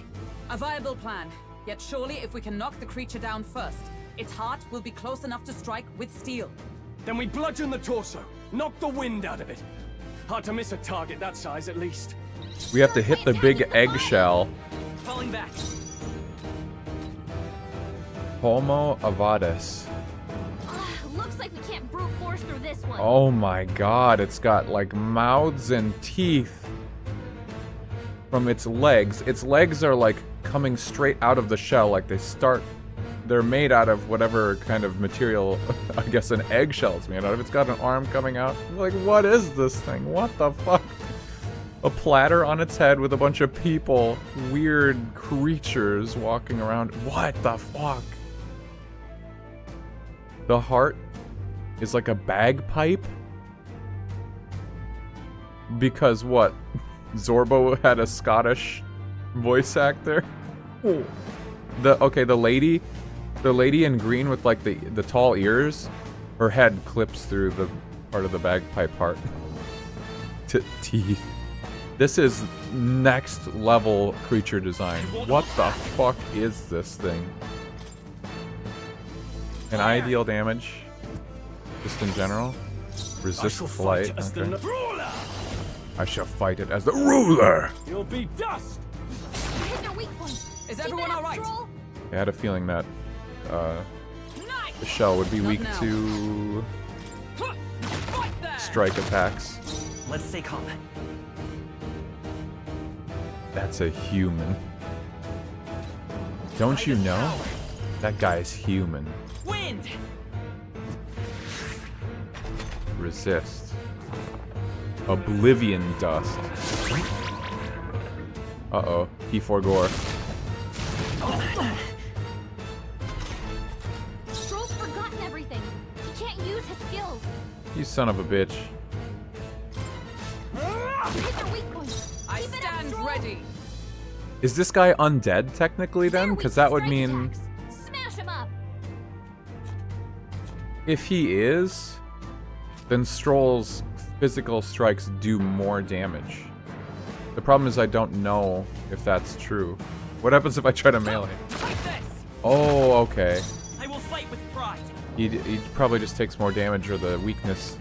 A viable plan. Yet surely if we can knock the creature down first, its heart will be close enough to strike with steel. Then we bludgeon the torso. Knock the wind out of it. Hard to miss a target that size, at least. We have to hit the big eggshell. Falling back. Homo Avadis. Looks like we can't brute force through this one. Oh my god, it's got like mouths and teeth from its legs. Its legs are like coming straight out of the shell, like they're made out of whatever kind of material, I guess an eggshell is made out of. It's got an arm coming out. Like, what is this thing? What the fuck? A platter on its head with a bunch of people, weird creatures walking around. What the fuck? The heart is like a bagpipe? Because what? Zorbo had a Scottish voice actor? The lady in green with like the tall ears, her head clips through the part of the bagpipe part. Teeth. This is next level creature design. What the fuck is this thing? Can I deal damage? Just in general? Resist flight. Okay. I shall fight it as the ruler! You'll be dust! Hit their weak point. Is everyone alright? I had a feeling that the shell would be weak to strike attacks. Let's stay calm. That's a human. Don't you know? That guy's human. Wind! Resist. Oblivion dust. Uh-oh. P4 gore. Stroll's forgotten everything. He can't use his skills. You son of a bitch. Hit their weak point. I stand ready. Is this guy undead technically then? Because that would mean... Smash him up. If he is, then Stroll's physical strikes do more damage. The problem is I don't know if that's true. What happens if I try to melee? Oh, okay. I will fight with pride. He probably just takes more damage, or the weakness.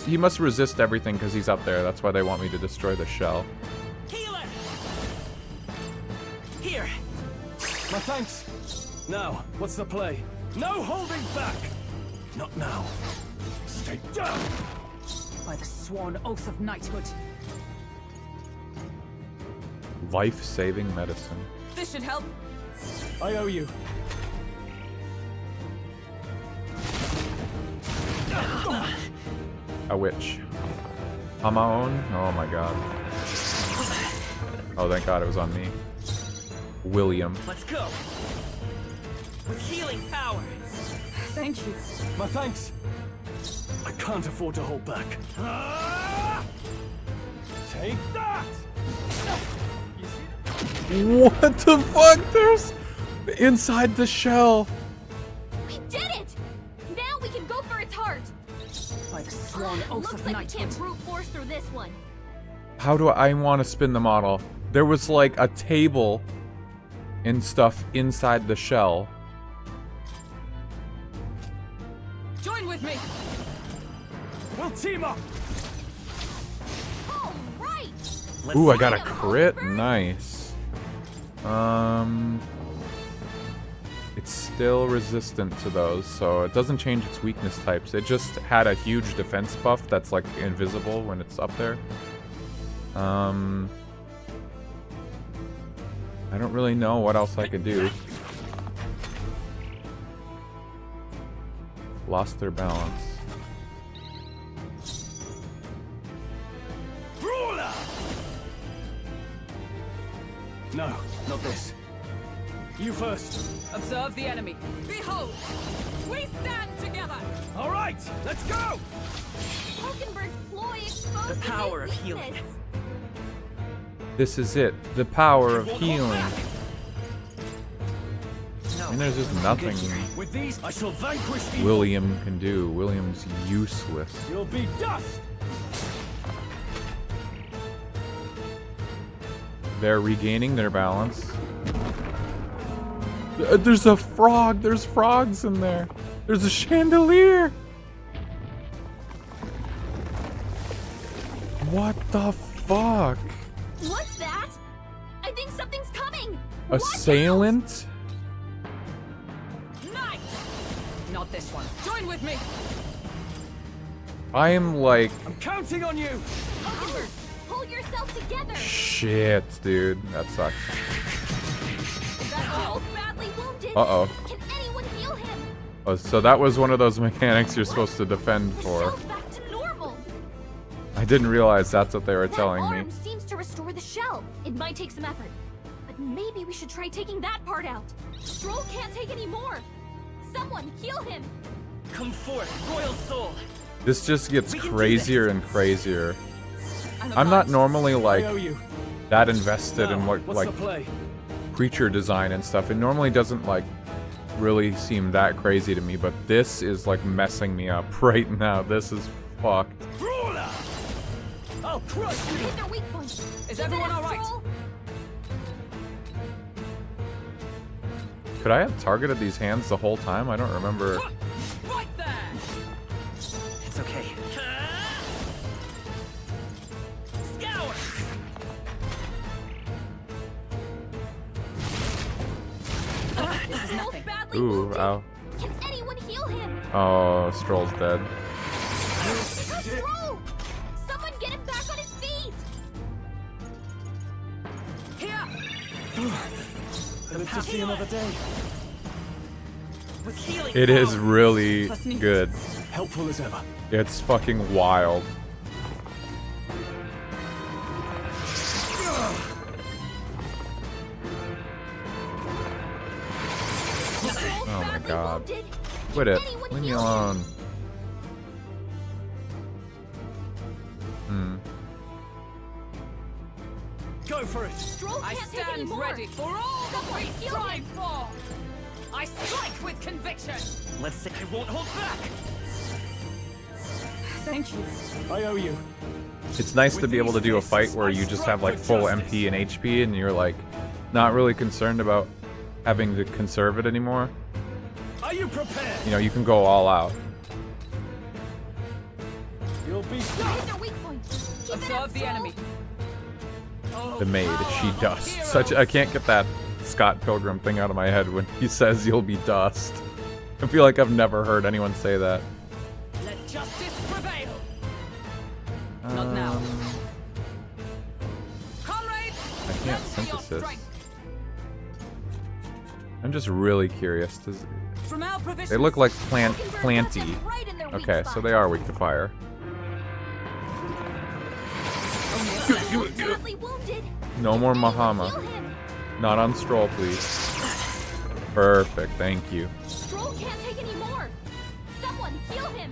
He must resist everything because he's up there. That's why they want me to destroy the shell. Healer! Here. My thanks. Now, what's the play? No holding back. Not now. Stay down. By the sworn oath of knighthood. Life-saving medicine. This should help. I owe you. A witch. On my own? Oh my god. Oh, thank god it was on me. William. Let's go. With healing power. Thank you. My thanks. I can't afford to hold back. Take that! What the fuck? There's inside the shell. We did it! Now we can go for its heart. By the sworn oath Looks of like we knighthood. can't brute force through this one. How do I want to spin the model? There was like a table and stuff inside the shell. Join with me. We'll team up. All right. Ooh, I got a crit. Nice. It's still resistant to those, so it doesn't change its weakness types. It just had a huge defense buff that's like invisible when it's up there. I don't really know what else I could do. Lost their balance. No, not this. You first. Observe the enemy. Behold, we stand together. All right, let's go. Hulkenberg's ploy exposed The power of his healing. weakness. This is it. The power of healing. And there's just nothing With these, I shall vanquish evil. William can do. William's useless. You'll be dust. They're regaining their balance. There's a frog. There's frogs in there. There's a chandelier. What the fuck? What's that? I think something's coming. Assailant? Knight. Not this one. Join Join with me. I am like I'm counting on you. Howard, pull yourself together. shit, dude. That sucks. That wolf badly wounded. Uh-oh. Can anyone heal him? Oh, so that was one of those mechanics you're supposed to defend The for. shell's back to normal. I didn't realize that's what they were That telling arm me. seems to restore the shell. It might take some effort, but maybe we should try taking that part out. Stroll can't take any more. Someone heal him. Come forth, royal soul. This just gets We can do crazier this. and crazier. I'm I'm not obliged. normally I like owe you. that invested in Now, what what's like the play? creature design and stuff. It normally doesn't like really seem that crazy to me, but this is like messing me up right now. This is fucked. Brawler! I'll crush you. Hit their weak point. Is Keep everyone it up, all right? Stroll. Could I have targeted these hands the whole time? I don't remember. Right there! It's okay. Scour! This is Stroll's nothing. badly Ooh, wounded. ow. Can anyone heal him? Oh, Stroll's dead. Because Stroll! Someone get him back on his feet! Here. I live to see another day. With healing It is power. really Plus neat. good. Helpful as ever. It's fucking wild. Stroll's Oh my badly god. wounded. Quit Can it. anyone Leave me heal him? alone. Hmm. Go for it. Stroll I can't take stand anymore. ready for all that Someone we heal strive him. for. I strike with conviction. Let's say I won't hold back. Thank you. I owe you. It's nice to be able to do a fight where you just have like full MP and HP and you're like not really concerned about having to conserve it anymore. Are you prepared? You know, you can go all out. You'll be Hit done. their weak point. Keep it up, Observe the Stroll. enemy. Oh, The maid, power she of dust. heroes. Such I can't get that Scott Pilgrim thing out of my head when he says you'll be dust. I feel like I've never heard anyone say that. Let justice prevail. Not now. Comrades, I can't lend me your synthesis. strength. I'm just really curious. Does, From our provisions. they look like Mockingbird got planty. them right in their weak Okay, so spot. they are weak to fire. Stroll's badly wounded. No more Anyone Mahama. heal him? Not on Stroll, please. Perfect, thank you. Stroll can't take any more. Someone heal him.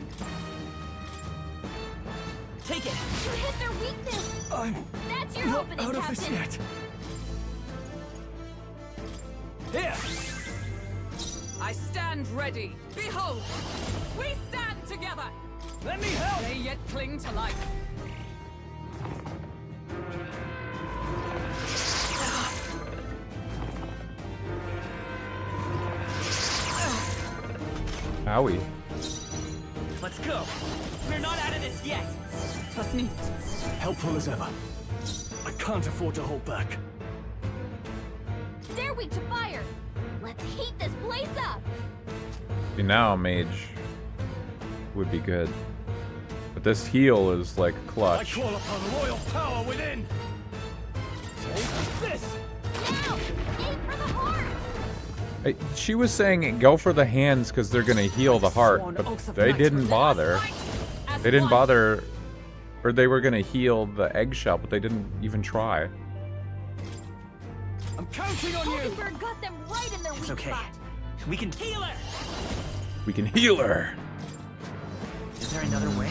Take it. You hit their weakness. I'm That's your not opening, out of this Captain. yet. Here. I stand ready. Behold, we stand together. Let me help. They yet cling to life. Owie. Let's go. We're not out of this yet. Plus neat. Helpful as ever. I can't afford to hold back. They're weak to fire. Let's heat this place up. See, now mage would be good. But this heal is like I clutch. call upon royal power within. Take this. Now, aim for the heart. She was saying go for the hands because they're gonna heal the heart, but they didn't bother. They didn't bother, or they were gonna heal the eggshell, but they didn't even try. I'm counting on you. Mockingbird got them right in their It's weak okay. spot. We can heal her. We can heal her. Is there another way?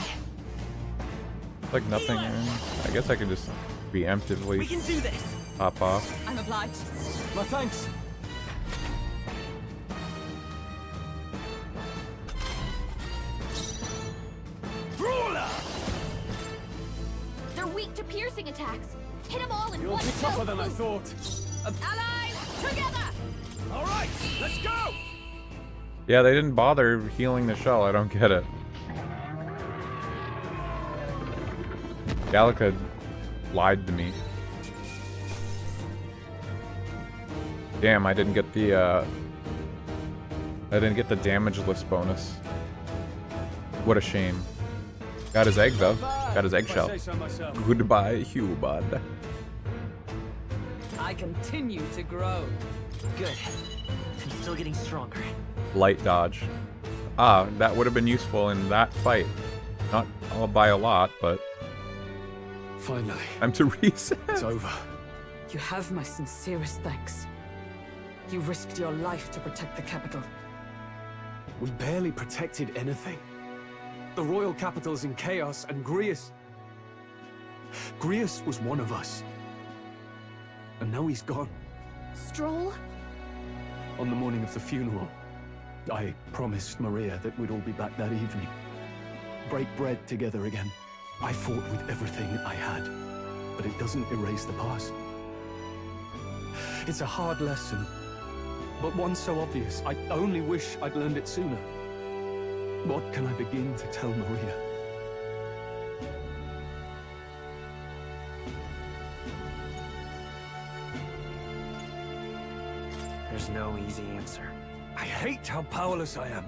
Like nothing. I guess I can just We preemptively can do this. pop off. I'm obliged. My thanks. Brawler! They're weak to piercing attacks. Hit them all in You'll one be tougher fell than I swoop. thought. Allies, together! All right, let's go. Yeah, they didn't bother healing the shell. I don't get it. Gallica lied to me. Damn, I didn't get the damage list bonus. What a shame. Got his egg though. Got his If I eggshell. say so myself. Goodbye, human. I continue to grow. Good. I'm still getting stronger. Light dodge. Ah, that would have been useful in that fight. Not by a lot, but Finally, time to reset. it's over. You have my sincerest thanks. You risked your life to protect the capital. We barely protected anything. The royal capital's in chaos, and Grius was one of us. And now he's gone. Stroll? On the morning of the funeral, I promised Maria that we'd all be back that evening. Break bread together again. I fought with everything I had, but it doesn't erase the past. It's a hard lesson, but one so obvious. I only wish I'd learned it sooner. What can I begin to tell Maria? There's no easy answer. I hate how powerless I am.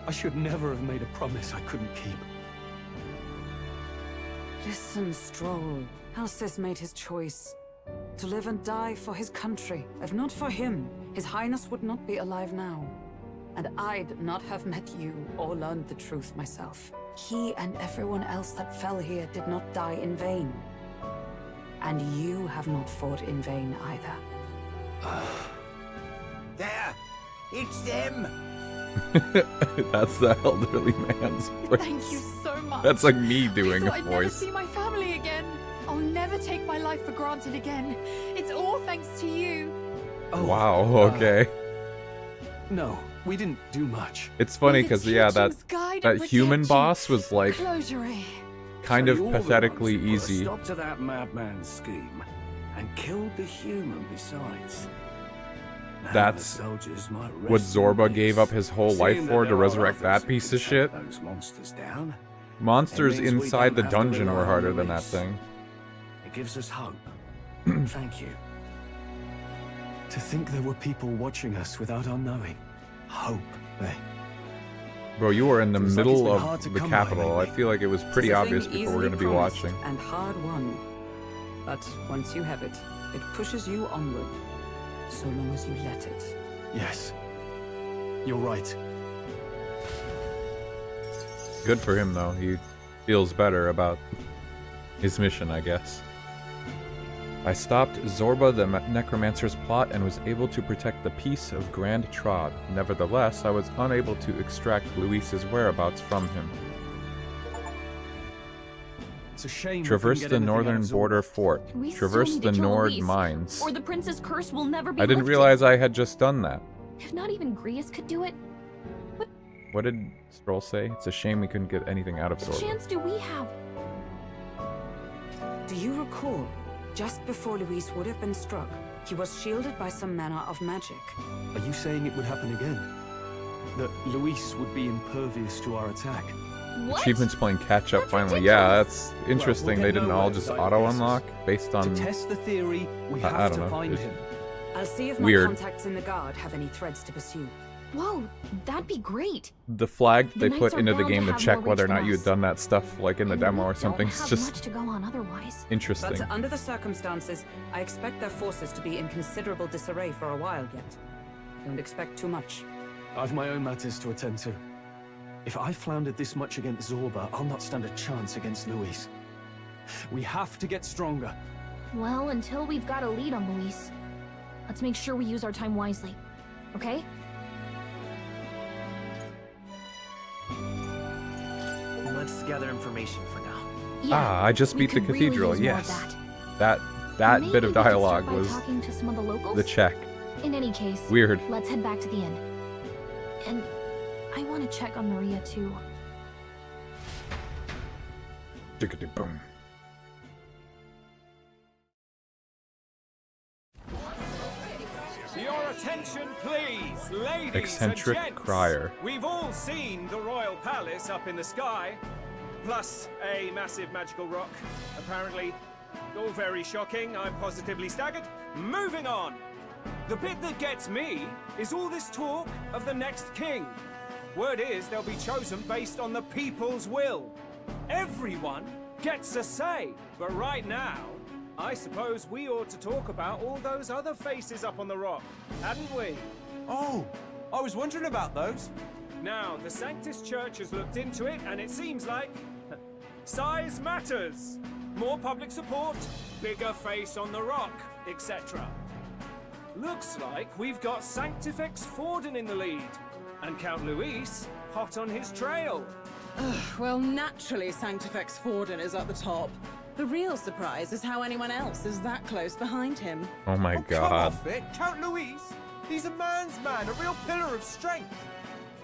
I should never have made a promise I couldn't keep. Listen, Stroll. Alcest made his choice. To live and die for his country. If not for him, His Highness would not be alive now. And I'd not have met you or learned the truth myself. He and everyone else that fell here did not die in vain. And you have not fought in vain either. There! It's them! That's the elderly man's voice. Thank you so much. That's like me doing I a thought I'd never voice. see my family again. I'll never take my life for granted again. It's all thanks to you. Wow, okay. No, we didn't do much. It's funny May the because, yeah, that teachings guide and human protect you. boss was like Closure. kind So of you're the ones pathetically who put a easy. Stop to that madman's scheme and killed the human besides. Now That's the soldiers might rest what in Zorba peace, gave up his whole life seeing that for to there are resurrect others that who piece can of shit. take those monsters down. Monsters It means we inside the don't have to dungeon rely were on harder than that Luis. thing. It gives us hope. Thank you. To think there were people watching us without our knowing. Hope, eh? Bro, you were in the Feels like it's middle been of hard to the come by capital. I lately. feel like it was pretty It's a obvious thing people were easily going to be promised watching. And hard won. But once you have it, it pushes you onward. So long as you let it. Yes. You're right. Good for him, though. He feels better about his mission, I guess. I stopped Zorba the Necromancer's plot and was able to protect the peace of Grand Trod. Nevertheless, I was unable to extract Luis's whereabouts from him. It's a shame. we Traverse couldn't the get anything out northern of Zorba. border fort. We still Traverse need the to kill Nord Luis, mines. or the prince's curse will never be I didn't lifted. realize I had just done that. If not even Grius could do it, What did Stroll say? It's a shame we couldn't get anything out of what Zorba. chance do we have? Do you recall? Just before Luis would have been struck, he was shielded by some manner of magic. Are you saying it would happen again? That Luis would be impervious to our attack? What? Achievements playing catch up That's finally. ridiculous. Yeah, that's interesting. we'll They get didn't all nowhere just without auto guesses. unlock based on. To test the theory, we I have don't to know. find It's him. I'll see if my Weird. contacts in the guard have any threads to pursue. Whoa, that'd be great. The flag The they knights put are into the bound game to to have check more whether or reach not than you had us. done that stuff like in the And demo we or something. don't It's have just much to go on otherwise. interesting. But under the circumstances, I expect their forces to be in considerable disarray for a while yet. Don't expect too much. I've my own matters to attend to. If I floundered this much against Zorba, I'll not stand a chance against Luis. We have to get stronger. Well, until we've got a lead on Luis, let's make sure we use our time wisely. Okay? Let's gather information for now. Ah, I just we beat the could really cathedral. use more Yes, of that Maybe bit of we could start dialogue by was talking to some of the locals? the check. In any case, Weird. let's head back to the inn. And I want to check on Maria too. Boom. Your attention, please, ladies Eccentric and gents. crier. We've all seen the royal palace up in the sky, plus a massive magical rock. Apparently, all very shocking. I'm positively staggered. Moving on. The bit that gets me is all this talk of the next king. Word is they'll be chosen based on the people's will. Everyone gets a say. But right now, I suppose we ought to talk about all those other faces up on the rock, hadn't we? Oh, I was wondering about those. Now, the Sanctus Church has looked into it, and it seems like size matters. More public support, bigger face on the rock, etc. Looks like we've got Sanctifex Forden in the lead, and Count Luis hot on his trail. Well, naturally Sanctifex Forden is at the top. The real surprise is how anyone else is that close behind him. Oh my Come god. off it, Count Luis. He's a man's man, a real pillar of strength.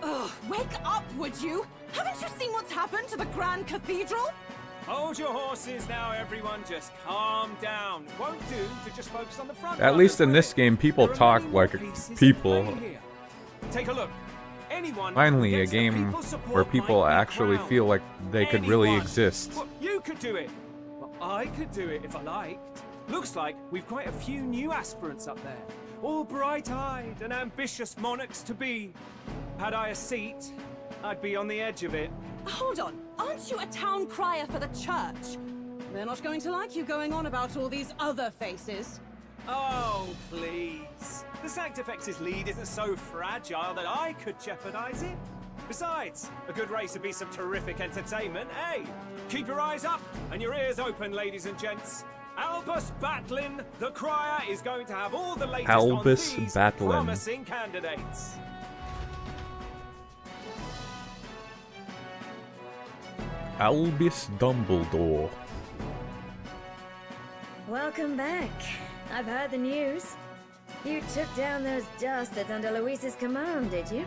Ugh, wake up, would you? Haven't you seen what's happened to the Grand Cathedral? Hold your horses now, everyone. Just calm down. It won't do to just focus on the front. At least in this game, people talk like people. Take a look. Anyone Finally, a game where people actually feel like they could really exist. Well, you could do it. Well, I could do it if I liked. Looks like we've quite a few new aspirants up there. All bright-eyed and ambitious monarchs to be. Had I a seat, I'd be on the edge of it. Hold on, aren't you a town crier for the church? They're not going to like you going on about all these other faces. Oh, please. The Sanctifex's lead isn't so fragile that I could jeopardize it. Besides, a good race would be some terrific entertainment, eh? Keep your eyes up and your ears open, ladies and gents. Albus Batlin, the crier, is going to have all the latest Albus on these Batlin. promising candidates. Albus Dumbledore. Welcome back. I've heard the news. You took down those dastards under Luis's command, did you?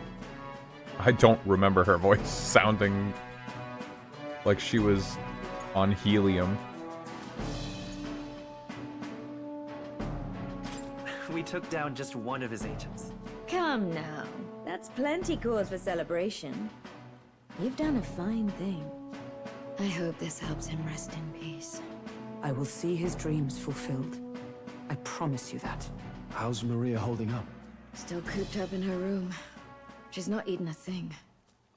I don't remember her voice sounding like she was on helium. We took down just one of his agents. Come now. That's plenty cause for celebration. You've done a fine thing. I hope this helps him rest in peace. I will see his dreams fulfilled. I promise you that. How's Maria holding up? Still cooped up in her room. She's not eaten a thing.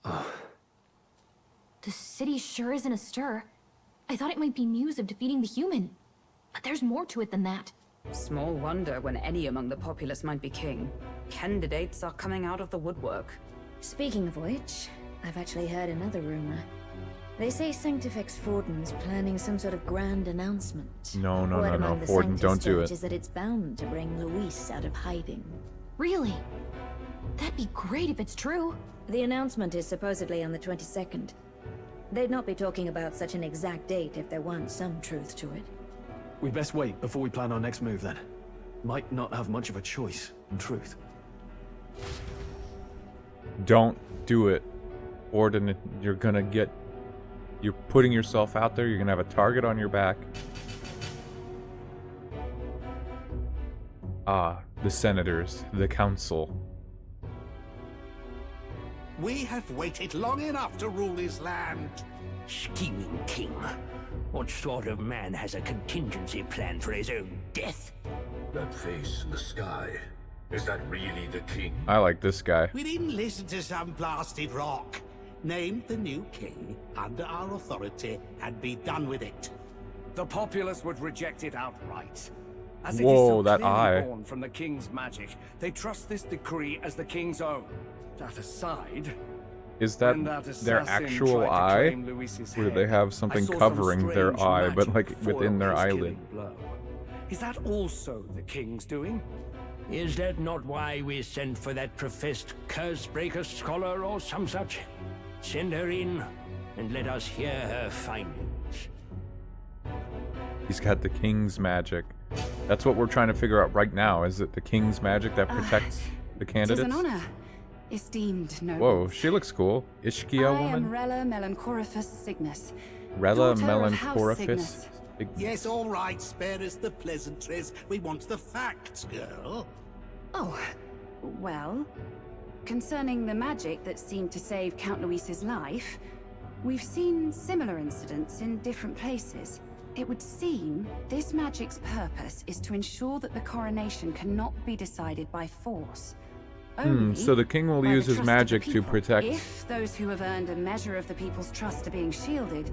The city sure isn't astir. I thought it might be news of defeating the human. But there's more to it than that. Small wonder when any among the populace might be king. Candidates are coming out of the woodwork. Speaking of which, I've actually heard another rumor. They say Sanctifex Forden's planning some sort of grand announcement. No, Word among the Forden, Sanctus don't do Church it. is that it's bound to bring Luis out of hiding. Really? That'd be great if it's true. The announcement is supposedly on the 22nd. They'd not be talking about such an exact date if there weren't some truth to it. We'd best wait before we plan our next move then. Might not have much of a choice, in truth. Don't do it. Forden, you're gonna get... You're putting yourself out there, you're gonna have a target on your back. Ah, the senators, the council. We have waited long enough to rule this land. Scheming king. What sort of man has a contingency plan for his own death? That face in the sky. Is that really the king? I like this guy. We didn't listen to some blasted rock. Name the new king under our authority and be done with it. The populace would reject it outright. As Whoa, it is so that clearly eye. born from the king's magic, they trust this decree as the king's own. That aside, Is that when that their assassin actual tried to eye? claim Luis's Or do they head, have I something saw some covering their strange eye, but magic like foil within their his eyelid? killing blow. Is that also the king's doing? Is that not why we sent for that professed curse-breaker scholar or some such? Send her in, and let us hear her findings. He's got the king's magic. That's what we're trying to figure out right now. Is it the king's magic that protects the candidates? Tis an honor, esteemed nobles. Whoa, she looks cool. Ishkia I am woman? Rella Melanchorophus Cygnus. Rella daughter of House Melanchorophus? Cygnus. Yes, all right, spare us the pleasantries. We want the facts, girl. Oh, well, concerning the magic that seemed to save Count Luis's life, we've seen similar incidents in different places. It would seem this magic's purpose is to ensure that the coronation cannot be decided by force, Only So the king will by the use his trust of the magic to people. protect... If those who have earned a measure of the people's trust are being shielded,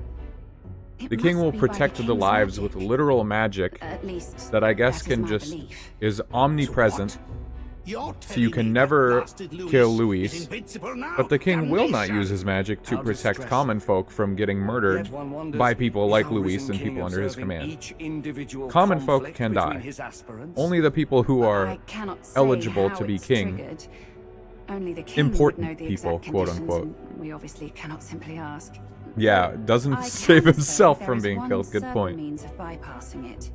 it The king must will be by protect the king's lives magic. with literal magic At least, that I guess that is can my just... belief. is omnipresent. You're So you telling can me never that bastard kill is Luis, invincible now? but the king will not Damnation! use his magic to How protect distressing. common folk from getting murdered Yet one wonders, by people is like our Luis risen and king people under his observing command. each individual Common folk conflict can between die. his aspirants? Only the people who I are cannot say eligible how to be it's king, triggered. Only the king important would know the people, exact quote conditions, unquote. and we obviously cannot simply ask. Yeah, doesn't I save can himself say from there is being one killed. Good certain point. means of bypassing it.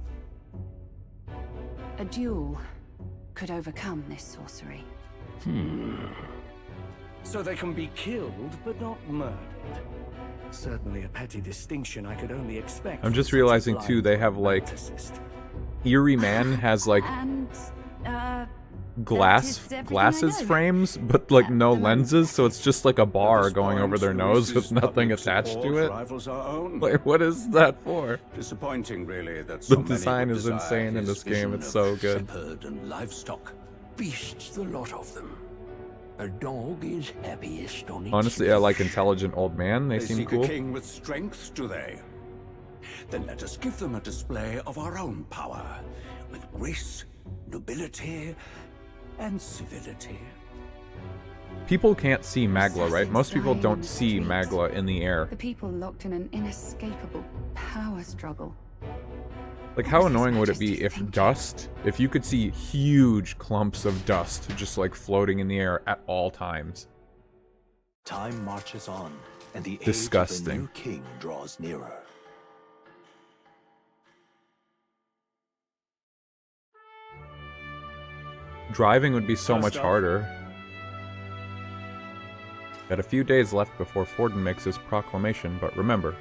A duel could overcome this sorcery. So they can be killed, but not murdered. Certainly a petty distinction I could only expect. I'm from just such a realizing blind too, they have like... romanticist. Eerie Man has like And, glasses frames, but like no lenses, so it's just like a bar going over their nose with nothing attached to it. Rivals our own. Like, what is that for? Disappointing, really, that The so many design would is desire insane in his this game, vision it's of so good. Shepherd and livestock. Beasts, the lot of them. A dog is happiest on its Honestly, I like intelligent old man. They seem seek cool. a king with strength, do they? Then let us give them a display of our own power, with grace, nobility, and civility. People can't see Magla, right? Most people don't see Magla in the air. The people locked in an inescapable power struggle. Like, how annoying would it be if if you could see huge clumps of dust just like floating in the air at all times? Time marches on, and the age of a Disgusting. new king draws nearer. Driving would be so much Stop. harder. Got a few days left before Forden makes his proclamation, but remember,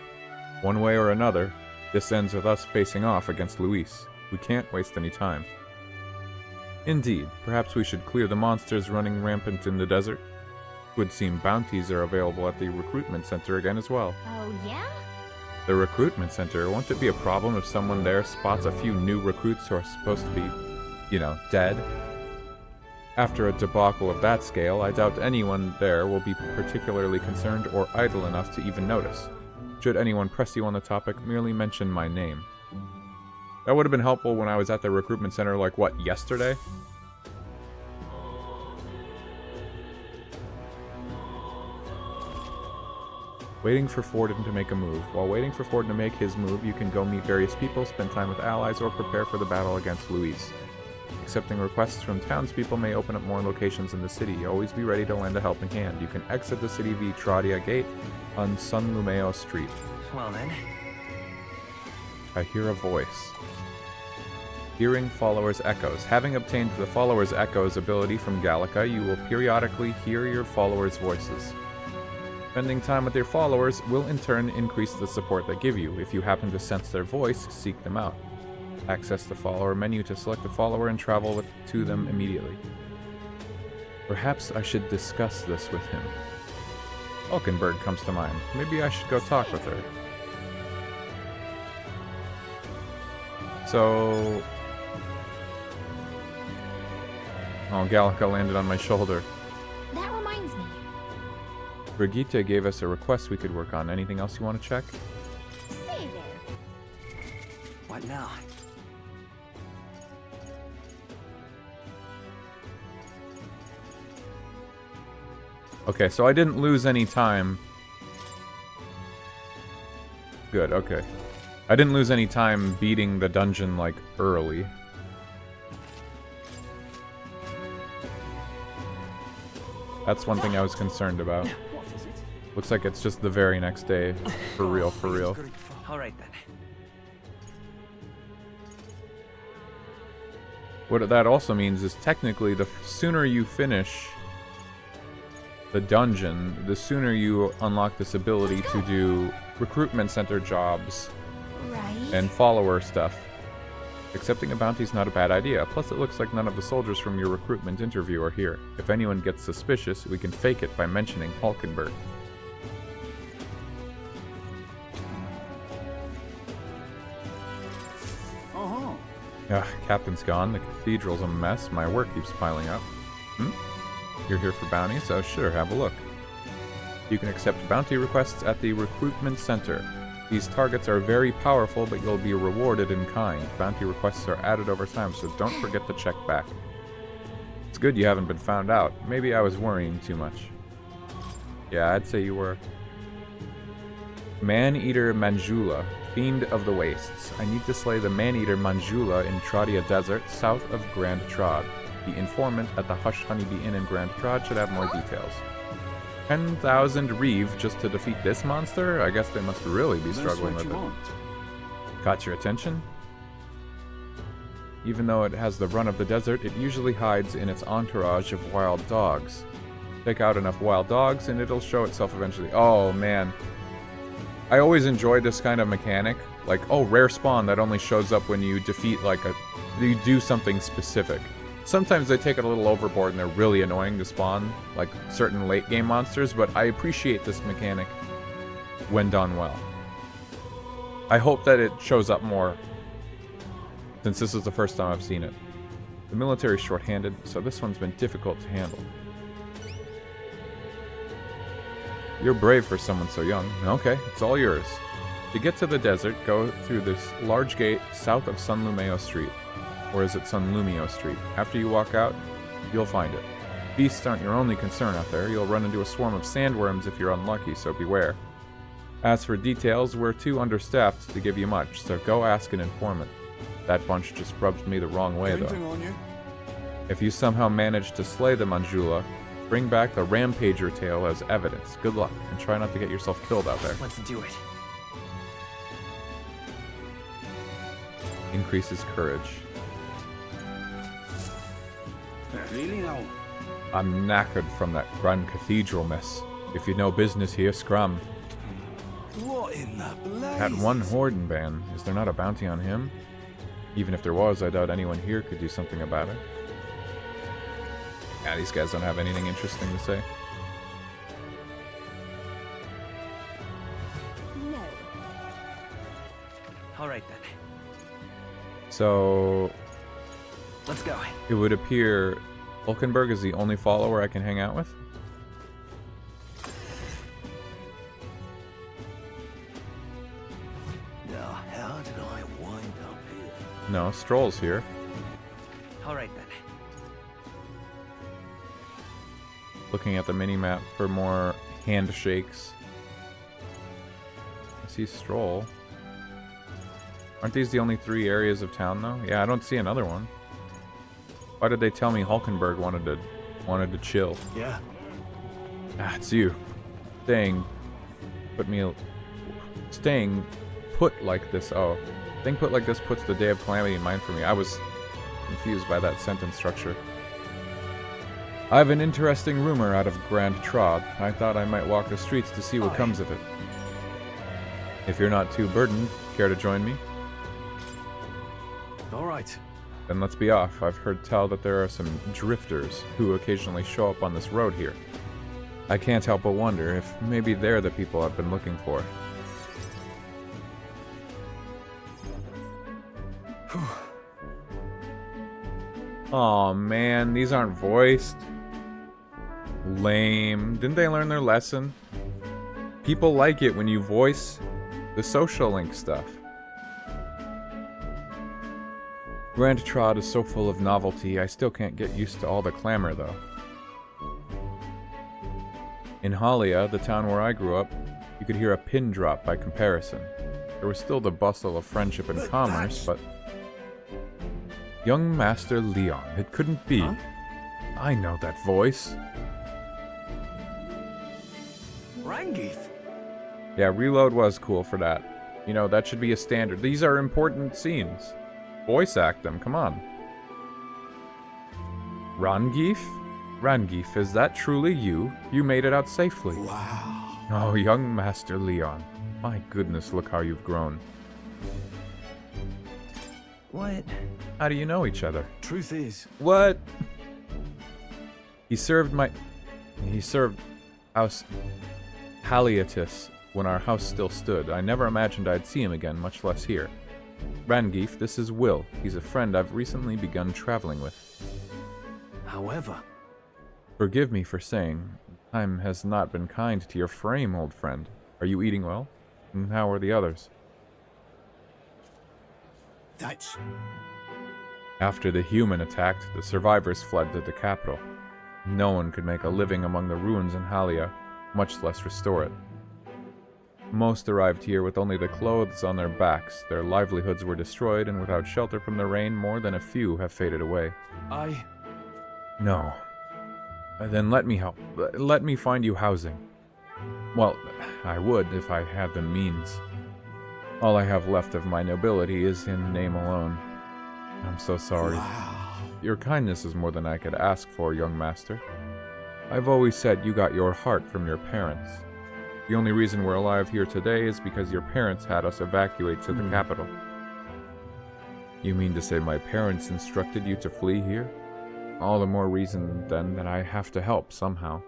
one way or another, this ends with us facing off against Luis. We can't waste any time. Indeed, perhaps we should clear the monsters running rampant in the desert. Would seem bounties are available at the recruitment center again as well. Oh, yeah? The recruitment center, won't it be a problem if someone there spots a few new recruits who are supposed to be, you know, dead? After a debacle of that scale, I doubt anyone there will be particularly concerned or idle enough to even notice. Should anyone press you on the topic, merely mention my name. That would have been helpful when I was at the recruitment center, like, what, yesterday? Waiting for Forden to make a move. While waiting for Forden to make his move, you can go meet various people, spend time with allies, or prepare for the battle against Luis. Accepting requests from townspeople may open up more locations in the city. Always be ready to lend a helping hand. You can exit the city via Tradia Gate on San Lumeo Street. Well then. I hear a voice. Hearing followers' echoes. Having obtained the followers' echoes ability from Gallica, you will periodically hear your followers' voices. Spending time with your followers will in turn increase the support they give you. If you happen to sense their voice, seek them out. Access the follower menu to select a follower and travel to them immediately. Perhaps I should discuss this with him. Hulkenberg comes to mind. Maybe I should go talk with her. So... Oh, Gallica landed on my shoulder. That reminds me. Brigitte gave us a request we could work on. Anything else you want to check? Say there. What now? Okay, so I didn't lose any time. Good, okay. I didn't lose any time beating the dungeon, like, early. That's one thing I was concerned about. Looks like it's just the very next day. For real, for real. Alright then. What that also means is technically the sooner you finish the dungeon, the sooner you unlock this ability to do recruitment center jobs and follower stuff. Accepting a bounty is not a bad idea, plus it looks like none of the soldiers from your recruitment interview are here. If anyone gets suspicious, we can fake it by mentioning Hulkenberg. Captain's gone, the cathedral's a mess, my work keeps piling up. You're here for bounties? Oh sure, have a look. You can accept bounty requests at the recruitment center. These targets are very powerful, but you'll be rewarded in kind. Bounty requests are added over time, so don't forget to check back. It's good you haven't been found out. Maybe I was worrying too much. Yeah, I'd say you were. Man-Eater Manjula, Fiend of the Wastes. I need to slay the Man-Eater Manjula in Tradia Desert, south of Grand Trod. The informant at the Hush Honeybee Inn in Grand Trod should have more details. 10,000 Reeve just to defeat this monster? I guess they must really be struggling with it. Caught your attention? Even though it has the run of the desert, it usually hides in its entourage of wild dogs. Take out enough wild dogs and it'll show itself eventually. Oh man. I always enjoy this kind of mechanic. Like, oh, rare spawn that only shows up when you defeat like you do something specific. Sometimes they take it a little overboard and they're really annoying to spawn, like certain late game monsters, but I appreciate this mechanic when done well. I hope that it shows up more, since this is the first time I've seen it. The military's short-handed, so this one's been difficult to handle. You're brave for someone so young. Okay, it's all yours. To get to the desert, go through this large gate south of San Lumeo Street. Or is it San Lumio Street? After you walk out, you'll find it. Beasts aren't your only concern out there. You'll run into a swarm of sandworms if you're unlucky, so beware. As for details, we're too understaffed to give you much, so go ask an informant. That bunch just rubs me the wrong way, though. If you somehow manage to slay the Manjula, bring back the Rampager tail as evidence. Good luck, and try not to get yourself killed out there. Let's do it. Increases courage. Really now? I'm knackered from that Grand Cathedral mess. If you know business here, scrum. What in the blaze? That one Hordenban, is there not a bounty on him? Even if there was, I doubt anyone here could do something about it. Yeah, these guys don't have anything interesting to say. No. Alright then. So... let's go. It would appear Hulkenberg is the only follower I can hang out with? Now, how did I wind up here? No, Stroll's here. Alright then. Looking at the mini-map for more handshakes. I see Stroll. Aren't these the only 3 areas of town, though? Yeah, I don't see another one. Why did they tell me Hulkenberg wanted to chill? Yeah. Ah, it's you. Staying put like this. Oh, staying put like this puts the day of calamity in mind for me. I was confused by that sentence structure. I have an interesting rumor out of Grand Trod. I thought I might walk the streets to see what comes of it. If you're not too burdened, care to join me? All right. Then let's be off. I've heard tell that there are some drifters who occasionally show up on this road here. I can't help but wonder if maybe they're the people I've been looking for. Aw man, these aren't voiced. Lame. Didn't they learn their lesson? People like it when you voice the social link stuff. Grand Trod is so full of novelty, I still can't get used to all the clamor, though. In Halia, the town where I grew up, you could hear a pin drop by comparison. There was still the bustle of friendship and commerce, but... Young Master Leon, it couldn't be. Huh? I know that voice. Rangith? Yeah, Reload was cool for that. You know, that should be a standard. These are important scenes. Voice act them, come on. Rangif? Rangif, is that truly you? You made it out safely. Wow. Oh, young Master Leon. My goodness, look how you've grown. What? How do you know each other? Truth is... What? He served House Haliatus when our house still stood. I never imagined I'd see him again, much less here. Rangif, this is Will. He's a friend I've recently begun traveling with. However... Forgive me for saying, time has not been kind to your frame, old friend. Are you eating well? And how are the others? That's... After the human attacked, the survivors fled to the capital. No one could make a living among the ruins in Halia, much less restore it. Most arrived here with only the clothes on their backs. Their livelihoods were destroyed, and without shelter from the rain, more than a few have faded away. No. Then let me help. Let me find you housing. Well, I would if I had the means. All I have left of my nobility is in name alone. I'm so sorry. Wow. Your kindness is more than I could ask for, young master. I've always said you got your heart from your parents. The only reason we're alive here today is because your parents had us evacuate to the capital. You mean to say my parents instructed you to flee here? All the more reason, then, that I have to help somehow.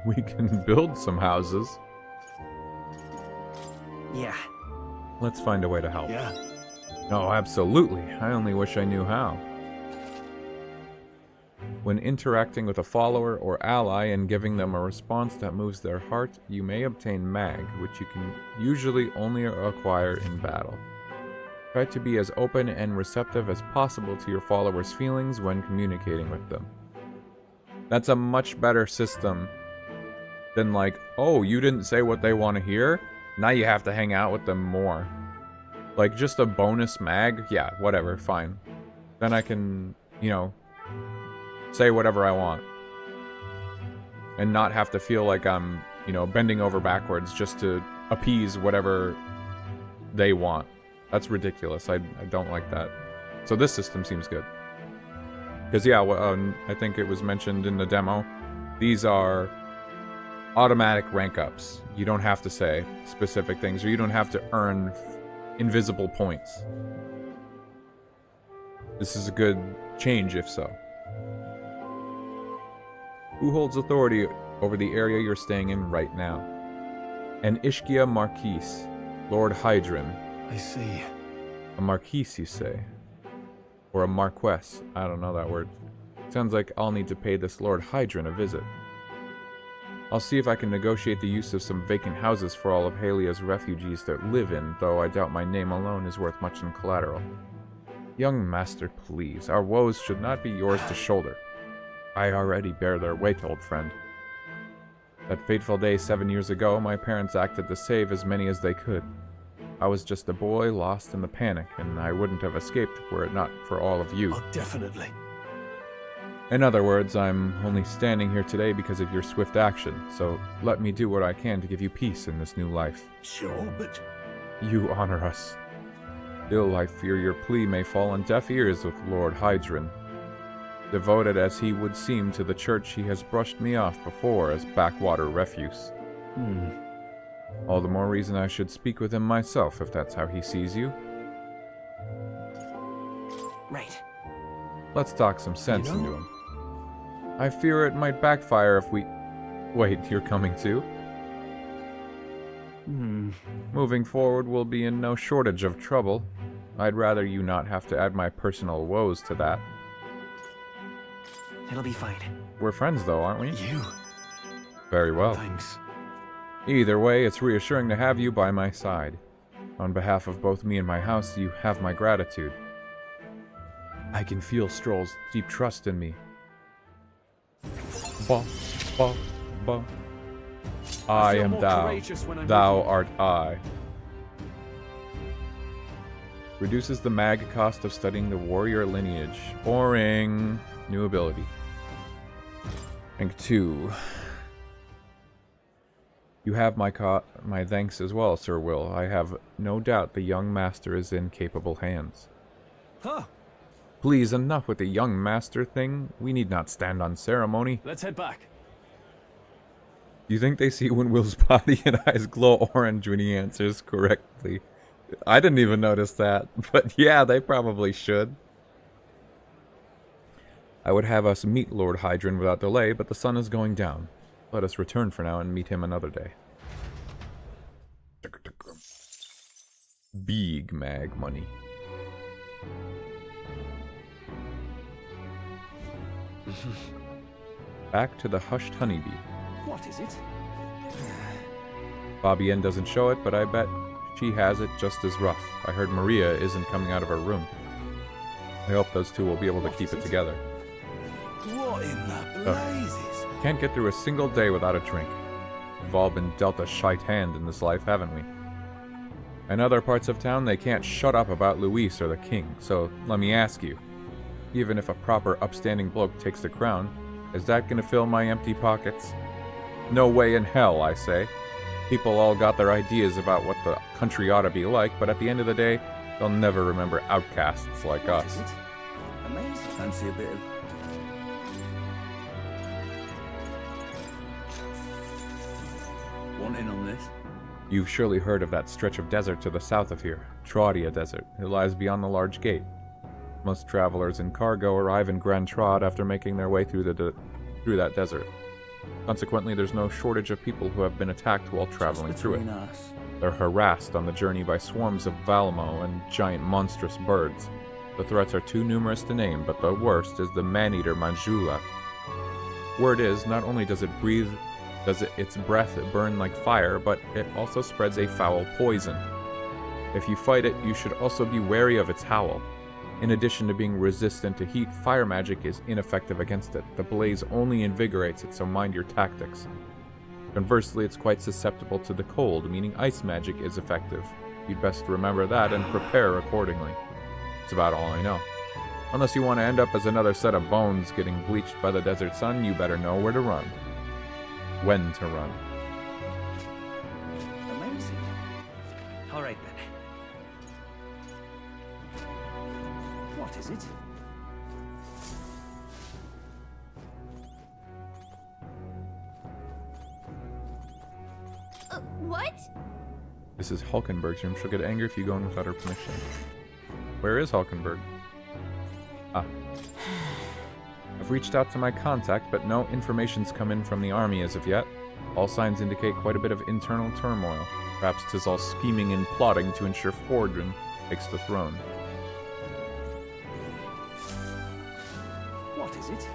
We can build some houses. Yeah. Let's find a way to help. Yeah. Oh, absolutely. I only wish I knew how. When interacting with a follower or ally and giving them a response that moves their heart, you may obtain mag, which you can usually only acquire in battle. Try to be as open and receptive as possible to your followers' feelings when communicating with them. That's a much better system than like, oh, you didn't say what they want to hear? Now you have to hang out with them more. Like, just a bonus mag? Yeah, whatever, fine. Then I can, you know, say whatever I want. And not have to feel like I'm, you know, bending over backwards just to appease whatever they want. That's ridiculous. I don't like that. So this system seems good. Because, yeah, I think it was mentioned in the demo, these are automatic rank ups. You don't have to say specific things, or you don't have to earn invisible points. This is a good change, if so. Who holds authority over the area you're staying in right now? An Ishkia Marquise, Lord Hydron. I see. A Marquise, you say? Or a Marquess? I don't know that word. Sounds like I'll need to pay this Lord Hydron a visit. I'll see if I can negotiate the use of some vacant houses for all of Halia's refugees to live in, though I doubt my name alone is worth much in collateral. Young master, please. Our woes should not be yours to shoulder. I already bear their weight, old friend. That fateful day 7 years ago, my parents acted to save as many as they could. I was just a boy lost in the panic, and I wouldn't have escaped were it not for all of you. Oh, definitely. In other words, I'm only standing here today because of your swift action, so let me do what I can to give you peace in this new life. Sure, but... You honor us. Still, I fear your plea may fall on deaf ears with Lord Hydron. Devoted as he would seem to the church, he has brushed me off before as backwater refuse. All the more reason I should speak with him myself, if that's how he sees you. Right. Let's talk some sense into him. I fear it might backfire if we... Wait, you're coming too? Moving forward, we'll be in no shortage of trouble. I'd rather you not have to add my personal woes to that. It'll be fine. We're friends, though, aren't we? You. Very well. Thanks. Either way, it's reassuring to have you by my side. On behalf of both me and my house, you have my gratitude. I can feel Stroll's deep trust in me. Ba, ba, ba. I am thou. Thou art I. Reduces the mag cost of studying the warrior lineage. Boring. New ability. Rank 2. You have my thanks as well, Sir Will. I have no doubt the young master is in capable hands. Huh. Please, enough with the young master thing. We need not stand on ceremony. Let's head back. You think they see when Will's body and eyes glow orange when he answers correctly? I didn't even notice that, but yeah, they probably should. I would have us meet Lord Hydron without delay, but the sun is going down. Let us return for now and meet him another day. Big mag money. Back to the hushed honeybee. What is it? Fabienne doesn't show it, but I bet she has it just as rough. I heard Maria isn't coming out of her room. I hope those two will be able to keep it together. What in the blazes? Can't get through a single day without a drink. We've all been dealt a shite hand in this life, haven't we? In other parts of town, they can't shut up about Luis or the king, so let me ask you. Even if a proper upstanding bloke takes the crown, is that gonna fill my empty pockets? No way in hell, I say. People all got their ideas about what the country ought to be like, but at the end of the day, they'll never remember outcasts like us. Amazing. Fancy a bit of... Want in on this? You've surely heard of that stretch of desert to the south of here, Traudia Desert. It lies beyond the large gate. Most travelers in cargo arrive in Grand Trad after making their way through that desert. Consequently, there's no shortage of people who have been attacked while traveling through it. They're harassed on the journey by swarms of Valmo and giant monstrous birds. The threats are too numerous to name, but the worst is the man-eater Manjula. Word is, not only does its breath burn like fire, but it also spreads a foul poison. If you fight it, you should also be wary of its howl. In addition to being resistant to heat, fire magic is ineffective against it. The blaze only invigorates it, so mind your tactics. Conversely, it's quite susceptible to the cold, meaning ice magic is effective. You'd best remember that and prepare accordingly. That's about all I know. Unless you want to end up as another set of bones getting bleached by the desert sun, you better know where to run. When to run. Amazing. All right then. What is it? What? This is Hulkenberg's room. She'll get angry if you go in without her permission. Where is Hulkenberg? Ah. I've reached out to my contact, but no information's come in from the army as of yet. All signs indicate quite a bit of internal turmoil. Perhaps 'tis all scheming and plotting to ensure Fordrin takes the throne. What is it?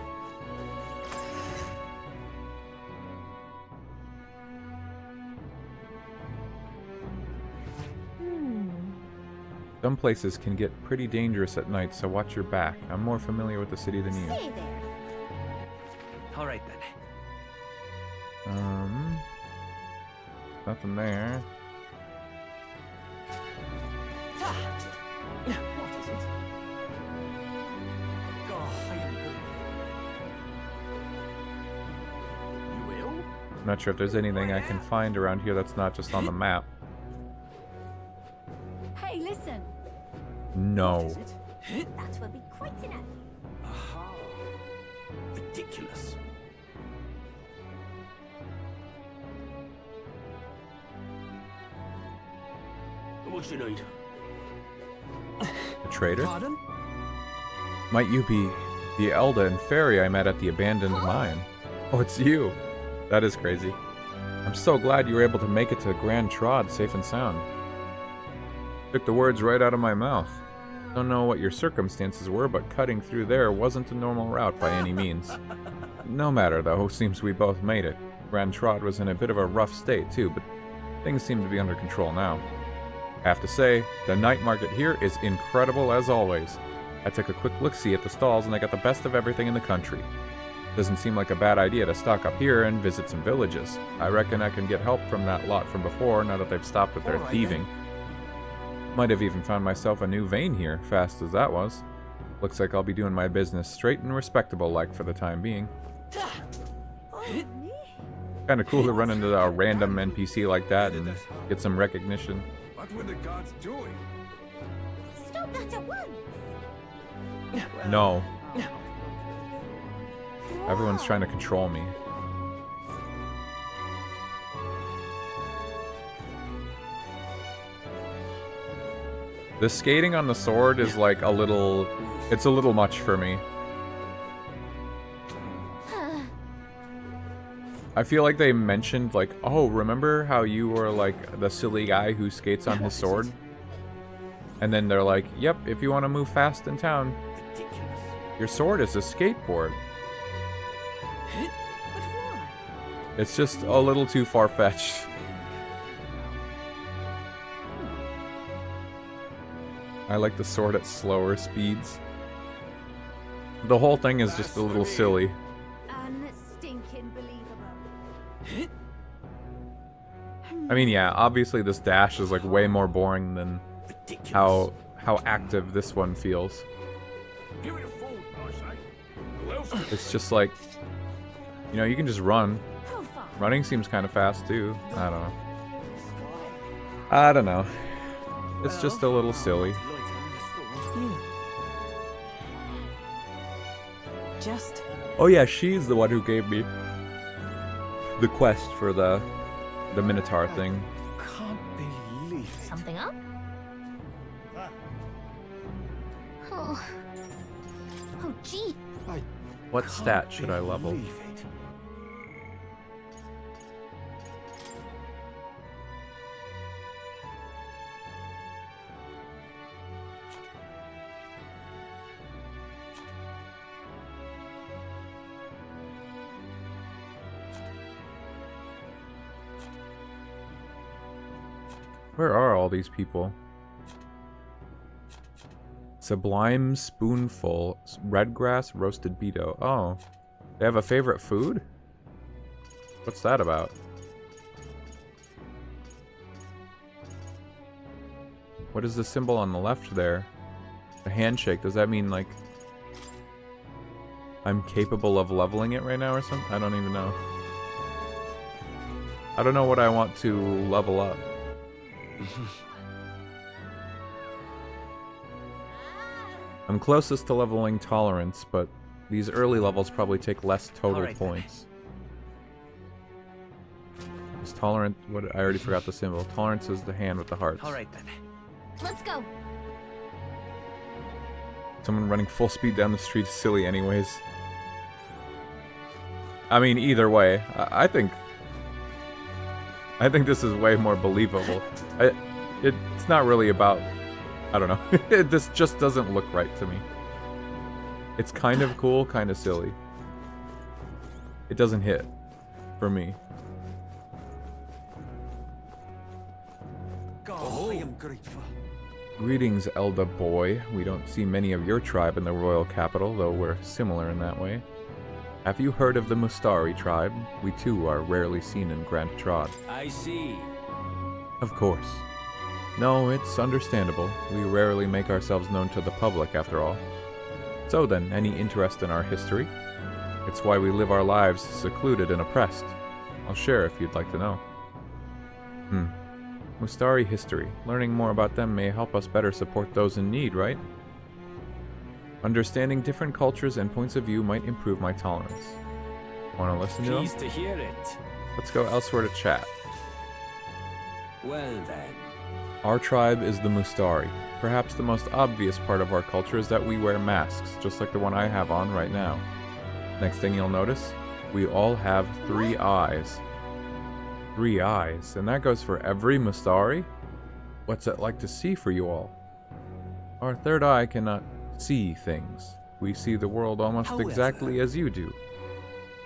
Some places can get pretty dangerous at night, so watch your back. I'm more familiar with the city than you. Stay there. All right then. Nothing there. What is it? God, I am good. You will? I'm not sure if there's anything I can find around here that's not just on the map. Hey, listen. No. That will be quite enough. Aha. Ridiculous. What you need? A traitor? Pardon? Might you be the Elda and Fairy I met at the abandoned mine? Oh, it's you. That is crazy. I'm so glad you were able to make it to Grand Trad safe and sound. Took the words right out of my mouth. Don't know what your circumstances were, but cutting through there wasn't a normal route by any means. No matter, though, seems we both made it. Grand Trad was in a bit of a rough state, too, but things seem to be under control now. Have to say, the night market here is incredible as always. I took a quick look-see at the stalls and I got the best of everything in the country. Doesn't seem like a bad idea to stock up here and visit some villages. I reckon I can get help from that lot from before now that they've stopped with their thieving. Might have even found myself a new vein here, fast as that was. Looks like I'll be doing my business straight and respectable-like for the time being. Kinda cool to run into a random NPC like that and get some recognition. What were the gods doing? Stop that at once. No. Everyone's trying to control me. The skating on the sword is like a little... It's a little much for me. I feel like they mentioned, like, oh, remember how you were, like, the silly guy who skates on his sword? And then they're like, yep, if you want to move fast in town, your sword is a skateboard. It's just a little too far-fetched. I like the sword at slower speeds. The whole thing is just a little silly. Unstinking believable. I mean, yeah, obviously this dash is like way more boring than how active this one feels. It's just like, you know, you can just run. Running seems kind of fast too. I don't know. It's just a little silly. Just. Oh yeah, she's the one who gave me the quest for the Minotaur thing. Can't believe it. Something up? Oh. Oh, gee. What stat should I level? Where are all these people? Sublime spoonful, redgrass, roasted beetle. Oh, they have a favorite food? What's that about? What is the symbol on the left there? The handshake, does that mean like I'm capable of leveling it right now or something? I don't even know. I don't know what I want to level up. I'm closest to leveling tolerance, but these early levels probably take less total points. Is tolerant? What? I already forgot the symbol. Tolerance is the hand with the hearts. All right then. Let's go. Someone running full speed down the street is silly, anyways. I mean, either way, I think this is way more believable. It's not really about, I don't know. This just doesn't look right to me. It's kind of cool, kind of silly. It doesn't hit for me. God, I am grateful. Greetings, Elda boy. We don't see many of your tribe in the royal capital, though we're similar in that way. Have you heard of the Mustari tribe? We too are rarely seen in Grand Trod. I see. Of course. No, it's understandable. We rarely make ourselves known to the public, after all. So then, any interest in our history? It's why we live our lives secluded and oppressed. I'll share if you'd like to know. Mustari history. Learning more about them may help us better support those in need, right? Understanding different cultures and points of view might improve my tolerance. Want to listen to them? Pleased to hear it. Let's go elsewhere to chat. Well then. Our tribe is the Mustari. Perhaps the most obvious part of our culture is that we wear masks, just like the one I have on right now. Next thing you'll notice, we all have 3 eyes. 3 eyes, and that goes for every Mustari? What's it like to see for you all? Our third eye cannot see things. We see the world almost exactly as you do.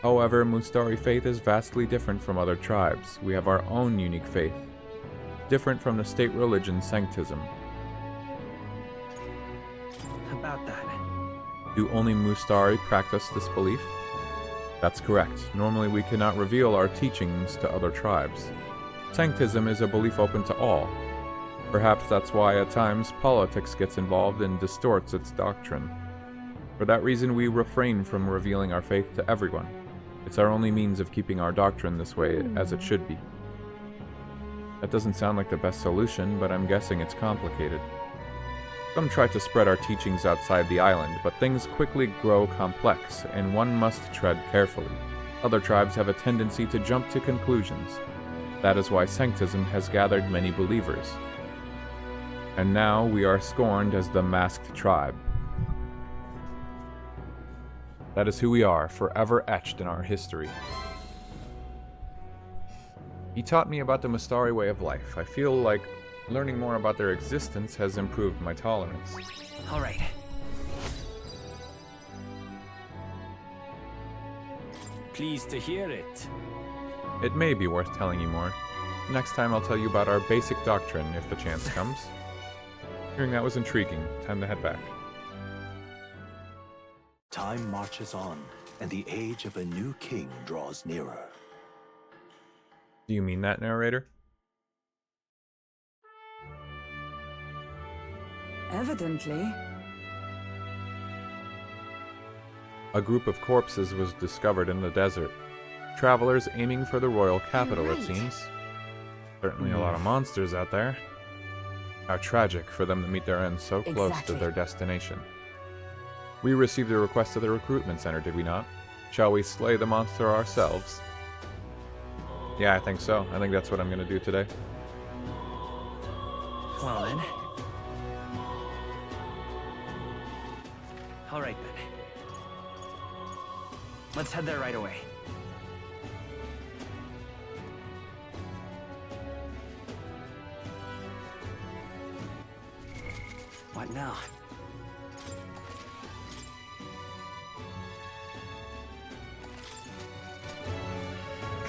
However, Mustari faith is vastly different from other tribes. We have our own unique faith, different from the state religion Sanctism. About that. Do only Mustari practice this belief? That's correct. Normally we cannot reveal our teachings to other tribes. Sanctism is a belief open to all. Perhaps that's why at times politics gets involved and distorts its doctrine. For that reason we refrain from revealing our faith to everyone. It's our only means of keeping our doctrine this way as it should be. That doesn't sound like the best solution, but I'm guessing it's complicated. Some try to spread our teachings outside the island, but things quickly grow complex, and one must tread carefully. Other tribes have a tendency to jump to conclusions. That is why Sanctism has gathered many believers. And now we are scorned as the masked tribe. That is who we are, forever etched in our history. He taught me about the Mustari way of life. I feel like learning more about their existence has improved my tolerance. All right. pleased to hear it. It may be worth telling you more. Next time I'll tell you about our basic doctrine, if the chance comes. Hearing that was intriguing. Time to head back. Time marches on, and the age of a new king draws nearer. Do you mean that, narrator? Evidently. A group of corpses was discovered in the desert. Travelers aiming for the royal capital, it seems. Certainly a lot of monsters out there. How tragic for them to meet their end so close to their destination. We received a request to the recruitment center, did we not? Shall we slay the monster ourselves? Yeah, I think so. I think that's what I'm going to do today. Well then. Alright then. Let's head there right away. What now?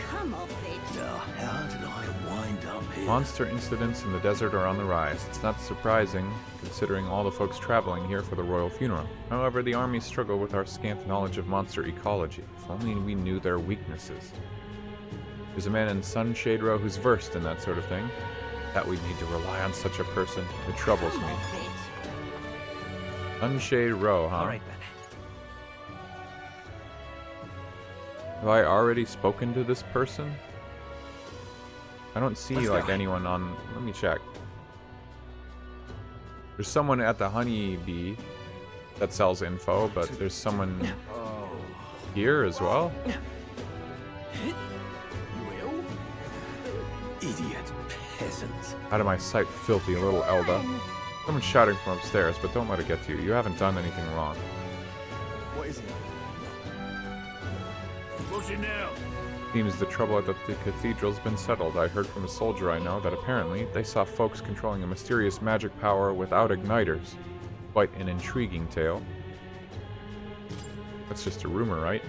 Come off it. Now, how did I wind up here? Monster incidents in the desert are on the rise. It's not surprising, considering all the folks traveling here for the royal funeral. However, the armies struggle with our scant knowledge of monster ecology. If only we knew their weaknesses. There's a man in Sunshade Row who's versed in that sort of thing. That we'd need to rely on such a person. It troubles me. Sunshade Row, huh? Alright then. Have I already spoken to this person? I don't see like anyone on... Let me check. There's someone at the Honeybee that sells info, but there's someone here as well. Idiot peasants. Out of my sight, filthy little Elda. Someone's shouting from upstairs, but don't let it get to you. You haven't done anything wrong. What is it? What's it now? Seems the trouble at the cathedral's been settled. I heard from a soldier I know that apparently they saw folks controlling a mysterious magic power without igniters. Quite an intriguing tale. That's just a rumor, right?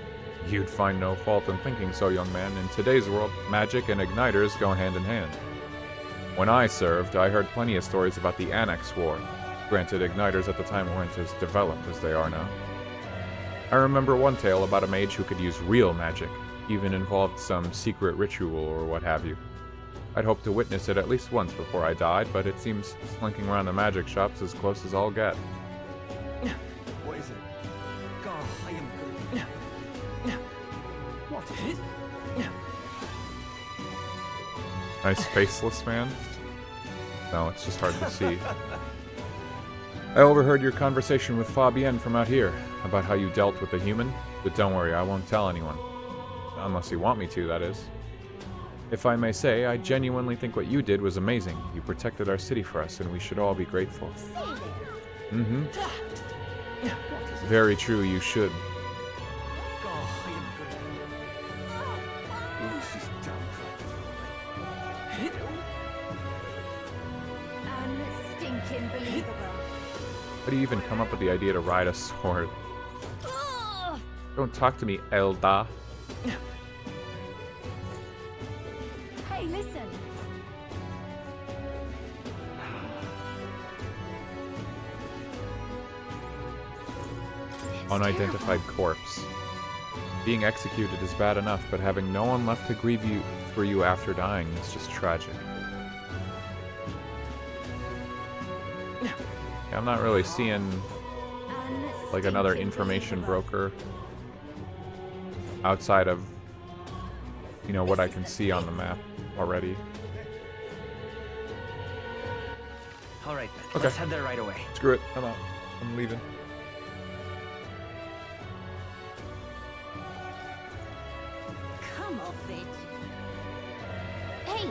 You'd find no fault in thinking so, young man. In today's world, magic and igniters go hand in hand. When I served, I heard plenty of stories about the Annex War. Granted, igniters at the time weren't as developed as they are now. I remember one tale about a mage who could use real magic, even involved some secret ritual or what have you. I'd hoped to witness it at least once before I died, but it seems slinking around the magic shops as close as I'll get. What is it? God, I am good. What is it? Nice faceless man? No, it's just hard to see. I overheard your conversation with Fabienne from out here, about how you dealt with the human, but don't worry, I won't tell anyone. Unless you want me to, that is. If I may say, I genuinely think what you did was amazing. You protected our city for us, and we should all be grateful. Mm-hmm. Very true, you should. How do you even come up with the idea to ride a sword? Don't talk to me, Elda. Hey, listen. Unidentified corpse. Being executed is bad enough, but having no one left to grieve for you after dying is just tragic. I'm not really seeing like another information broker outside of, you know, what I can see on the map already. Alright then, Okay. let's head there right away. Screw it, I'm out. I'm leaving. Come off it. Hey,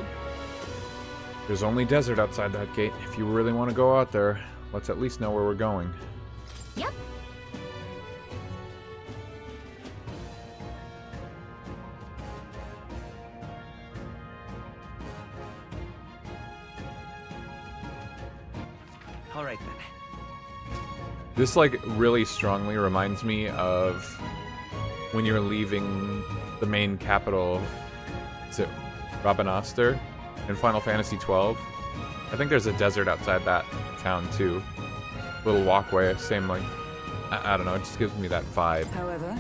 There's only desert outside that gate. If you really want to go out there, let's at least know where we're going. yep. Alright then. This like really strongly reminds me of when you're leaving the main capital. Is it Rabanastre in Final Fantasy 12? I think there's a desert outside that town too. Little walkway, same like, I don't know, it just gives me that vibe. However,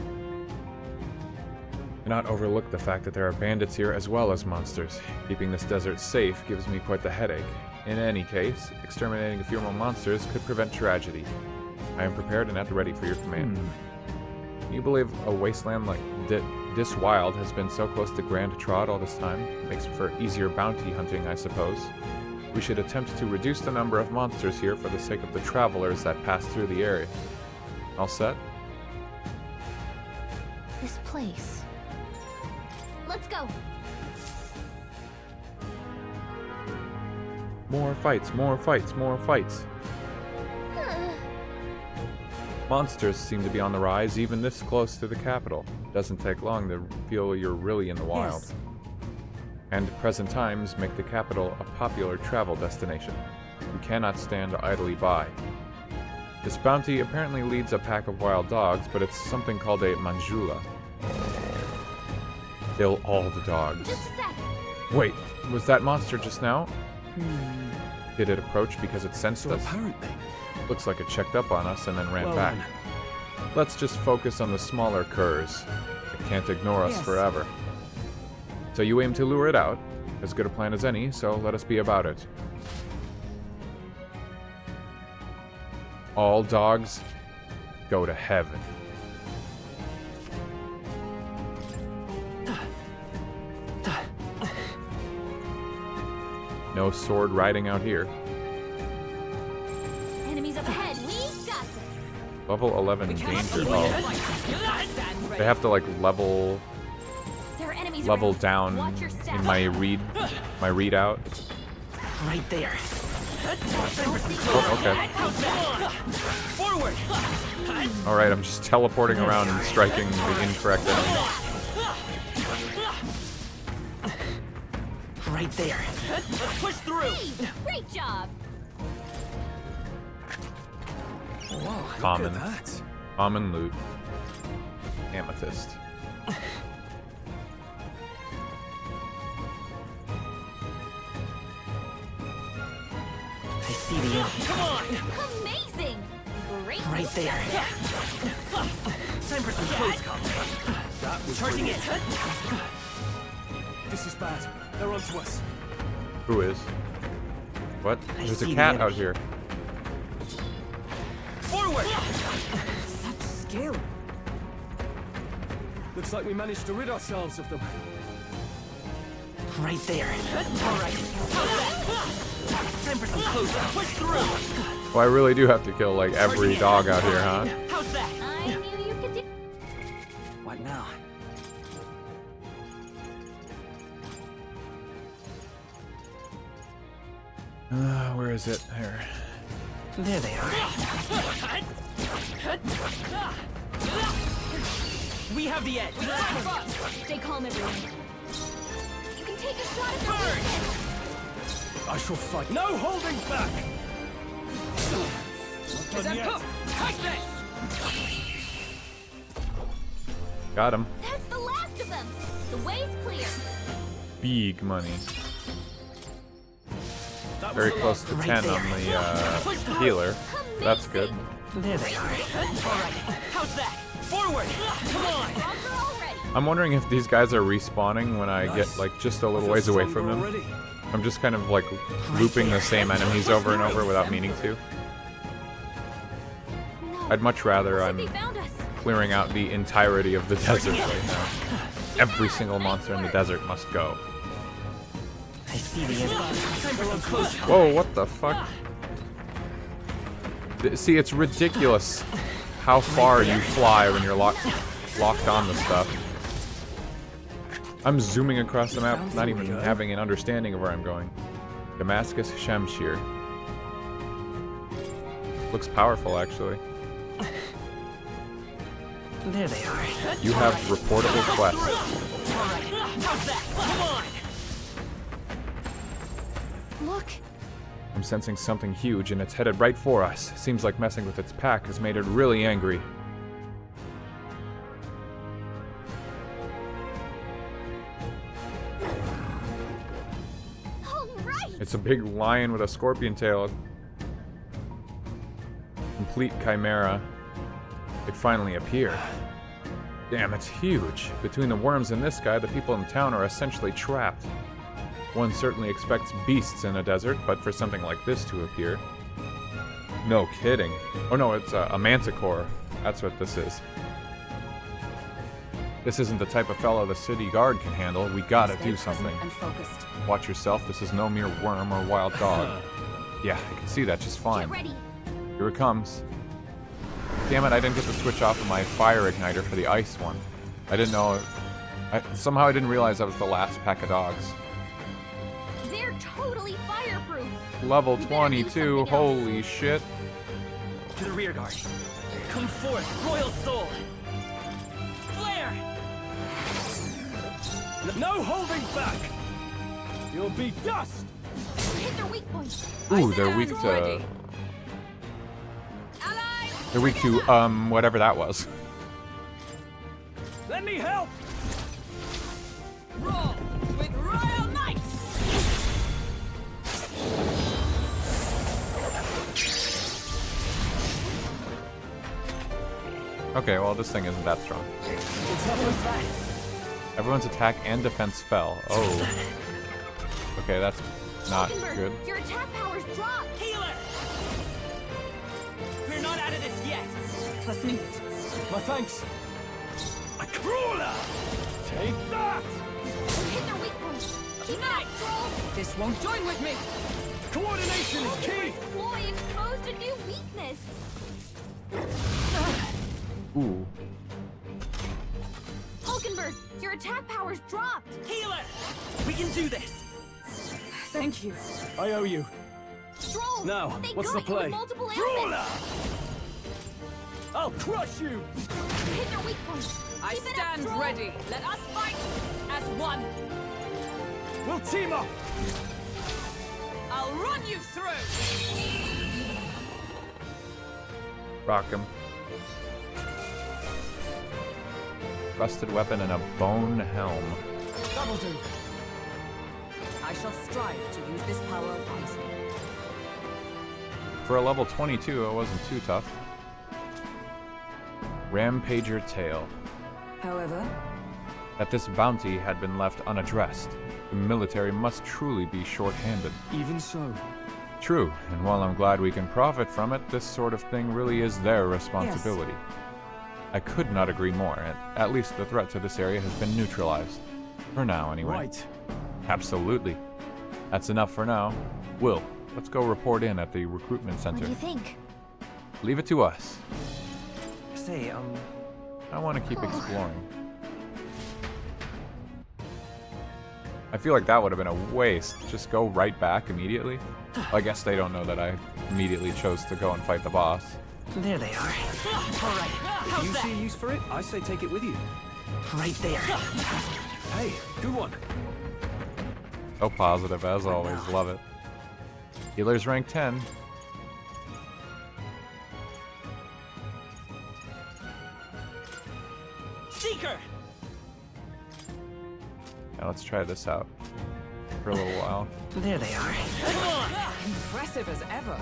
Cannot overlook the fact that there are bandits here as well as monsters. Keeping this desert safe gives me quite the headache. In any case, exterminating a few more monsters could prevent tragedy. I am prepared and at the ready for your command. Can you believe a wasteland like this wild has been so close to Grand Trod all this time? Makes for easier bounty hunting, I suppose. We should attempt to reduce the number of monsters here for the sake of the travelers that pass through the area. All set? This place. Let's go. More fights, more fights, more fights. Monsters seem to be on the rise even this close to the capital. Doesn't take long to feel you're really in the wild. Yes. And present times make the capital a popular travel destination. We cannot stand idly by. This bounty apparently leads a pack of wild dogs, but it's something called a manjula. Kill all the dogs. Just a sec. Wait, was that monster just now? Did it approach because it sensed us? Apparently. Looks like it checked up on us and then ran Well back. then. Let's just focus on the smaller curs. It can't ignore us Yes. forever. So you aim to lure it out? As good a plan as any, so let us be about it. All dogs go to heaven. No sword riding out here. Enemies up ahead. We got this. Level 11 danger. Oh. They have to like level There are enemies level around. down Watch your step. in my readout. Right there. Oh, okay. Forward. Alright, I'm just teleporting around and striking the incorrect enemy. Right there. Let's push through. Hey, great job. Wow, Common. look at that. Common loot. Amethyst. I see the enemy. Come on. Amazing. Great. Right there. Time for some close combat. That was Charging it. This is bad. They're onto us. Who is? What? I There's a see the cat enemy. out here. Forward. such skill. Looks like we managed to rid ourselves of them. Right there. All right. Time for some close up. Push through. Well, I really do have to kill like every dog out here, huh? How's that? I knew you could do. What now? Where is it? There. There they are. We have the edge. Stay calm, everyone. You can take a shot at the I shall fight. No holding back! Is that cup? Take this! Got him. That's the last of them. The way's clear. Big money. That was Very the close to last. 10 on the healer. That's good. There they are. All right. How's that? Forward. Come on. I'm wondering if these guys are respawning when I get like just a little ways away from them. I'm just kind of like looping the same enemies over and over without meaning to. I'd much rather I'm clearing out the entirety of the desert right now. Every single monster in the desert must go. I see the enemy. Time for some close combat. Whoa, what the fuck? See, it's ridiculous how far you fly when you're locked on to stuff. I'm zooming across the map, not even having an understanding of where I'm going. Damascus Shamshir. Looks powerful, actually. There they are. You have reportable quests. All right. How's that? Come on. Look. I'm sensing something huge and it's headed right for us. Seems like messing with its pack has made it really angry. right! It's a big lion with a scorpion tail. Complete chimera. It finally appeared. Damn, it's huge. Between the worms and this guy, the people in town are essentially trapped. One certainly expects beasts in a desert, but for something like this to appear... No kidding. Oh no, it's a manticore. That's what this is. This isn't the type of fellow the city guard can handle. We gotta do something. And focused. Watch yourself, this is no mere worm or wild dog. Yeah, I can see that just fine. Get ready. Here it comes. Damn it, I didn't get to switch off of my fire igniter for the ice one. I didn't know... somehow I didn't realize that was the last pack of dogs. They're totally fireproof. Level 22, holy shit. To the rear guard. Come forth, royal soul. Flare! No holding back! You'll be dust! Hit their weak point. Ooh, they're weak to... They're weak to, whatever that was. Let me help! Roll with royal knights! Okay, well, this thing isn't that strong. Everyone's attack and defense fell. Oh. Okay, that's not good. Your attack powers drop. Healer! We're not out of this yet. Listening. My thanks. A crawler! Take that! Hit their weak point. Keep it up, Troll. This won't join with me. Coordination is key! Ploy exposed a new weakness. Ooh. Hulkenberg, your attack powers dropped. Healer! We can do this. Thank you. I owe you. Stroll. Now, They what's got the you play? with multiple Crawler! ailments. I'll crush you! Hit their weak point. I Keep it up, stand Stroll. ready. Let us fight as one. We'll team up! I'll run you through. Rock him. Rusted weapon and a bone helm. That'll do. I shall strive to use this power wisely. For a level 22, it wasn't too tough. Rampager Tale. However, That this bounty had been left unaddressed. The military must truly be short-handed. Even so. True, and while I'm glad we can profit from it, this sort of thing really is their responsibility. I could not agree more, and at least the threat to this area has been neutralized. For now, anyway. Right. Absolutely. That's enough for now. Will, let's go report in at the recruitment What center. do you think? Leave it to us. Say, I want to keep exploring. I feel like that would have been a waste. Just go right back immediately. I guess they don't know that I immediately chose to go and fight the boss. There they are. Alright, If you see a use for it, I say take it with you. Right there. Hey, good one. So positive, as always. Love it. Healer's rank 10. Seeker! Now let's try this out for a little while. There they are. Impressive as ever.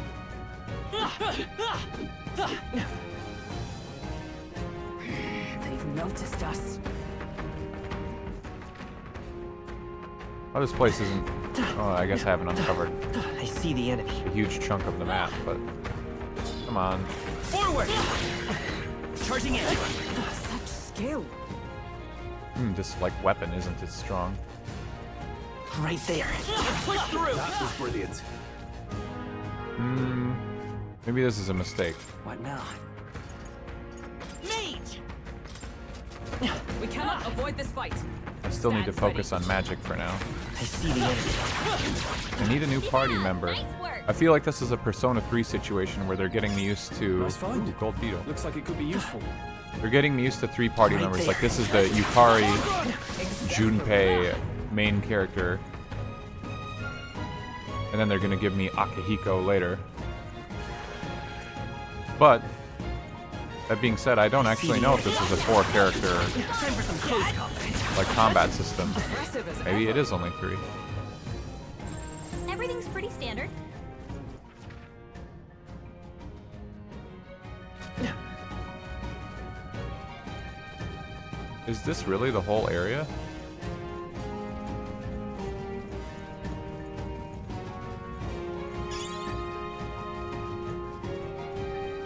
they've noticed us. Oh, this place isn't... Oh, I guess I haven't uncovered I see the enemy. a huge chunk of the map, but... Come on. Forward! Charging in. Such skill. This, like, weapon isn't as strong. Right there. Let's push through. That was brilliant. Maybe this is a mistake. What now? Mage! We cannot avoid this fight. I still need to focus on magic for now. I see the enemy. I need a new party member. Nice work. I feel like this is a Persona 3 situation where they're getting me used to... Nice find. Ooh, Gold Beetle. Looks like it could be useful. They're getting me used to 3 party members. Like, this is the Yukari, Junpei main character. And then they're gonna give me Akihiko later. But, that being said, I don't actually know if this is a 4-character, Time for some close combat. like, combat system. Maybe it is only 3. Everything's pretty standard. Is this really the whole area?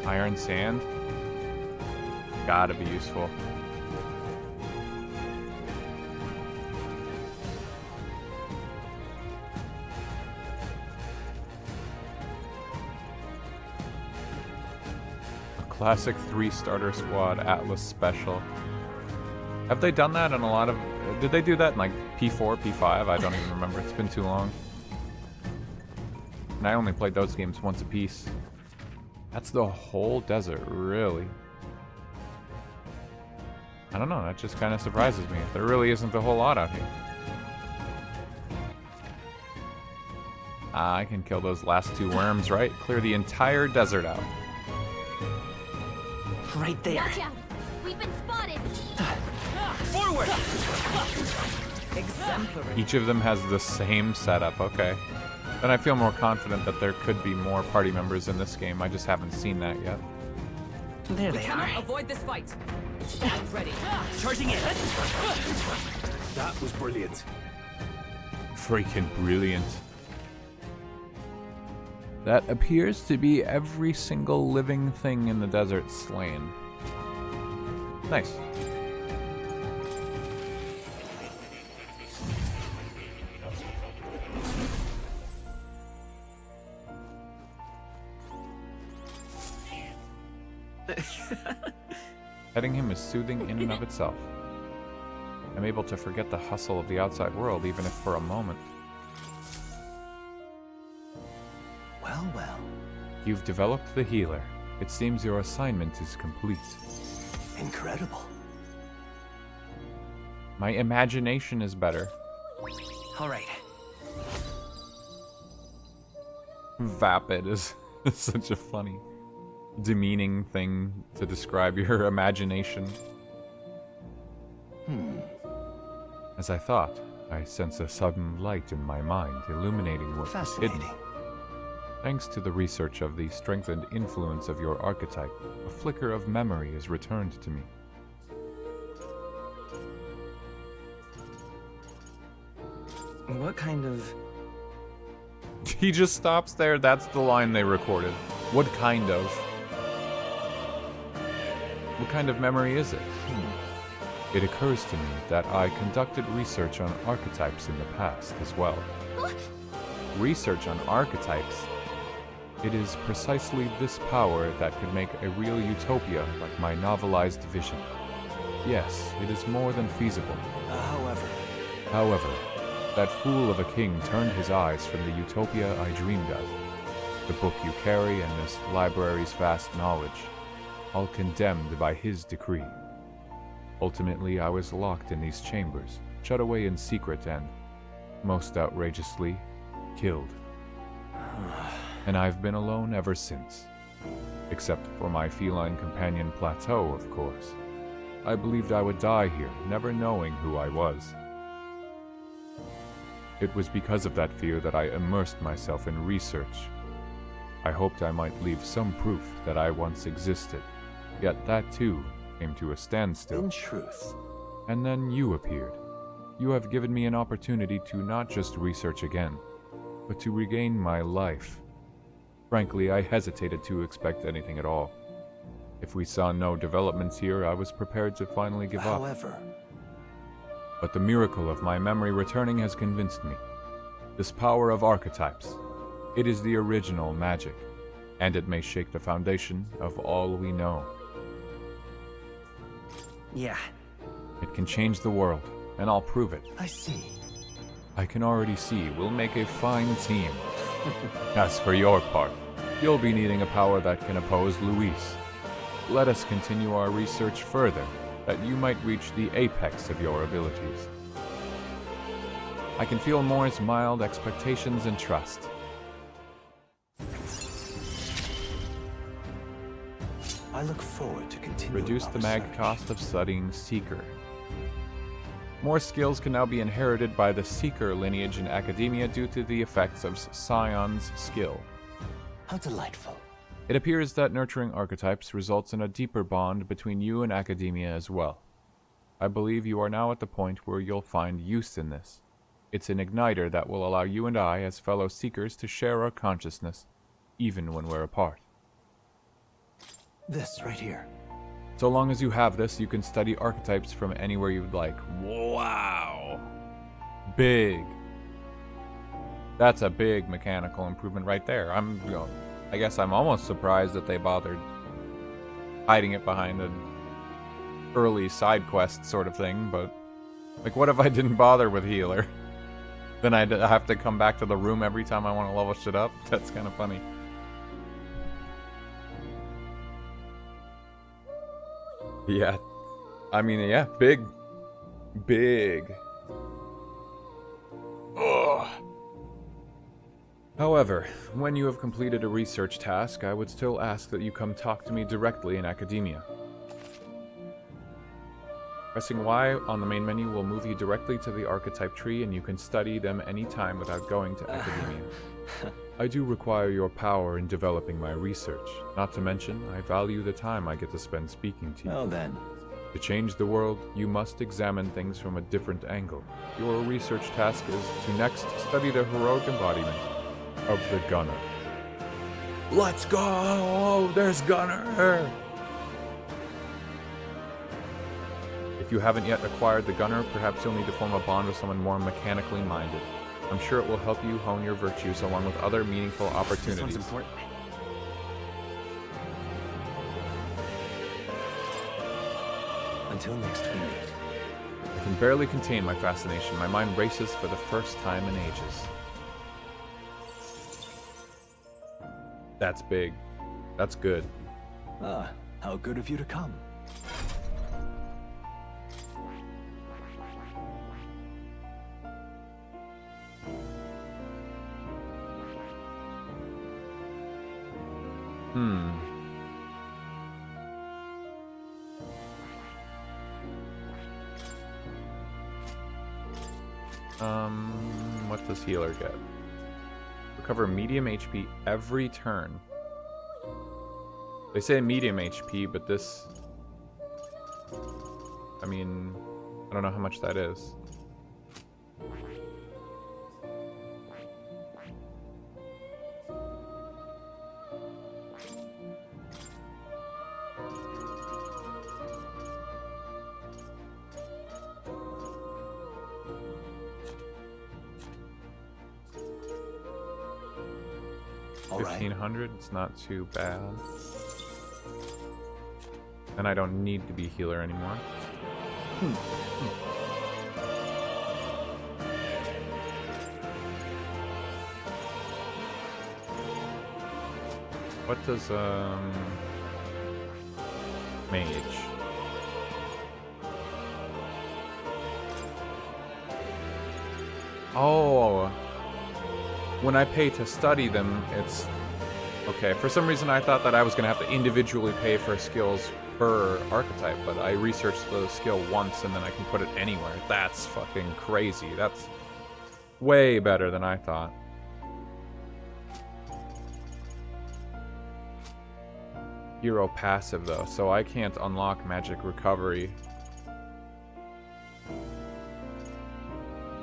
Iron sand? Gotta be useful. A classic 3-starter squad Atlas special. Have they done that in a lot of... Did they do that in like P4, P5? I don't even remember. It's been too long. And I only played those games once a piece. That's the whole desert, really. I don't know, that just kind of surprises me. There really isn't a whole lot out here. I can kill those last 2 worms, right? Clear the entire desert out. Right there. Watch out! We've been spotted! Forward! Exemplary. Each of them has the same setup, okay. Then I feel more confident that there could be more party members in this game. I just haven't seen that yet. There they are. Avoid this fight. Stand ready. Charging in. That was brilliant. Freaking brilliant. That appears to be every single living thing in the desert slain. Nice. Petting him is soothing in and of itself. I'm able to forget the hustle of the outside world, even if for a moment. Well, well. You've developed the healer. It seems your assignment is complete. Incredible. My imagination is better. All right. Vapid is such a funny, demeaning thing to describe your imagination. As I thought, I sense a sudden light in my mind, illuminating what was hidden. Thanks to the research of the strengthened influence of your archetype, a flicker of memory is returned to me. What kind of... He just stops there. That's the line they recorded. What kind of? What kind of memory is it? It occurs to me that I conducted research on archetypes in the past as well. Research on archetypes? It is precisely this power that could make a real utopia like my novelized vision. Yes, it is more than feasible. However, that fool of a king turned his eyes from the utopia I dreamed of. The book you carry and this library's vast knowledge, all condemned by his decree. Ultimately, I was locked in these chambers, shut away in secret and, most outrageously, killed. And I've been alone ever since. Except for my feline companion Plateau, of course. I believed I would die here, never knowing who I was. It was because of that fear that I immersed myself in research. I hoped I might leave some proof that I once existed, yet that too came to a standstill. In truth. And then you appeared. You have given me an opportunity to not just research again, but to regain my life. Frankly, I hesitated to expect anything at all. If we saw no developments here, I was prepared to finally give up. But the miracle of my memory returning has convinced me. This power of archetypes, it is the original magic, and it may shake the foundation of all we know. Yeah. It can change the world, and I'll prove it. I see. I can already see we'll make a fine team. As for your part, you'll be needing a power that can oppose Luis. Let us continue our research further, that you might reach the apex of your abilities. I can feel Moore's mild expectations and trust. I look forward to continuing. Reduce the mag cost of studying Seeker. More skills can now be inherited by the Seeker lineage in academia due to the effects of Scion's skill. How delightful. It appears that nurturing archetypes results in a deeper bond between you and academia as well. I believe you are now at the point where you'll find use in this. It's an igniter that will allow you and I, as fellow Seekers, to share our consciousness, even when we're apart. This right here. So long as you have this, you can study archetypes from anywhere you'd like. Wow! Big. That's a big mechanical improvement right there. I guess I'm almost surprised that they bothered hiding it behind an early side quest sort of thing, but like, what if I didn't bother with healer? Then I'd have to come back to the room every time I want to level shit up? That's kind of funny. Yeah. I mean, yeah, big. Big. Ugh. However, when you have completed a research task, I would still ask that you come talk to me directly in academia. Pressing Y on the main menu will move you directly to the archetype tree, and you can study them anytime without going to academia. I do require your power in developing my research. Not to mention, I value the time I get to spend speaking to you. Well then. To change the world, you must examine things from a different angle. Your research task is to next study the heroic embodiment of the Gunner. Let's go! There's Gunner! If you haven't yet acquired the Gunner, perhaps you'll need to form a bond with someone more mechanically minded. I'm sure it will help you hone your virtues along with other meaningful opportunities. This one's important. Until next we meet. I can barely contain my fascination. My mind races for the first time in ages. That's big. That's good. Ah, how good of you to come. What does healer get? Recover medium HP every turn. They say medium HP, but this... I mean, I don't know how much that is. All right. 1500, it's not too bad. And I don't need to be healer anymore. What does mage? Oh, when I pay to study them, it's okay. For some reason, I thought that I was gonna have to individually pay for skills per archetype, but I researched the skill once and then I can put it anywhere. That's fucking crazy. That's way better than I thought. Hero passive though, so I can't unlock magic recovery.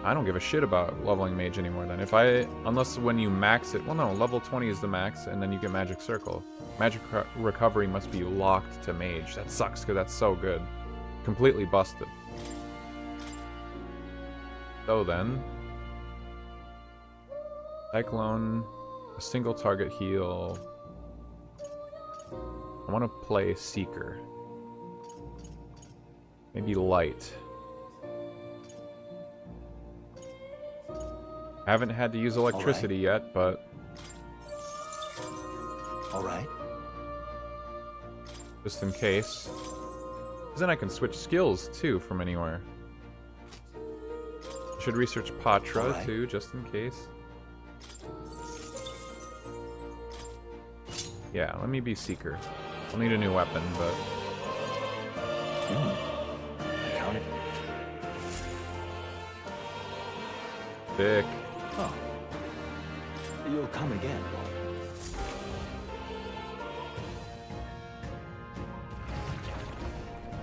I don't give a shit about leveling mage anymore then. Unless when you max it, well no, level 20 is the max and then you get magic circle. Magic recovery must be locked to mage. That sucks because that's so good. Completely busted. So then, Cyclone, a single target heal. I want to play Seeker. Maybe Light. Haven't had to use electricity yet, but... Alright. Just in case. Because then I can switch skills, too, from anywhere. I should research Patra, too, just in case. Yeah, let me be Seeker. I'll need a new weapon, but... Count it. Thick. Oh. You'll come again.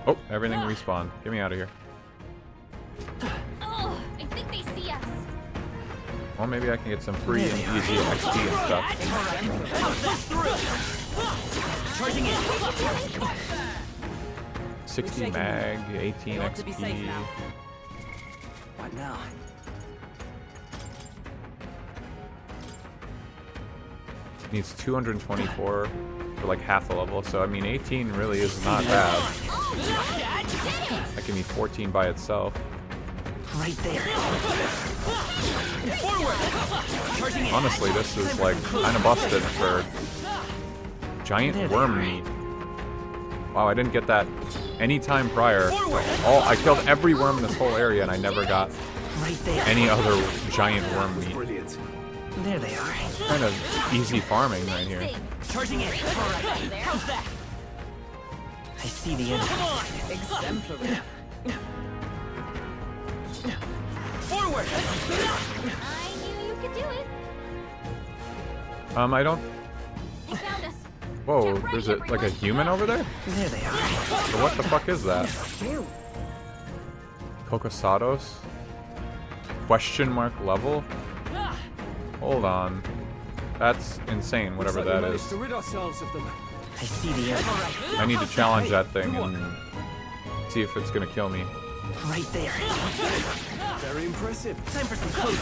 Oh, everything respawned. Get me out of here. Oh, I think they see us. Well, maybe I can get some free and easy XP and stuff. Charging in. 60 mag, 18 XP. What now? Needs 224 for like half a level, so I mean 18 really is not bad. That can be 14 by itself. Right there. Forward. Charging in. Honestly, this is like kind of busted for giant worm meat. Wow, I didn't get that any time prior. Oh, I killed every worm in this whole area and I never got any other giant worm meat. Brilliant. There they are. Kind of easy farming right here. Charging in. How's that? I see the enemy. Come on. Exemplary. Forward. I knew you could do it. I don't. They found us. Whoa, there's like a human over there? There they are. So what the fuck is that? Cocosados? Question mark level? Hold on. That's insane, whatever Looks like that we is. managed to rid ourselves of them. I see the enemy. I need to challenge that thing and see if it's gonna kill me. Right there. Very impressive. Time for some close.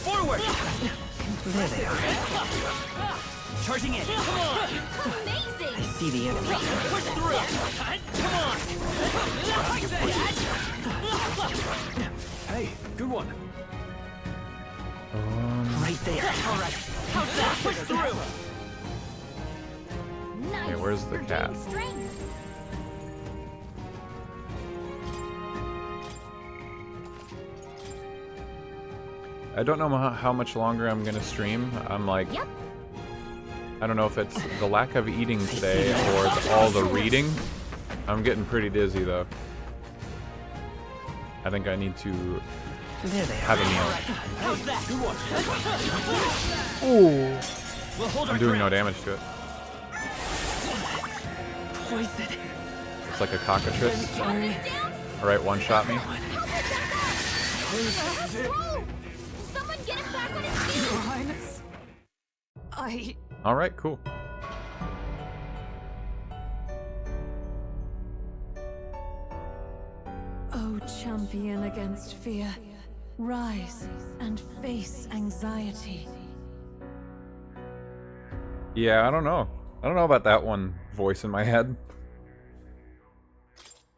Forward. There they are. Charging in. Come on. Amazing. I see the enemy. Push through. Come on. Hey, good one. Right there. All right. How's that? Push through. Nice. Okay, where's the We're cat? gaining strength. I don't know how much longer I'm gonna stream. I'm like, Yep. I don't know if it's the lack of eating today or all the reading. I'm getting pretty dizzy though. I think I need to There they have a meal. How's that? Good one. Ooh. We'll hold I'm our doing no ground. damage to it. Poison. It's like a cockatrice. Sorry. Alright, one shot me. Someone get him back on his feet. Your Highness. I... Alright, cool. Oh, champion against fear. Rise and face anxiety. Yeah, I don't know. I don't know about that one voice in my head.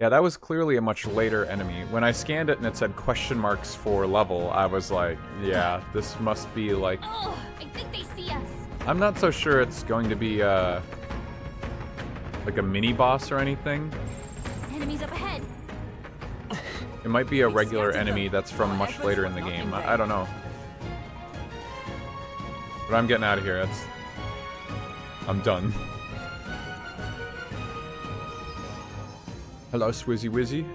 Yeah, that was clearly a much later enemy. When I scanned it and it said question marks for level, I was like, yeah, this must be like... Oh, I think they see us. I'm not so sure it's going to be like a mini-boss or anything. Enemies up ahead. It might be a regular enemy that's from much later in the game. I don't know. But I'm getting out of here. I'm done. Hello, Swizzy Wizzy.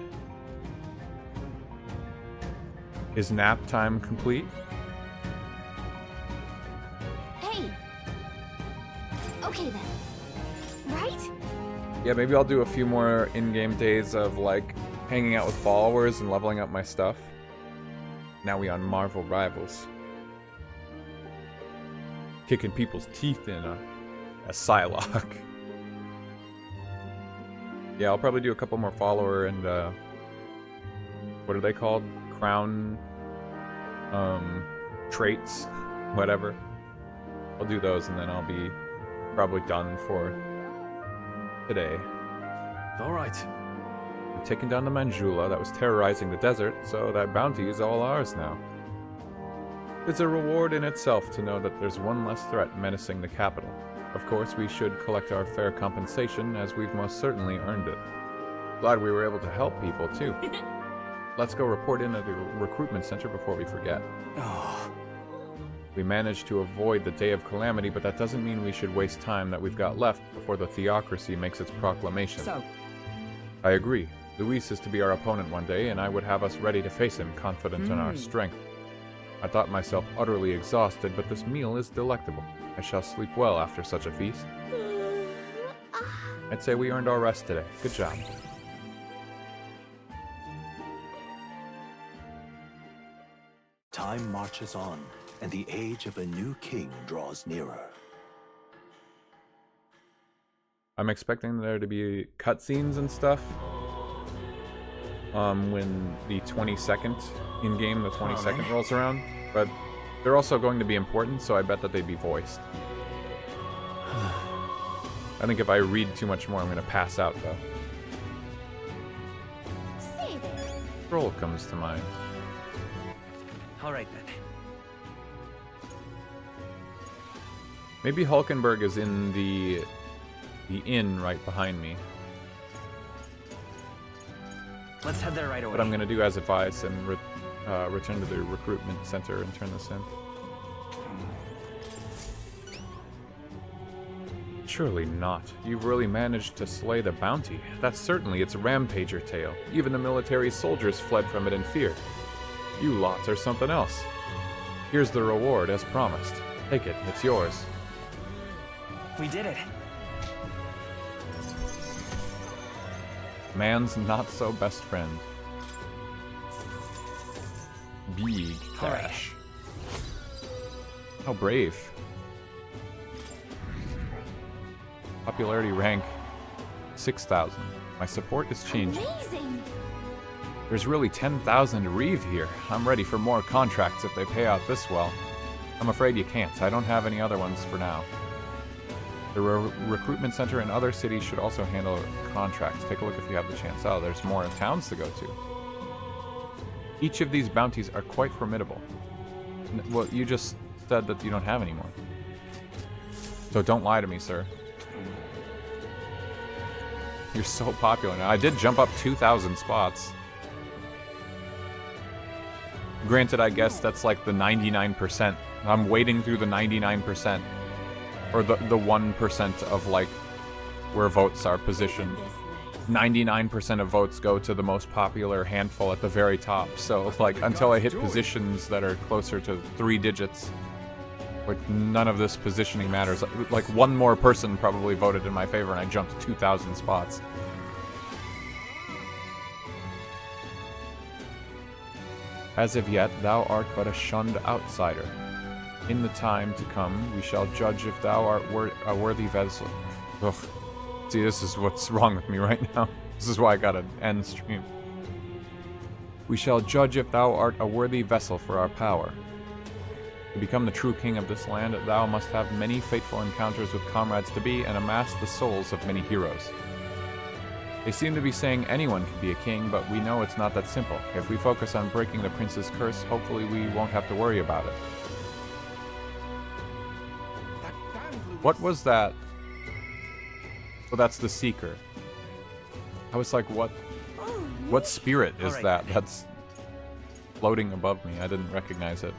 Is nap time complete? Hey. Okay then. Right? Yeah, maybe I'll do a few more in-game days of like hanging out with followers and leveling up my stuff. Now we on Marvel Rivals. Kicking people's teeth in a Psylocke. Yeah, I'll probably do a couple more follower and what are they called? Crown traits, whatever. I'll do those and then I'll be probably done for today. Alright. We've taken down the Manjula that was terrorizing the desert, so that bounty is all ours now. It's a reward in itself to know that there's one less threat menacing the capital. Of course, we should collect our fair compensation, as we've most certainly earned it. Glad we were able to help people, too. Let's go report in at the recruitment center before we forget. Oh. We managed to avoid the Day of Calamity, but that doesn't mean we should waste time that we've got left before the Theocracy makes its proclamation. So, I agree. Luis is to be our opponent one day, and I would have us ready to face him, confident in our strength. I thought myself utterly exhausted, but this meal is delectable. I shall sleep well after such a feast. I'd say we earned our rest today. Good job. Time marches on, and the age of a new king draws nearer. I'm expecting there to be cutscenes and stuff. When the 22nd in-game, the 22nd rolls around. But they're also going to be important, so I bet that they'd be voiced. I think if I read too much more, I'm going to pass out, though. Save it. Scroll comes to mind. Alright then. Maybe Hulkenberg is in the inn right behind me. Let's head there right away. What I'm going to do as advised and return to the recruitment center and turn this in. Surely not. You've really managed to slay the bounty. That's certainly its rampager tale. Even the military soldiers fled from it in fear. You lots are something else. Here's the reward as promised. Take it, it's yours. We did it. Man's not so best friend. Big cash. How brave. Popularity rank 6,000. My support is changing. Amazing. There's really 10,000 Reeve here. I'm ready for more contracts if they pay out this well. I'm afraid you can't. I don't have any other ones for now. The recruitment center in other cities should also handle contracts. Take a look if you have the chance. Oh, there's more towns to go to. Each of these bounties are quite formidable. Well, you just said that you don't have any more. So don't lie to me, sir. You're so popular now. I did jump up 2,000 spots. Granted, I guess that's like the 99%. I'm wading through the 99%. Or the 1% of, like, where votes are positioned. 99% of votes go to the most popular handful at the very top. So, like, until I hit positions that are closer to 3 digits, like, none of this positioning matters. Like, one more person probably voted in my favor, and I jumped 2,000 spots. As of yet, thou art but a shunned outsider. In the time to come, we shall judge if thou art a worthy vessel. Ugh. See, this is what's wrong with me right now. This is why I gotta end stream. We shall judge if thou art a worthy vessel for our power. To become the true king of this land, thou must have many fateful encounters with comrades-to-be and amass the souls of many heroes. They seem to be saying anyone can be a king, but we know it's not that simple. If we focus on breaking the prince's curse, hopefully we won't have to worry about it. What was that? Oh, that's the Seeker. I was like, what spirit is that that's floating above me? I didn't recognize it.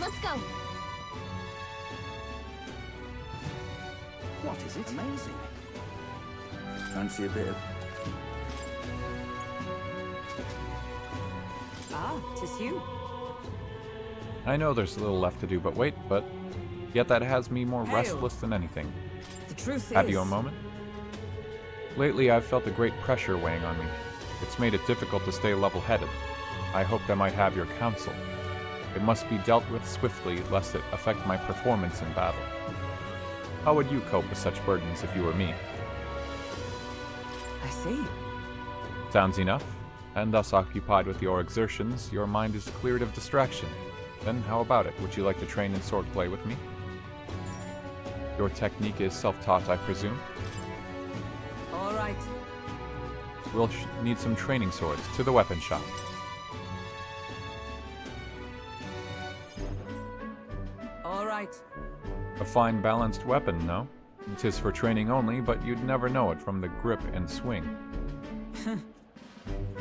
Let's go. What is it? Amazing. Fancy a bit of... Ah, 'tis you. I know there's a little left to do, but wait, yet that has me more restless than anything. The truth Have you a moment? Lately, I've felt a great pressure weighing on me. It's made it difficult to stay level-headed. I hoped I might have your counsel. It must be dealt with swiftly, lest it affect my performance in battle. How would you cope with such burdens if you were me? I see. Sounds enough. And thus occupied with your exertions, your mind is cleared of distraction. Then how about it? Would you like to train in swordplay with me? Your technique is self-taught, I presume? All right. We'll need some training swords. To the weapon shop. All right. A fine balanced weapon, no? 'Tis for training only, but you'd never know it from the grip and swing.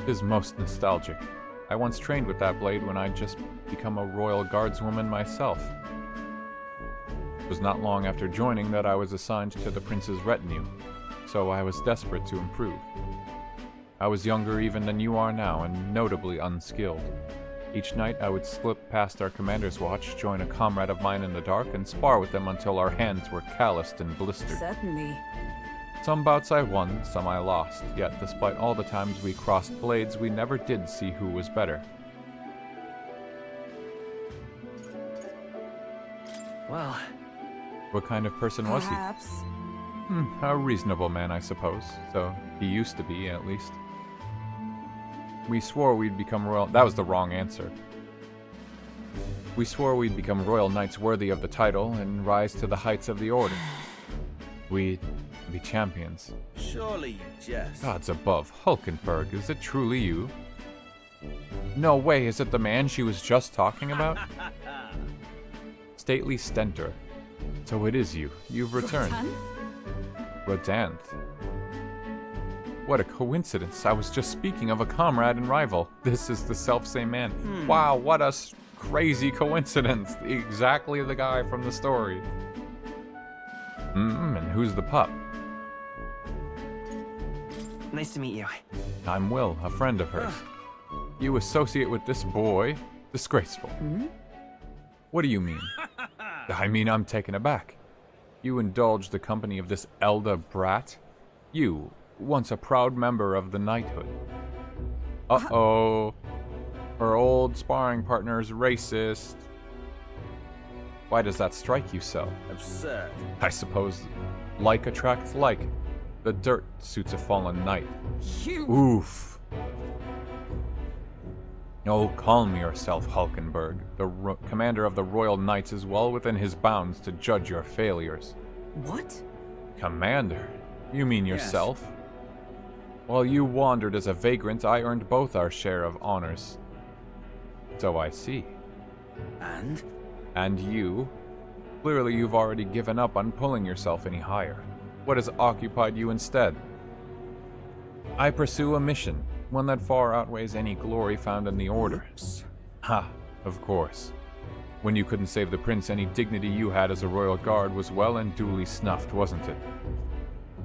'Tis most nostalgic. I once trained with that blade when I'd just become a royal guardswoman myself. It was not long after joining that I was assigned to the prince's retinue, so I was desperate to improve. I was younger even than you are now, and notably unskilled. Each night I would slip past our commander's watch, join a comrade of mine in the dark, and spar with them until our hands were calloused and blistered. Certainly. Some bouts I won, some I lost, yet despite all the times we crossed blades, we never did see who was better. Well... What kind of person was he? Perhaps. A reasonable man, I suppose. So he used to be, at least. We swore we'd become royal... That was the wrong answer. We swore we'd become royal knights worthy of the title and rise to the heights of the order. We'd be champions. Surely you jest. Gods above, Hulkenberg, is it truly you? No way, is it the man she was just talking about? Stately Stentor. So it is you. You've returned. Rodanth? What a coincidence. I was just speaking of a comrade and rival. This is the selfsame man. Wow, what a crazy coincidence. Exactly the guy from the story. And who's the pup? Nice to meet you. I'm Will, a friend of hers. You associate with this boy? Disgraceful. What do you mean? I mean, I'm taken aback. You indulge the company of this elder brat? You, once a proud member of the knighthood. Uh-oh. Her old sparring partner's racist. Why does that strike you so? Absurd. I suppose like attracts like. The dirt suits a fallen knight. Oof. Oh, calm yourself, Hulkenberg. The commander of the Royal Knights is well within his bounds to judge your failures. What? Commander? You mean yourself? While you wandered as a vagrant, I earned both our share of honors. So I see. And? And you? Clearly you've already given up on pulling yourself any higher. What has occupied you instead? I pursue a mission, one that far outweighs any glory found in the Order. Ha, of course. When you couldn't save the prince, any dignity you had as a royal guard was well and duly snuffed, wasn't it?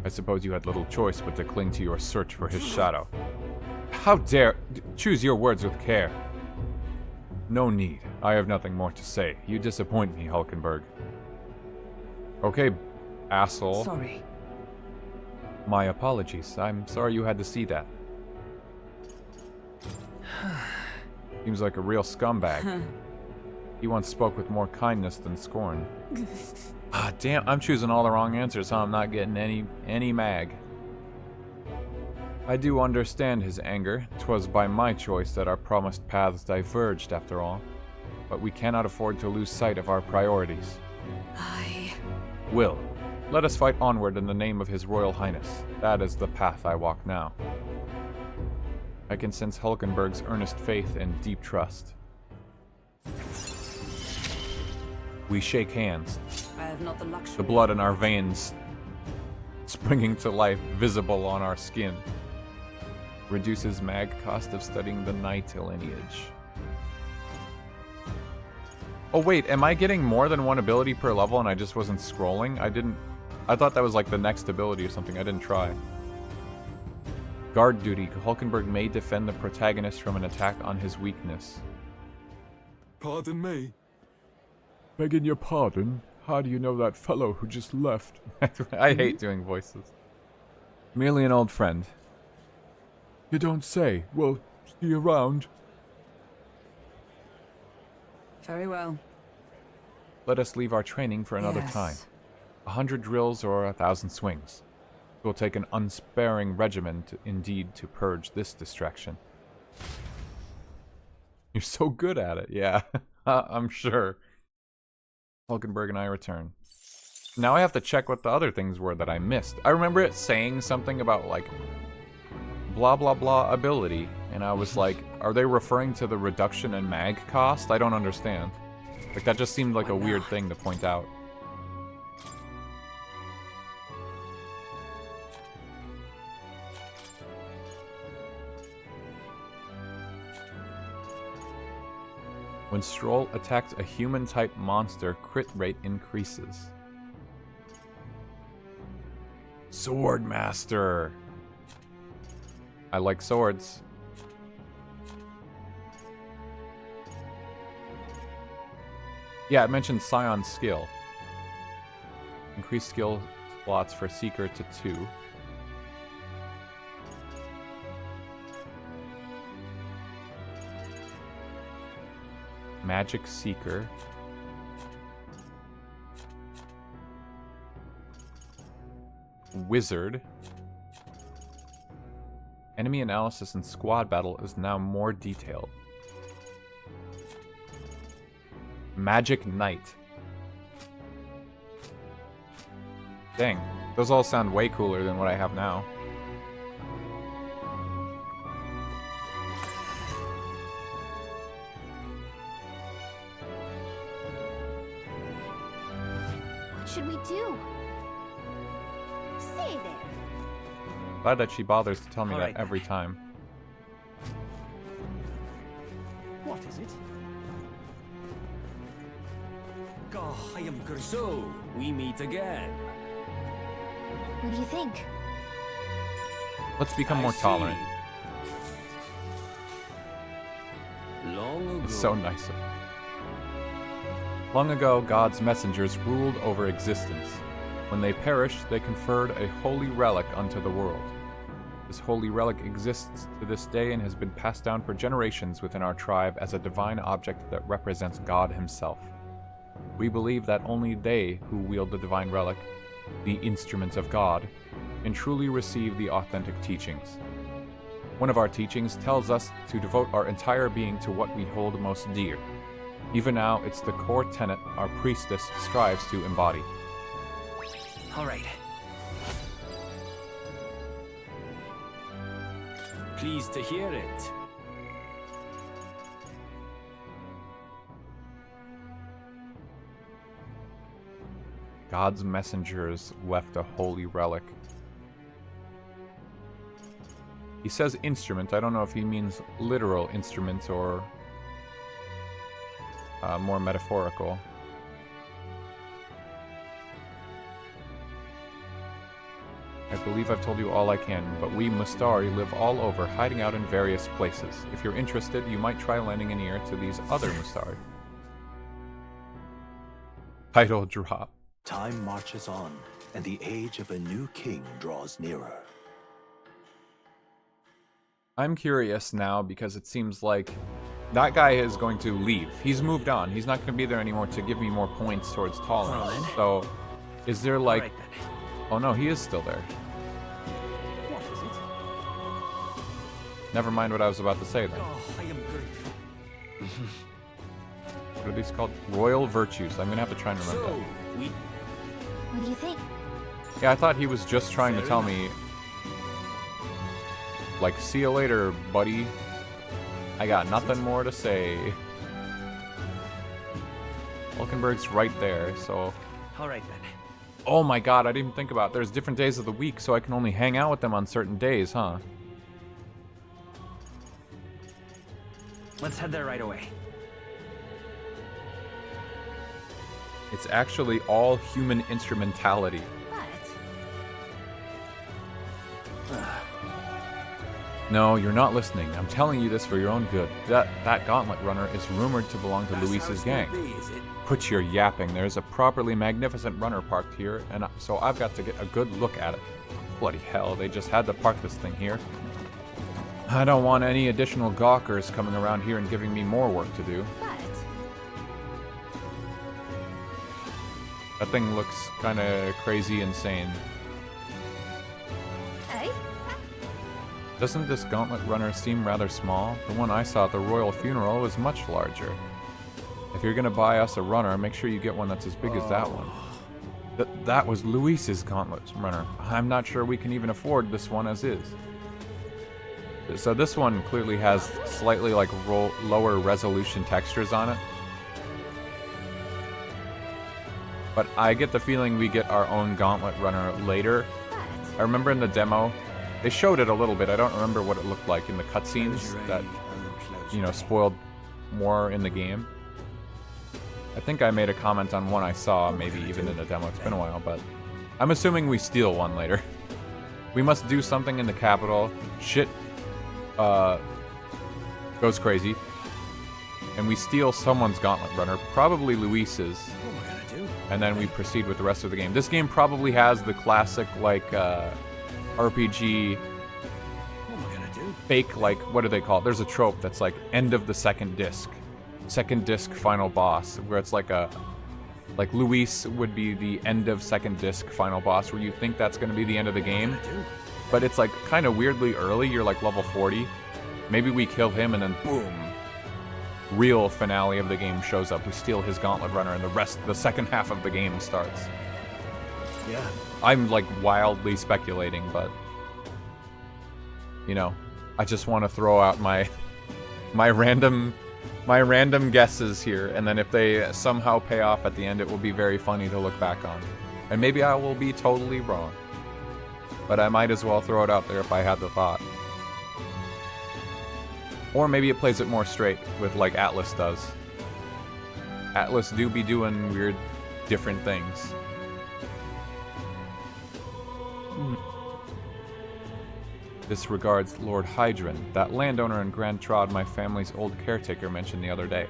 I suppose you had little choice but to cling to your search for his shadow. How dare... Choose your words with care. No need. I have nothing more to say. You disappoint me, Hulkenberg. Okay, asshole. Sorry. My apologies. I'm sorry you had to see that. Seems like a real scumbag. He once spoke with more kindness than scorn. Ah, damn, I'm choosing all the wrong answers, so I'm not getting any mag. I do understand his anger. 'Twas by my choice that our promised paths diverged, after all. But we cannot afford to lose sight of our priorities. Will, let us fight onward in the name of His Royal Highness. That is the path I walk now. I can sense Hulkenberg's earnest faith and deep trust. We shake hands. I have not the luxury. The blood in our veins springing to life, visible on our skin. Reduces mag cost of studying the Knight lineage. Oh wait, am I getting more than one ability per level and I just wasn't scrolling? I thought that was like the next ability or something. I didn't try. Guard duty. Hulkenberg may defend the protagonist from an attack on his weakness. Pardon me. Begging your pardon? How do you know that fellow who just left? I hate doing voices. Merely an old friend. You don't say. Well, see you around. Very well. Let us leave our training for another time. 100 drills or 1,000 swings. It will take an unsparing regiment, indeed, to purge this distraction. You're so good at it, yeah. I'm sure. Hulkenberg and I return. Now I have to check what the other things were that I missed. I remember it saying something about, like, blah blah blah ability, and I was like, are they referring to the reduction in mag cost? I don't understand. Like, that just seemed like a weird thing to point out. When Stroll attacks a human-type monster, crit rate increases. Swordmaster! I like swords. Yeah, it mentioned Scion's skill. Increase skill slots for Seeker to 2. Magic Seeker. Wizard. Enemy analysis in squad battle is now more detailed. Magic Knight. Dang, those all sound way cooler than what I have now. What should we do? Say there. Glad that she bothers to tell me Alright that every time. What is it? God, I am good. So, we meet again. What do you think? Let's become more tolerant. Long ago. It's so nice. Long ago, God's messengers ruled over existence. When they perished, they conferred a holy relic unto the world. This holy relic exists to this day and has been passed down for generations within our tribe as a divine object that represents God himself. We believe that only they who wield the divine relic, the instrument of God, can truly receive the authentic teachings. One of our teachings tells us to devote our entire being to what we hold most dear. Even now, it's the core tenet our priestess strives to embody. All right. Pleased to hear it. God's messengers left a holy relic. He says instrument. I don't know if he means literal instrument or more metaphorical. I believe I've told you all I can, but we Mustari live all over, hiding out in various places. If you're interested, you might try lending an ear to these other Mustari. Title drop. Time marches on, and the age of a new king draws nearer. I'm curious now because it seems like that guy is going to leave. He's moved on. He's not going to be there anymore to give me more points towards tolerance. So, is there like... Right, oh no, he is still there. what is it? Never mind what I was about to say then. God, I am grateful. What are these called? Royal Virtues. I'm going to have to try and remember that. What do you think? Yeah, I thought he was just trying to tell me, like, see you later, buddy. I got nothing more to say. Hulkenberg's right there, so... All right, then. Oh my god, I didn't even think about it. There's different days of the week, so I can only hang out with them on certain days, huh? Let's head there right away. It's actually all human instrumentality. No, you're not listening. I'm telling you this for your own good. That gauntlet runner is rumored to belong to Luis's gang. Quit your yapping. There's a properly magnificent runner parked here, and so I've got to get a good look at it. Bloody hell, they just had to park this thing here. I don't want any additional gawkers coming around here and giving me more work to do. That thing looks kind of crazy insane. Hey? Doesn't this gauntlet runner seem rather small? The one I saw at the royal funeral was much larger. If you're gonna buy us a runner, make sure you get one that's as big as that one. That was Luis's gauntlet runner. I'm not sure we can even afford this one as is. So this one clearly has slightly like lower resolution textures on it. But I get the feeling we get our own gauntlet runner later. I remember in the demo, they showed it a little bit. I don't remember what it looked like in the cutscenes that, you know, spoiled more in the game. I think I made a comment on one I saw, maybe even in the demo. It's been a while, but I'm assuming we steal one later. We must do something in the capital. Shit goes crazy. And we steal someone's gauntlet runner, probably Luis's. What am I gonna do? And then we proceed with the rest of the game. This game probably has the classic, like, RPG What am I gonna do? fake, like, what do they call it? There's a trope that's like end of the second disc. Second disc final boss, where it's like like Luis would be the end of second disc final boss, where you think that's going to be the end of the game. But it's like kind of weirdly early, you're like level 40. Maybe we kill him and then boom. Real finale of the game shows up. We steal his gauntlet runner and the second half of the game starts. Yeah. I'm like wildly speculating, but you know, I just want to throw out my random guesses here, and then if they somehow pay off at the end, it will be very funny to look back on. And maybe I will be totally wrong. But I might as well throw it out there if I had the thought. Or maybe it plays it more straight with like Atlas does. Atlas do be doing weird, different things. This regards Lord Hydron, that landowner in Grand Trod my family's old caretaker mentioned the other day.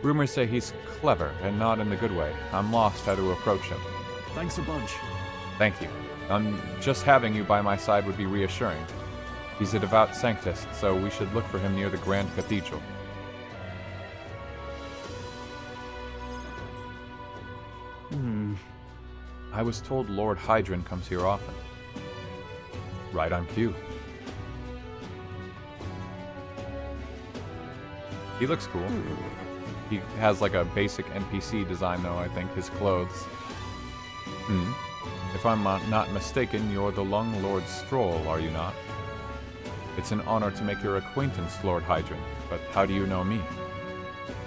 Rumors say he's clever, and not in the good way. I'm lost how to approach him. Thanks a bunch. Thank you. Just having you by my side would be reassuring. He's a devout sanctist, so we should look for him near the Grand Cathedral. I was told Lord Hydron comes here often. Right on cue. He looks cool. He has like a basic NPC design though, I think, his clothes. If I'm not mistaken, you're the Lung Lord Stroll, are you not? It's an honor to make your acquaintance, Lord Hydron, but how do you know me?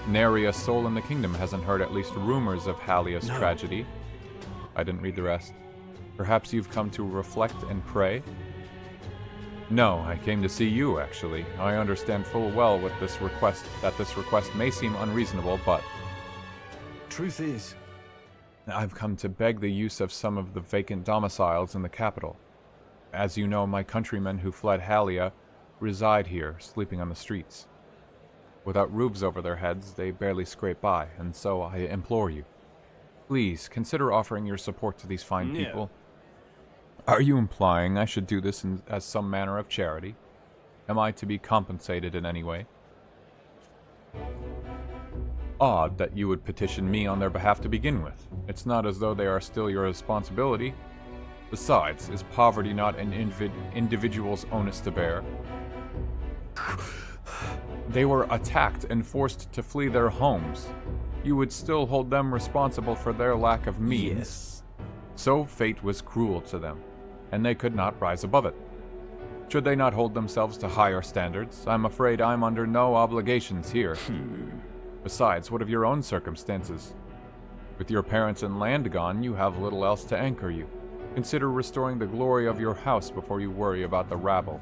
Nary a soul in the kingdom hasn't heard at least rumors of Halia's tragedy. I didn't read the rest. Perhaps you've come to reflect and pray? No, I came to see you, actually. I understand full well that this request may seem unreasonable, but... Truth is, I've come to beg the use of some of the vacant domiciles in the capital. As you know, my countrymen who fled Halia reside here, sleeping on the streets. Without roofs over their heads, they barely scrape by, and so I implore you. Please, consider offering your support to these fine people. Are you implying I should do this as some manner of charity? Am I to be compensated in any way? Odd that you would petition me on their behalf to begin with. It's not as though they are still your responsibility. Besides, is poverty not an individual's onus to bear? They were attacked and forced to flee their homes. You would still hold them responsible for their lack of means. Yes. So fate was cruel to them, and they could not rise above it. Should they not hold themselves to higher standards? I'm afraid I'm under no obligations here. Besides, what of your own circumstances? With your parents and land gone, you have little else to anchor you. Consider restoring the glory of your house before you worry about the rabble.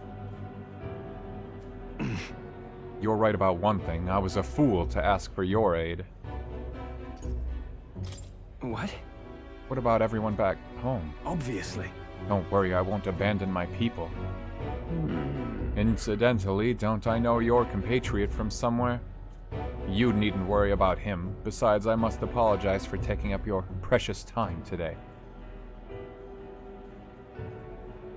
You're right about one thing. I was a fool to ask for your aid. What? What about everyone back home? Obviously. Don't worry, I won't abandon my people. Incidentally, don't I know your compatriot from somewhere? You needn't worry about him. Besides, I must apologize for taking up your precious time today.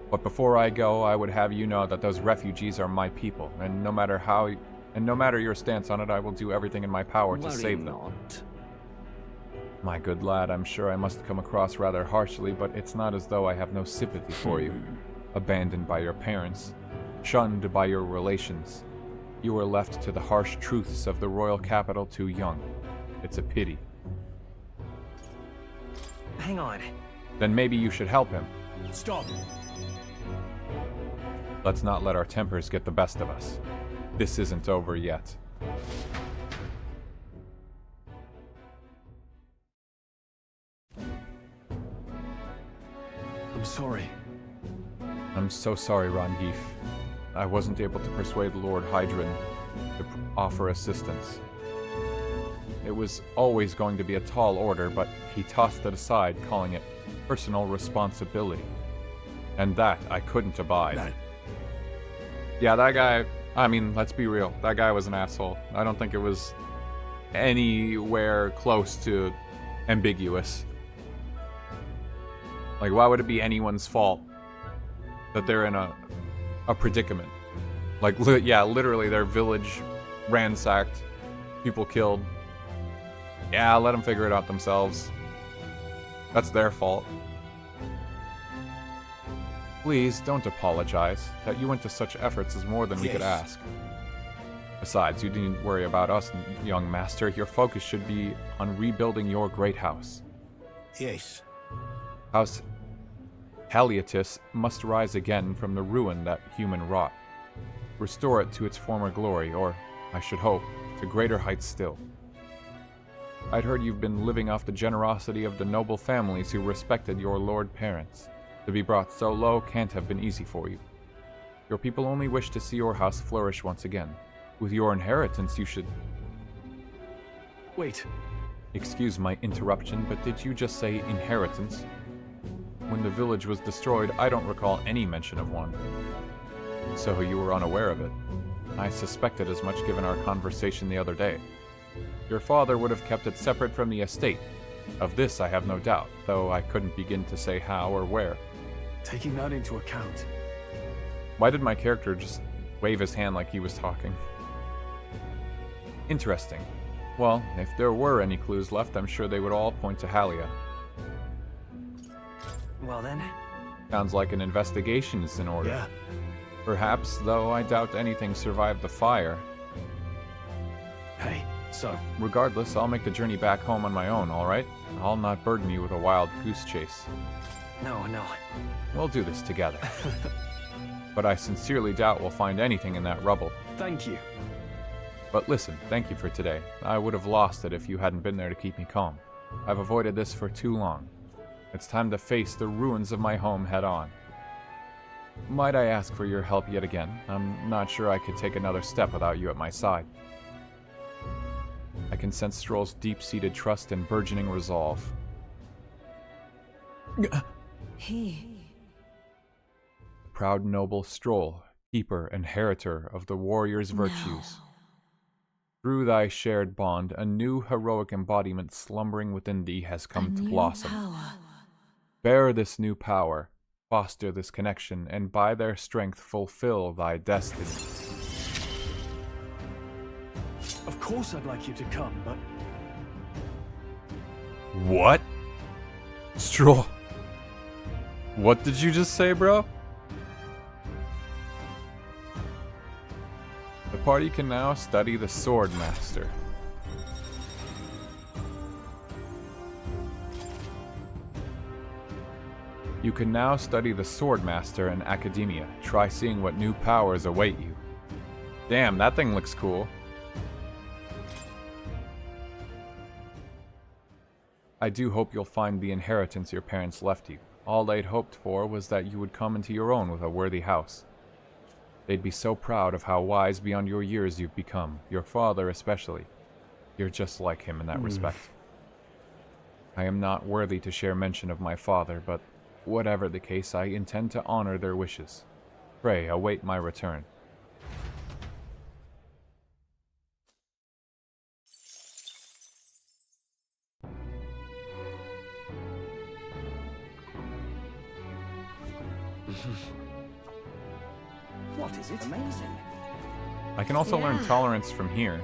But before I go, I would have you know that those refugees are my people, and no matter your stance on it, I will do everything in my power to save them. My good lad, I'm sure I must come across rather harshly, but it's not as though I have no sympathy for you. Abandoned by your parents, shunned by your relations. You were left to the harsh truths of the royal capital too young. It's a pity. Hang on. Then maybe you should help him. Stop. Let's not let our tempers get the best of us. This isn't over yet. I'm sorry. I'm so sorry, Rangif. I wasn't able to persuade Lord Hydron to offer assistance. It was always going to be a tall order, but he tossed it aside, calling it personal responsibility. And that I couldn't abide. Yeah, that guy, I mean, let's be real. That guy was an asshole. I don't think it was anywhere close to ambiguous. Like, why would it be anyone's fault that they're in a predicament? Like, yeah, literally their village ransacked, people killed. Yeah, let them figure it out themselves. That's their fault. Please, don't apologize. That you went to such efforts is more than we could ask. Besides, you needn't worry about us, young master. Your focus should be on rebuilding your great house. Yes. House Haliatis must rise again from the ruin that human wrought. Restore it to its former glory, or, I should hope, to greater heights still. I'd heard you've been living off the generosity of the noble families who respected your lord parents. To be brought so low can't have been easy for you. Your people only wish to see your house flourish once again. With your inheritance, you should... Wait. Excuse my interruption, but did you just say inheritance? When the village was destroyed, I don't recall any mention of one. So you were unaware of it. I suspected as much given our conversation the other day. Your father would have kept it separate from the estate. Of this I have no doubt, though I couldn't begin to say how or where. Taking that into account. Why did my character just wave his hand like he was talking? Interesting. Well, if there were any clues left, I'm sure they would all point to Halia. Well then. Sounds like an investigation is in order. Yeah. Perhaps, though I doubt anything survived the fire. Hey, so? Regardless, I'll make the journey back home on my own, alright? I'll not burden you with a wild goose chase. No. We'll do this together. But I sincerely doubt we'll find anything in that rubble. Thank you. But listen, thank you for today. I would have lost it if you hadn't been there to keep me calm. I've avoided this for too long. It's time to face the ruins of my home head on. Might I ask for your help yet again? I'm not sure I could take another step without you at my side. I can sense Stroll's deep-seated trust and burgeoning resolve. Proud noble Stroll, keeper and inheritor of the warrior's virtues. Through thy shared bond, a new heroic embodiment slumbering within thee has come to blossom. Bear this new power, foster this connection, and by their strength fulfill thy destiny. Of course I'd like you to come, but... What? Stroll. What did you just say, bro? The party can now study the Sword Master. You can now study the Sword Master in Academia. Try seeing what new powers await you. Damn, that thing looks cool. I do hope you'll find the inheritance your parents left you. All they'd hoped for was that you would come into your own with a worthy house. They'd be so proud of how wise beyond your years you've become, your father especially. You're just like him in that respect. I am not worthy to share mention of my father, but whatever the case, I intend to honor their wishes. Pray, await my return. What is it? Amazing. I can also learn tolerance from here.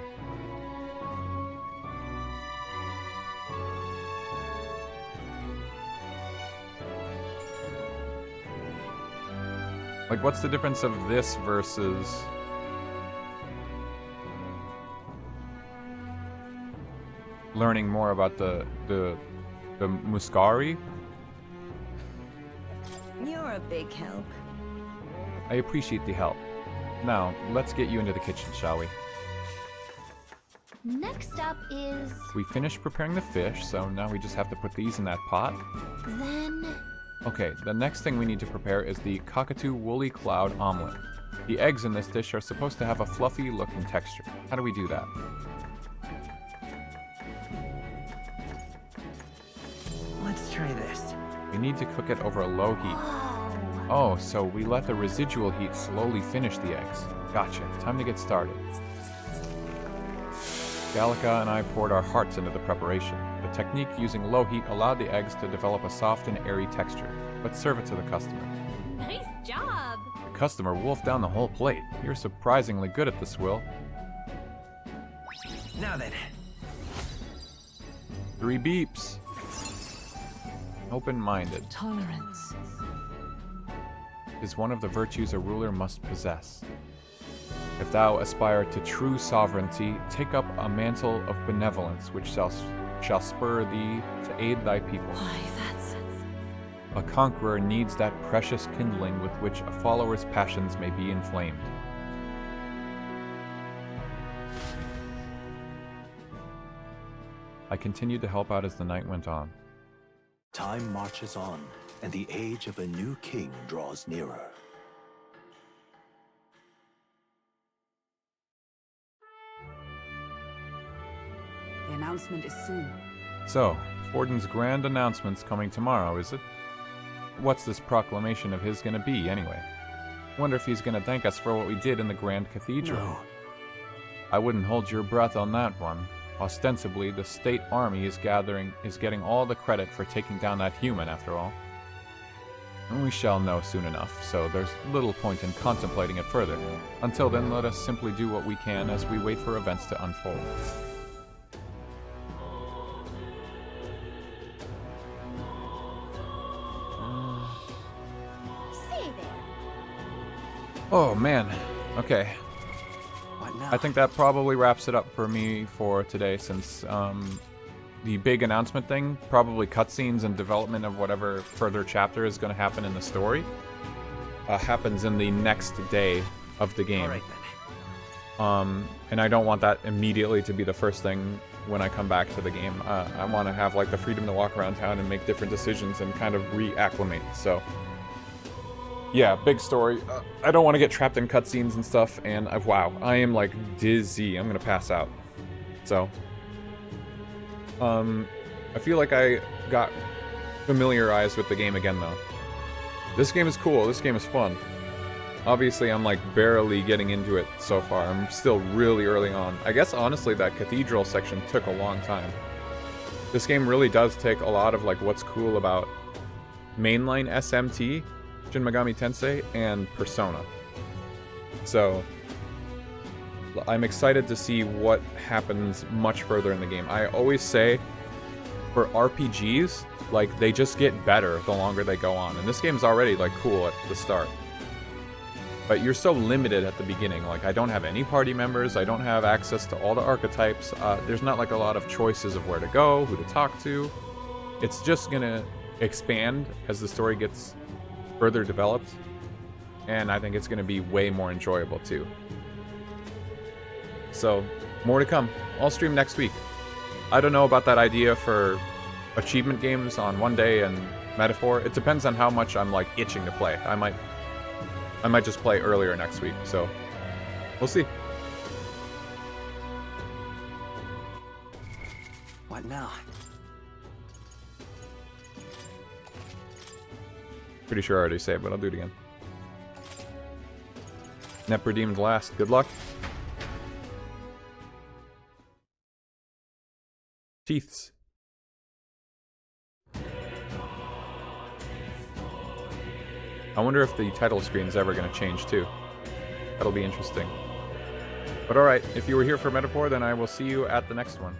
Like, what's the difference of this versus... learning more about the Muscari? You're a big help. I appreciate the help. Now, let's get you into the kitchen, shall we? Next up is... We finished preparing the fish, so now we just have to put these in that pot. Then... Okay, the next thing we need to prepare is the cockatoo woolly cloud omelet. The eggs in this dish are supposed to have a fluffy looking texture. How do we do that? Let's try this. We need to cook it over a low heat. Oh, so we let the residual heat slowly finish the eggs. Gotcha. Time to get started. Gallica and I poured our hearts into the preparation. The technique using low heat allowed the eggs to develop a soft and airy texture. Let's serve it to the customer. Nice job! The customer wolfed down the whole plate. You're surprisingly good at this, Will. Now then. 3 beeps. Open-minded. Tolerance is one of the virtues a ruler must possess. If thou aspire to true sovereignty, take up a mantle of benevolence which shall spur thee to aid thy people. Why, that's... A conqueror needs that precious kindling with which a follower's passions may be inflamed. I continued to help out as the night went on. Time marches on, and the age of a new king draws nearer. The announcement is soon. So, Forden's grand announcement's coming tomorrow, is it? What's this proclamation of his gonna be, anyway? Wonder if he's gonna thank us for what we did in the Grand Cathedral. No. I wouldn't hold your breath on that one. Ostensibly, the state army is getting all the credit for taking down that human, after all. And we shall know soon enough, so there's little point in contemplating it further. Until then, let us simply do what we can as we wait for events to unfold. Say there. Oh, man. Okay. What now? I think that probably wraps it up for me for today, since the big announcement thing, probably cutscenes and development of whatever further chapter is going to happen in the story, happens in the next day of the game. All right, then. And I don't want that immediately to be the first thing when I come back to the game. I want to have like the freedom to walk around town and make different decisions and kind of reacclimate. So, yeah, big story. I don't want to get trapped in cutscenes and stuff. And wow, I am like dizzy. I'm gonna pass out. So, I feel like I got familiarized with the game again, though. This game is cool. This game is fun. Obviously, I'm like barely getting into it so far. I'm still really early on. I guess honestly that cathedral section took a long time. This game really does take a lot of like what's cool about mainline SMT, Shin Megami Tensei, and Persona. So I'm excited to see what happens much further in the game. I always say for RPGs, like they just get better the longer they go on. And this game's already like cool at the start. But you're so limited at the beginning. Like, I don't have any party members. I don't have access to all the archetypes. There's not, like, a lot of choices of where to go, who to talk to. It's just gonna expand as the story gets further developed. And I think it's gonna be way more enjoyable, too. So, more to come. I'll stream next week. I don't know about that idea for achievement games on one day and Metaphor. It depends on how much I'm, like, itching to play. I might just play earlier next week, so we'll see. What now? Pretty sure I already saved, but I'll do it again. Nep redeemed last. Good luck. Teeths. I wonder if the title screen is ever going to change too. That'll be interesting. But alright, if you were here for Metaphor, then I will see you at the next one.